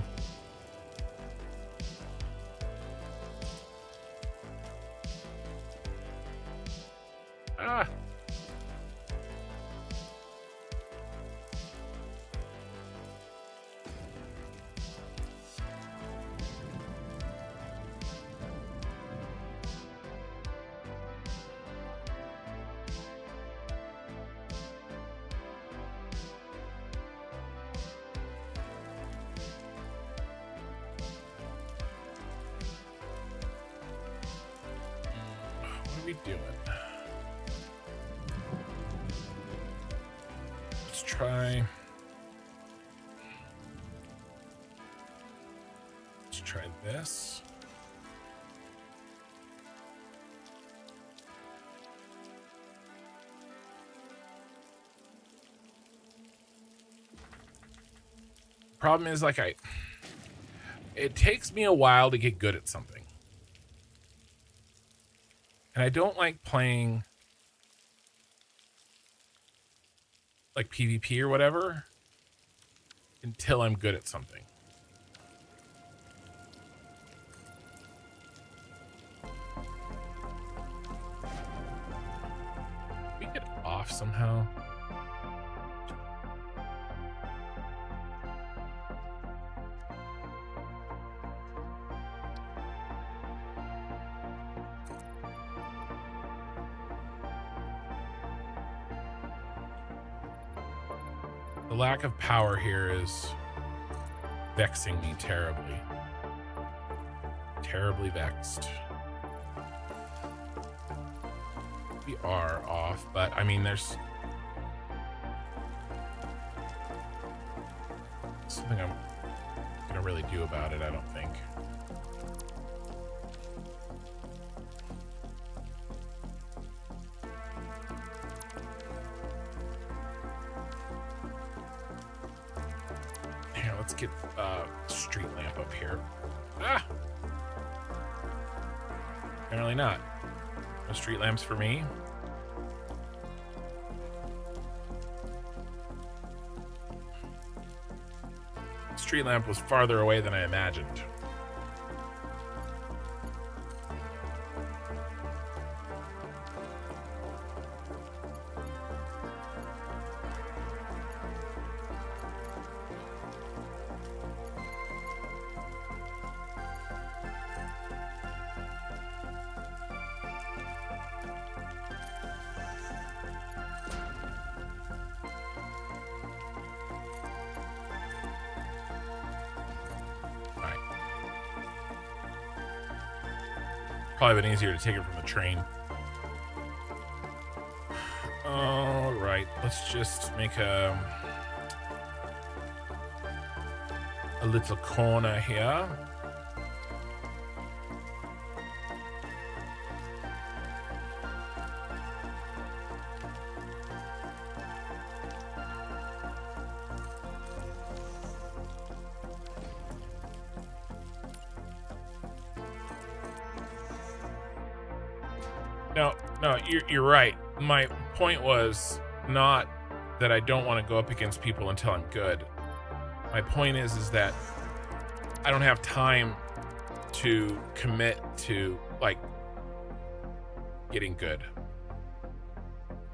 Ah. What are we doing? Let's try this. Problem is, like, it takes me a while to get good at something. And I don't like playing like PvP or whatever until I'm good at something. Can we get off somehow? The lack of power here is vexing me terribly. Terribly vexed. We are off, but I mean, there's something I'm gonna really do about it, I don't think. Here, let's get street lamp up here. Ah! Apparently not. No street lamps for me. Street lamp was farther away than I imagined. Probably been easier to take it from the train. All right, let's just make a little corner here. No, you're right. My point was not that I don't want to go up against people until I'm good. My point is that I don't have time to commit to like getting good.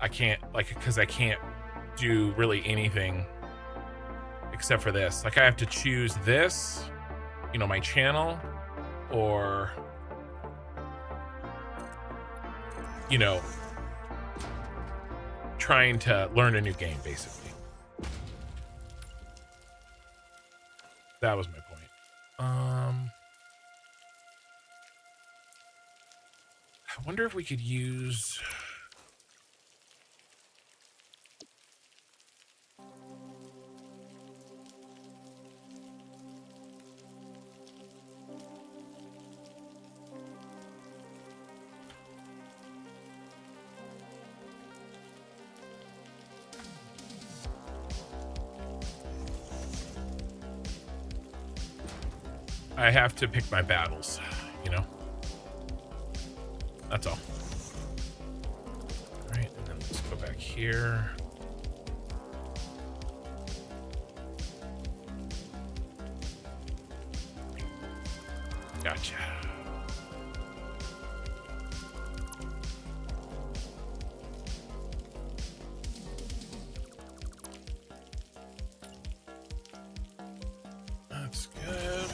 I can't because I can't do really anything except for this. Like I have to choose this, you know, my channel, or you know, trying to learn a new game, basically. That was my point. I wonder if we could use... I have to pick my battles, you know? That's all. All right, and then let's go back here. Gotcha. That's good.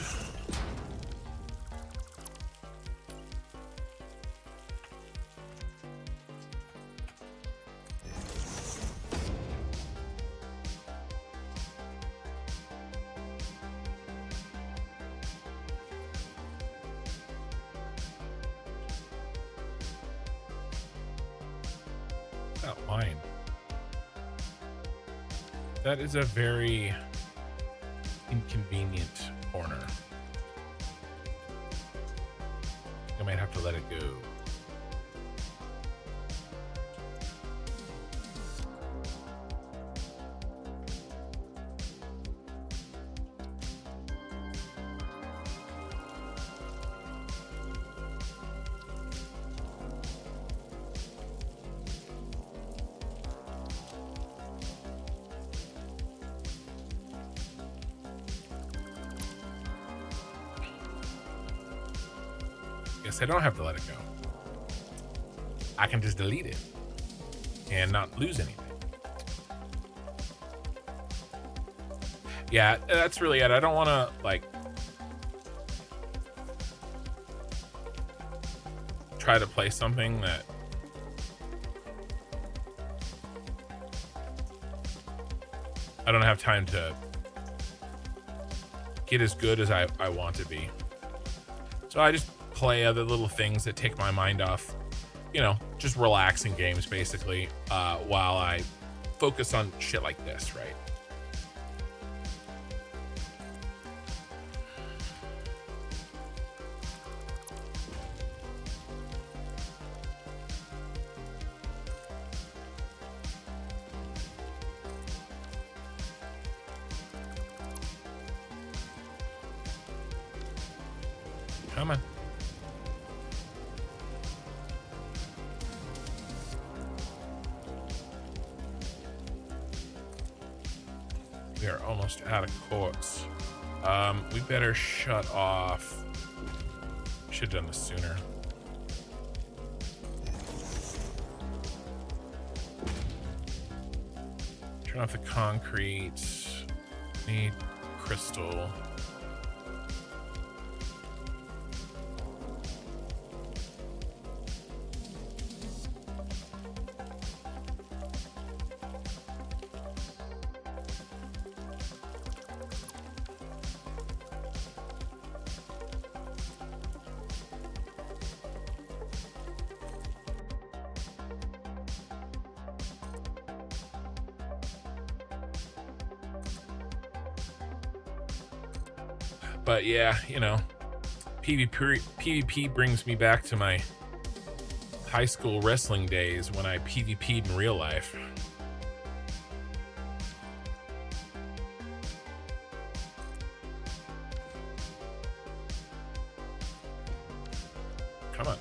That line. That is a very inconvenient corner. I might have to let it go. Guess I don't have to let it go. I can just delete it and not lose anything. Yeah, that's really it. I don't want to like try to play something that I don't have time to get as good as I want to be. So I just play other little things that take my mind off, you know, just relaxing games basically, while I focus on shit like this, right? Come on. We are almost out of quartz. We better shut off. Should have done this sooner. Turn off the concrete. Need crystal. But yeah, you know, PvP brings me back to my high school wrestling days when I PvP'd in real life. Come on.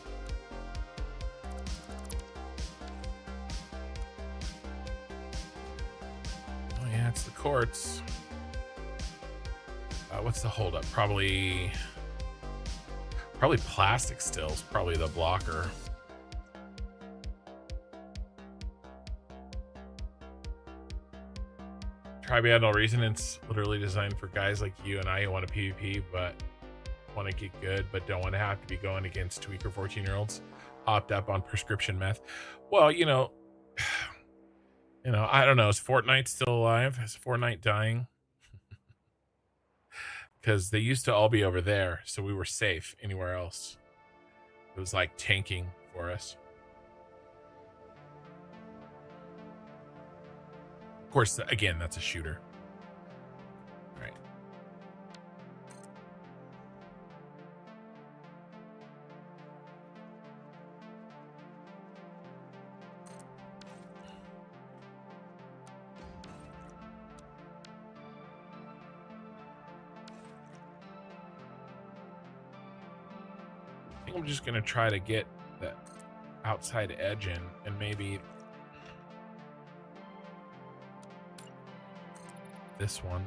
Oh yeah, it's the quartz. What's the holdup? Probably plastic still is probably the blocker. Try beyond all reason. It's literally designed for guys like you and I who want to PvP but want to get good but don't want to have to be going against tweaker 14-year-olds hopped up on prescription meth. Well, you know, I don't know. Is Fortnite still alive? Is Fortnite dying? Because they used to all be over there, so we were safe anywhere else. It was like tanking for us. Of course, again, that's a shooter. All right. I think I'm just gonna try to get that outside edge in, and maybe this one.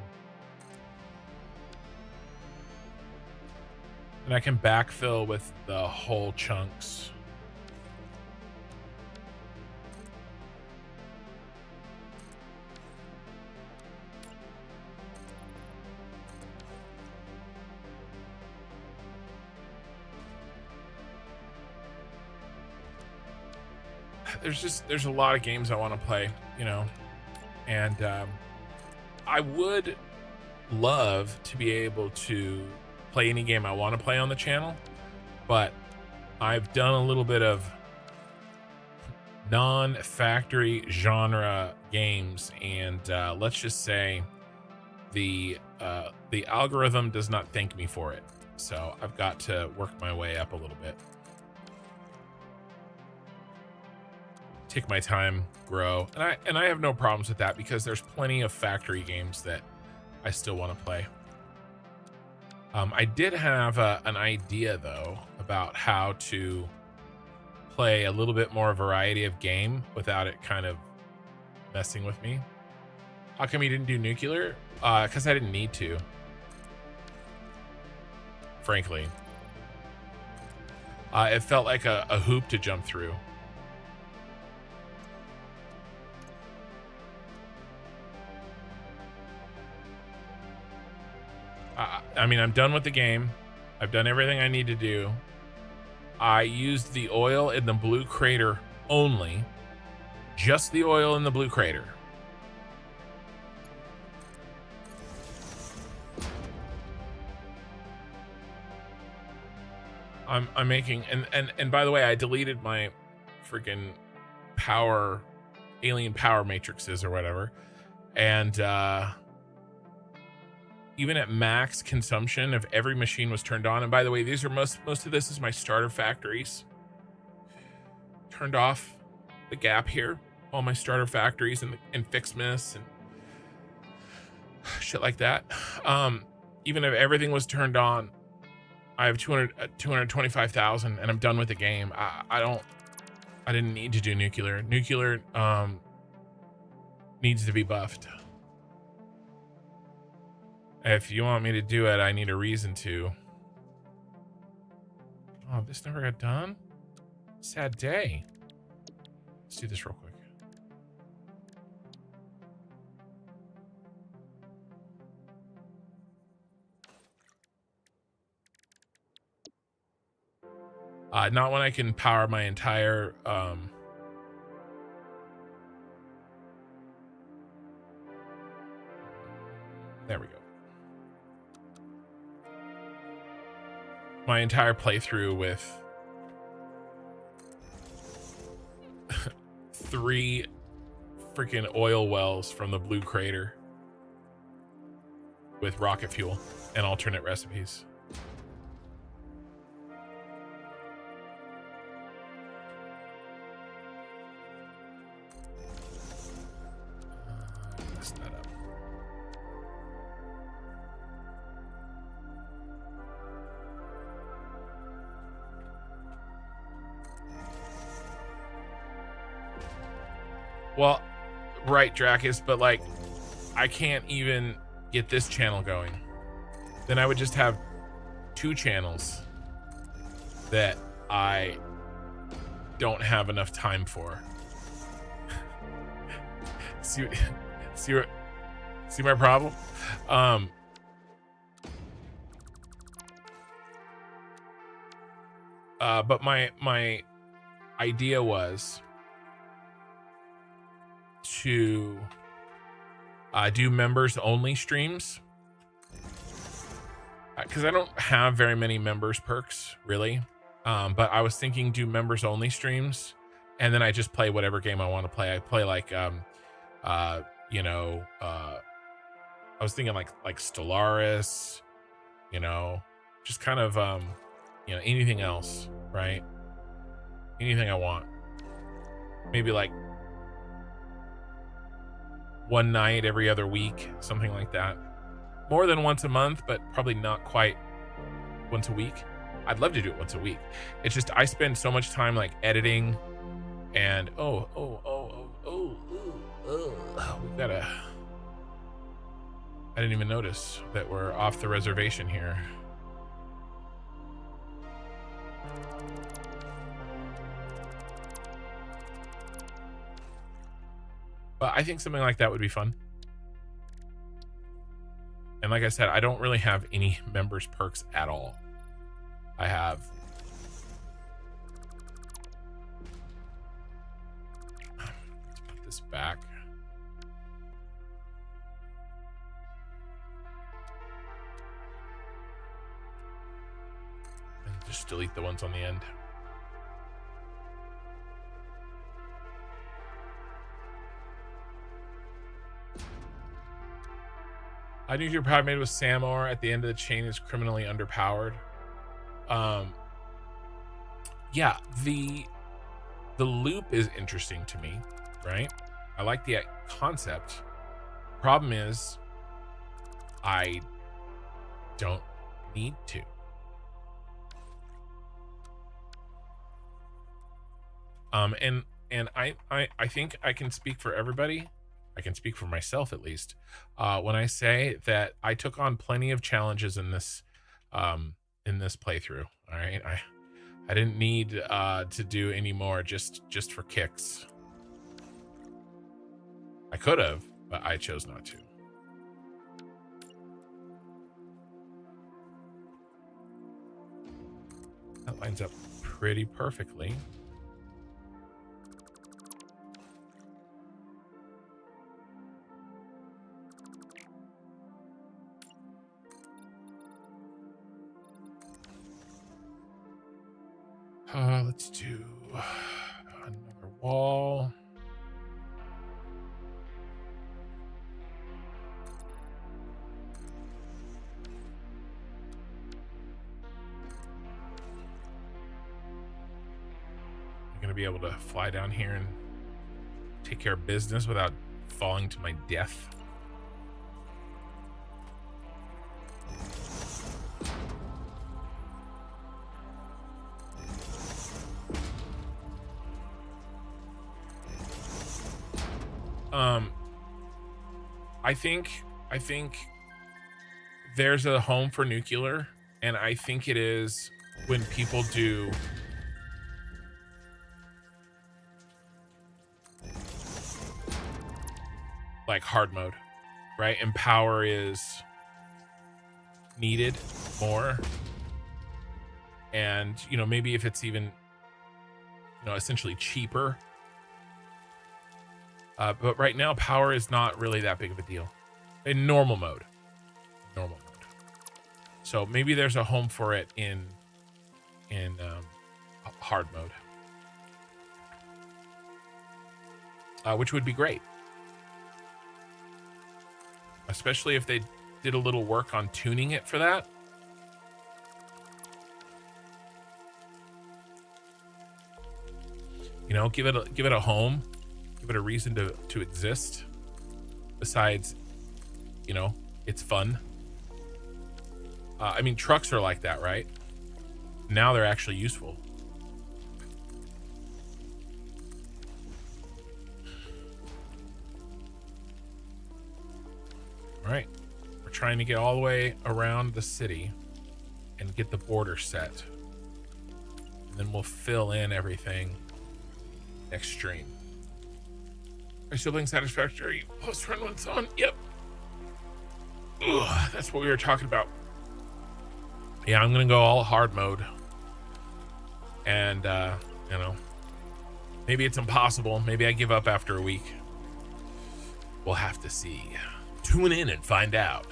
And I can backfill with the whole chunks. There's a lot of games I want to play, you know, and I would love to be able to play any game I want to play on the channel, but I've done a little bit of non-factory genre games, and let's just say the algorithm does not thank me for it, so I've got to work my way up a little bit. Take my time, grow, and I have no problems with that because there's plenty of factory games that I still want to play. I did have an idea though about how to play a little bit more variety of game without it kind of messing with me. How come you didn't do nuclear? Because I didn't need to, frankly. It felt like a hoop to jump through. I mean, I'm done with the game. I've done everything I need to do. I used the oil in the blue crater only. Just the oil in the blue crater. I'm making, and by the way, I deleted my freaking alien power matrices or whatever. And even at max consumption, if every machine was turned on, and by the way, these are most of this is my starter factories. Turned off the gap here, all my starter factories and Fixmas and shit like that. Even if everything was turned on, I have 225,000 and I'm done with the game. I didn't need to do nuclear. Nuclear needs to be buffed. If you want me to do it, I need a reason to. Oh, this never got done? Sad day. Let's do this real quick. Not when I can power my entire there we go. My entire playthrough with 3 freaking oil wells from the blue crater with rocket fuel and alternate recipes. Messed that up. Well, right, Dracus, but like, I can't even get this channel going. Then I would just have 2 channels that I don't have enough time for. see my problem? But my idea was to do members only streams, because I don't have very many members perks really, but I was thinking do members only streams, and then I just play whatever game I want to play. I play like you know, I was thinking like Stellaris, you know, just kind of you know, anything else, right? Anything I want. Maybe like one night every other week, something like that. More than once a month, but probably not quite once a week. I'd love to do it once a week. It's just I spend so much time like editing and we've got a, I didn't even notice that we're off the reservation here. But I think something like that would be fun. And like I said, I don't really have any members perks at all. I have let's put this back. And just delete the ones on the end. I knew your power made with Samor at the end of the chain is criminally underpowered. Yeah, the loop is interesting to me, right? I like the concept. Problem is, I don't need to. And I think I can speak for everybody. I can speak for myself at least, when I say that I took on plenty of challenges in this playthrough. All right, I didn't need to do any more just for kicks. I could have, but I chose not to. That lines up pretty perfectly. Let's do another wall. I'm gonna be able to fly down here and take care of business without falling to my death. I think there's a home for nuclear, and I think it is when people do like hard mode, right? And power is needed more. And, you know, maybe if it's even, you know, essentially cheaper. But right now, power is not really that big of a deal in normal mode. So maybe there's a home for it in hard mode, which would be great, especially if they did a little work on tuning it for that. You know, give it a home. Give it a reason to exist. Besides, you know, it's fun. I mean, trucks are like that, right? Now they're actually useful. All right, we're trying to get all the way around the city and get the border set. And then we'll fill in everything next stream. Are you still playing Satisfactory post-run when it's on? Yep. Ugh, that's what we were talking about. Yeah, I'm gonna go all hard mode. And you know, maybe it's impossible. Maybe I give up after a week. We'll have to see. Tune in and find out.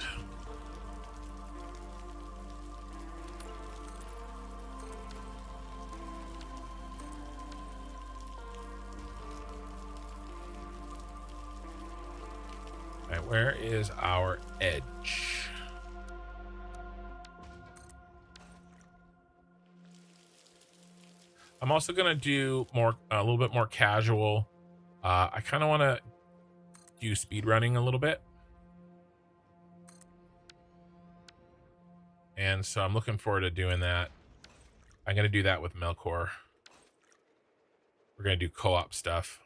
Where is our edge? I'm also gonna do a little bit more casual. I kind of want to do speed running a little bit, and so I'm looking forward to doing that. I'm gonna do that with Melkor. We're gonna do co-op stuff,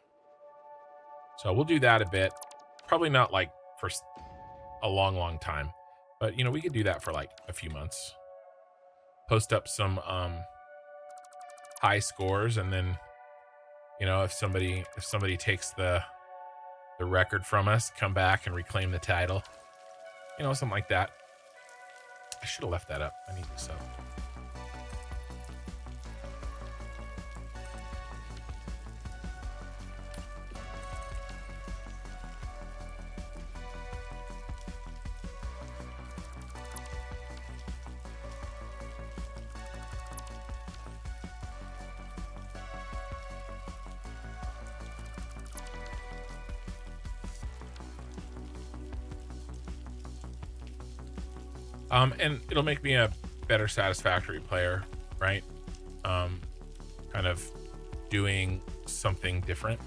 so we'll do that a bit. Probably not like for a long time, but you know, we could do that for like a few months. Post up some high scores, and then, you know, if somebody takes the record from us, come back and reclaim the title. You know, something like that. I should have left that up. I need to sub. And it'll make me a better Satisfactory player, right? Kind of doing something different.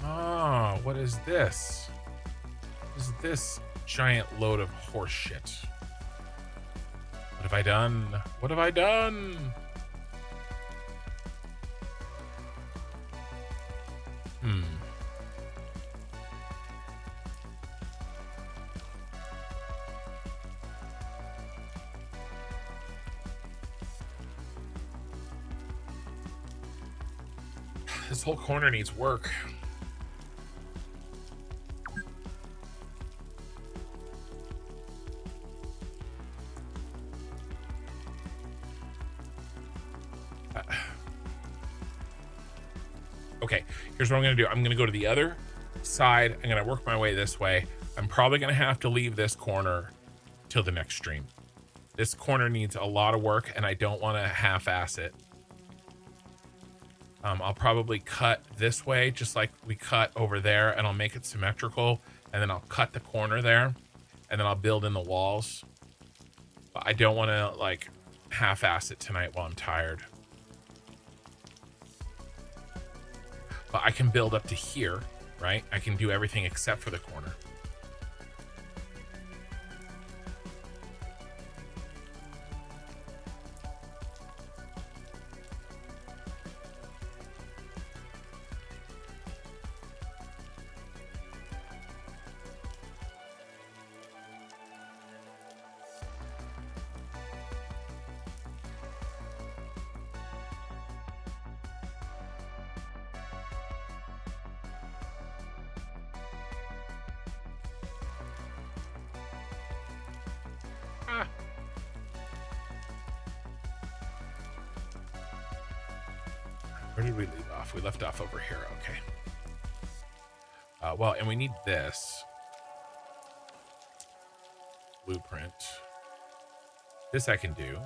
Oh, what is this? What is this giant load of horse shit? What have I done? What have I done? This whole corner needs work. Okay, here's what I'm gonna do. I'm gonna go to the other side. I'm gonna work my way this way. I'm probably gonna have to leave this corner till the next stream. This corner needs a lot of work and I don't want to half-ass it. I'll probably cut this way just like we cut over there, and I'll make it symmetrical, and then I'll cut the corner there, and then I'll build in the walls. But I don't want to like half-ass it tonight while I'm tired. But I can build up to here, right? I can do everything except for the corner. Where did we leave off? We left off over here. Okay. Well, and we need this blueprint. This I can do.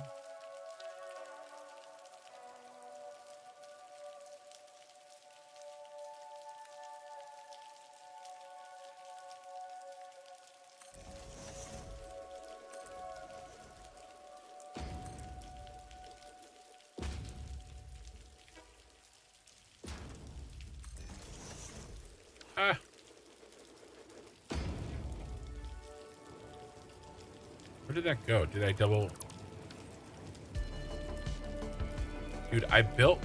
Where did that go? Did I double? Dude, I built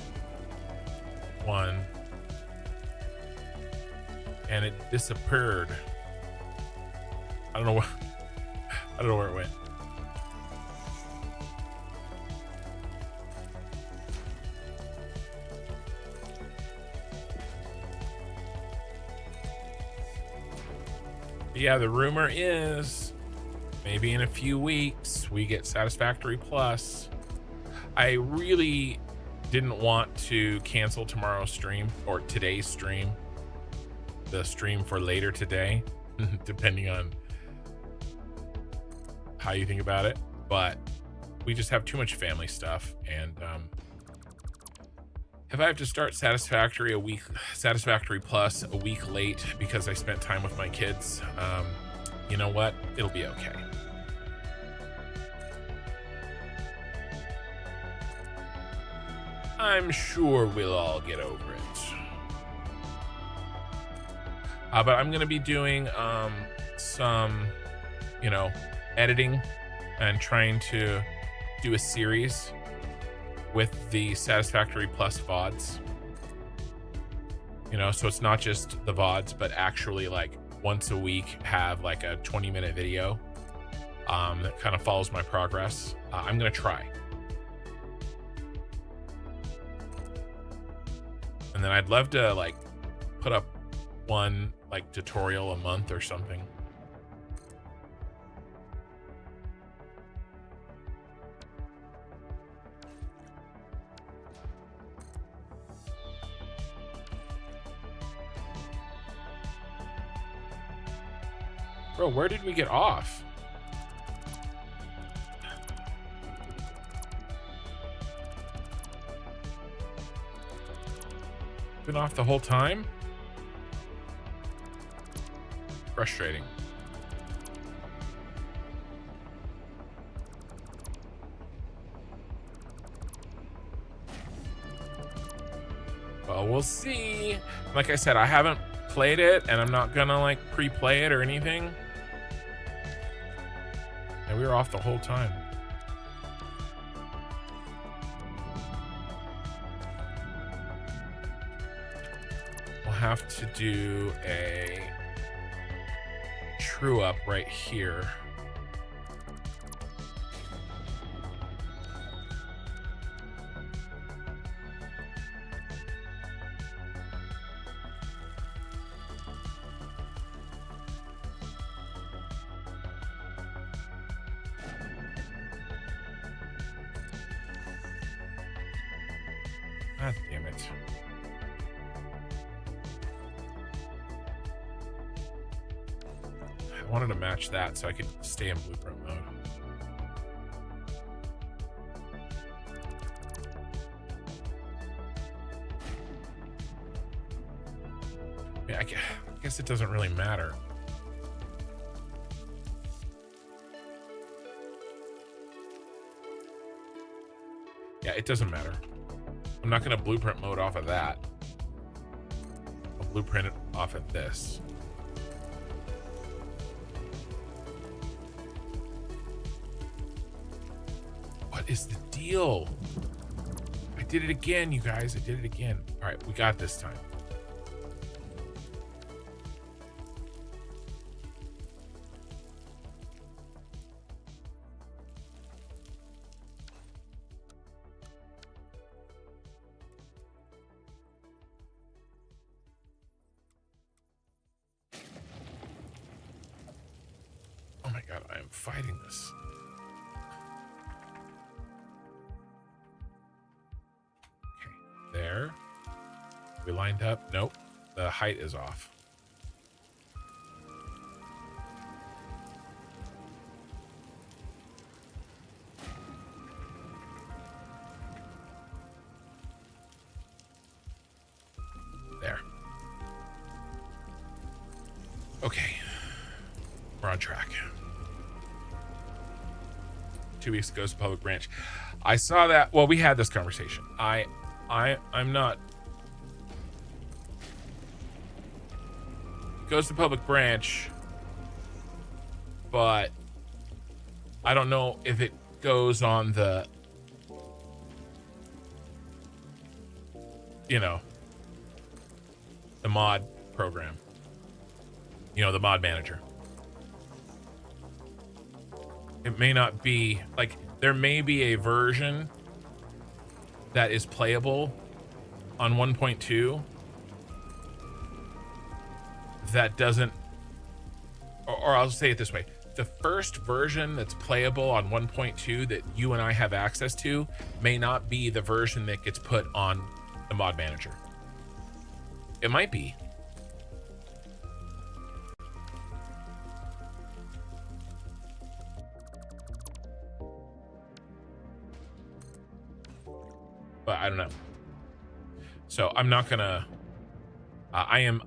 one and it disappeared. I don't know where, I don't know where it went. Yeah, the rumor is maybe in a few weeks we get Satisfactory Plus. I really didn't want to cancel tomorrow's stream or today's stream, the stream for later today, depending on how you think about it. But we just have too much family stuff, and if I have to start Satisfactory Plus a week late because I spent time with my kids, you know what? It'll be okay. I'm sure we'll all get over it. But I'm going to be doing some, editing and trying to do a series with the Satisfactory Plus VODs. So it's not just the VODs, but actually like once a week have like a 20-minute video that kind of follows my progress. I'm going to try. And then I'd love to like put up one like tutorial a month or something. Bro, where did we get off? Been off the whole time? Frustrating. Well, we'll see. Like I said, I haven't played it, and I'm not gonna like pre-play it or anything. And we were off the whole time. We'll have to do a true up right here. God damn it. I wanted to match that so I could stay in blueprint mode. Yeah, I guess it doesn't really matter. Yeah, it doesn't matter. I'm not going to blueprint mode off of that. I'll blueprint it off of this. What is the deal? I did it again, you guys. I did it again. All right, we got this time. Oh my God, I am fighting this. There. We lined up. Nope. The height is off. There. Okay. We're on track. 2 weeks ago, it's a public branch. I saw that. Well, we had this conversation. I'm not. It goes to public branch, but I don't know if it goes on the, you know, the mod program. You know, the mod manager. It may not be like, there may be a version that is playable on 1.2 that doesn't, or I'll say it this way. The first version that's playable on 1.2 that you and I have access to may not be the version that gets put on the mod manager. It might be. But I don't know. So I'm not gonna. I am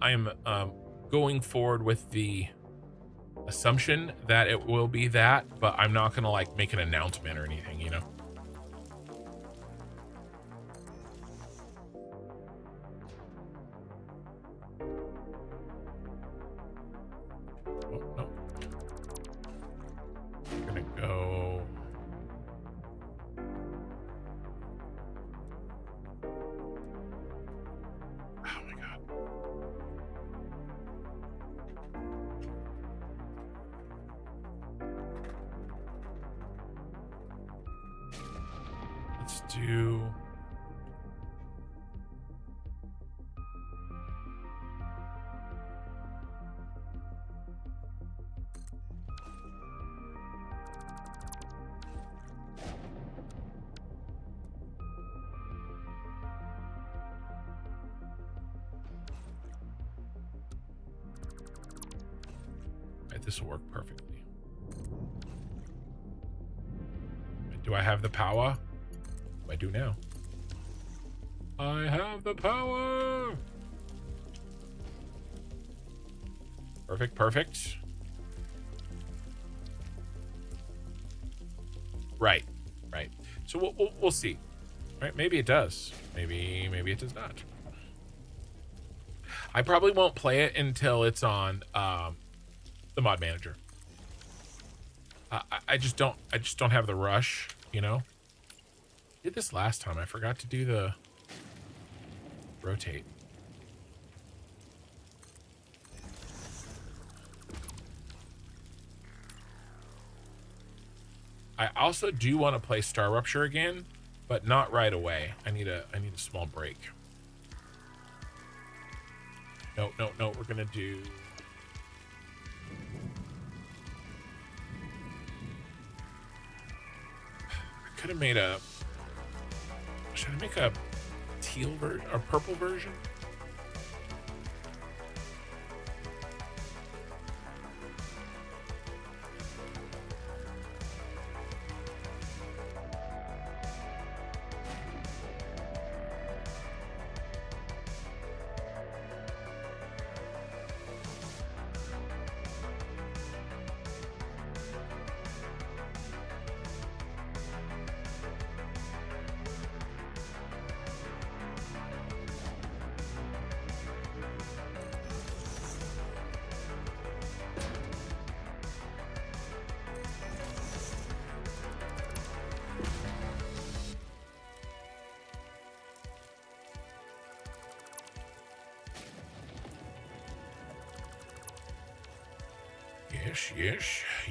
going forward with the assumption that it will be that, but I'm not gonna like make an announcement or anything, you know. Oh no. I'm gonna go. Do right, this will work perfectly. Do I have the power? I do now. I have the power. Perfect, perfect. Right, right. So we'll see. Right? Maybe it does. Maybe it does not. I probably won't play it until it's on the mod manager. I just don't have the rush, you know. Did this last time. I forgot to do the rotate. I also do want to play Star Rupture again, but not right away. I need a small break. No, we're gonna do. I could have made a. Should I make a teal version or purple version.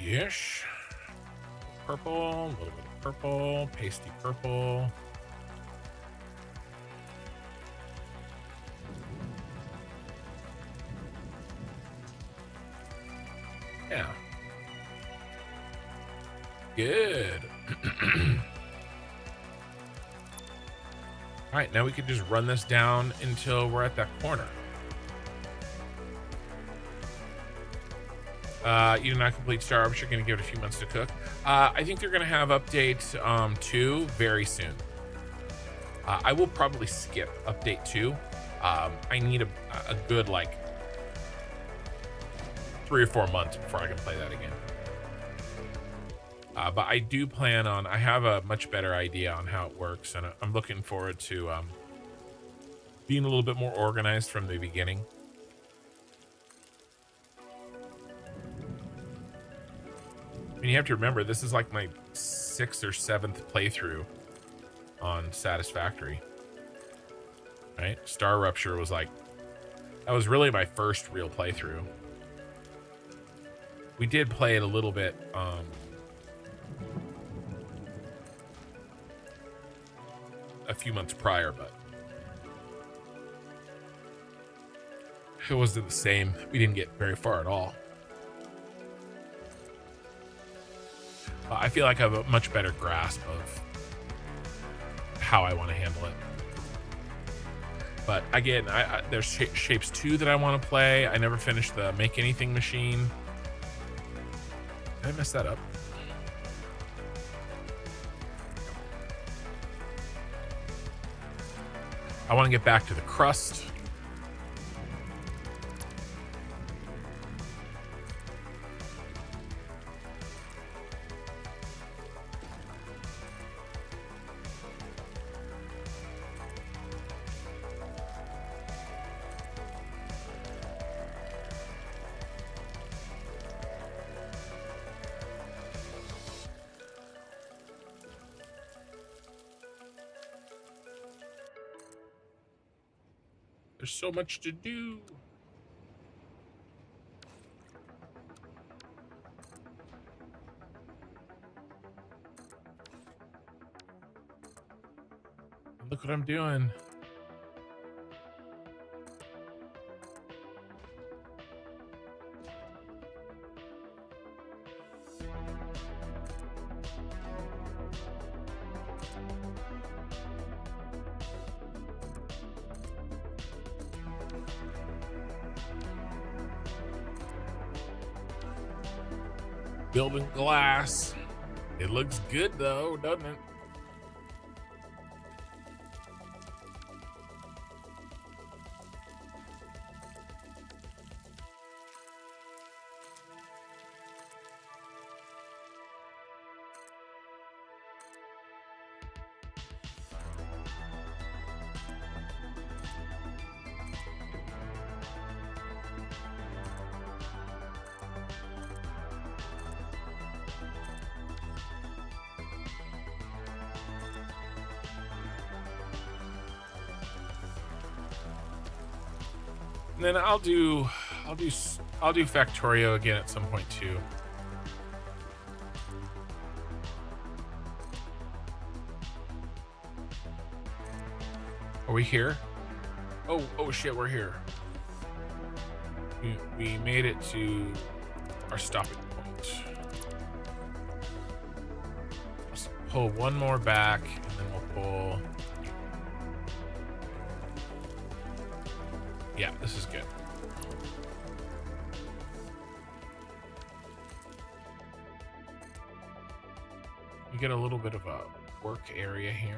Yes. Purple, a little bit of purple, pasty purple. Yeah. Good. All right, now we could just run this down until we're at that corner. You did not complete Star Arbiter. You're going to give it a few months to cook. I think they're going to have update 2 very soon. I will probably skip update 2. I need a good like 3 or 4 months before I can play that again. But I do plan on, I have a much better idea on how it works, and I'm looking forward to being a little bit more organized from the beginning. And you have to remember, this is like my 6th or 7th playthrough on Satisfactory, right? Star Rupture was like, that was really my first real playthrough. We did play it a little bit a few months prior, but it wasn't the same. We didn't get very far at all. I feel like I have a much better grasp of how I want to handle it. But again, there's Shapes 2 that I want to play. I never finished the Make Anything machine. Did I mess that up? I want to get back to the crust. There's so much to do. Look what I'm doing. Building glass. It looks good though, doesn't it? And then I'll do Factorio again at some point too. Are we here? Oh shit, we're here. We made it to our stopping point. Let's pull one more back, and then we'll pull Yeah, this is good. You get a little bit of a work area here.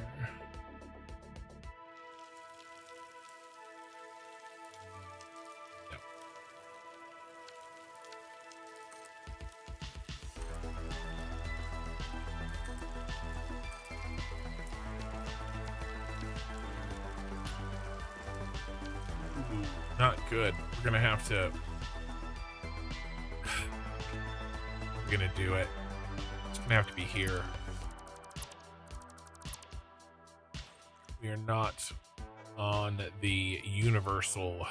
Not good. We're gonna have to. We're gonna do it. It's gonna have to be here. We are not on the universal.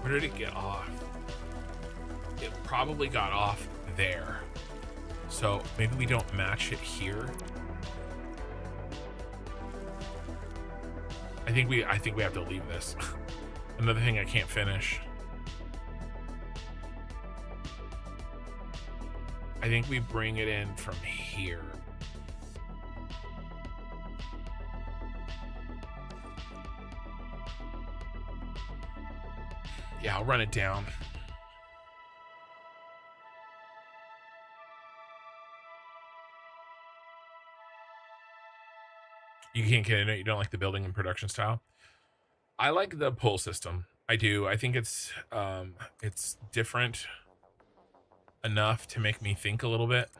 Where did it get off? It probably got off there. So maybe we don't match it here. I think we have to leave this. Another thing I can't finish. I think we bring it in from here. Yeah, I'll run it down. You can't get in it. You don't like the building and production style. I like the pull system. I do. I think it's different enough to make me think a little bit.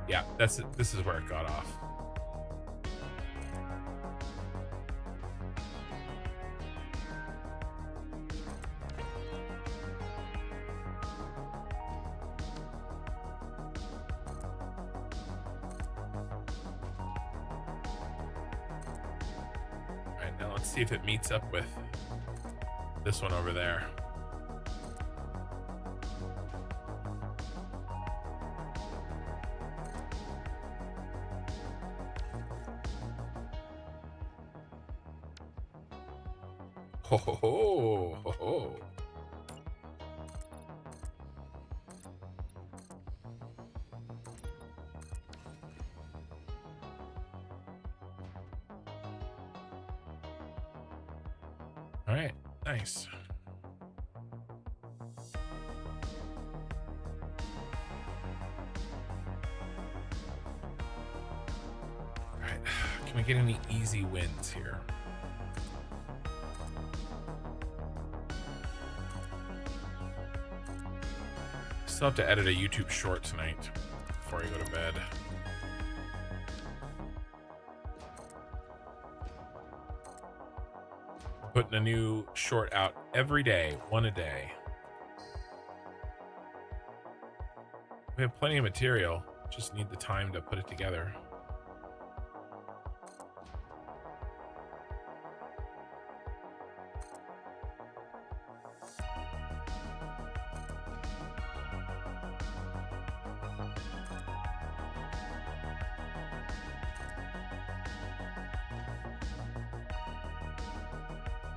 Yeah, this is where it got off. All right, now let's see if it meets up with this one over there. Ho ho ho ho ho. All right, nice. All right, can we get any easy wins here? Still have to edit a YouTube short tonight before I go to bed. Putting a new short out every day, one a day. We have plenty of material, just need the time to put it together.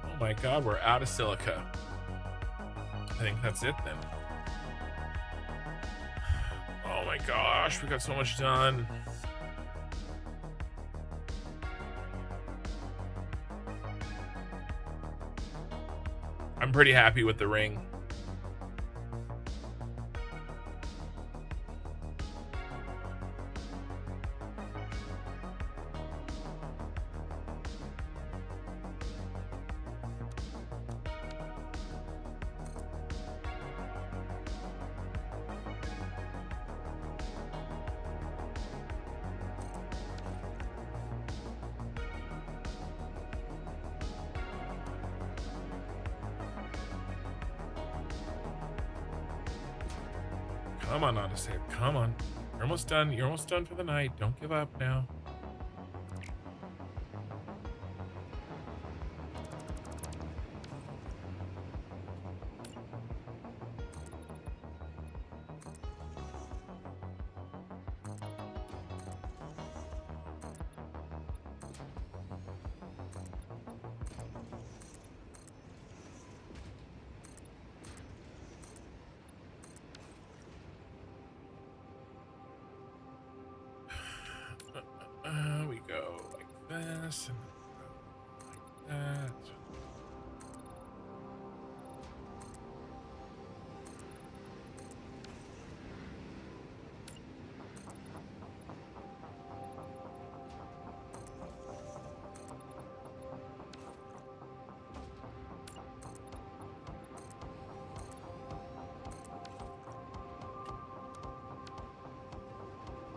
Oh my god, we're out of silica. I think that's it then. Oh my gosh, we got so much done. I'm pretty happy with the ring. Come on, Odyssey. Come on. You're almost done. You're almost done for the night. Don't give up now. We go like this and like that.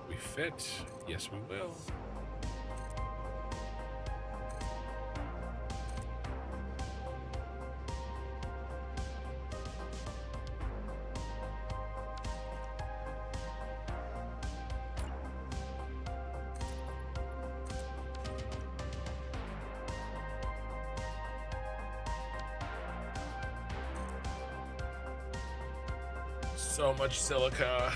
We fit. Yes, we will. So much silica.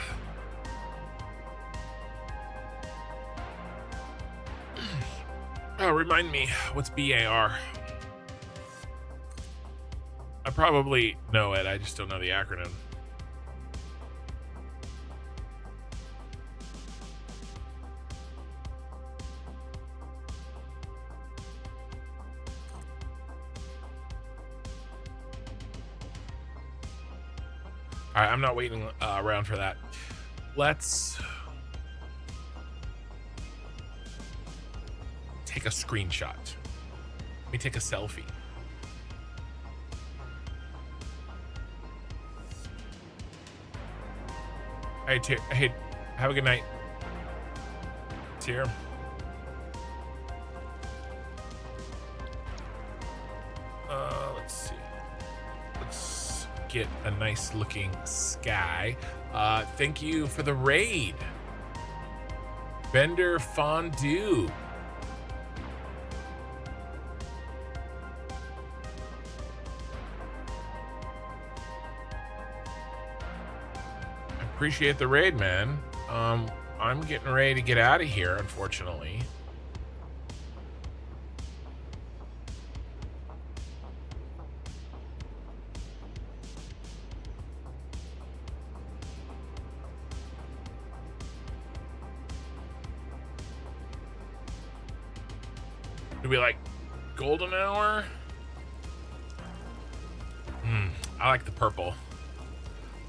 Oh, remind me, what's BAR? I probably know it, I just don't know the acronym. All right, I'm not waiting around for that. Let's take a screenshot. Let me take a selfie. Hey, have a good night. Tear. Let's see. Let's get a nice looking sky. Thank you for the raid. Bender Fondue. Appreciate the raid, man. I'm getting ready to get out of here, unfortunately. Do we like golden hour? I like the purple.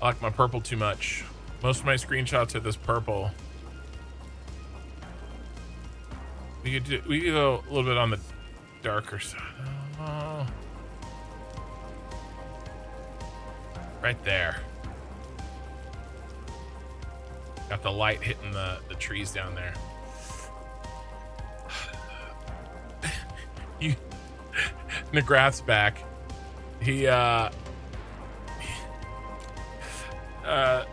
I like my purple too much. Most of my screenshots are this purple. We could go a little bit on the darker side. Oh. Right there. Got the light hitting the trees down there. McGrath's back. He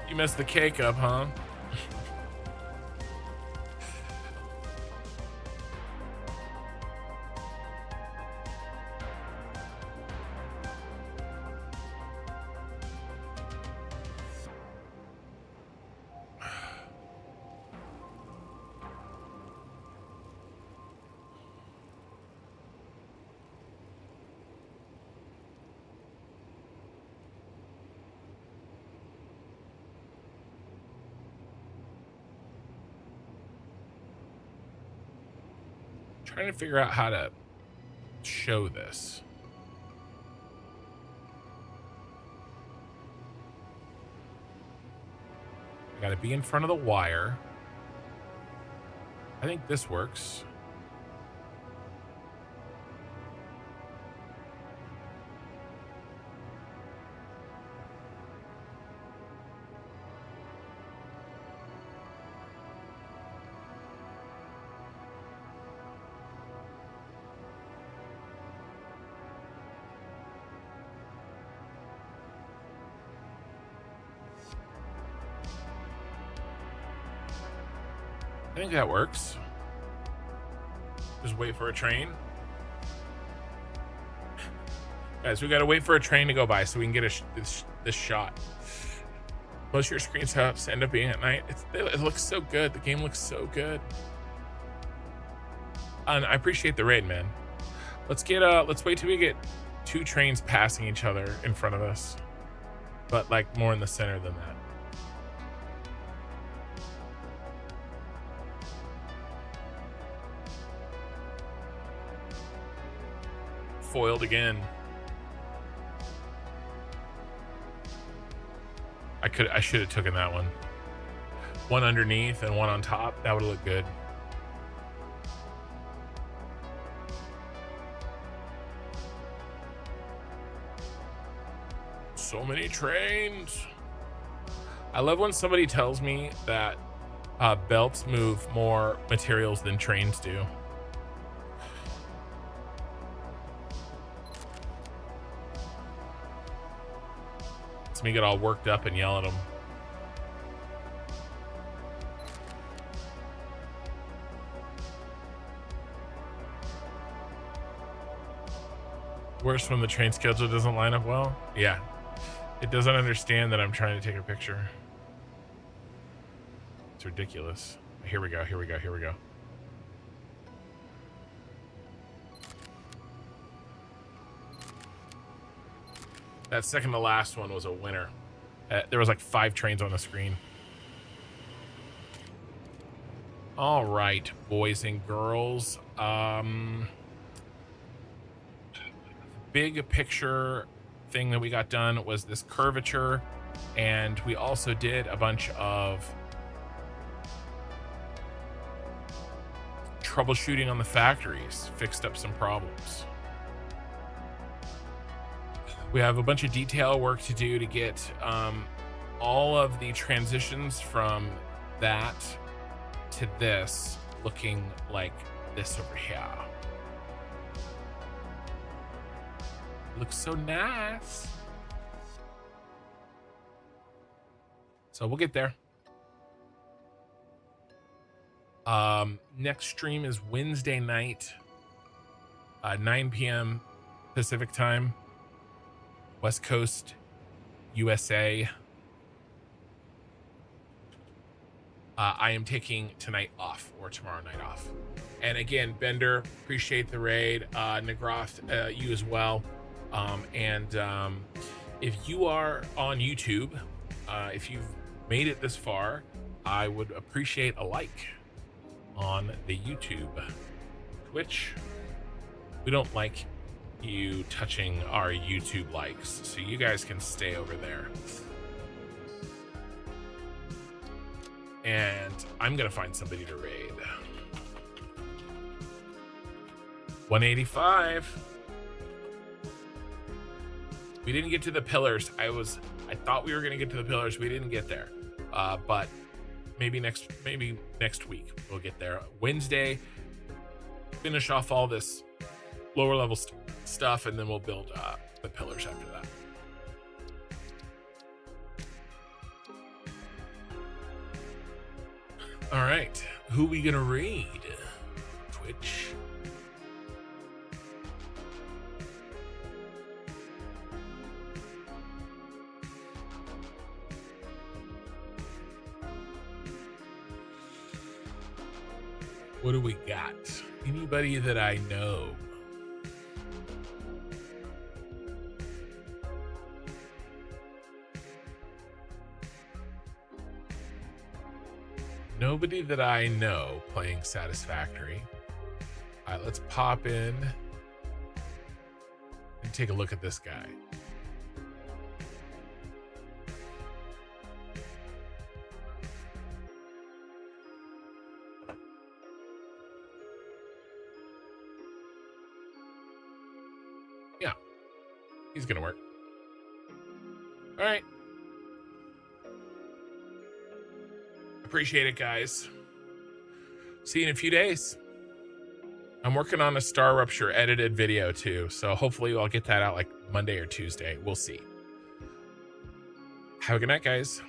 you messed the cake up, huh? Trying to figure out how to show this. I gotta be in front of the wire. I think this works. think that works. Just wait for a train. Guys, we gotta wait for a train to go by so we can get this shot. Most of your screenshots end up being at night. It looks so good. The game looks so good. And I appreciate the raid, man. Let's wait till we get 2 trains passing each other in front of us, but like more in the center than that. Foiled again. I should have taken that one. One underneath and one on top. That would look good. So many trains. I love when somebody tells me that belts move more materials than trains do. It's me get all worked up and yell at them. Worse when the train schedule doesn't line up well. Yeah. It doesn't understand that I'm trying to take a picture. It's ridiculous. Here we go. Here we go. Here we go. That second to last one was a winner. There was like 5 trains on the screen. All right, boys and girls. Big picture thing that we got done was this curvature, and we also did a bunch of troubleshooting on the factories, fixed up some problems. We have a bunch of detail work to do to get all of the transitions from that to this looking like this over here. Looks so nice. So we'll get there. Next stream is Wednesday night, 9 p.m. Pacific time, West Coast, USA. I am taking tonight off, or tomorrow night off. And again, Bender, appreciate the raid. Nagroth, you as well. If you are on YouTube, if you've made it this far, I would appreciate a like on the YouTube. Twitch, we don't like you touching our YouTube likes, so you guys can stay over there. And I'm gonna find somebody to raid. 185. We didn't get to the pillars. I thought we were gonna get to the pillars. We didn't get there, but maybe next week we'll get there. Wednesday, finish off all this lower level stuff, and then we'll build the pillars after that. All right, who we gonna raid? Twitch. What do we got? Anybody that I know? Nobody that I know playing Satisfactory. All right, let's pop in and take a look at this guy. Yeah, he's gonna work. All right. Appreciate it, guys. See you in a few days. I'm working on a Star Rupture edited video too, so hopefully I'll get that out like Monday or Tuesday. We'll see. Have a good night, guys.